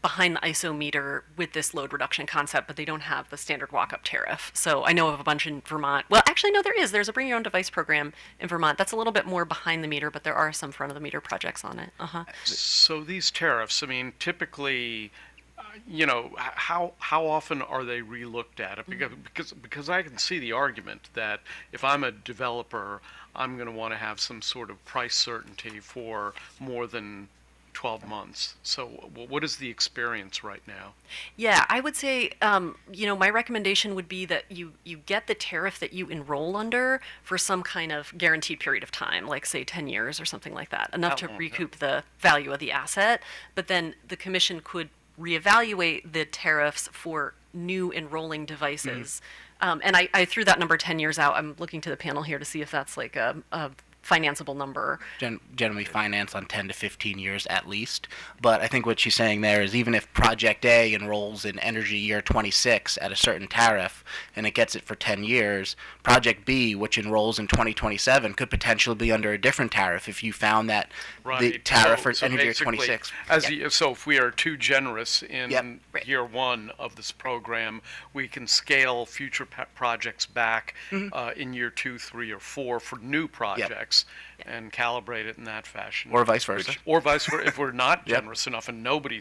Speaker 19: behind the ISO meter with this load reduction concept, but they don't have the standard walk-up tariff. So I know of a bunch in Vermont. Well, actually, no, there is. There's a bring your own device program in Vermont. That's a little bit more behind the meter, but there are some front of the meter projects on it.
Speaker 7: So these tariffs, I mean, typically, how often are they relooked at? Because I can see the argument that if I'm a developer, I'm going to want to have some sort of price certainty for more than 12 months. So what is the experience right now?
Speaker 19: Yeah, I would say, my recommendation would be that you get the tariff that you enroll under for some kind of guaranteed period of time, like say 10 years or something like that, enough to recoup the value of the asset. But then the commission could reevaluate the tariffs for new enrolling devices. And I threw that number 10 years out. I'm looking to the panel here to see if that's like a financeable number.
Speaker 22: Generally finance on 10 to 15 years at least. But I think what she's saying there is even if Project A enrolls in energy year 26 at a certain tariff and it gets it for 10 years, Project B, which enrolls in 2027, could potentially be under a different tariff if you found that the tariff for energy year 26.
Speaker 7: So if we are too generous in year one of this program, we can scale future projects back in year 2, 3, or 4 for new projects. And calibrate it in that fashion,
Speaker 22: or vice versa.
Speaker 7: Or vice versa. If we're not generous enough and nobody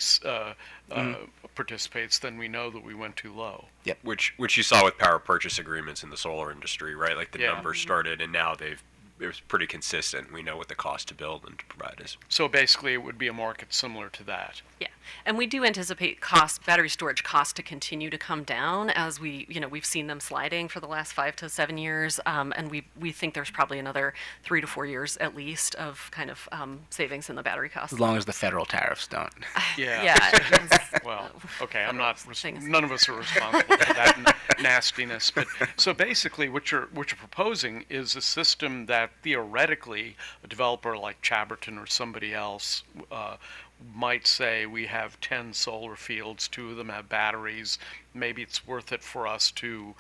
Speaker 7: participates, then we know that we went too low.
Speaker 23: Yep. Which you saw with power purchase agreements in the solar industry, right? Like the numbers started, and now it was pretty consistent. We know what the cost to build and to provide is.
Speaker 7: So basically, it would be a market similar to that.
Speaker 19: Yeah, and we do anticipate battery storage costs to continue to come down as we've seen them sliding for the last 5 to 7 years, and we think there's probably another 3 to 4 years at least of kind of savings in the battery costs.
Speaker 22: As long as the federal tariffs don't.
Speaker 19: Yeah.
Speaker 7: Well, okay, I'm not. None of us are responsible for that nastiness. But so basically, what you're proposing is a system that theoretically a developer like Chaberton or somebody else might say, we have 10 solar fields, 2 of them have batteries. Maybe it's worth it for us to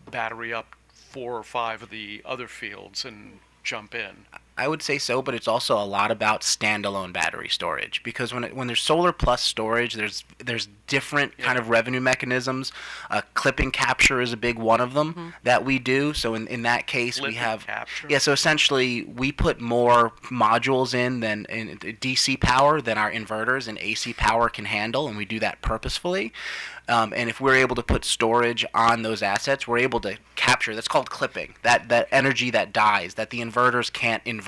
Speaker 7: battery up 4 or 5 of the other fields and jump in.
Speaker 22: I would say so, but it's also a lot about standalone battery storage, because when there's solar plus storage, there's different kind of revenue mechanisms. Clipping capture is a big one of them that we do. So in that case, we have
Speaker 7: capture.
Speaker 22: So essentially we put more modules in DC power than our inverters and AC power can handle, and we do that purposefully. And if we're able to put storage on those assets, we're able to capture. That's called clipping. That energy that dies, that the inverters can't invert.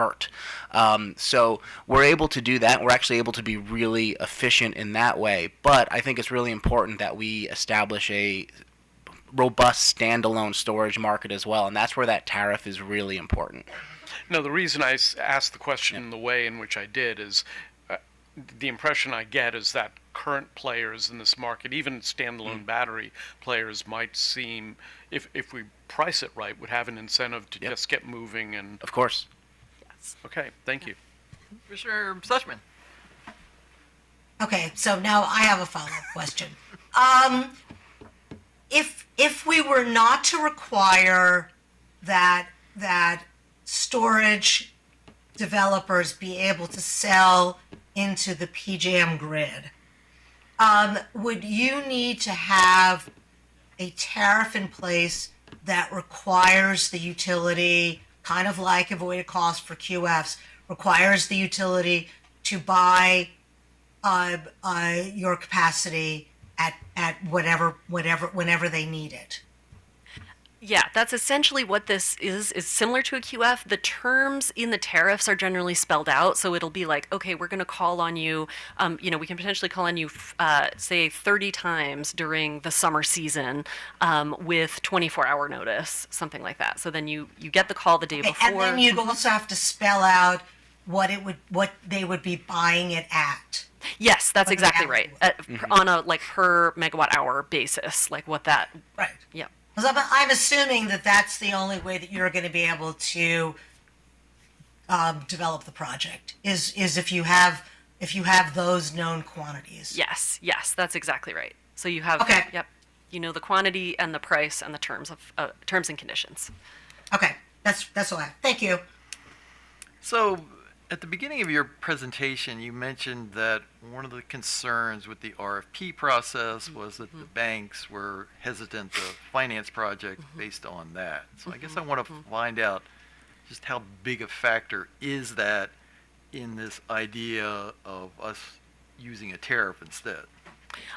Speaker 22: So we're able to do that. We're actually able to be really efficient in that way. But I think it's really important that we establish a robust standalone storage market as well, and that's where that tariff is really important.
Speaker 7: No, the reason I asked the question in the way in which I did is the impression I get is that current players in this market, even standalone battery players, might seem, if we price it right, would have an incentive to just get moving. And
Speaker 22: of course.
Speaker 19: Yes.
Speaker 7: Okay, thank you.
Speaker 2: Commissioner Suchman.
Speaker 8: Okay, so now I have a follow-up question. If we were not to require that storage developers be able to sell into the PJM grid, would you need to have a tariff in place that requires the utility, kind of like avoided cost for QFs, requires the utility to buy your capacity at whenever they need it?
Speaker 19: Yeah, that's essentially what this is similar to a QF. The terms in the tariffs are generally spelled out, so it'll be like, okay, we're going to call on you, we can potentially call on you, say 30 times during the summer season with 24-hour notice, something like that. So then you get the call the day before.
Speaker 8: And then you'd also have to spell out what they would be buying it at.
Speaker 19: Yes, that's exactly right. On a per megawatt hour basis, like what that.
Speaker 8: Right.
Speaker 19: Yep.
Speaker 8: Because I'm assuming that that's the only way that you're going to be able to develop the project is if you have those known quantities.
Speaker 19: Yes, that's exactly right. So you have
Speaker 8: Okay.
Speaker 19: You know the quantity and the price and the terms and conditions.
Speaker 8: Okay, that's all I have. Thank you.
Speaker 2: So At the beginning of your presentation, you mentioned that one of the concerns with the RFP process was that the banks were hesitant to finance projects based on that. So I guess I want to find out just how big a factor is that in this idea of us using a tariff instead.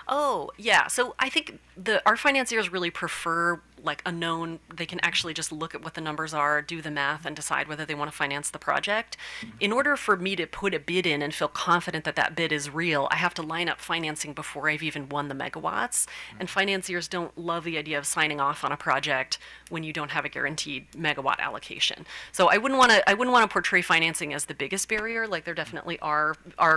Speaker 19: Oh, yeah. So I think our financiers really prefer like a known, they can actually just look at what the numbers are, do the math, and decide whether they want to finance the project. In order for me to put a bid in and feel confident that that bid is real, I have to line up financing before I've even won the megawatts. And financiers don't love the idea of signing off on a project when you don't have a guaranteed megawatt allocation. So I wouldn't want to portray financing as the biggest barrier. Like there definitely are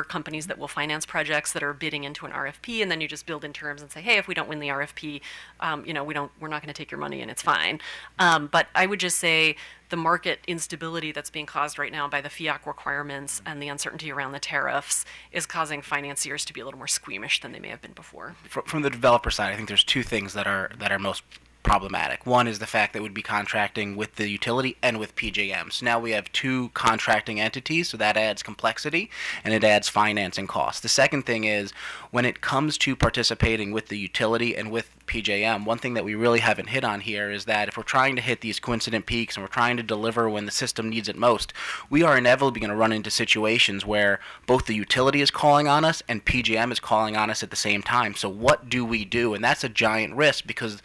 Speaker 19: companies that will finance projects that are bidding into an RFP, and then you just build in terms and say, hey, if we don't win the RFP, we're not going to take your money and it's fine. But I would just say the market instability that's being caused right now by the FIAC requirements and the uncertainty around the tariffs is causing financiers to be a little more squeamish than they may have been before.
Speaker 22: From the developer side, I think there's two things that are most problematic. One is the fact that we'd be contracting with the utility and with PJM. So now we have two contracting entities, so that adds complexity and it adds financing costs. The second thing is when it comes to participating with the utility and with PJM, one thing that we really haven't hit on here is that if we're trying to hit these coincident peaks and we're trying to deliver when the system needs it most, we are inevitably going to run into situations where both the utility is calling on us and PJM is calling on us at the same time. So what do we do? And that's a giant risk because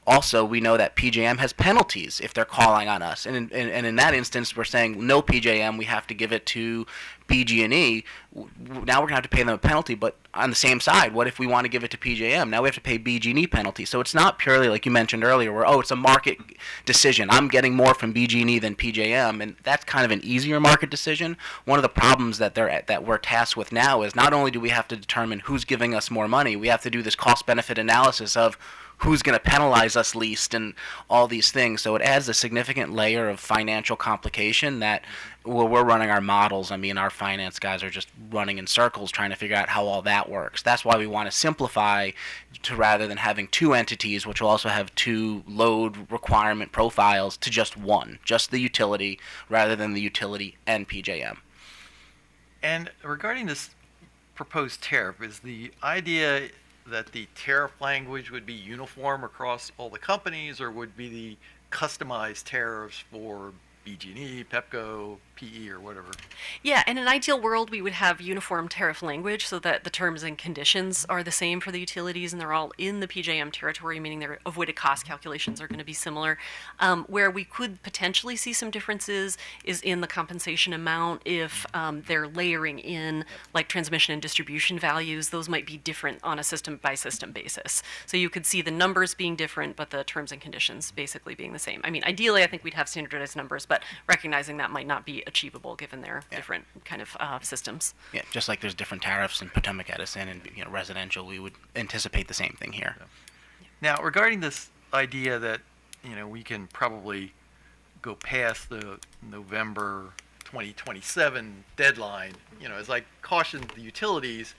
Speaker 22: also, we know that PJM has penalties if they're calling on us, and in that instance, we're saying no PJM, we have to give it to BG&E. Now we're going to have to pay them a penalty, but on the same side, what if we want to give it to PJM? Now we have to pay BG&E penalty. So it's not purely like you mentioned earlier, where it's a market decision. I'm getting more from BG&E than PJM, and that's kind of an easier market decision. One of the problems that we're tasked with now is not only do we have to determine who's giving us more money, we have to do this cost-benefit analysis of who's going to penalize us least and all these things. So it adds a significant layer of financial complication that when we're running our models, I mean, our finance guys are just running in circles trying to figure out how all that works. That's why we want to simplify to rather than having two entities, which will also have two load requirement profiles, to just one, just the utility rather than the utility and PJM.
Speaker 2: And regarding this proposed tariff, is the idea that the tariff language would be uniform across all the companies, or would be the customized tariffs for BG&E, PEPCO, PE, or whatever?
Speaker 19: Yeah, in an ideal world, we would have uniform tariff language so that the terms and conditions are the same for the utilities and they're all in the PJM territory, meaning their avoided cost calculations are going to be similar. Where we could potentially see some differences is in the compensation amount. If they're layering in like transmission and distribution values, those might be different on a system-by-system basis. So you could see the numbers being different, but the terms and conditions basically being the same. I mean, ideally, I think we'd have standardized numbers, but recognizing that might not be achievable given their different kind of systems.
Speaker 22: Yeah, just like there's different tariffs in Potomac Edison and residential, we would anticipate the same thing here.
Speaker 2: Now, regarding this idea that we can probably go past the November 2027 deadline, as I cautioned the utilities,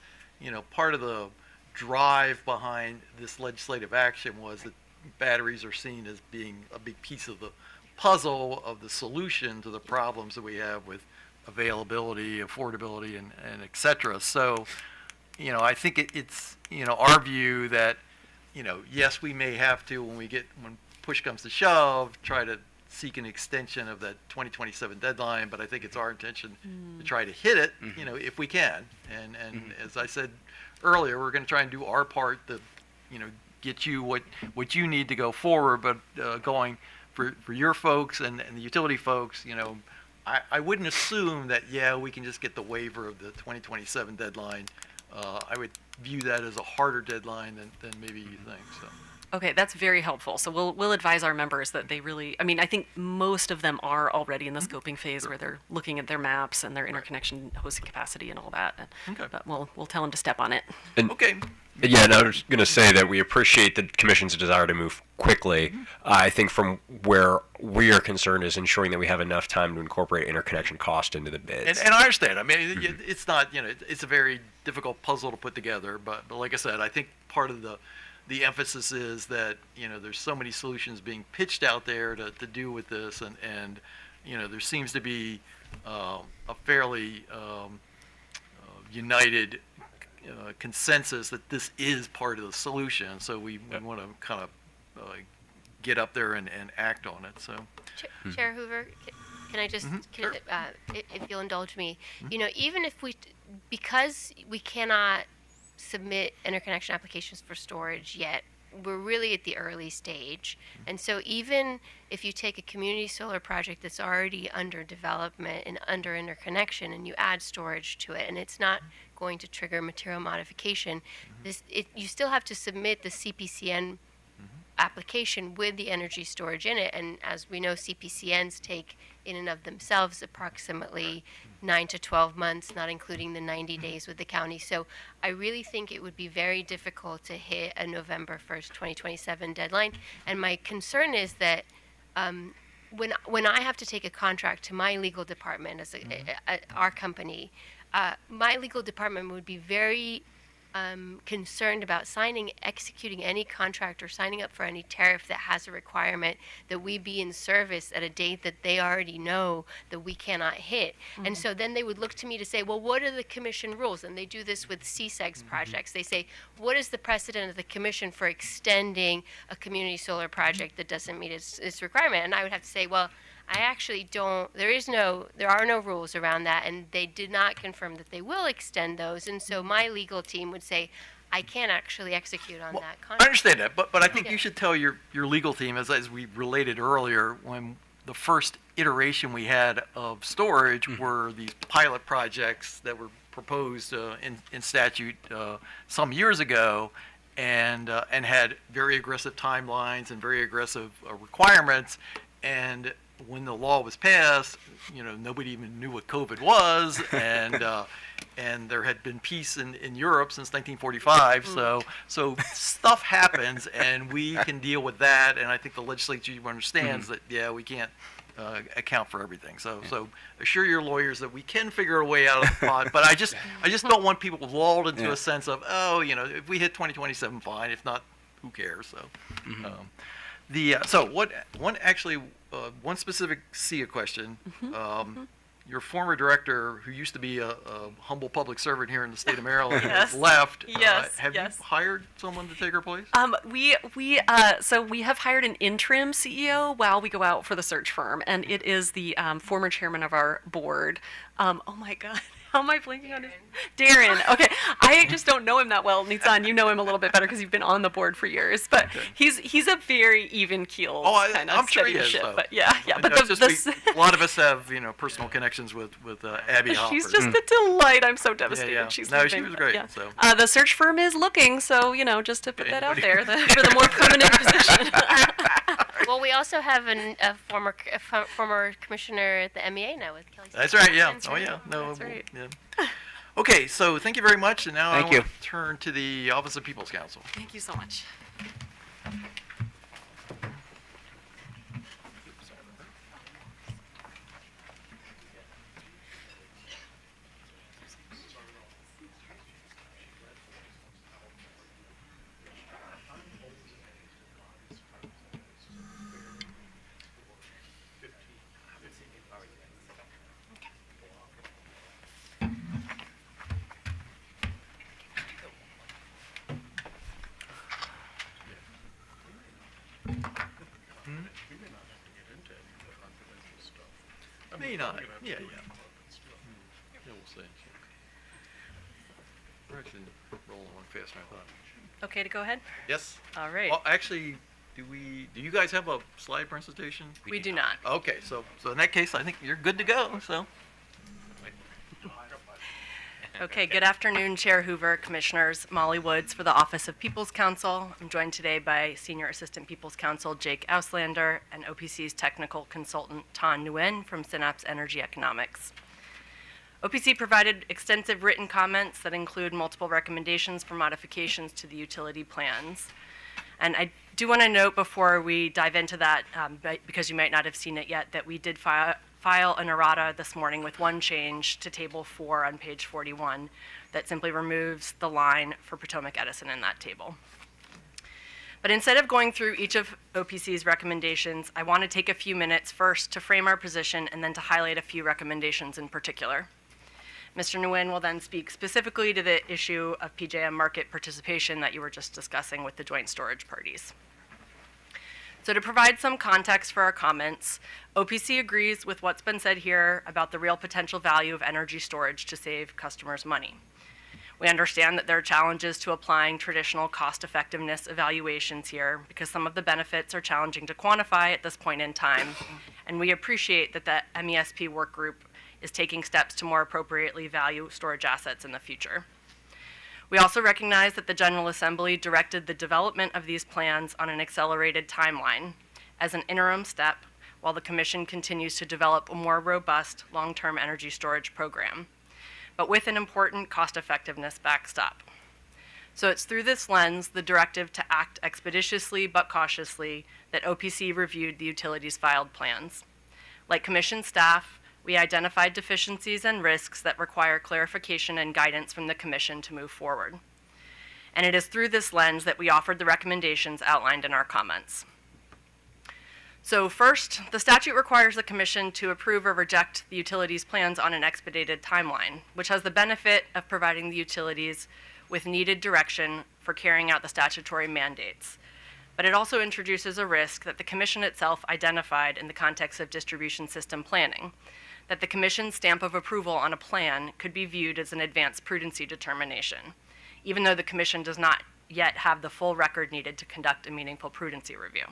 Speaker 2: part of the drive behind this legislative action was that batteries are seen as being a big piece of the puzzle of the solution to the problems that we have with availability, affordability, and et cetera. So, I think it's, our view that, yes, we may have to, when push comes to shove, try to seek an extension of that 2027 deadline, but I think it's our intention to try to hit it, if we can. And as I said earlier, we're going to try and do our part to, get you what you need to go forward, but going for your folks and the utility folks, I wouldn't assume that, we can just get the waiver of the 2027 deadline. I would view that as a harder deadline than maybe you think. So.
Speaker 19: Okay, that's very helpful. So we'll advise our members that they really, I mean, I think most of them are already in the scoping phase where they're looking at their maps and their interconnection hosting capacity and all that. But we'll tell them to step on it.
Speaker 2: Okay.
Speaker 23: Yeah, and I was going to say that we appreciate the Commission's desire to move quickly. I think from where we are concerned is ensuring that we have enough time to incorporate interconnection cost into the bids.
Speaker 2: And I understand. I mean, it's not, it's a very difficult puzzle to put together. But like I said, I think part of the emphasis is that, there's so many solutions being pitched out there to do with this. And there seems to be a fairly united consensus that this is part of the solution. So we want to kind of get up there and act on it. So,
Speaker 24: Chair Hoover, can I just,
Speaker 2: Sure.
Speaker 24: if you'll indulge me, even if because we cannot submit interconnection applications for storage yet, we're really at the early stage. And so even if you take a community solar project that's already under development and under interconnection and you add storage to it, and it's not going to trigger material modification, you still have to submit the CPCN application with the energy storage in it. And as we know, CPCNs take in and of themselves approximately 9 to 12 months, not including the 90 days with the county. So I really think it would be very difficult to hit a November 1st, 2027 deadline. And my concern is that when I have to take a contract to my legal department as our company, my legal department would be very concerned about executing any contract or signing up for any tariff that has a requirement that we be in service at a date that they already know that we cannot hit. And so then they would look to me to say, well, what are the commission rules? And they do this with CSEGs projects. They say, what is the precedent of the commission for extending a community solar project that doesn't meet its requirement? And I would have to say, well, I actually don't, there are no rules around that, and they did not confirm that they will extend those, and so my legal team would say, I can't actually execute on that contract.
Speaker 2: I understand that, but I think you should tell your legal team, as we related earlier, when the first iteration we had of storage were these pilot projects that were proposed in statute some years ago, and had very aggressive timelines and very aggressive requirements, and when the law was passed, nobody even knew what COVID was, and there had been peace in Europe since 1945. So stuff happens, and we can deal with that. And I think the legislature understands that we can't account for everything. So assure your lawyers that we can figure a way out of the pot. But I just don't want people lulled into a sense of, if we hit 2027, fine. If not, who cares? So. One specific SIA question. Your former director, who used to be a humble public servant here in the state of Maryland, has left. Have you hired someone to take her place?
Speaker 19: So we have hired an interim CEO while we go out for the search firm, and it is the former chairman of our board. Oh my God. How am I blinking on his? Darren. Okay, I just don't know him that well. Nitzan, you know him a little bit better because you've been on the board for years. But he's a very even keeled kind of
Speaker 2: I'm sure
Speaker 19: steady
Speaker 2: he is.
Speaker 19: ship.
Speaker 2: So.
Speaker 19: But yeah. But
Speaker 2: a lot of us have personal connections with Abby Hopper.
Speaker 19: She's just a delight. I'm so devastated she's leaving.
Speaker 2: She was great.
Speaker 19: Yeah.
Speaker 2: So.
Speaker 19: The search firm is looking, so just to put that out there for the more permanent position.
Speaker 24: Well, we also have a former commissioner at the MEA now with Kelly.
Speaker 2: That's right. Yeah.
Speaker 24: That's
Speaker 2: Oh
Speaker 24: right.
Speaker 2: yeah. No.
Speaker 24: That's right.
Speaker 2: Yeah. Okay. So thank you very much. And now I
Speaker 22: Thank you.
Speaker 2: want to turn to the Office of People's Counsel.
Speaker 19: Thank you so much.
Speaker 2: May not. Yeah. Yeah, we'll see. We're actually rolling along faster than I thought.
Speaker 19: Okay to go ahead?
Speaker 2: Yes.
Speaker 19: All right.
Speaker 2: Well, actually, do you guys have a slide presentation?
Speaker 19: We do not.
Speaker 2: Okay, so in that case, I think you're good to go. So.
Speaker 19: Okay, good afternoon, Chair Hoover, Commissioners. Molly Woods for the Office of People's Counsel. I'm joined today by Senior Assistant People's Counsel Jake Auslander and OPC's Technical Consultant Tan Nguyen from Synapse Energy Economics. OPC provided extensive written comments that include multiple recommendations for modifications to the utility plans. And I do want to note before we dive into that, because you might not have seen it yet, that we did file an errata this morning with one change to Table 4 on page 41 that simply removes the line for Potomac Edison in that table. But instead of going through each of OPC's recommendations, I want to take a few minutes first to frame our position and then to highlight a few recommendations in particular. Mr. Nguyen will then speak specifically to the issue of PJM market participation that you were just discussing with the joint storage parties. So to provide some context for our comments, OPC agrees with what's been said here about the real potential value of energy storage to save customers money. We understand that there are challenges to applying traditional cost-effectiveness evaluations here because some of the benefits are challenging to quantify at this point in time, and we appreciate that the MESP work group is taking steps to more appropriately value storage assets in the future. We also recognize that the General Assembly directed the development of these plans on an accelerated timeline as an interim step while the Commission continues to develop a more robust long-term energy storage program, but with an important cost-effectiveness backstop. So it's through this lens, the directive to act expeditiously but cautiously, that OPC reviewed the utilities filed plans. Like Commission staff, we identified deficiencies and risks that require clarification and guidance from the Commission to move forward. And it is through this lens that we offered the recommendations outlined in our comments. So first, the statute requires the Commission to approve or reject the utilities plans on an expedited timeline, which has the benefit of providing the utilities with needed direction for carrying out the statutory mandates. But it also introduces a risk that the Commission itself identified in the context of distribution system planning, that the Commission's stamp of approval on a plan could be viewed as an advanced prudency determination, even though the Commission does not yet have the full record needed to conduct a meaningful prudency review.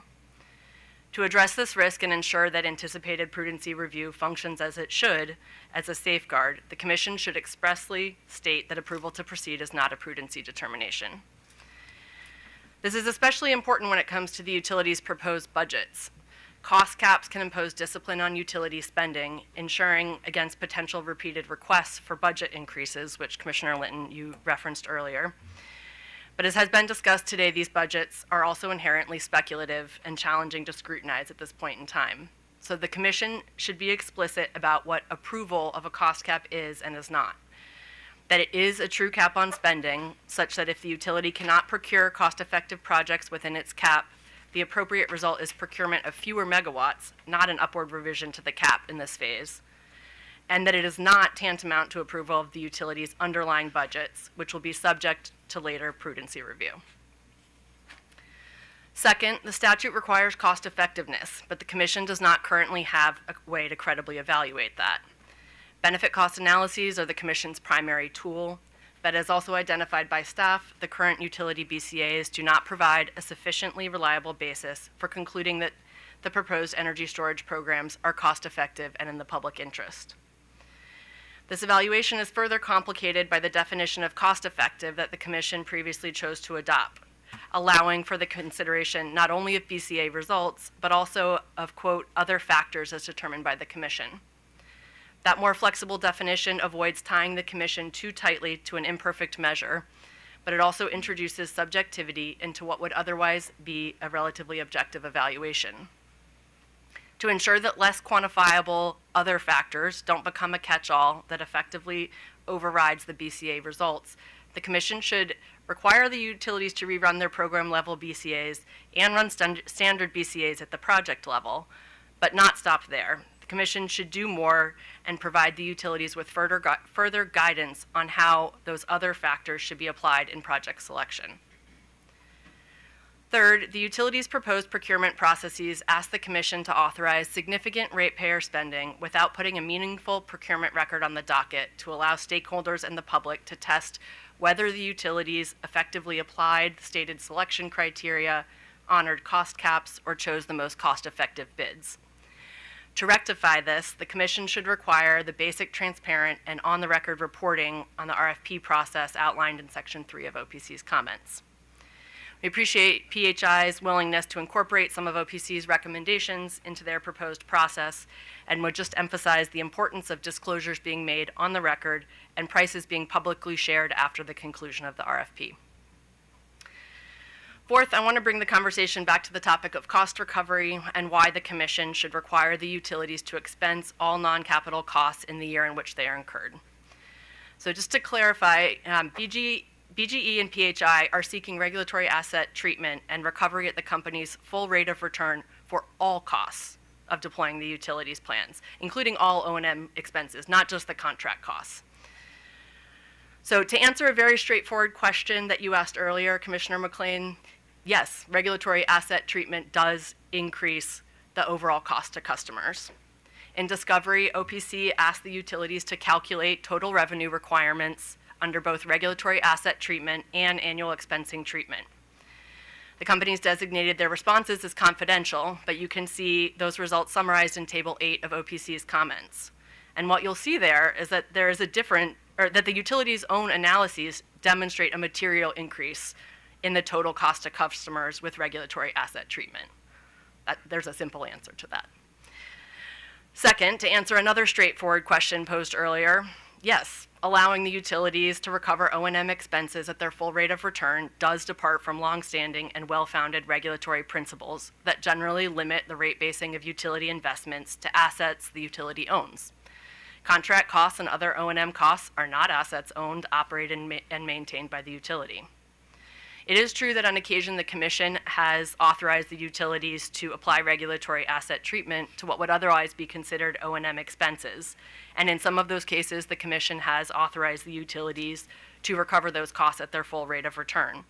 Speaker 19: To address this risk and ensure that anticipated prudency review functions as it should, as a safeguard, the Commission should expressly state that approval to proceed is not a prudency determination. This is especially important when it comes to the utilities' proposed budgets. Cost caps can impose discipline on utility spending, ensuring against potential repeated requests for budget increases, which Commissioner Linton, you referenced earlier. But as has been discussed today, these budgets are also inherently speculative and challenging to scrutinize at this point in time. So the Commission should be explicit about what approval of a cost cap is and is not. That it is a true cap on spending, such that if the utility cannot procure cost-effective projects within its cap, the appropriate result is procurement of fewer megawatts, not an upward revision to the cap in this phase. And that it is not tantamount to approval of the utility's underlying budgets, which will be subject to later prudency review. Second, the statute requires cost effectiveness, but the Commission does not currently have a way to credibly evaluate that. Benefit cost analyses are the Commission's primary tool, but as also identified by staff, the current utility BCAs do not provide a sufficiently reliable basis for concluding that the proposed energy storage programs are cost effective and in the public interest. This evaluation is further complicated by the definition of cost-effective that the Commission previously chose to adopt, allowing for the consideration not only of BCA results, but also of, quote, other factors as determined by the Commission. That more flexible definition avoids tying the Commission too tightly to an imperfect measure, but it also introduces subjectivity into what would otherwise be a relatively objective evaluation. To ensure that less quantifiable other factors don't become a catch-all that effectively overrides the BCA results, the Commission should require the utilities to rerun their program-level BCAs and run standard BCAs at the project level, but not stop there. The Commission should do more and provide the utilities with further guidance on how those other factors should be applied in project selection. Third, the utilities' proposed procurement processes ask the Commission to authorize significant ratepayer spending without putting a meaningful procurement record on the docket to allow stakeholders and the public to test whether the utilities effectively applied the stated selection criteria, honored cost caps, or chose the most cost-effective bids. To rectify this, the Commission should require the basic, transparent, and on-the-record reporting on the RFP process outlined in Section 3 of OPC's comments. We appreciate PHI's willingness to incorporate some of OPC's recommendations into their proposed process and would just emphasize the importance of disclosures being made on the record and prices being publicly shared after the conclusion of the RFP. Fourth, I want to bring the conversation back to the topic of cost recovery and why the Commission should require the utilities to expense all non-capital costs in the year in which they are incurred. So just to clarify, BGE and PHI are seeking regulatory asset treatment and recovery at the company's full rate of return for all costs of deploying the utilities plans, including all O&M expenses, not just the contract costs. So to answer a very straightforward question that you asked earlier, Commissioner McLean, yes, regulatory asset treatment does increase the overall cost to customers. In Discovery, OPC asked the utilities to calculate total revenue requirements under both regulatory asset treatment and annual expensing treatment. The companies designated their responses as confidential, but you can see those results summarized in Table 8 of OPC's comments. And what you'll see there is that there is that the utilities' own analyses demonstrate a material increase in the total cost to customers with regulatory asset treatment. There's a simple answer to that. Second, to answer another straightforward question posed earlier, yes, allowing the utilities to recover O&M expenses at their full rate of return does depart from longstanding and well-founded regulatory principles that generally limit the rate basing of utility investments to assets the utility owns. Contract costs and other O&M costs are not assets owned, operated, and maintained by the utility. It is true that on occasion the Commission has authorized the utilities to apply regulatory asset treatment to what would otherwise be considered O&M expenses. And in some of those cases, the Commission has authorized the utilities to recover those costs at their full rate of return.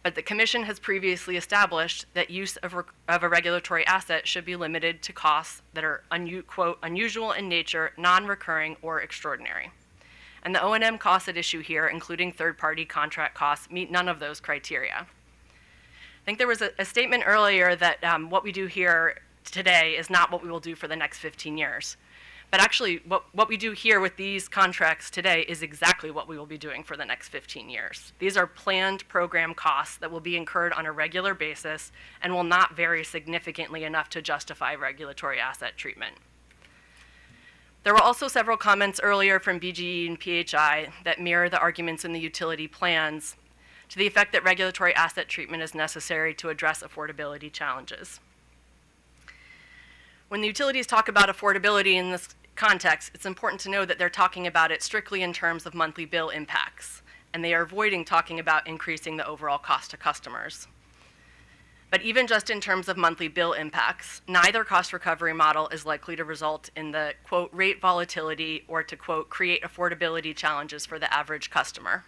Speaker 19: But the Commission has previously established that use of a regulatory asset should be limited to costs that are, quote, unusual in nature, non-recurring, or extraordinary. And the O&M costs at issue here, including third-party contract costs, meet none of those criteria. I think there was a statement earlier that what we do here today is not what we will do for the next 15 years. But actually, what we do here with these contracts today is exactly what we will be doing for the next 15 years. These are planned program costs that will be incurred on a regular basis and will not vary significantly enough to justify regulatory asset treatment. There were also several comments earlier from BGE and PHI that mirror the arguments in the utility plans to the effect that regulatory asset treatment is necessary to address affordability challenges. When the utilities talk about affordability in this context, it's important to know that they're talking about it strictly in terms of monthly bill impacts, and they are avoiding talking about increasing the overall cost to customers. But even just in terms of monthly bill impacts, neither cost recovery model is likely to result in the, quote, rate volatility or to, quote, create affordability challenges for the average customer.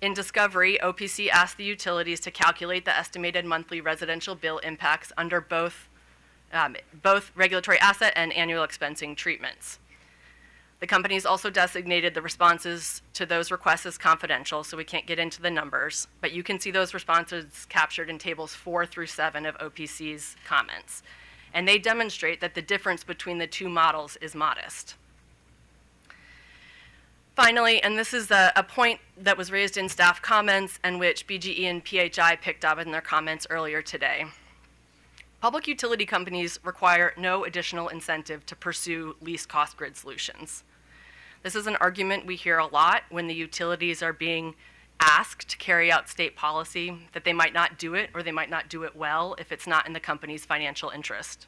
Speaker 19: In Discovery, OPC asked the utilities to calculate the estimated monthly residential bill impacts under both regulatory asset and annual expensing treatments. The companies also designated the responses to those requests as confidential, so we can't get into the numbers, but you can see those responses captured in tables 4 through 7 of OPC's comments. And they demonstrate that the difference between the two models is modest. Finally, and this is a point that was raised in staff comments and which BGE and PHI picked up in their comments earlier today. Public utility companies require no additional incentive to pursue least cost grid solutions. This is an argument we hear a lot when the utilities are being asked to carry out state policy, that they might not do it or they might not do it well if it's not in the company's financial interest.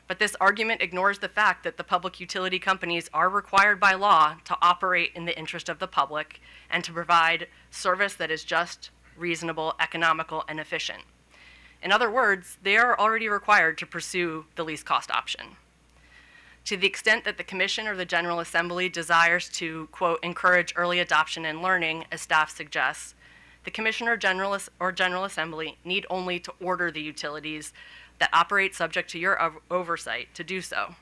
Speaker 19: But this argument ignores the fact that the public utility companies are required by law to operate in the interest of the public and to provide service that is just, reasonable, economical, and efficient. In other words, they are already required to pursue the least cost option. To the extent that the Commission or the General Assembly desires to, quote, encourage early adoption and learning, as staff suggests, the Commission or General Assembly need only to order the utilities that operate subject to your oversight to do so.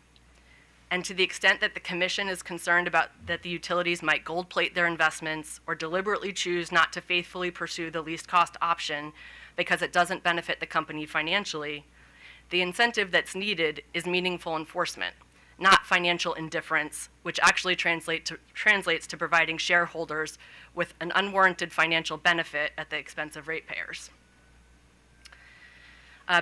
Speaker 19: And to the extent that the Commission is concerned about that the utilities might gold plate their investments or deliberately choose not to faithfully pursue the least cost option because it doesn't benefit the company financially, the incentive that's needed is meaningful enforcement, not financial indifference, which actually translates to providing shareholders with an unwarranted financial benefit at the expense of ratepayers.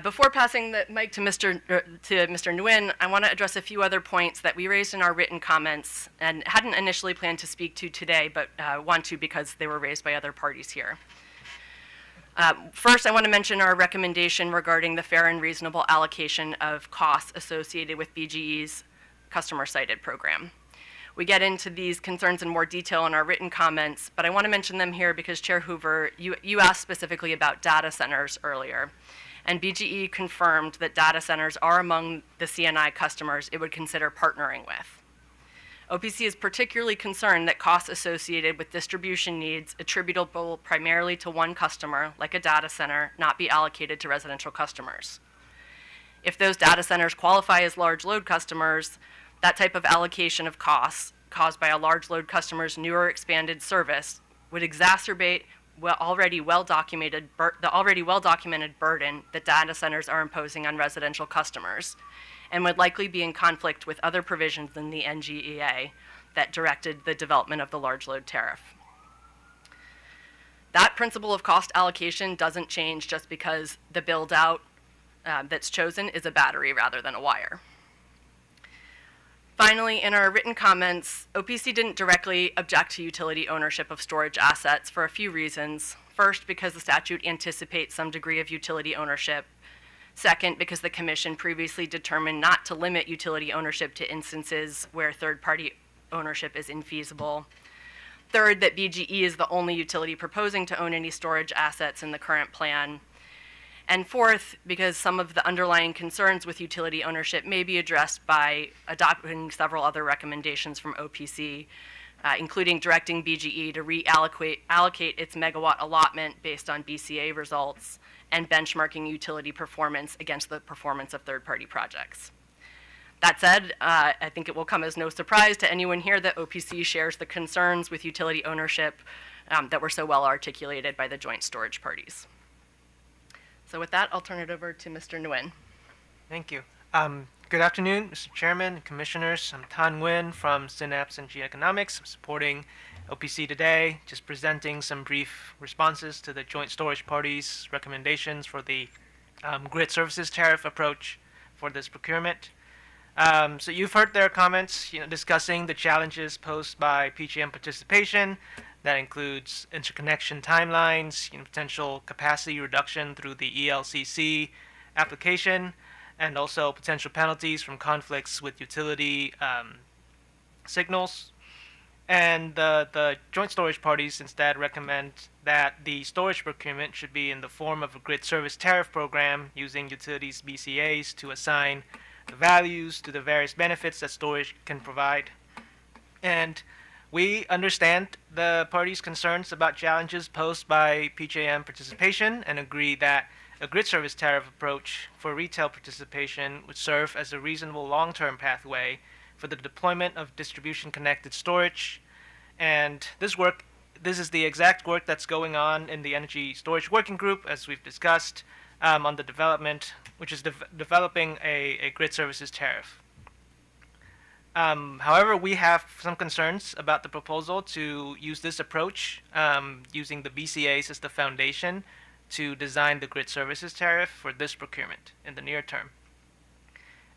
Speaker 19: Before passing the mic to Mr. Nguyen, I want to address a few other points that we raised in our written comments and hadn't initially planned to speak to today, but want to because they were raised by other parties here. First, I want to mention our recommendation regarding the fair and reasonable allocation of costs associated with BGE's customer-sited program. We get into these concerns in more detail in our written comments, but I want to mention them here because Chair Hoover, you asked specifically about data centers earlier. And BGE confirmed that data centers are among the CNI customers it would consider partnering with. OPC is particularly concerned that costs associated with distribution needs attributable primarily to one customer, like a data center, not be allocated to residential customers. If those data centers qualify as large load customers, that type of allocation of costs caused by a large load customer's new or expanded service would exacerbate the already well-documented burden that data centers are imposing on residential customers, and would likely be in conflict with other provisions in the NGEA that directed the development of the large load tariff. That principle of cost allocation doesn't change just because the build-out that's chosen is a battery rather than a wire. Finally, in our written comments, OPC didn't directly object to utility ownership of storage assets for a few reasons. First, because the statute anticipates some degree of utility ownership. Second, because the Commission previously determined not to limit utility ownership to instances where third-party ownership is infeasible. Third, that BGE is the only utility proposing to own any storage assets in the current plan. And fourth, because some of the underlying concerns with utility ownership may be addressed by adopting several other recommendations from OPC, including directing BGE to allocate its megawatt allotment based on BCA results and benchmarking utility performance against the performance of third-party projects. That said, I think it will come as no surprise to anyone here that OPC shares the concerns with utility ownership that were so well articulated by the joint storage parties. So with that, I'll turn it over to Mr. Nguyen.
Speaker 6: Thank you. Good afternoon, Mr. Chairman and Commissioners. I'm Tan Nguyen from Synapse Energy Economics. I'm supporting OPC today, just presenting some brief responses to the joint storage parties' recommendations for the grid services tariff approach for this procurement. So you've heard their comments, discussing the challenges posed by PJM participation. That includes interconnection timelines, potential capacity reduction through the ELCC application, and also potential penalties from conflicts with utility signals. And the joint storage parties instead recommend that the storage procurement should be in the form of a grid service tariff program using utilities' BCAs to assign the values to the various benefits that storage can provide. And we understand the parties' concerns about challenges posed by PJM participation and agree that a grid service tariff approach for retail participation would serve as a reasonable long-term pathway for the deployment of distribution-connected storage. And this is the exact work that's going on in the Energy Storage Working Group, as we've discussed, on the development, which is developing a grid services tariff. However, we have some concerns about the proposal to use this approach, using the BCAs as the foundation to design the grid services tariff for this procurement in the near term.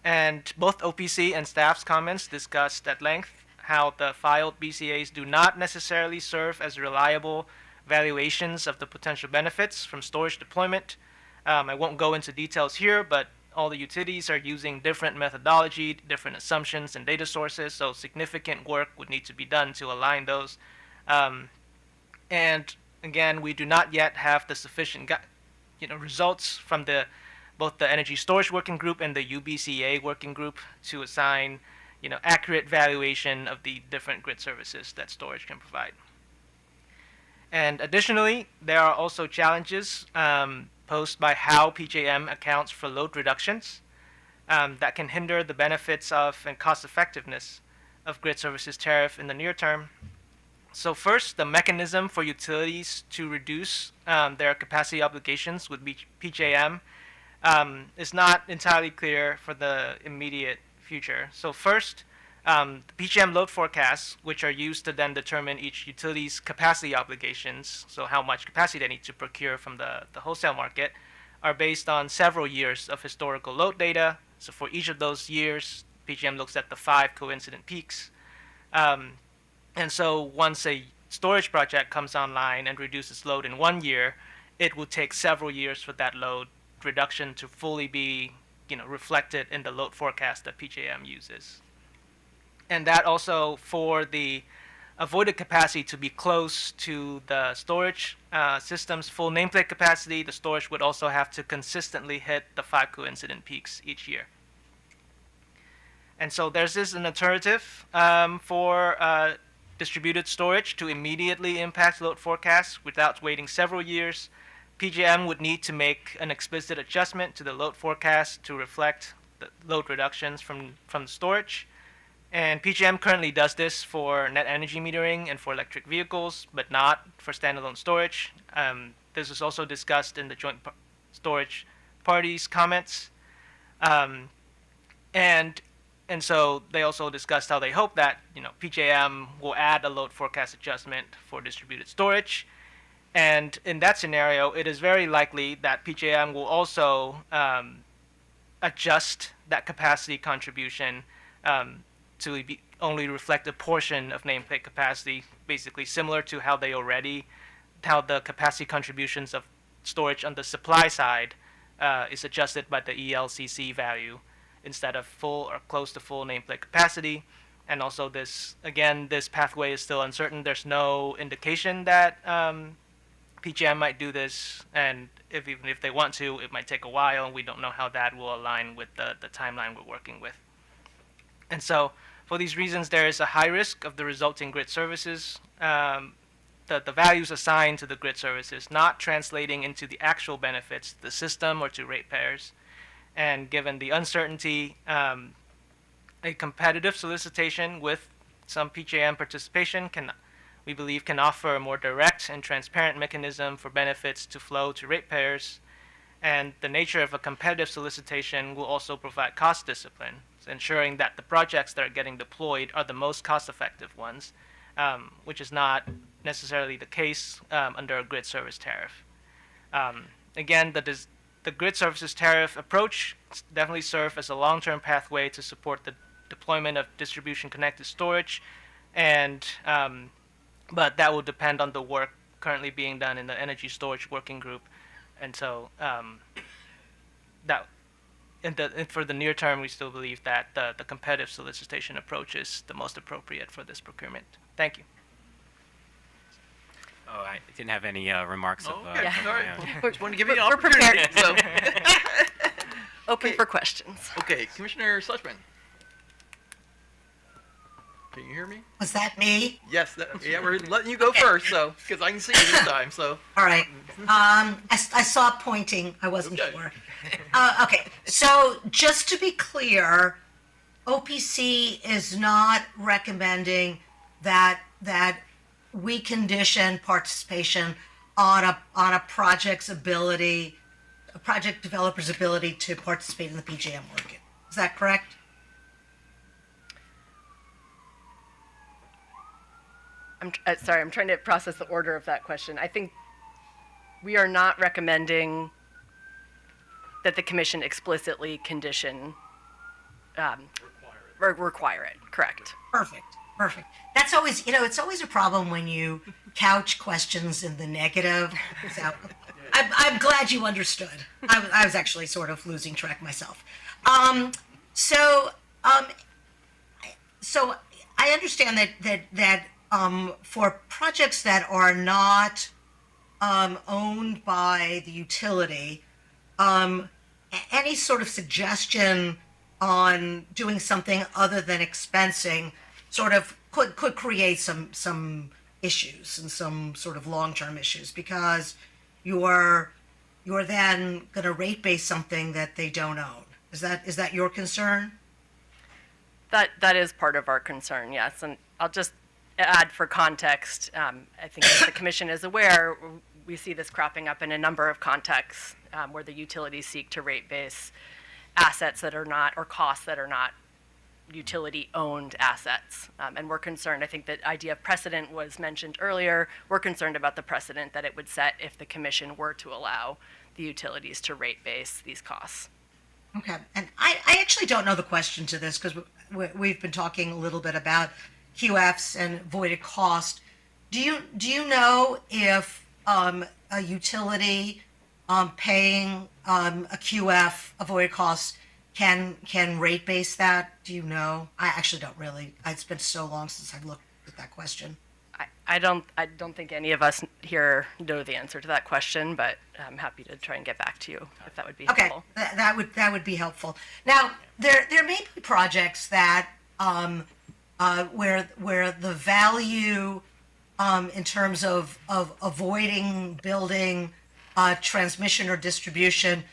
Speaker 6: And both OPC and staff's comments discussed at length how the filed BCAs do not necessarily serve as reliable valuations of the potential benefits from storage deployment. I won't go into details here, but all the utilities are using different methodology, different assumptions and data sources, so significant work would need to be done to align those. And again, we do not yet have the sufficient results from both the Energy Storage Working Group and the UBCA Working Group to assign accurate valuation of the different grid services that storage can provide. And additionally, there are also challenges posed by how PJM accounts for load reductions that can hinder the benefits of and cost effectiveness of grid services tariff in the near term. So first, the mechanism for utilities to reduce their capacity obligations with PJM is not entirely clear for the immediate future. So first, the PJM load forecasts, which are used to then determine each utility's capacity obligations, so how much capacity they need to procure from the wholesale market, are based on several years of historical load data. So for each of those years, PJM looks at the 5 coincident peaks. And so once a storage project comes online and reduces load in 1 year, it will take several years for that load reduction to fully be reflected in the load forecast that PJM uses. and that also for the avoided capacity to be close to the storage system's full nameplate capacity, the storage would also have to consistently hit the 5 coincident peaks each year. And so there's an alternative for distributed storage to immediately impact load forecasts without waiting several years. PJM would need to make an explicit adjustment to the load forecast to reflect the load reductions from the storage. And PJM currently does this for net energy metering and for electric vehicles, but not for standalone storage. This was also discussed in the joint storage parties' comments. And so they also discussed how they hope that PJM will add a load forecast adjustment for distributed storage. And in that scenario, it is very likely that PJM will also adjust that capacity contribution to only reflect a portion of nameplate capacity, basically similar to how the capacity contributions of storage on the supply side is adjusted by the ELCC value instead of full or close to full nameplate capacity. And also this pathway is still uncertain. There's no indication that PJM might do this, and even if they want to, it might take a while, and we don't know how that will align with the timeline we're working with. And so for these reasons, there is a high risk of the resulting grid services, the values assigned to the grid services not translating into the actual benefits to the system or to ratepayers. And given the uncertainty, a competitive solicitation with some PJM participation we believe can offer a more direct and transparent mechanism for benefits to flow to ratepayers. And the nature of a competitive solicitation will also provide cost discipline, ensuring that the projects that are getting deployed are the most cost-effective ones, which is not necessarily the case under a grid service tariff. Again, the grid services tariff approach definitely serves as a long-term pathway to support the deployment of distribution-connected storage, and but that will depend on the work currently being done in the energy storage working group, and so for the near term, we still believe that the competitive solicitation approach is the most appropriate for this procurement. Thank you.
Speaker 10: Oh, I didn't have any remarks.
Speaker 2: Okay, all right.
Speaker 19: We're,
Speaker 2: Just want to give you an
Speaker 19: we're
Speaker 2: opportunity.
Speaker 19: prepared.
Speaker 2: So.
Speaker 19: Open for questions.
Speaker 2: Okay, Commissioner Schlesman. Can you hear me?
Speaker 8: Was that me?
Speaker 2: Yes. Yeah, we're letting you go first, so because I can see you this time. So.
Speaker 8: All right. I saw pointing. I wasn't sure. Okay. So just to be clear, OPC is not recommending that we condition participation on a project developer's ability to participate in the PJM market. Is that correct?
Speaker 19: Sorry, I'm trying to process the order of that question. I think we are not recommending that the commission explicitly condition, require it. Correct.
Speaker 8: Perfect. That's always, it's always a problem when you couch questions in the negative. So I'm glad you understood. I was actually sort of losing track myself. So I understand that for projects that are not owned by the utility, any sort of suggestion on doing something other than expensing sort of could create some issues and some sort of long-term issues, because you're then going to rate base something that they don't own. Is that your concern?
Speaker 19: That is part of our concern, yes. And I'll just add for context, I think as the commission is aware, we see this cropping up in a number of contexts where the utilities seek to rate base assets that are not, or costs that are not utility-owned assets. And we're concerned, I think the idea of precedent was mentioned earlier. We're concerned about the precedent that it would set if the commission were to allow the utilities to rate base these costs.
Speaker 8: Okay, and I actually don't know the question to this, because we've been talking a little bit about QFs and voided cost. Do you know if a utility paying a QF, a voided cost, can rate base that? Do you know? I actually don't really. It's been so long since I've looked at that question.
Speaker 19: I don't think any of us here know the answer to that question, but I'm happy to try and get back to you if that would be
Speaker 8: Okay,
Speaker 19: helpful.
Speaker 8: that would be helpful. Now there may be projects that where the value in terms of avoiding building transmission or distribution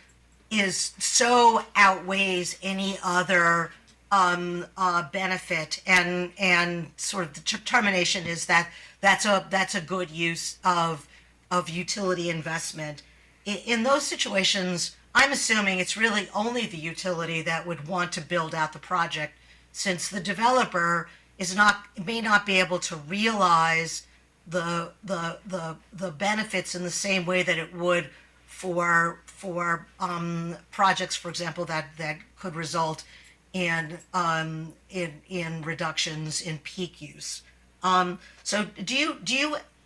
Speaker 8: is so outweighs any other benefit, and sort of the determination is that that's a good use of utility investment. In those situations, I'm assuming it's really only the utility that would want to build out the project, since the developer may not be able to realize the benefits in the same way that it would for projects, for example, that could result in reductions in peak use. So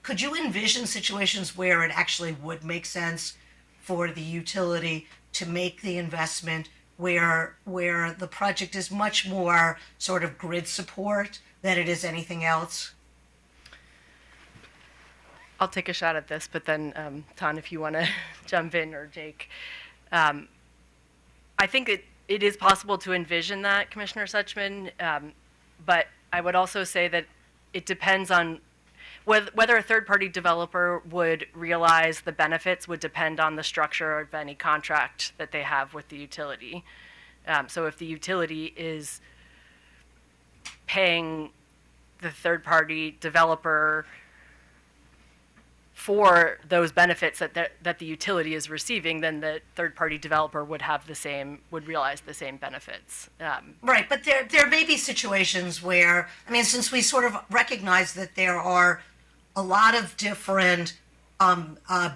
Speaker 8: could you envision situations where it actually would make sense for the utility to make the investment where the project is much more sort of grid support than it is anything else?
Speaker 19: I'll take a shot at this, but then Tan, if you want to jump in, or Jake. I think it is possible to envision that, Commissioner Suchman, but I would also say that it depends on whether a third-party developer would realize the benefits would depend on the structure of any contract that they have with the utility. So if the utility is paying the third-party developer for those benefits that the utility is receiving, then the third-party developer would realize the same benefits.
Speaker 8: Right, but there may be situations where, I mean, since we sort of recognize that there are a lot of different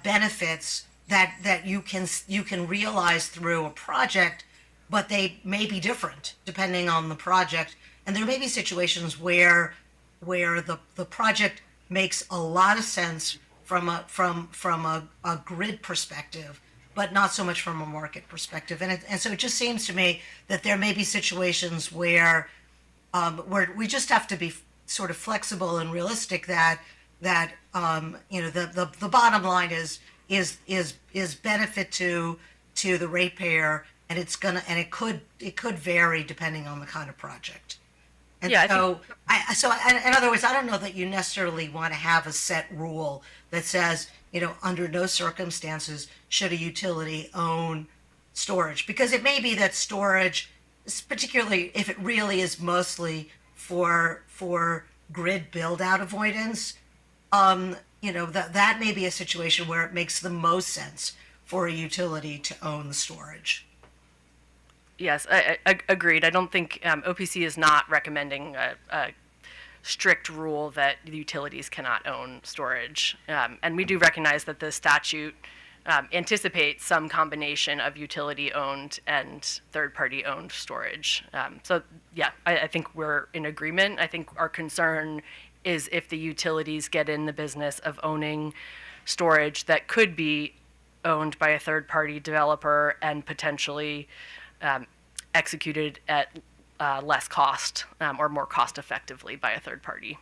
Speaker 8: benefits that you can realize through a project, but they may be different depending on the project, and there may be situations where the project makes a lot of sense from a grid perspective, but not so much from a market perspective. And so it just seems to me that there may be situations where we just have to be sort of flexible and realistic that the bottom line is benefit to the ratepayer, and it could vary depending on the kind of project. And
Speaker 19: Yeah,
Speaker 8: in other words, I don't know that you necessarily want to have a set rule that says, under no circumstances should a utility own storage, because it may be that storage, particularly if it really is mostly for grid build out avoidance, that may be a situation where it makes the most sense for a utility to own the storage.
Speaker 19: Yes, I agreed. I don't think OPC is not recommending a strict rule that the utilities cannot own storage. And we do recognize that the statute anticipates some combination of utility-owned and third-party-owned storage. So, yeah, I think we're in agreement. I think our concern is if the utilities get in the business of owning storage that could be owned by a third-party developer and potentially executed at less cost or more cost effectively by a third party.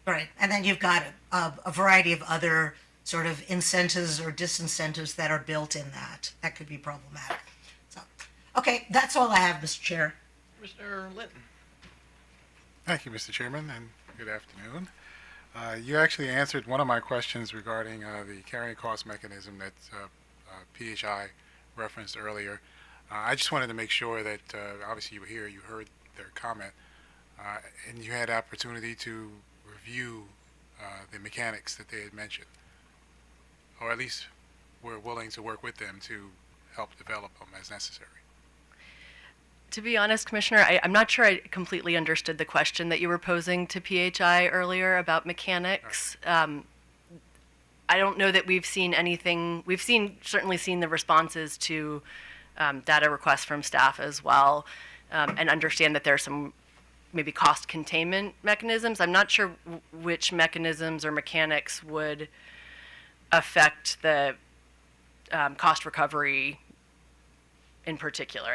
Speaker 8: Right, and then you've got a variety of other sort of incentives or disincentives that are built in that could be problematic. So, okay, that's all I have, Mr. Chair.
Speaker 2: Commissioner Linton.
Speaker 1: Thank you, Mr. Chairman, and good afternoon. You actually answered one of my questions regarding the carrying cost mechanism that PHI referenced earlier. I just wanted to make sure that obviously you were here, you heard their comment, and you had opportunity to review the mechanics that they had mentioned, or at least we're willing to work with them to help develop them as necessary.
Speaker 19: To be honest, Commissioner, I'm not sure I completely understood the question that you were posing to PHI earlier about mechanics. I don't know that we've seen anything. We've certainly seen the responses to data requests from staff as well, and understand that there's some maybe cost containment mechanisms. I'm not sure which mechanisms or mechanics would affect the cost recovery in particular.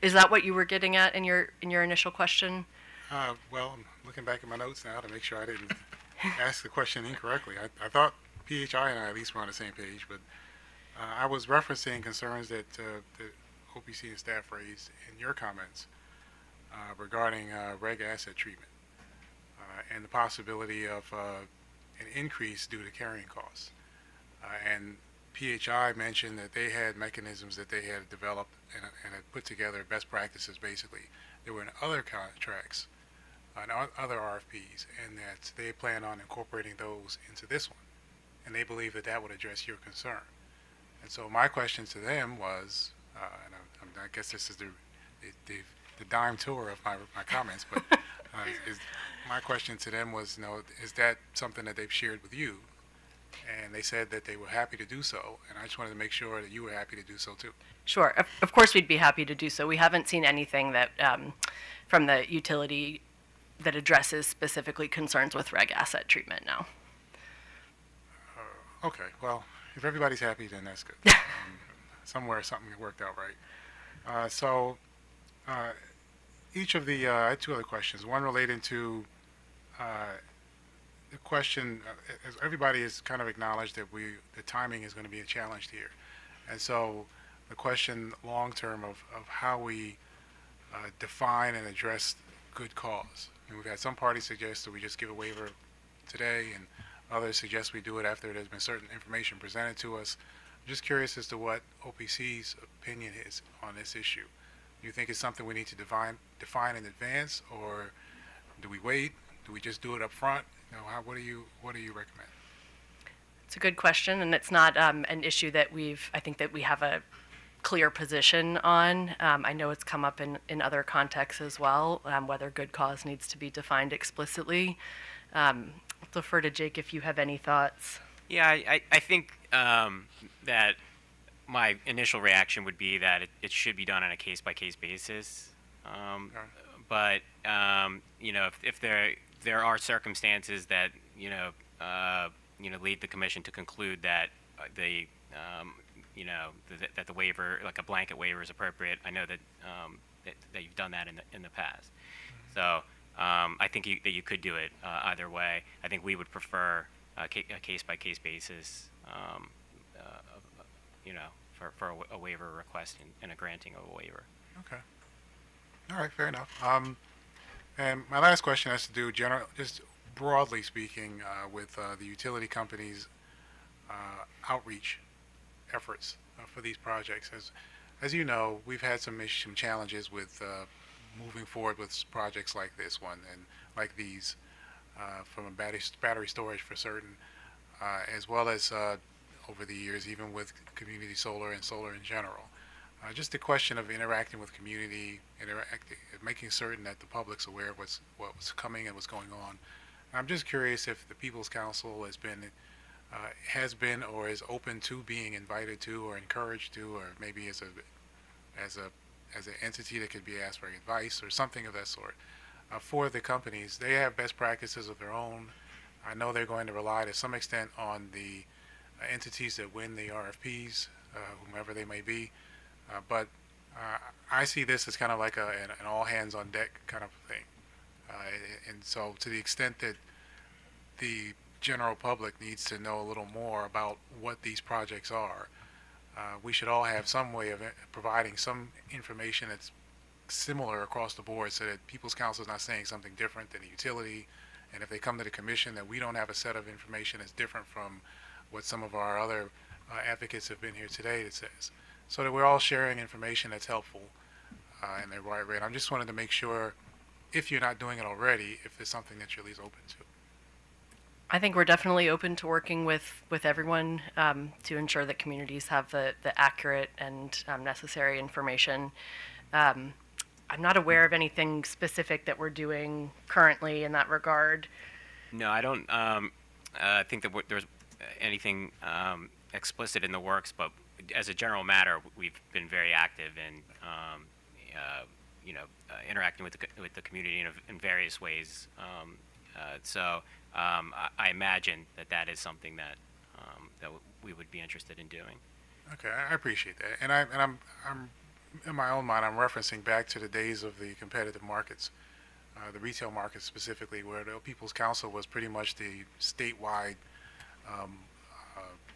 Speaker 19: Is that what you were getting at in your initial question?
Speaker 1: Well, I'm looking back at my notes now to make sure I didn't ask the question incorrectly. I thought PHI and I at least were on the same page, but I was referencing concerns that OPC and staff raised in your comments regarding reg asset treatment and the possibility of an increase due to carrying costs. And PHI mentioned that they had mechanisms that they had developed and had put together best practices, basically. They were in other contracts, other RFPs, and that they plan on incorporating those into this one. And they believe that that would address your concern. And so my question to them was, and I guess this is the dime tour of my comments, but my question to them was, is that something that they've shared with you? And they said that they were happy to do so, and I just wanted to make sure that you were happy to do so too.
Speaker 19: Sure. Of course, we'd be happy to do so. We haven't seen anything that from the utility that addresses specifically concerns with reg asset treatment now.
Speaker 1: Okay, well, if everybody's happy, then that's good. Somewhere something worked out right. So each of the, I had two other questions. One related to the question, as everybody has kind of acknowledged that the timing is going to be a challenge here. And so the question long-term of how we define and address good cause. And we've had some parties suggest that we just give a waiver today, and others suggest we do it after there's been certain information presented to us. I'm just curious as to what OPC's opinion is on this issue. Do you think it's something we need to define in advance, or do we wait? Do we just do it up front? What do you recommend?
Speaker 19: It's a good question, and it's not an issue that I think that we have a clear position on. I know it's come up in other contexts as well, whether good cause needs to be defined explicitly. I'll defer to Jake if you have any thoughts.
Speaker 10: Yeah, I think that my initial reaction would be that it should be done on a case-by-case basis. But if there are circumstances that lead the commission to conclude that that the waiver, like a blanket waiver, is appropriate. I know that that you've done that in the past. So I think that you could do it either way. I think we would prefer a case-by-case basis, for a waiver request and a granting of a waiver.
Speaker 1: Okay. All right, fair enough. And my last question has to do, just broadly speaking, with the utility companies' outreach efforts for these projects. As you know, we've had some challenges with moving forward with projects like this one and like these from a battery storage for certain, as well as over the years, even with community solar and solar in general. Just the question of interacting with community, making certain that the public's aware of what's coming and what's going on. I'm just curious if the People's Council has been or is open to being invited to or encouraged to, or maybe as an entity that could be asked for advice or something of that sort. For the companies, they have best practices of their own. I know they're going to rely to some extent on the entities that win the RFPs, whomever they may be. But I see this as kind of like an all hands on deck kind of thing. And so to the extent that the general public needs to know a little more about what these projects are, we should all have some way of providing some information that's similar across the board so that People's Council is not saying something different than a utility. And if they come to the commission, that we don't have a set of information that's different from what some of our other advocates have been here today that says. So that we're all sharing information that's helpful in the right way. And I just wanted to make sure, if you're not doing it already, if there's something that you're at least open to.
Speaker 19: I think we're definitely open to working with everyone to ensure that communities have the accurate and necessary information. I'm not aware of anything specific that we're doing currently in that regard.
Speaker 10: No, I don't think that there's anything explicit in the works, but as a general matter, we've been very active in interacting with the community in various ways. So I imagine that is something that we would be interested in doing.
Speaker 1: Okay, I appreciate that, and I'm in my own mind, I'm referencing back to the days of the competitive markets, the retail markets specifically, where the People's Council was pretty much the statewide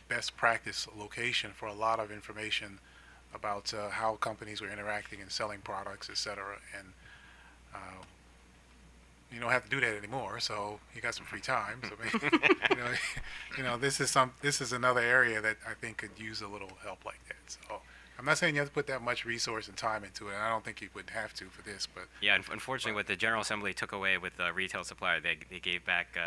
Speaker 1: best practice location for a lot of information about how companies were interacting and selling products, et cetera. And you don't have to do that anymore, so you got some free time. So maybe, this is another area that I think could use a little help like that. So I'm not saying you have to put that much resource and time into it. And I don't think you would have to for this, but
Speaker 10: Yeah, unfortunately, what the General Assembly took away with the retail supplier, they gave back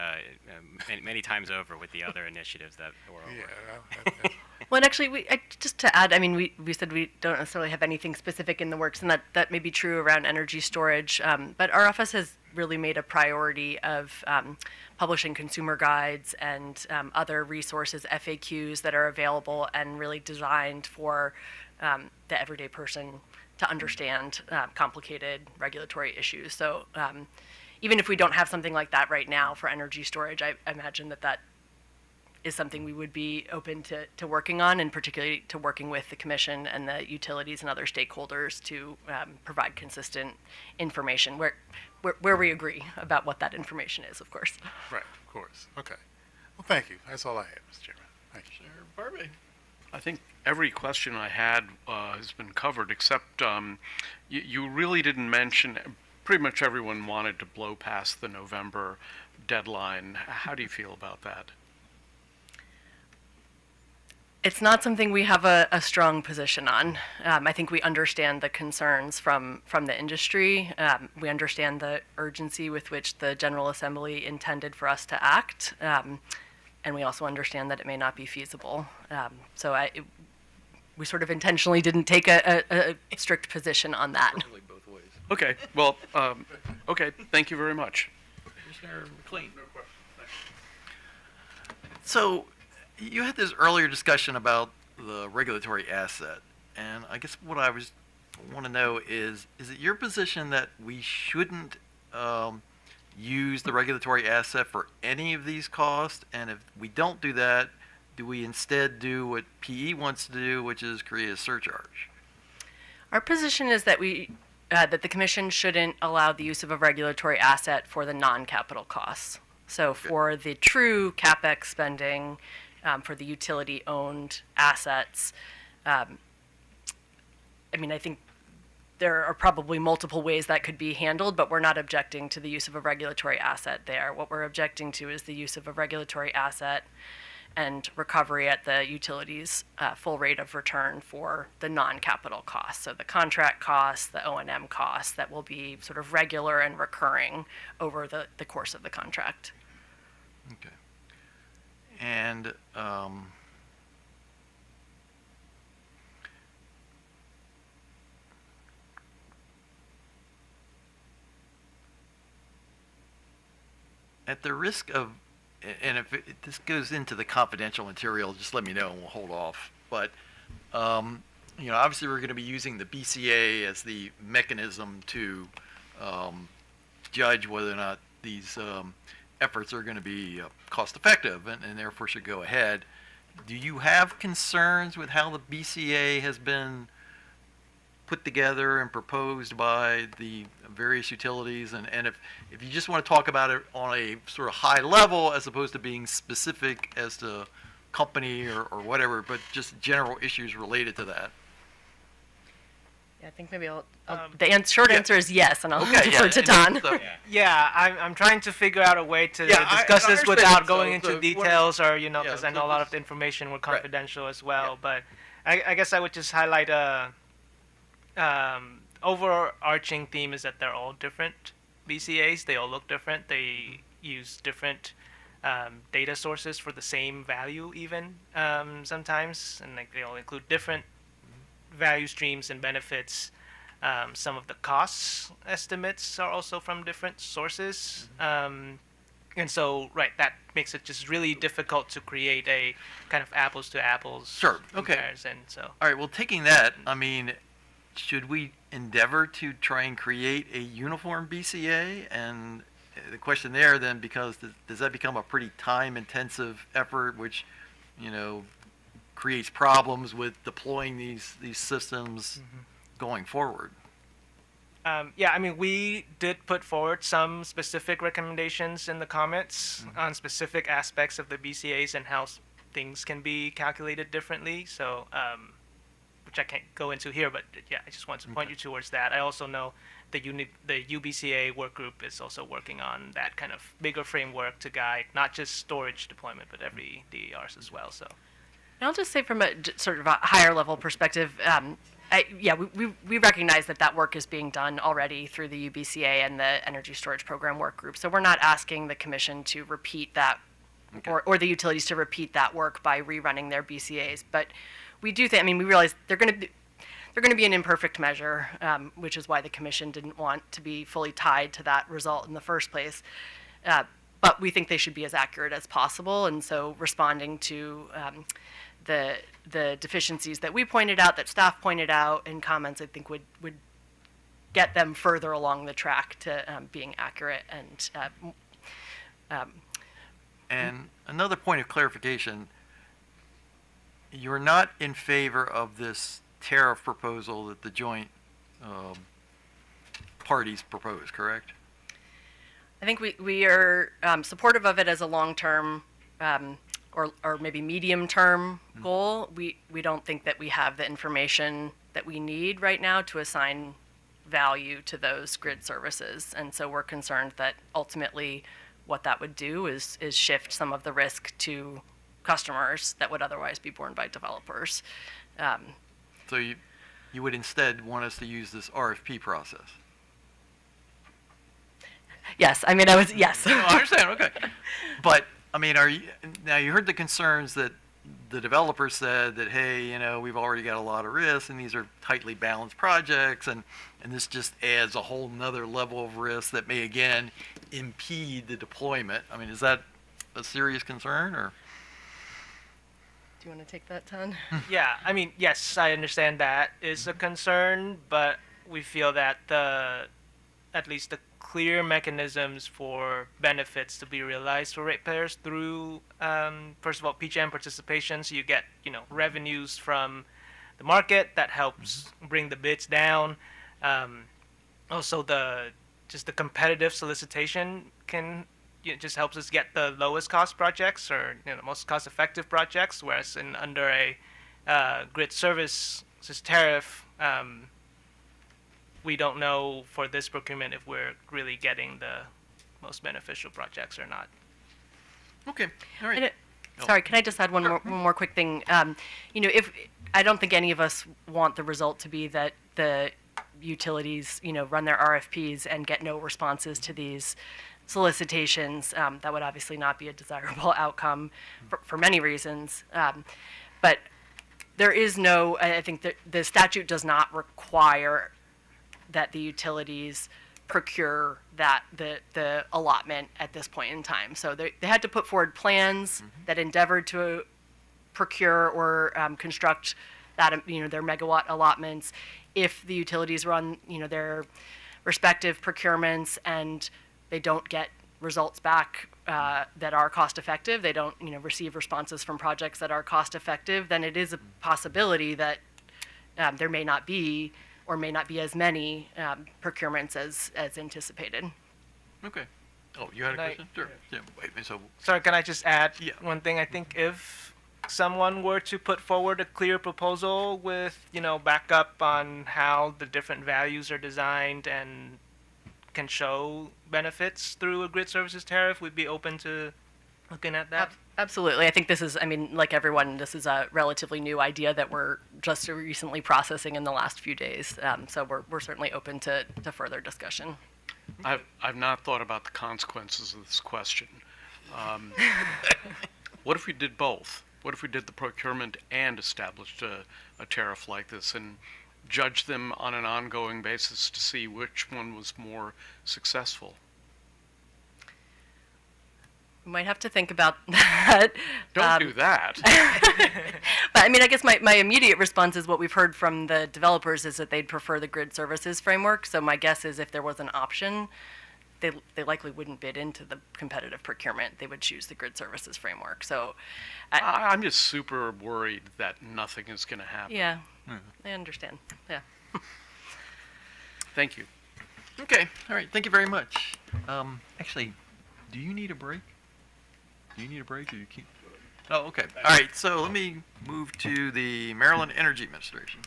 Speaker 10: many times over with the other initiatives that were over.
Speaker 11: Well, and actually, just to add, I mean, we said we don't necessarily have anything specific in the works, and that may be true around energy storage, but our office has really made a priority of publishing consumer guides and other resources, FAQs that are available and really designed for the everyday person to understand complicated regulatory issues. So even if we don't have something like that right now for energy storage, I imagine that is something we would be open to working on, and particularly to working with the Commission and the utilities and other stakeholders to provide consistent information where we agree about what that information is, of course.
Speaker 1: Right, of course. Okay. Well, thank you. That's all I have, Mr. Chairman. Thank you.
Speaker 7: Barbie. I think every question I had has been covered, except you really didn't mention, pretty much everyone wanted to blow past the November deadline. How do you feel about that?
Speaker 11: It's not something we have a strong position on. I think we understand the concerns from the industry. We understand the urgency with which the General Assembly intended for us to act. And we also understand that it may not be feasible. We sort of intentionally didn't take a strict position on that.
Speaker 7: Okay, well, okay, thank you very much.
Speaker 2: Commissioner McLean. So, you had this earlier discussion about the regulatory asset, and I guess what I want to know is it your position that we shouldn't use the regulatory asset for any of these costs? And if we don't do that, do we instead do what PE wants to do, which is create a surcharge?
Speaker 11: Our position is that that the Commission shouldn't allow the use of a regulatory asset for the non-capital costs. So for the true CapEx spending, for the utility-owned assets, I think there are probably multiple ways that could be handled, but we're not objecting to the use of a regulatory asset there. What we're objecting to is the use of a regulatory asset and recovery at the utility's full rate of return for the non-capital costs. So the contract costs, the O&M costs that will be sort of regular and recurring over the course of the contract.
Speaker 2: Okay. And at the risk of, and if this goes into the confidential material, just let me know and we'll hold off. But obviously we're going to be using the BCA as the mechanism to judge whether or not these efforts are going to be cost effective and therefore should go ahead. Do you have concerns with how the BCA has been put together and proposed by the various utilities? And if you just want to talk about it on a sort of high level as opposed to being specific as to company or whatever, but just general issues related to that.
Speaker 11: I think maybe the short answer is yes, and I'll defer to Don.
Speaker 6: Yeah, I'm trying to figure out a way to discuss this without going into details, or because I know a lot of the information were confidential as well. Yeah. But I guess I would just highlight overarching theme is that they're all different BCAs. They all look different. They use different data sources for the same value, even sometimes, and they all include different value streams and benefits. Some of the costs estimates are also from different sources. And so, that makes it just really difficult to create a kind of apples to apples comparison. So.
Speaker 2: All right, well, taking that, should we endeavor to try and create a uniform BCA? And the question there then, because does that become a pretty time-intensive effort, which, creates problems with deploying these systems going forward?
Speaker 6: Yeah, I mean, we did put forward some specific recommendations in the comments on specific aspects of the BCAs and how things can be calculated differently. So, which I can't go into here, but yeah, I just want to point you towards that. I also know the UBCA work group is also working on that kind of bigger framework to guide not just storage deployment, but every DERs as well. So,
Speaker 11: and I'll just say from a sort of a higher level perspective, we recognize that work is being done already through the UBCA and the Energy Storage Program work group. So we're not asking the Commission to repeat that, or the utilities to repeat that work by rerunning their BCAs. But we do think, I mean, we realize they're going to be an imperfect measure, which is why the Commission didn't want to be fully tied to that result in the first place. But we think they should be as accurate as possible, and so responding to the deficiencies that we pointed out, that staff pointed out in comments, I think would get them further along the track to being accurate and.
Speaker 2: And another point of clarification, you're not in favor of this tariff proposal that the joint parties propose, correct?
Speaker 11: I think we are supportive of it as a long-term or maybe medium-term goal. We don't think that we have the information that we need right now to assign value to those grid services, and so we're concerned that ultimately what that would do is shift some of the risk to customers that would otherwise be borne by developers.
Speaker 2: So you would instead want us to use this RFP process?
Speaker 11: Yes, I mean, yes.
Speaker 2: No, I understand, okay. But, I mean, now you heard the concerns that the developer said that, hey, you know, we've already got a lot of risk and these are tightly balanced projects and this just adds a whole nother level of risk that may again impede the deployment. I mean, is that a serious concern or?
Speaker 11: Do you want to take that, Tan?
Speaker 6: Yeah, I mean, yes, I understand that is a concern, but we feel that at least the clear mechanisms for benefits to be realized for ratepayers through, first of all, PJM participation, so you get, revenues from the market that helps bring the bids down. Also, the competitive solicitation just helps us get the lowest cost projects or the most cost effective projects, whereas under a grid services tariff, we don't know for this procurement if we're really getting the most beneficial projects or not.
Speaker 2: Okay, all right.
Speaker 11: Sorry, can I just add one more quick thing? If I don't think any of us want the result to be that the utilities, run their RFPs and get no responses to these solicitations. That would obviously not be a desirable outcome for many reasons. But there is I think that the statute does not require that the utilities procure the allotment at this point in time. So they had to put forward plans that endeavored to procure or construct that their megawatt allotments. If the utilities run their respective procurements and they don't get results back that are cost effective, they don't receive responses from projects that are cost effective, then it is a possibility that there may not be or may not be as many procurements as anticipated.
Speaker 2: Okay. Oh, you had a question? Sure. Yeah. Wait. So.
Speaker 6: Sorry, can I just add one thing? I think if someone were to put forward a clear proposal with backup on how the different values are designed and can show benefits through a grid services tariff, we'd be open to looking at that.
Speaker 11: Absolutely. I think this is, like everyone, this is a relatively new idea that we're just recently processing in the last few days. So we're certainly open to further discussion.
Speaker 7: I've not thought about the consequences of this question. What if we did both? What if we did the procurement and established a tariff like this and judged them on an ongoing basis to see which one was more successful?
Speaker 11: We might have to think about that.
Speaker 7: Don't do that.
Speaker 11: But I guess my immediate response is what we've heard from the developers is that they'd prefer the grid services framework. So my guess is if there was an option, they likely wouldn't bid into the competitive procurement. They would choose the grid services framework. So
Speaker 7: I'm just super worried that nothing is going to happen.
Speaker 11: Yeah, I understand. Yeah.
Speaker 7: Thank you.
Speaker 2: Okay, all right, thank you very much. Actually, do you need a break? Do you need a break or you keep? Oh, okay. All right, so let me move to the Maryland Energy Administration.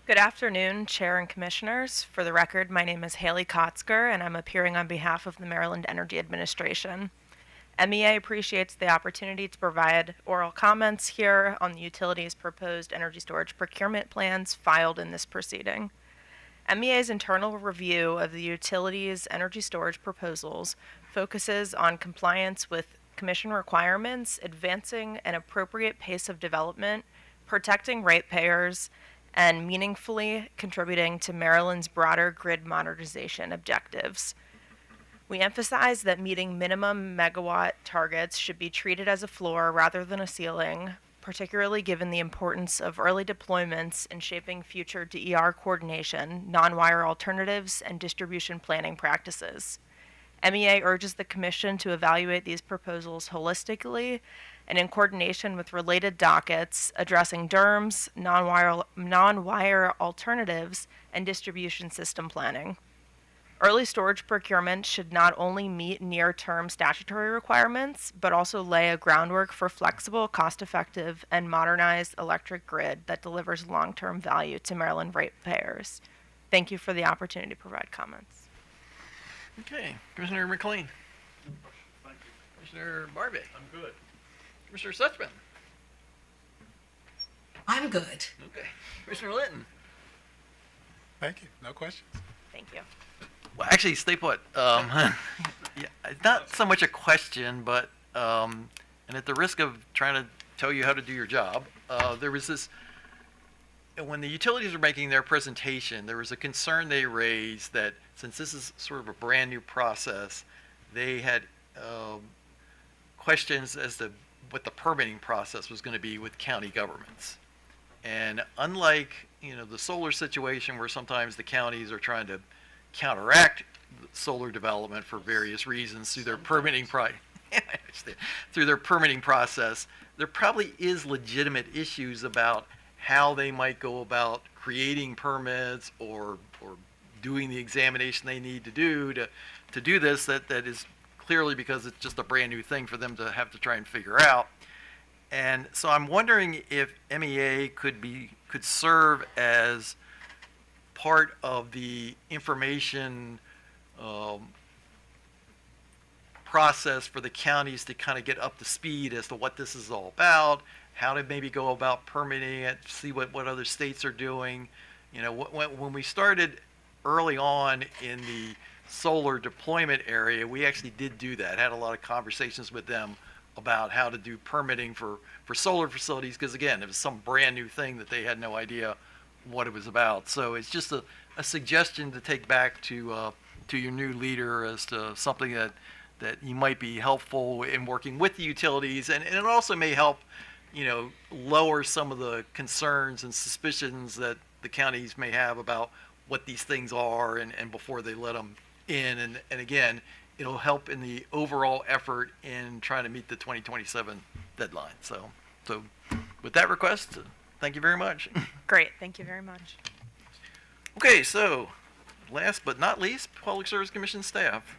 Speaker 12: Good afternoon, Chair and Commissioners. For the record, my name is Haley Kotzker, and I'm appearing on behalf of the Maryland Energy Administration. MEA appreciates the opportunity to provide oral comments here on the utility's proposed energy storage procurement plans filed in this proceeding. MEA's internal review of the utility's energy storage proposals focuses on compliance with Commission requirements, advancing an appropriate pace of development, protecting ratepayers, and meaningfully contributing to Maryland's broader grid modernization objectives. We emphasize that meeting minimum megawatt targets should be treated as a floor rather than a ceiling, particularly given the importance of early deployments in shaping future DER coordination, non-wire alternatives, and distribution planning practices. MEA urges the Commission to evaluate these proposals holistically and in coordination with related dockets addressing DERMS, non-wire alternatives, and distribution system planning. Early storage procurement should not only meet near-term statutory requirements, but also lay a groundwork for flexible, cost-effective, and modernized electric grid that delivers long-term value to Maryland ratepayers. Thank you for the opportunity to provide comments.
Speaker 2: Okay, Commissioner McLean.
Speaker 9: Thank you.
Speaker 2: Commissioner Barbie.
Speaker 9: I'm good.
Speaker 2: Commissioner Suchman.
Speaker 8: I'm good.
Speaker 2: Okay. Commissioner Linton.
Speaker 1: Thank you. No questions.
Speaker 12: Thank you.
Speaker 2: Well, actually, stay put. Yeah, it's not so much a question, but and at the risk of trying to tell you how to do your job, there was this. When the utilities were making their presentation, there was a concern they raised that since this is sort of a brand new process, they had questions as to what the permitting process was going to be with county governments. And unlike, the solar situation where sometimes the counties are trying to counteract solar development for various reasons through their permitting through their permitting process, there probably is legitimate issues about how they might go about creating permits or doing the examination they need to do to do this that is clearly because it's just a brand new thing for them to have to try and figure out. And so I'm wondering if MEA could serve as part of the information process for the counties to kind of get up to speed as to what this is all about, how to maybe go about permitting it, see what other states are doing. When we started early on in the solar deployment area, we actually did do that. Had a lot of conversations with them about how to do permitting for solar facilities, because again, it was some brand new thing that they had no idea what it was about. So it's just a suggestion to take back to your new leader as to something that you might be helpful in working with the utilities, and it also may help lower some of the concerns and suspicions that the counties may have about what these things are and before they let them in. And again, it'll help in the overall effort in trying to meet the 2027 deadline. So with that request, thank you very much.
Speaker 12: Great. Thank you very much.
Speaker 2: Okay, so last but not least, Public Service Commission staff.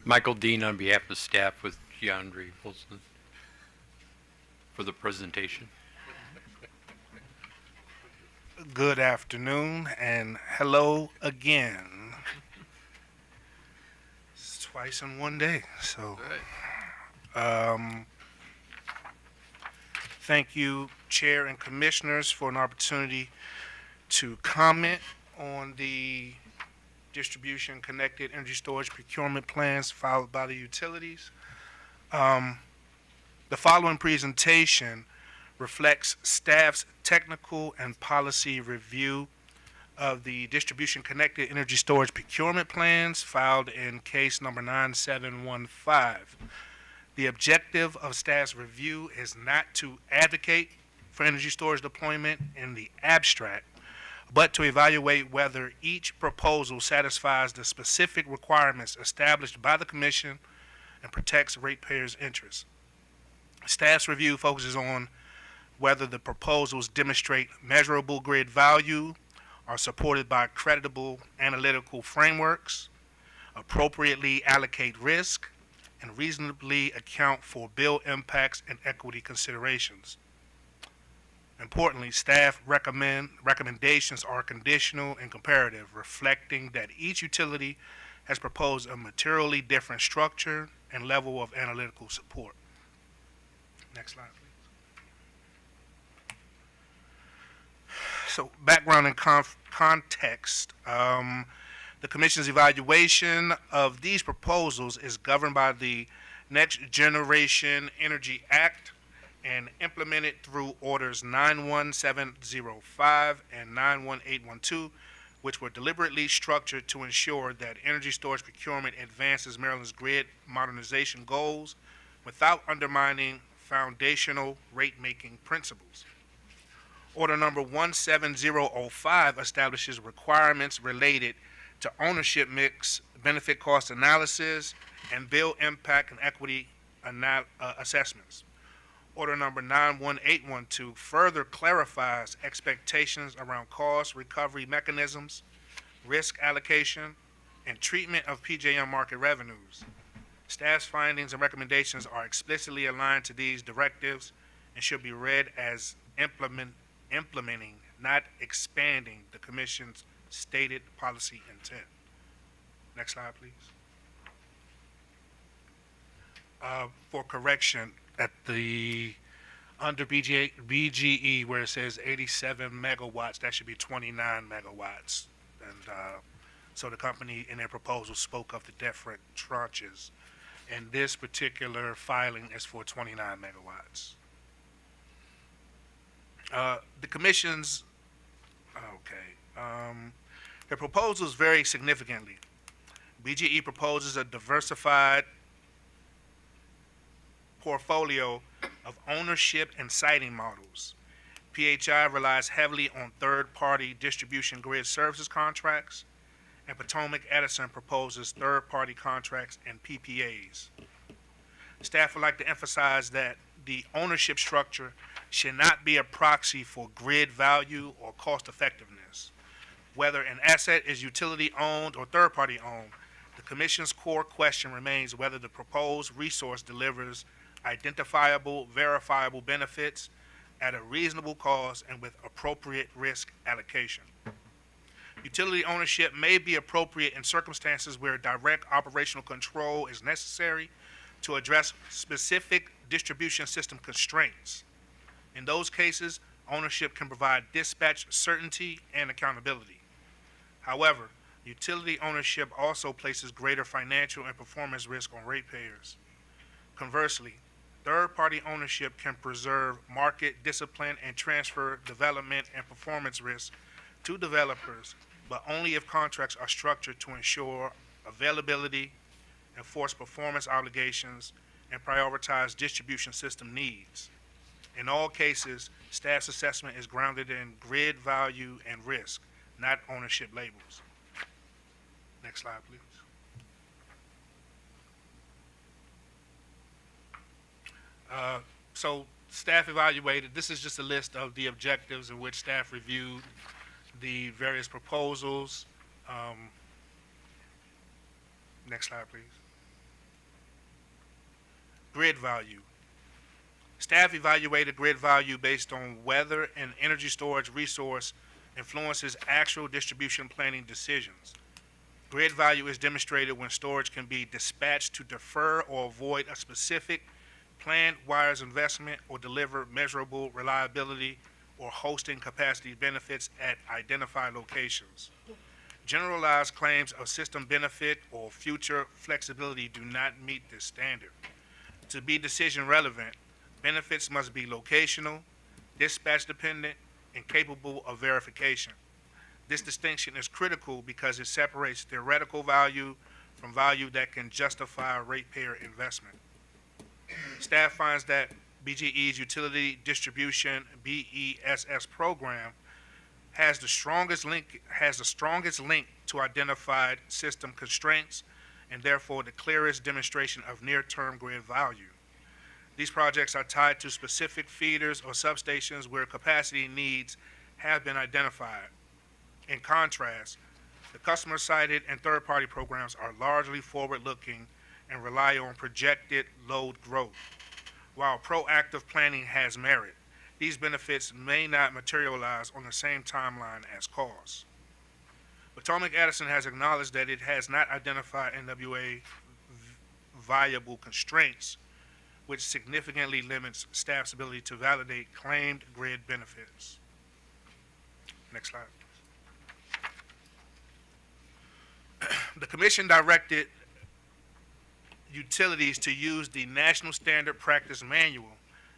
Speaker 13: Michael Dean on behalf of staff with Keandre Wilson for the presentation.
Speaker 15: Good afternoon and hello again. It's twice in one day, so thank you, Chair and Commissioners, for an opportunity to comment on the distribution connected energy storage procurement plans filed by the utilities. The following presentation reflects staff's technical and policy review of the distribution connected energy storage procurement plans filed in case number 9715. The objective of staff's review is not to advocate for energy storage deployment in the abstract, but to evaluate whether each proposal satisfies the specific requirements established by the Commission and protects ratepayers' interests. Staff's review focuses on whether the proposals demonstrate measurable grid value, are supported by creditable analytical frameworks, appropriately allocate risk, and reasonably account for bill impacts and equity considerations. Importantly, staff recommendations are conditional and comparative, reflecting that each utility has proposed a materially different structure and level of analytical support. Next slide, please. So, background and context. The Commission's evaluation of these proposals is governed by the Next Generation Energy Act and implemented through Orders 91705 and 91812, which were deliberately structured to ensure that energy storage procurement advances Maryland's grid modernization goals without undermining foundational rate-making principles. Order number 17005 establishes requirements related to ownership mix, benefit cost analysis, and bill impact and equity assessments. Order number 91812 further clarifies expectations around cost recovery mechanisms, risk allocation, and treatment of PJM market revenues. Staff's findings and recommendations are explicitly aligned to these directives and should be read as implementing, not expanding, the Commission's stated policy intent. Next slide, please. For correction, at the under BGE where it says 87 megawatts, that should be 29 megawatts. And so the company in their proposal spoke of the different tranches. And this particular filing is for 29 megawatts. The Commission's, their proposals vary significantly. BGE proposes a diversified portfolio of ownership and siting models. PHI relies heavily on third-party distribution grid services contracts, and Potomac Edison proposes third-party contracts and PPAs. Staff would like to emphasize that the ownership structure should not be a proxy for grid value or cost effectiveness. Whether an asset is utility-owned or third-party owned, the Commission's core question remains whether the proposed resource delivers identifiable, verifiable benefits at a reasonable cost and with appropriate risk allocation. Utility ownership may be appropriate in circumstances where direct operational control is necessary to address specific distribution system constraints. In those cases, ownership can provide dispatch certainty and accountability. However, utility ownership also places greater financial and performance risk on ratepayers. Conversely, third-party ownership can preserve market discipline and transfer development and performance risk to developers, but only if contracts are structured to ensure availability, enforce performance obligations, and prioritize distribution system needs. In all cases, staff's assessment is grounded in grid value and risk, not ownership labels. Next slide, please. So staff evaluated, this is just a list of the objectives in which staff reviewed the various proposals. Next slide, please. grid value. Staff evaluated grid value based on whether an energy storage resource influences actual distribution planning decisions. Grid value is demonstrated when storage can be dispatched to defer or avoid a specific planned wires investment or deliver measurable reliability or hosting capacity benefits at identified locations. Generalized claims of system benefit or future flexibility do not meet this standard. To be decision relevant, benefits must be locational, dispatch dependent, and capable of verification. This distinction is critical because it separates theoretical value from value that can justify ratepayer investment. Staff finds that BGE's Utility Distribution BESS program has the strongest link to identified system constraints and therefore the clearest demonstration of near-term grid value. These projects are tied to specific feeders or substations where capacity needs have been identified. In contrast, the customer-sited and third-party programs are largely forward-looking and rely on projected load growth. While proactive planning has merit, these benefits may not materialize on the same timeline as costs. Potomac Edison has acknowledged that it has not identified NWA viable constraints, which significantly limits staff's ability to validate claimed grid benefits. Next slide. The Commission directed utilities to use the National Standard Practice Manual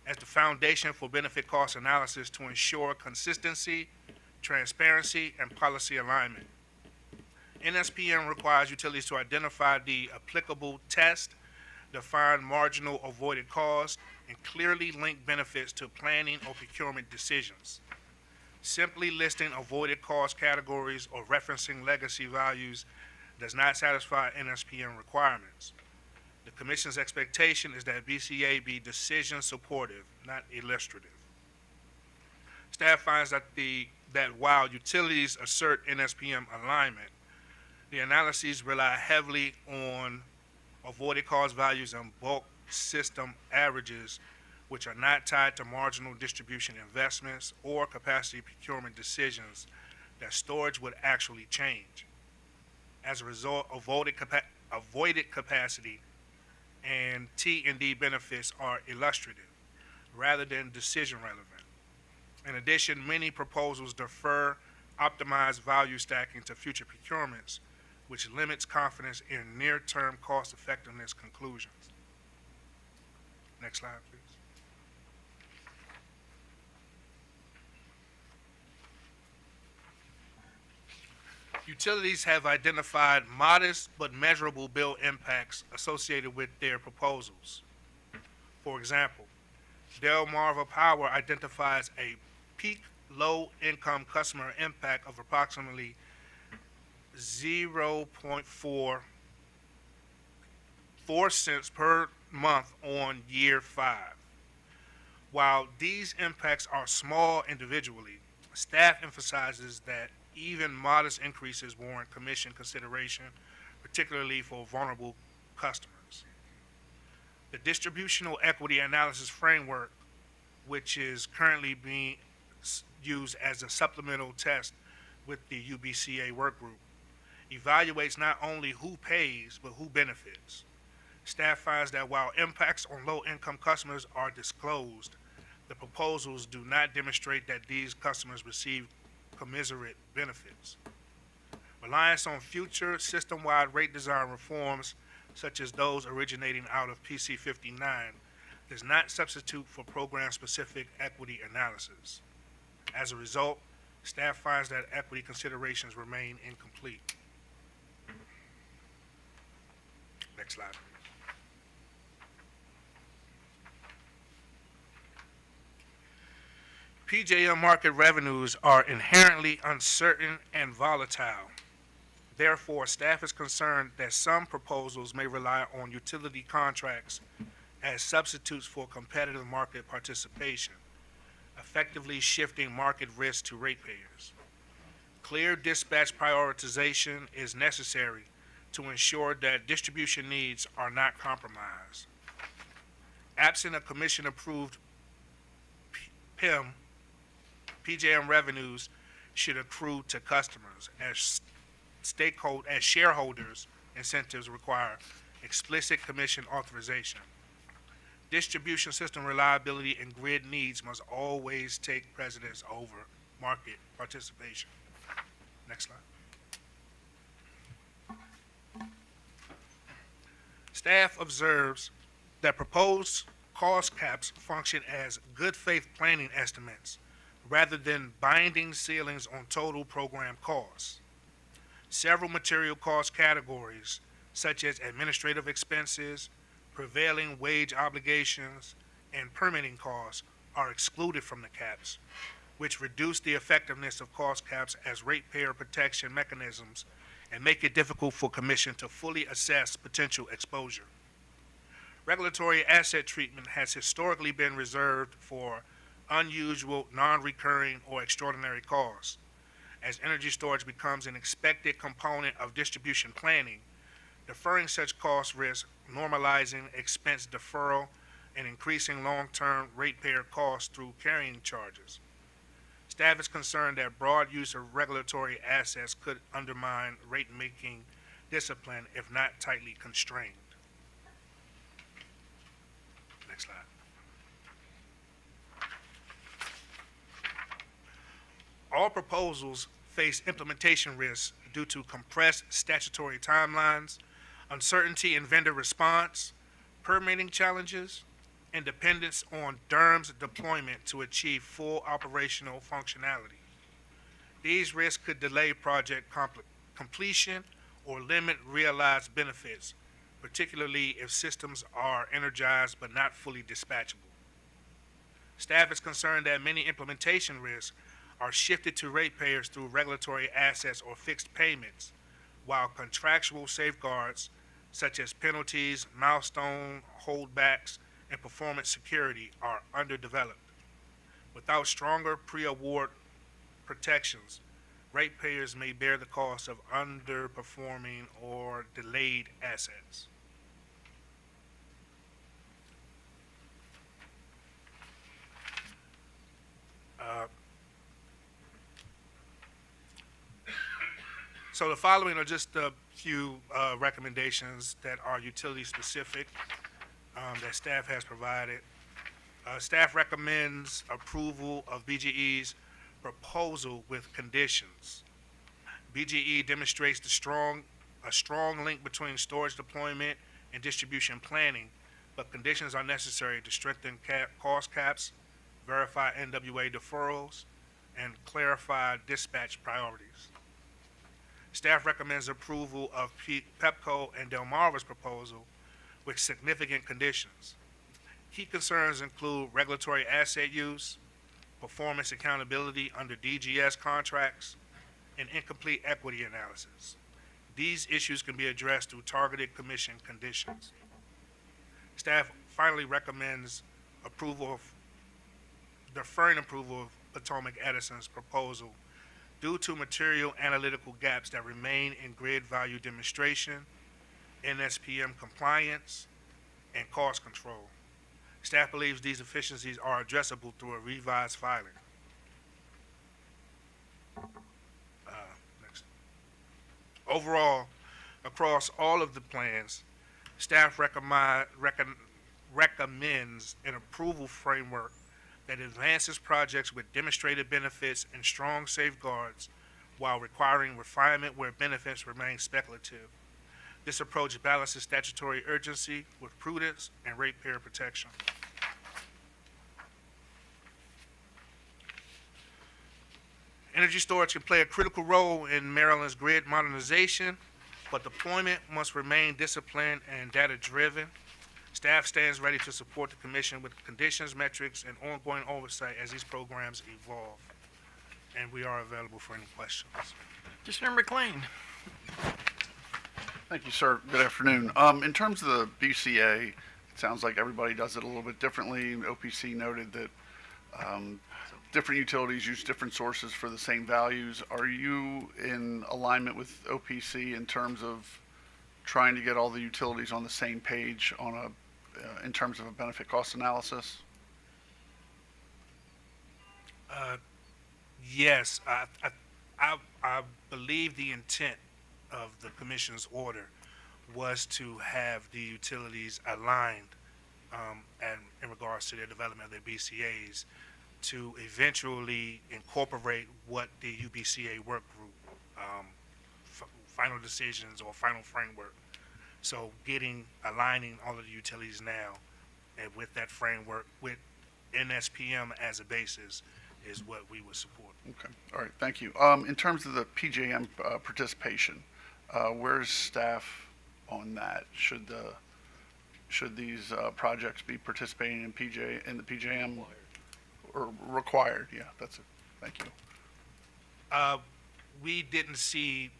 Speaker 15: as the foundation for benefit cost analysis to ensure consistency, transparency, and policy alignment. NSPM requires utilities to identify the applicable test, define marginal avoided costs, and clearly link benefits to planning or procurement decisions. Simply listing avoided cost categories or referencing legacy values does not satisfy NSPM requirements. The Commission's expectation is that BCA be decision supportive, not illustrative. Staff finds that while utilities assert NSPM alignment, the analyses rely heavily on avoided cost values and bulk system averages, which are not tied to marginal distribution investments or capacity procurement decisions that storage would actually change. As a result, avoided capacity and T&D benefits are illustrative rather than decision relevant. In addition, many proposals defer optimized value stacking to future procurements, which limits confidence in near-term cost effectiveness conclusions. Next slide, please. Utilities have identified modest but measurable bill impacts associated with their proposals. For example, Delmarva Power identifies a peak low-income customer impact of approximately 0.4 cents per month on year 5. While these impacts are small individually, staff emphasizes that even modest increases warrant Commission consideration, particularly for vulnerable customers. The distributional equity analysis framework, which is currently being used as a supplemental test with the UBCA workgroup, evaluates not only who pays, but who benefits. Staff finds that while impacts on low-income customers are disclosed, the proposals do not demonstrate that these customers receive commensurate benefits. Reliance on future system-wide rate design reforms, such as those originating out of PC 59, does not substitute for program-specific equity analysis. As a result, staff finds that equity considerations remain incomplete. Next slide, please. PJM market revenues are inherently uncertain and volatile. Therefore, staff is concerned that some proposals may rely on utility contracts as substitutes for competitive market participation, effectively shifting market risk to ratepayers. Clear dispatch prioritization is necessary to ensure that distribution needs are not compromised. Absent a commission-approved PIM, PJM revenues should accrue to customers as shareholders. Incentives require explicit commission authorization. Distribution system reliability and grid needs must always take precedence over market participation. Next slide. Staff observes that proposed cost caps function as good faith planning estimates rather than binding ceilings on total program costs. Several material cost categories, such as administrative expenses, prevailing wage obligations, and permitting costs, are excluded from the caps, which reduce the effectiveness of cost caps as ratepayer protection mechanisms and make it difficult for Commission to fully assess potential exposure. Regulatory asset treatment has historically been reserved for unusual, non-recurring, or extraordinary costs. As energy storage becomes an expected component of distribution planning, deferring such cost risk, normalizing expense deferral, and increasing long-term ratepayer costs through carrying charges. Staff is concerned that broad use of regulatory assets could undermine rate-making discipline if not tightly constrained. Next slide. All proposals face implementation risks due to compressed statutory timelines, uncertainty in vendor response, permitting challenges, and dependence on DERMS deployment to achieve full operational functionality. These risks could delay project completion or limit realized benefits, particularly if systems are energized but not fully dispatchable. Staff is concerned that many implementation risks are shifted to ratepayers through regulatory assets or fixed payments, while contractual safeguards such as penalties, milestone holdbacks, and performance security are underdeveloped. Without stronger pre-award protections, ratepayers may bear the cost of underperforming or delayed assets. So the following are just a few recommendations that are utility specific that staff has provided. Staff recommends approval of BGE's proposal with conditions. BGE demonstrates a strong link between storage deployment and distribution planning, but conditions are necessary to strengthen cost caps, verify NWA deferrals, and clarify dispatch priorities. Staff recommends approval of PEPCO and Delmarva's proposal with significant conditions. Key concerns include regulatory asset use, performance accountability under DGS contracts, and incomplete equity analysis. These issues can be addressed through targeted commission conditions. Staff finally recommends deferring approval of Potomac Edison's proposal due to material analytical gaps that remain in grid value demonstration, NSPM compliance, and cost control. Staff believes these deficiencies are addressable through a revised filing. Next. Overall, across all of the plans, staff recommends an approval framework that advances projects with demonstrated benefits and strong safeguards while requiring refinement where benefits remain speculative. This approach balances statutory urgency with prudence and ratepayer protection. Energy storage can play a critical role in Maryland's grid modernization, but deployment must remain disciplined and data-driven. Staff stands ready to support the Commission with conditions, metrics, and ongoing oversight as these programs evolve. And we are available for any questions.
Speaker 2: Commissioner McLean.
Speaker 9: Thank you, sir. Good afternoon. In terms of the BCA, it sounds like everybody does it a little bit differently. OPC noted that different utilities use different sources for the same values. Are you in alignment with OPC in terms of trying to get all the utilities on the same page on a in terms of a benefit cost analysis?
Speaker 15: Yes, I believe the intent of the commission's order was to have the utilities aligned and in regards to their development of their BCAs to eventually incorporate what the UBCA work group final decisions or final framework. So aligning all of the utilities now and with that framework with NSPM as a basis is what we would support.
Speaker 9: Okay, all right, thank you. In terms of the PJM participation, where's staff on that? Should these projects be participating in the PJM or required? Yeah, that's it. Thank you.
Speaker 15: We didn't see.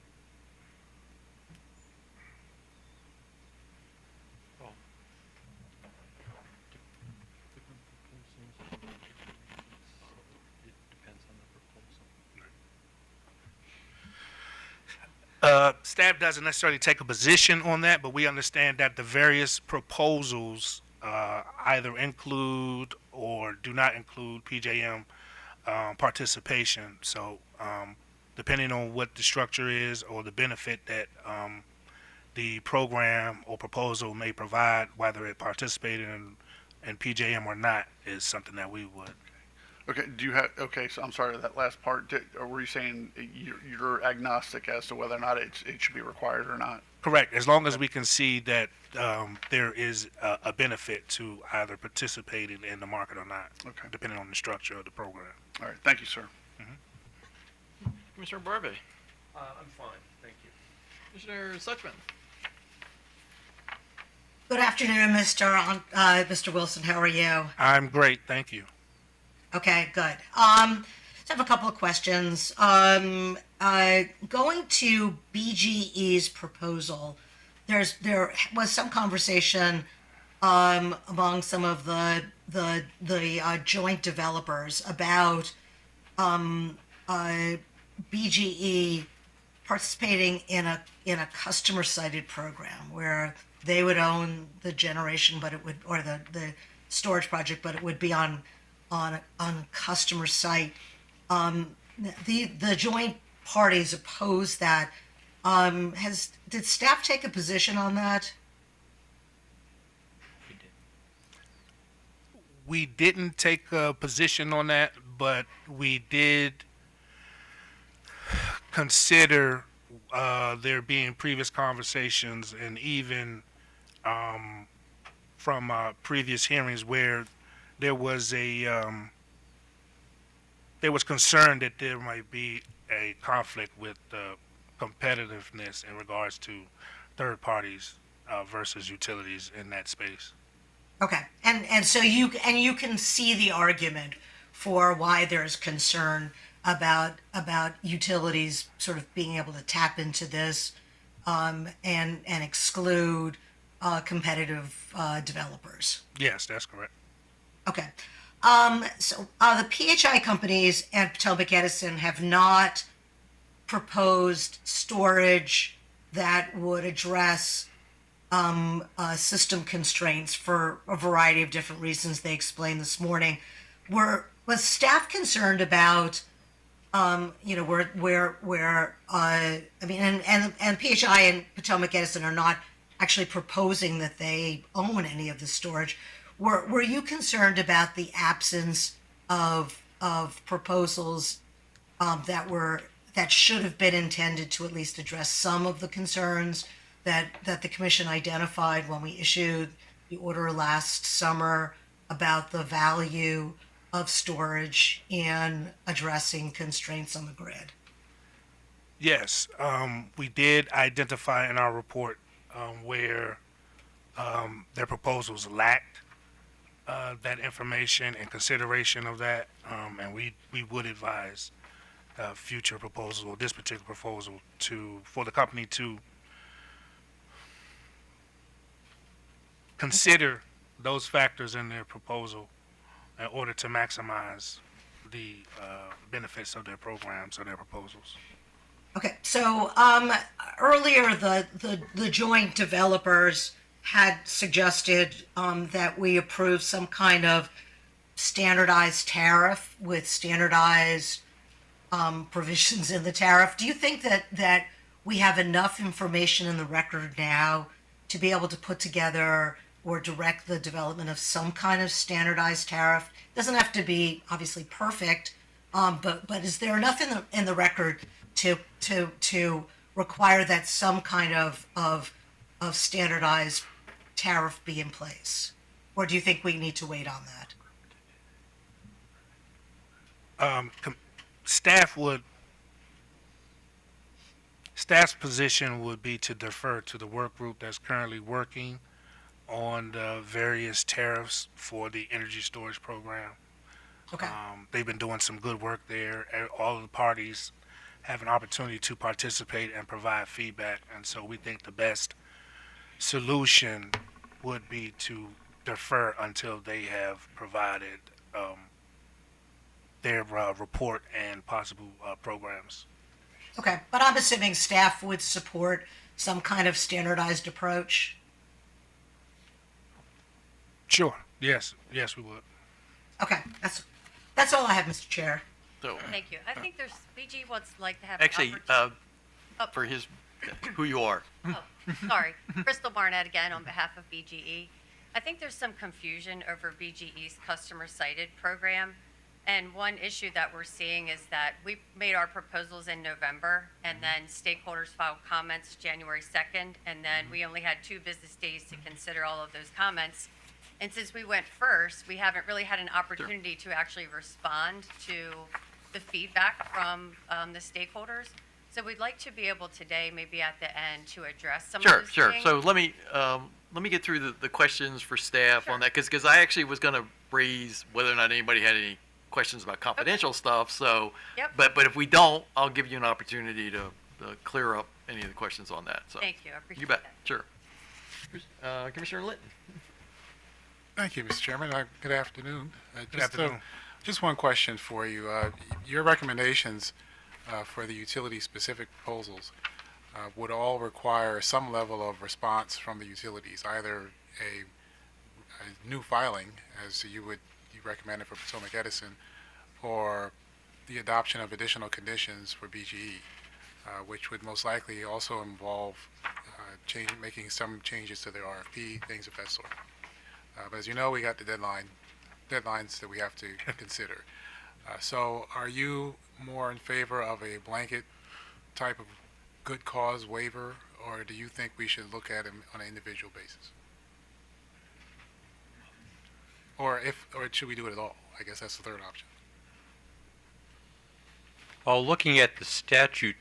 Speaker 15: Staff doesn't necessarily take a position on that, but we understand that the various proposals either include or do not include PJM participation. So depending on what the structure is or the benefit that the program or proposal may provide, whether it participated in PJM or not, is something that we would.
Speaker 9: Okay, so I'm sorry, that last part, or were you saying you're agnostic as to whether or not it should be required or not?
Speaker 15: Correct, as long as we can see that there is a benefit to either participating in the market or not, depending on the structure of the program.
Speaker 9: All right, thank you, sir.
Speaker 2: Commissioner Barbie.
Speaker 5: I'm fine, thank you. Commissioner Suchman.
Speaker 8: Good afternoon, Mr. Wilson. How are you?
Speaker 15: I'm great, thank you.
Speaker 8: Okay, good. So I have a couple of questions. Going to BGE's proposal, there was some conversation among some of the joint developers about BGE participating in a customer sited program where they would own the generation, but it would, or the storage project, but it would be on customer site. The joint parties oppose that. Did staff take a position on that?
Speaker 15: We didn't take a position on that, but we did consider there being previous conversations and even from previous hearings where there was concern that there might be a conflict with competitiveness in regards to third parties versus utilities in that space.
Speaker 8: Okay, and so you can see the argument for why there's concern about utilities sort of being able to tap into this and exclude competitive developers.
Speaker 15: Yes, that's correct.
Speaker 8: Okay. So the PHI companies and Potomac Edison have not proposed storage that would address system constraints for a variety of different reasons they explained this morning. Was staff concerned about, and PHI and Potomac Edison are not actually proposing that they own any of the storage. Were you concerned about the absence of proposals that should have been intended to at least address some of the concerns that the commission identified when we issued the order last summer about the value of storage in addressing constraints on the grid?
Speaker 15: Yes, we did identify in our report where their proposals lacked that information and consideration of that, and we would advise future proposals or this particular proposal for the company to consider those factors in their proposal in order to maximize the benefits of their programs or their proposals.
Speaker 8: Okay, so earlier the joint developers had suggested that we approve some kind of standardized tariff with standardized provisions in the tariff. Do you think that we have enough information in the record now to be able to put together or direct the development of some kind of standardized tariff? It doesn't have to be obviously perfect, but is there enough in the record to require that some kind of standardized tariff be in place, or do you think we need to wait on that?
Speaker 15: Staff's position would be to defer to the work group that's currently working on the various tariffs for the energy storage program.
Speaker 8: Okay.
Speaker 15: They've been doing some good work there. All of the parties have an opportunity to participate and provide feedback, and so we think the best solution would be to defer until they have provided their report and possible programs.
Speaker 8: Okay, but I'm assuming staff would support some kind of standardized approach.
Speaker 15: Sure. Yes, we would.
Speaker 8: Okay, that's all I have, Mr. Chair.
Speaker 2: So,
Speaker 4: Thank you. I think there's, BG would like to have.
Speaker 2: actually,
Speaker 4: an
Speaker 2: for his, who you are.
Speaker 4: Sorry, Crystal Barnett again on behalf of BGE. I think there's some confusion over BGE's customer-cited program. And one issue that we're seeing is that we made our proposals in November, and then stakeholders filed comments January 2nd, and then we only had 2 business days to consider all of those comments. And since we went first, we haven't really had an opportunity to actually respond to the feedback from the stakeholders. So we'd like to be able today, maybe at the end, to address some of those things.
Speaker 2: So let me get through the questions for staff on that, because I actually was going to raise whether or not anybody had any questions about confidential stuff. So,
Speaker 4: Yep.
Speaker 2: but if we don't, I'll give you an opportunity to clear up any of the questions on that. So
Speaker 4: Thank you, I appreciate
Speaker 2: you bet.
Speaker 4: that.
Speaker 2: Sure. Commissioner Linton.
Speaker 1: Thank you, Mr. Chairman. Good afternoon.
Speaker 15: Good afternoon.
Speaker 1: Just one question for you. Your recommendations for the utility-specific proposals would all require some level of response from the utilities, either a new filing, as you recommended for Potomac Edison, or the adoption of additional conditions for BGE, which would most likely also involve making some changes to the RFP, things of that sort. But as you know, we got the deadlines that we have to consider. So are you more in favor of a blanket type of good cause waiver, or do you think we should look at them on an individual basis? Or should we do it at all? I guess that's the third option.
Speaker 13: Well, looking at the statute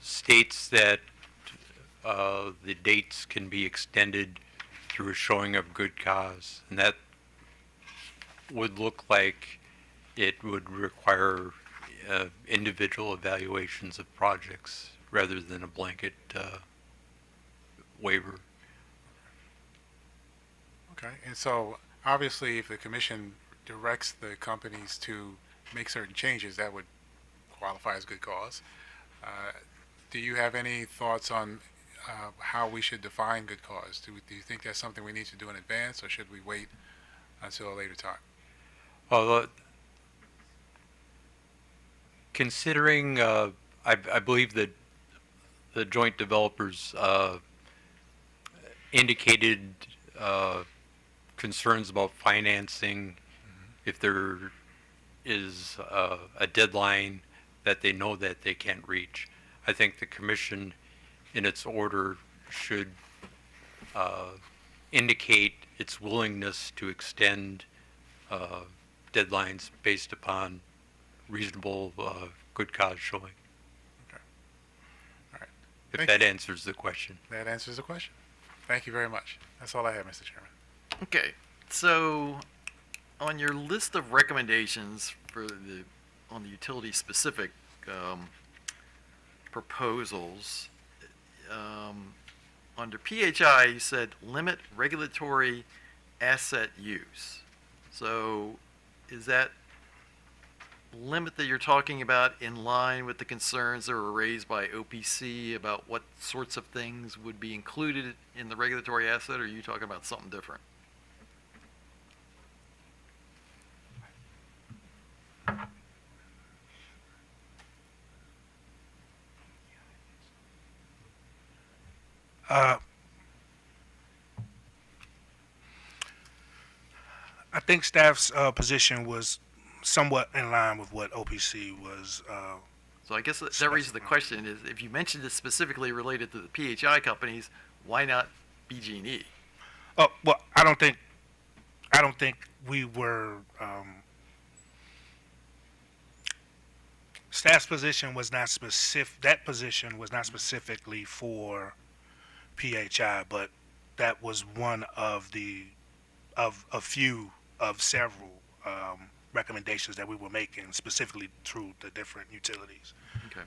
Speaker 13: states that the dates can be extended through a showing of good cause, and that would look like it would require individual evaluations of projects rather than a blanket waiver.
Speaker 1: Okay, and so obviously if the commission directs the companies to make certain changes, that would qualify as good cause. Do you have any thoughts on how we should define good cause? Do you think that's something we need to do in advance, or should we wait until a later time?
Speaker 13: Well, considering, I believe that the joint developers indicated concerns about financing if there is a deadline that they know that they can't reach. I think the commission in its order should indicate its willingness to extend deadlines based upon reasonable good cause showing.
Speaker 1: Okay. All right.
Speaker 13: If
Speaker 1: Thank
Speaker 13: that
Speaker 1: you.
Speaker 13: answers the question.
Speaker 1: That answers the question. Thank you very much. That's all I have, Mr. Chairman.
Speaker 2: Okay, so on your list of recommendations for on the utility specific proposals, under PHI you said limit regulatory asset use. So is that limit that you're talking about in line with the concerns that were raised by OPC about what sorts of things would be included in the regulatory asset, or are you talking about something different?
Speaker 15: I think staff's position was somewhat in line with what OPC was.
Speaker 2: So I guess that raises the question is, if you mentioned it specifically related to the PHI companies, why not BG&E?
Speaker 15: Oh well, I don't think we were. Staff's position was not specific. That position was not specifically for PHI, but that was one of the of a few of several recommendations that we were making specifically through the different utilities.
Speaker 2: Okay.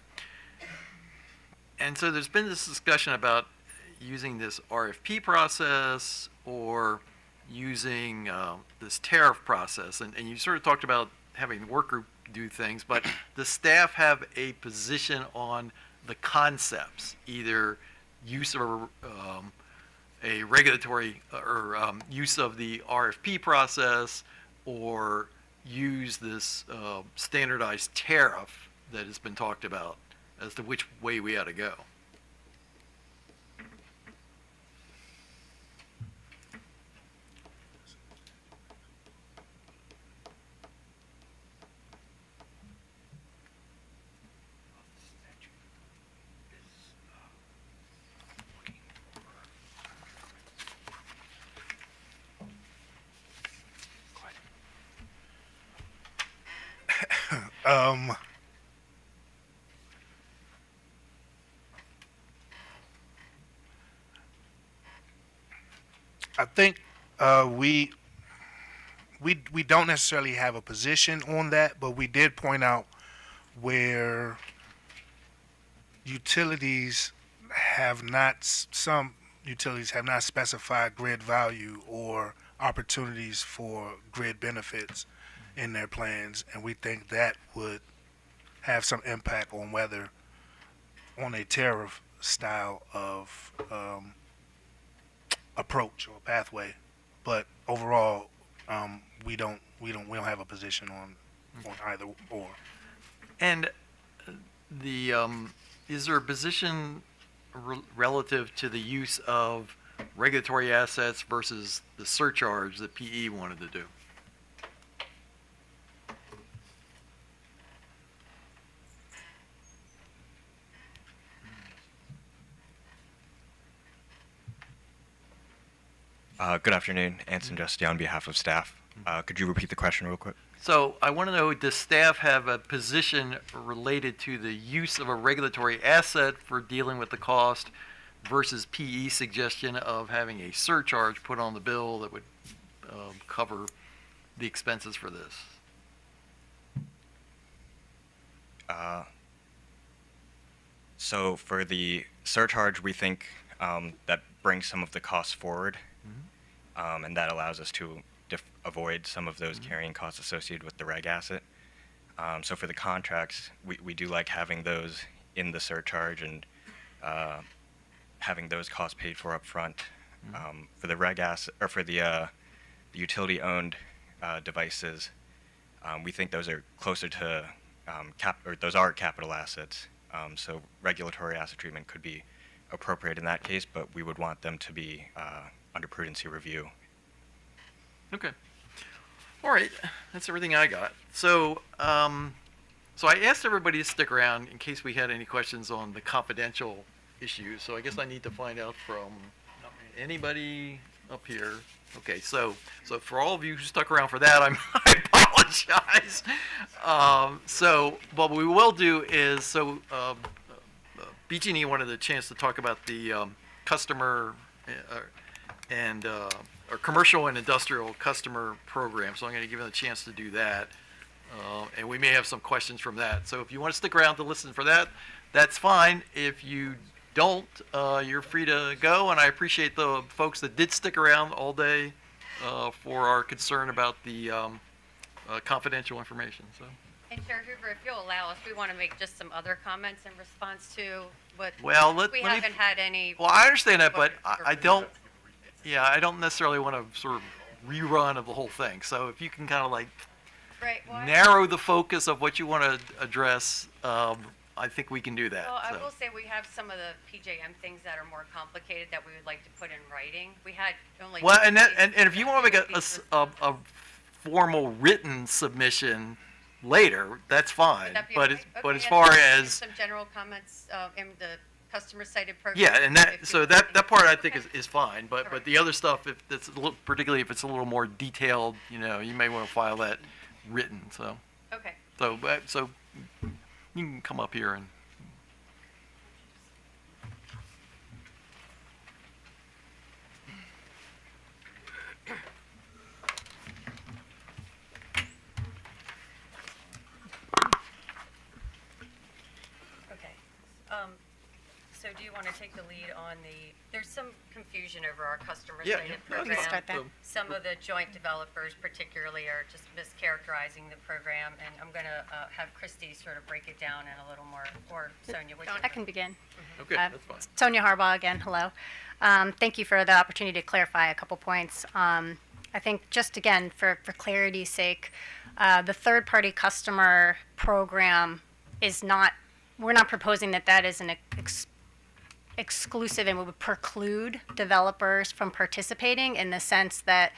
Speaker 2: And so there's been this discussion about using this RFP process or using this tariff process, and you sort of talked about having the work group do things, but does staff have a position on the concepts, either use of a regulatory or use of the RFP process, or use this standardized tariff that has been talked about as to which way we ought to go?
Speaker 15: I think we don't necessarily have a position on that, but we did point out where utilities have not, some utilities have not specified grid value or opportunities for grid benefits in their plans, and we think that would have some impact on whether on a tariff style of approach or pathway. But overall, we don't have a position on either or.
Speaker 2: And the is there a position relative to the use of regulatory assets versus the surcharge that PE wanted to do?
Speaker 14: Good afternoon, Anson Justy on behalf of staff. Could you repeat the question real quick?
Speaker 2: So I want to know, does staff have a position related to the use of a regulatory asset for dealing with the cost versus PE suggestion of having a surcharge put on the bill that would cover the expenses for this?
Speaker 14: So for the surcharge, we think that brings some of the costs forward, and that allows us to avoid some of those carrying costs associated with the reg asset. So for the contracts, we do like having those in the surcharge and having those costs paid for up front. For the reg asset, or for the utility-owned devices, we think those are closer to those are capital assets. So regulatory asset treatment could be appropriate in that case, but we would want them to be under prudency review.
Speaker 2: Okay. All right. That's everything I got. So, so I asked everybody to stick around in case we had any questions on the confidential issues. So I guess I need to find out from anybody up here. Okay. So for all of you who stuck around for that, I apologize. So what we will do is, BG&E wanted a chance to talk about the customer and or commercial and industrial customer program. So I'm going to give them a chance to do that. And we may have some questions from that. So if you want to stick around to listen for that, that's fine. If you don't, you're free to go. And I appreciate the folks that did stick around all day for our concern about the confidential information. So
Speaker 4: And Chair Hoover, if you'll allow us, we want to make just some other comments in response to what
Speaker 2: Well,
Speaker 4: we haven't had any.
Speaker 2: Well, I understand that, but I don't. Yeah, I don't necessarily want to sort of rerun of the whole thing. So if you can kind of like
Speaker 4: Right, well,
Speaker 2: narrow the focus of what you want to address, I think we can do that.
Speaker 4: Well, I
Speaker 2: so.
Speaker 4: will say we have some of the PJM things that are more complicated that we would like to put in writing. We had only.
Speaker 2: Well, and if you want to make a formal written submission later, that's fine.
Speaker 4: Would that be
Speaker 2: But
Speaker 4: okay?
Speaker 2: but
Speaker 4: Okay,
Speaker 2: as
Speaker 4: and
Speaker 2: far
Speaker 4: just
Speaker 2: as
Speaker 4: some general comments in the customer cited program.
Speaker 2: yeah, and that so that part I think is fine. But the other stuff, if that's particularly if it's a little more detailed, you may want to file that written. So
Speaker 4: Okay.
Speaker 2: so you can come up here and.
Speaker 4: Okay. So do you want to take the lead on there's some confusion over our customer
Speaker 2: Yeah,
Speaker 4: cited
Speaker 2: yeah,
Speaker 4: program.
Speaker 2: start that.
Speaker 4: Some of the joint developers particularly are just mischaracterizing the program, and I'm going to have Christy sort of break it down in a little more, or Sonia.
Speaker 16: I can begin.
Speaker 2: Okay, that's fine.
Speaker 16: Sonia Harbaugh again, hello. Thank you for the opportunity to clarify a couple points. I think just again, for clarity's sake, the third-party customer program is not, we're not proposing that is an exclusive and would preclude developers from participating in the sense that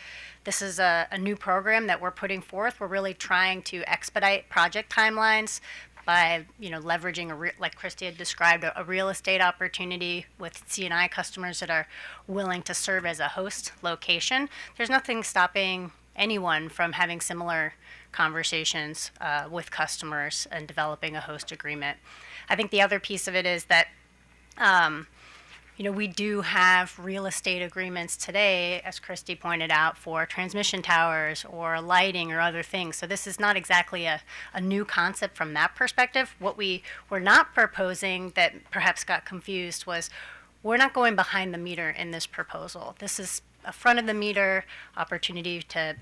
Speaker 16: this is a new program that we're putting forth. We're really trying to expedite project timelines by leveraging like Christy had described, a real estate opportunity with C&I customers that are willing to serve as a host location. There's nothing stopping anyone from having similar conversations with customers and developing a host agreement. I think the other piece of it is that we do have real estate agreements today, as Christy pointed out, for transmission towers or lighting or other things. So this is not exactly a new concept from that perspective. What we were not proposing that perhaps got confused was we're not going behind the meter in this proposal. This is a front of the meter opportunity to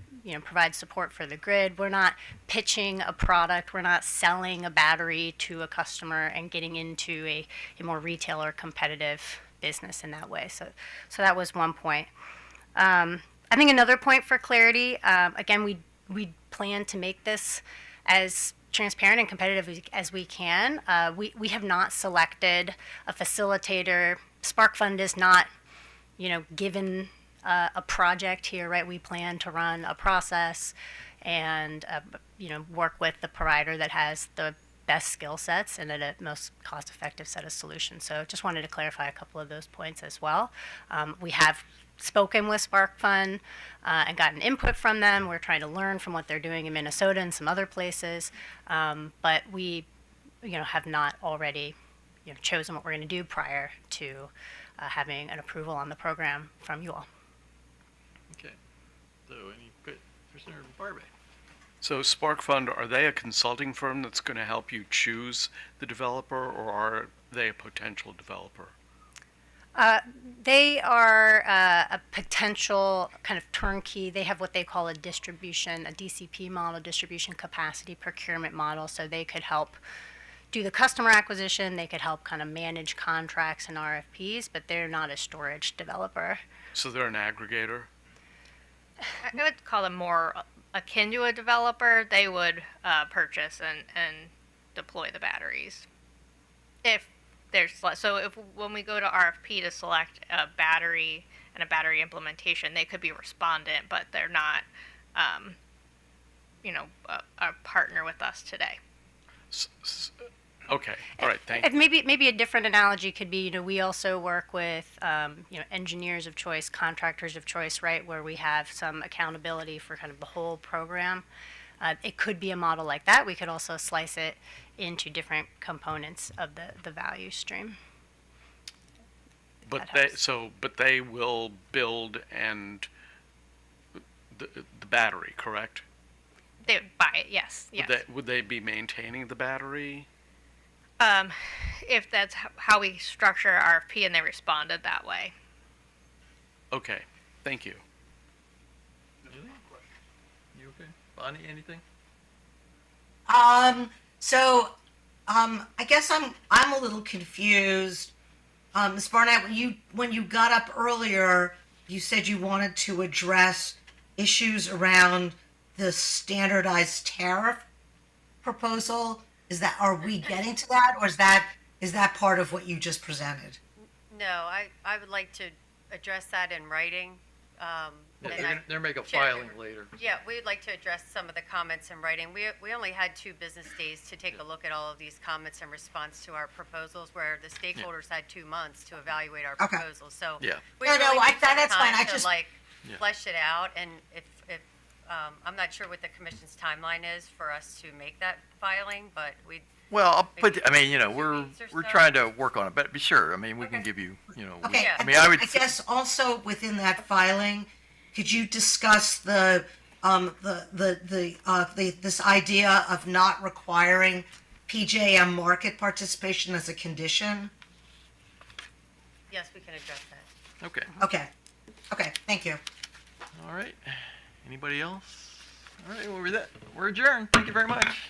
Speaker 16: provide support for the grid. We're not pitching a product. We're not selling a battery to a customer and getting into a more retail or competitive business in that way. So that was one point. I think another point for clarity, again, we plan to make this as transparent and competitive as we can. We have not selected a facilitator. SparkFund is not, given a project here, right? We plan to run a process and, work with the provider that has the best skill sets and at a most cost-effective set of solutions. So just wanted to clarify a couple of those points as well. We have spoken with SparkFund and gotten input from them. We're trying to learn from what they're doing in Minnesota and some other places, but we, have not already, chosen what we're going to do prior to having an approval on the program from you all.
Speaker 2: Okay. So Commissioner Barbe.
Speaker 7: So SparkFund, are they a consulting firm that's going to help you choose the developer, or are they a potential developer?
Speaker 16: They are a potential kind of turnkey. They have what they call a DCP model, distribution capacity procurement model. So they could help do the customer acquisition. They could help kind of manage contracts and RFPs, but they're not a storage developer.
Speaker 7: So they're an aggregator?
Speaker 17: I would call them more akin to a developer. They would purchase and deploy the batteries. If when we go to RFP to select a battery and a battery implementation, they could be respondent, but they're not, a partner with us today.
Speaker 7: Okay, all right, thank you.
Speaker 16: Maybe a different analogy could be, we also work with, engineers of choice, contractors of choice, right, where we have some accountability for kind of the whole program. It could be a model like that. We could also slice it into different components of the value stream.
Speaker 7: But they will build and the battery, correct?
Speaker 17: They would buy it, yes.
Speaker 7: Would they be maintaining the battery?
Speaker 17: If that's how we structure our RFP and they responded that way.
Speaker 7: Okay, thank you.
Speaker 2: You okay? Bonnie, anything?
Speaker 8: I guess I'm a little confused. Ms. Barnett, when you got up earlier, you said you wanted to address issues around the standardized tariff proposal. Are we getting to that, or is that part of what you just presented?
Speaker 4: No, I would like to address that in writing.
Speaker 2: They're make a
Speaker 4: Sure.
Speaker 2: filing later.
Speaker 4: Yeah, we'd like to address some of the comments in writing. We only had 2 business days to take a look at all of these comments in response to our proposals, where the stakeholders had 2 months to evaluate our
Speaker 8: Okay.
Speaker 4: proposals. So
Speaker 2: Yeah.
Speaker 4: we
Speaker 8: No,
Speaker 4: really need some
Speaker 8: that's fine.
Speaker 4: time
Speaker 8: I
Speaker 4: to
Speaker 8: just-
Speaker 2: Yeah.
Speaker 4: flesh it out, and if I'm not sure what the commission's timeline is for us to make that filing, but we.
Speaker 2: Well,
Speaker 4: maybe
Speaker 2: I mean,
Speaker 4: 2
Speaker 2: we're
Speaker 4: weeks or
Speaker 2: we're
Speaker 4: so.
Speaker 2: trying to work on it, but sure, I mean, we can give you,
Speaker 8: Okay.
Speaker 4: Yeah.
Speaker 2: I mean, I would.
Speaker 8: I guess also within that filing, could you discuss this idea of not requiring PJM market participation as a condition?
Speaker 4: Yes, we can address that.
Speaker 2: Okay.
Speaker 8: Okay. Thank you.
Speaker 2: All right. Anybody else? All right. Well, we're adjourned. Thank you very much.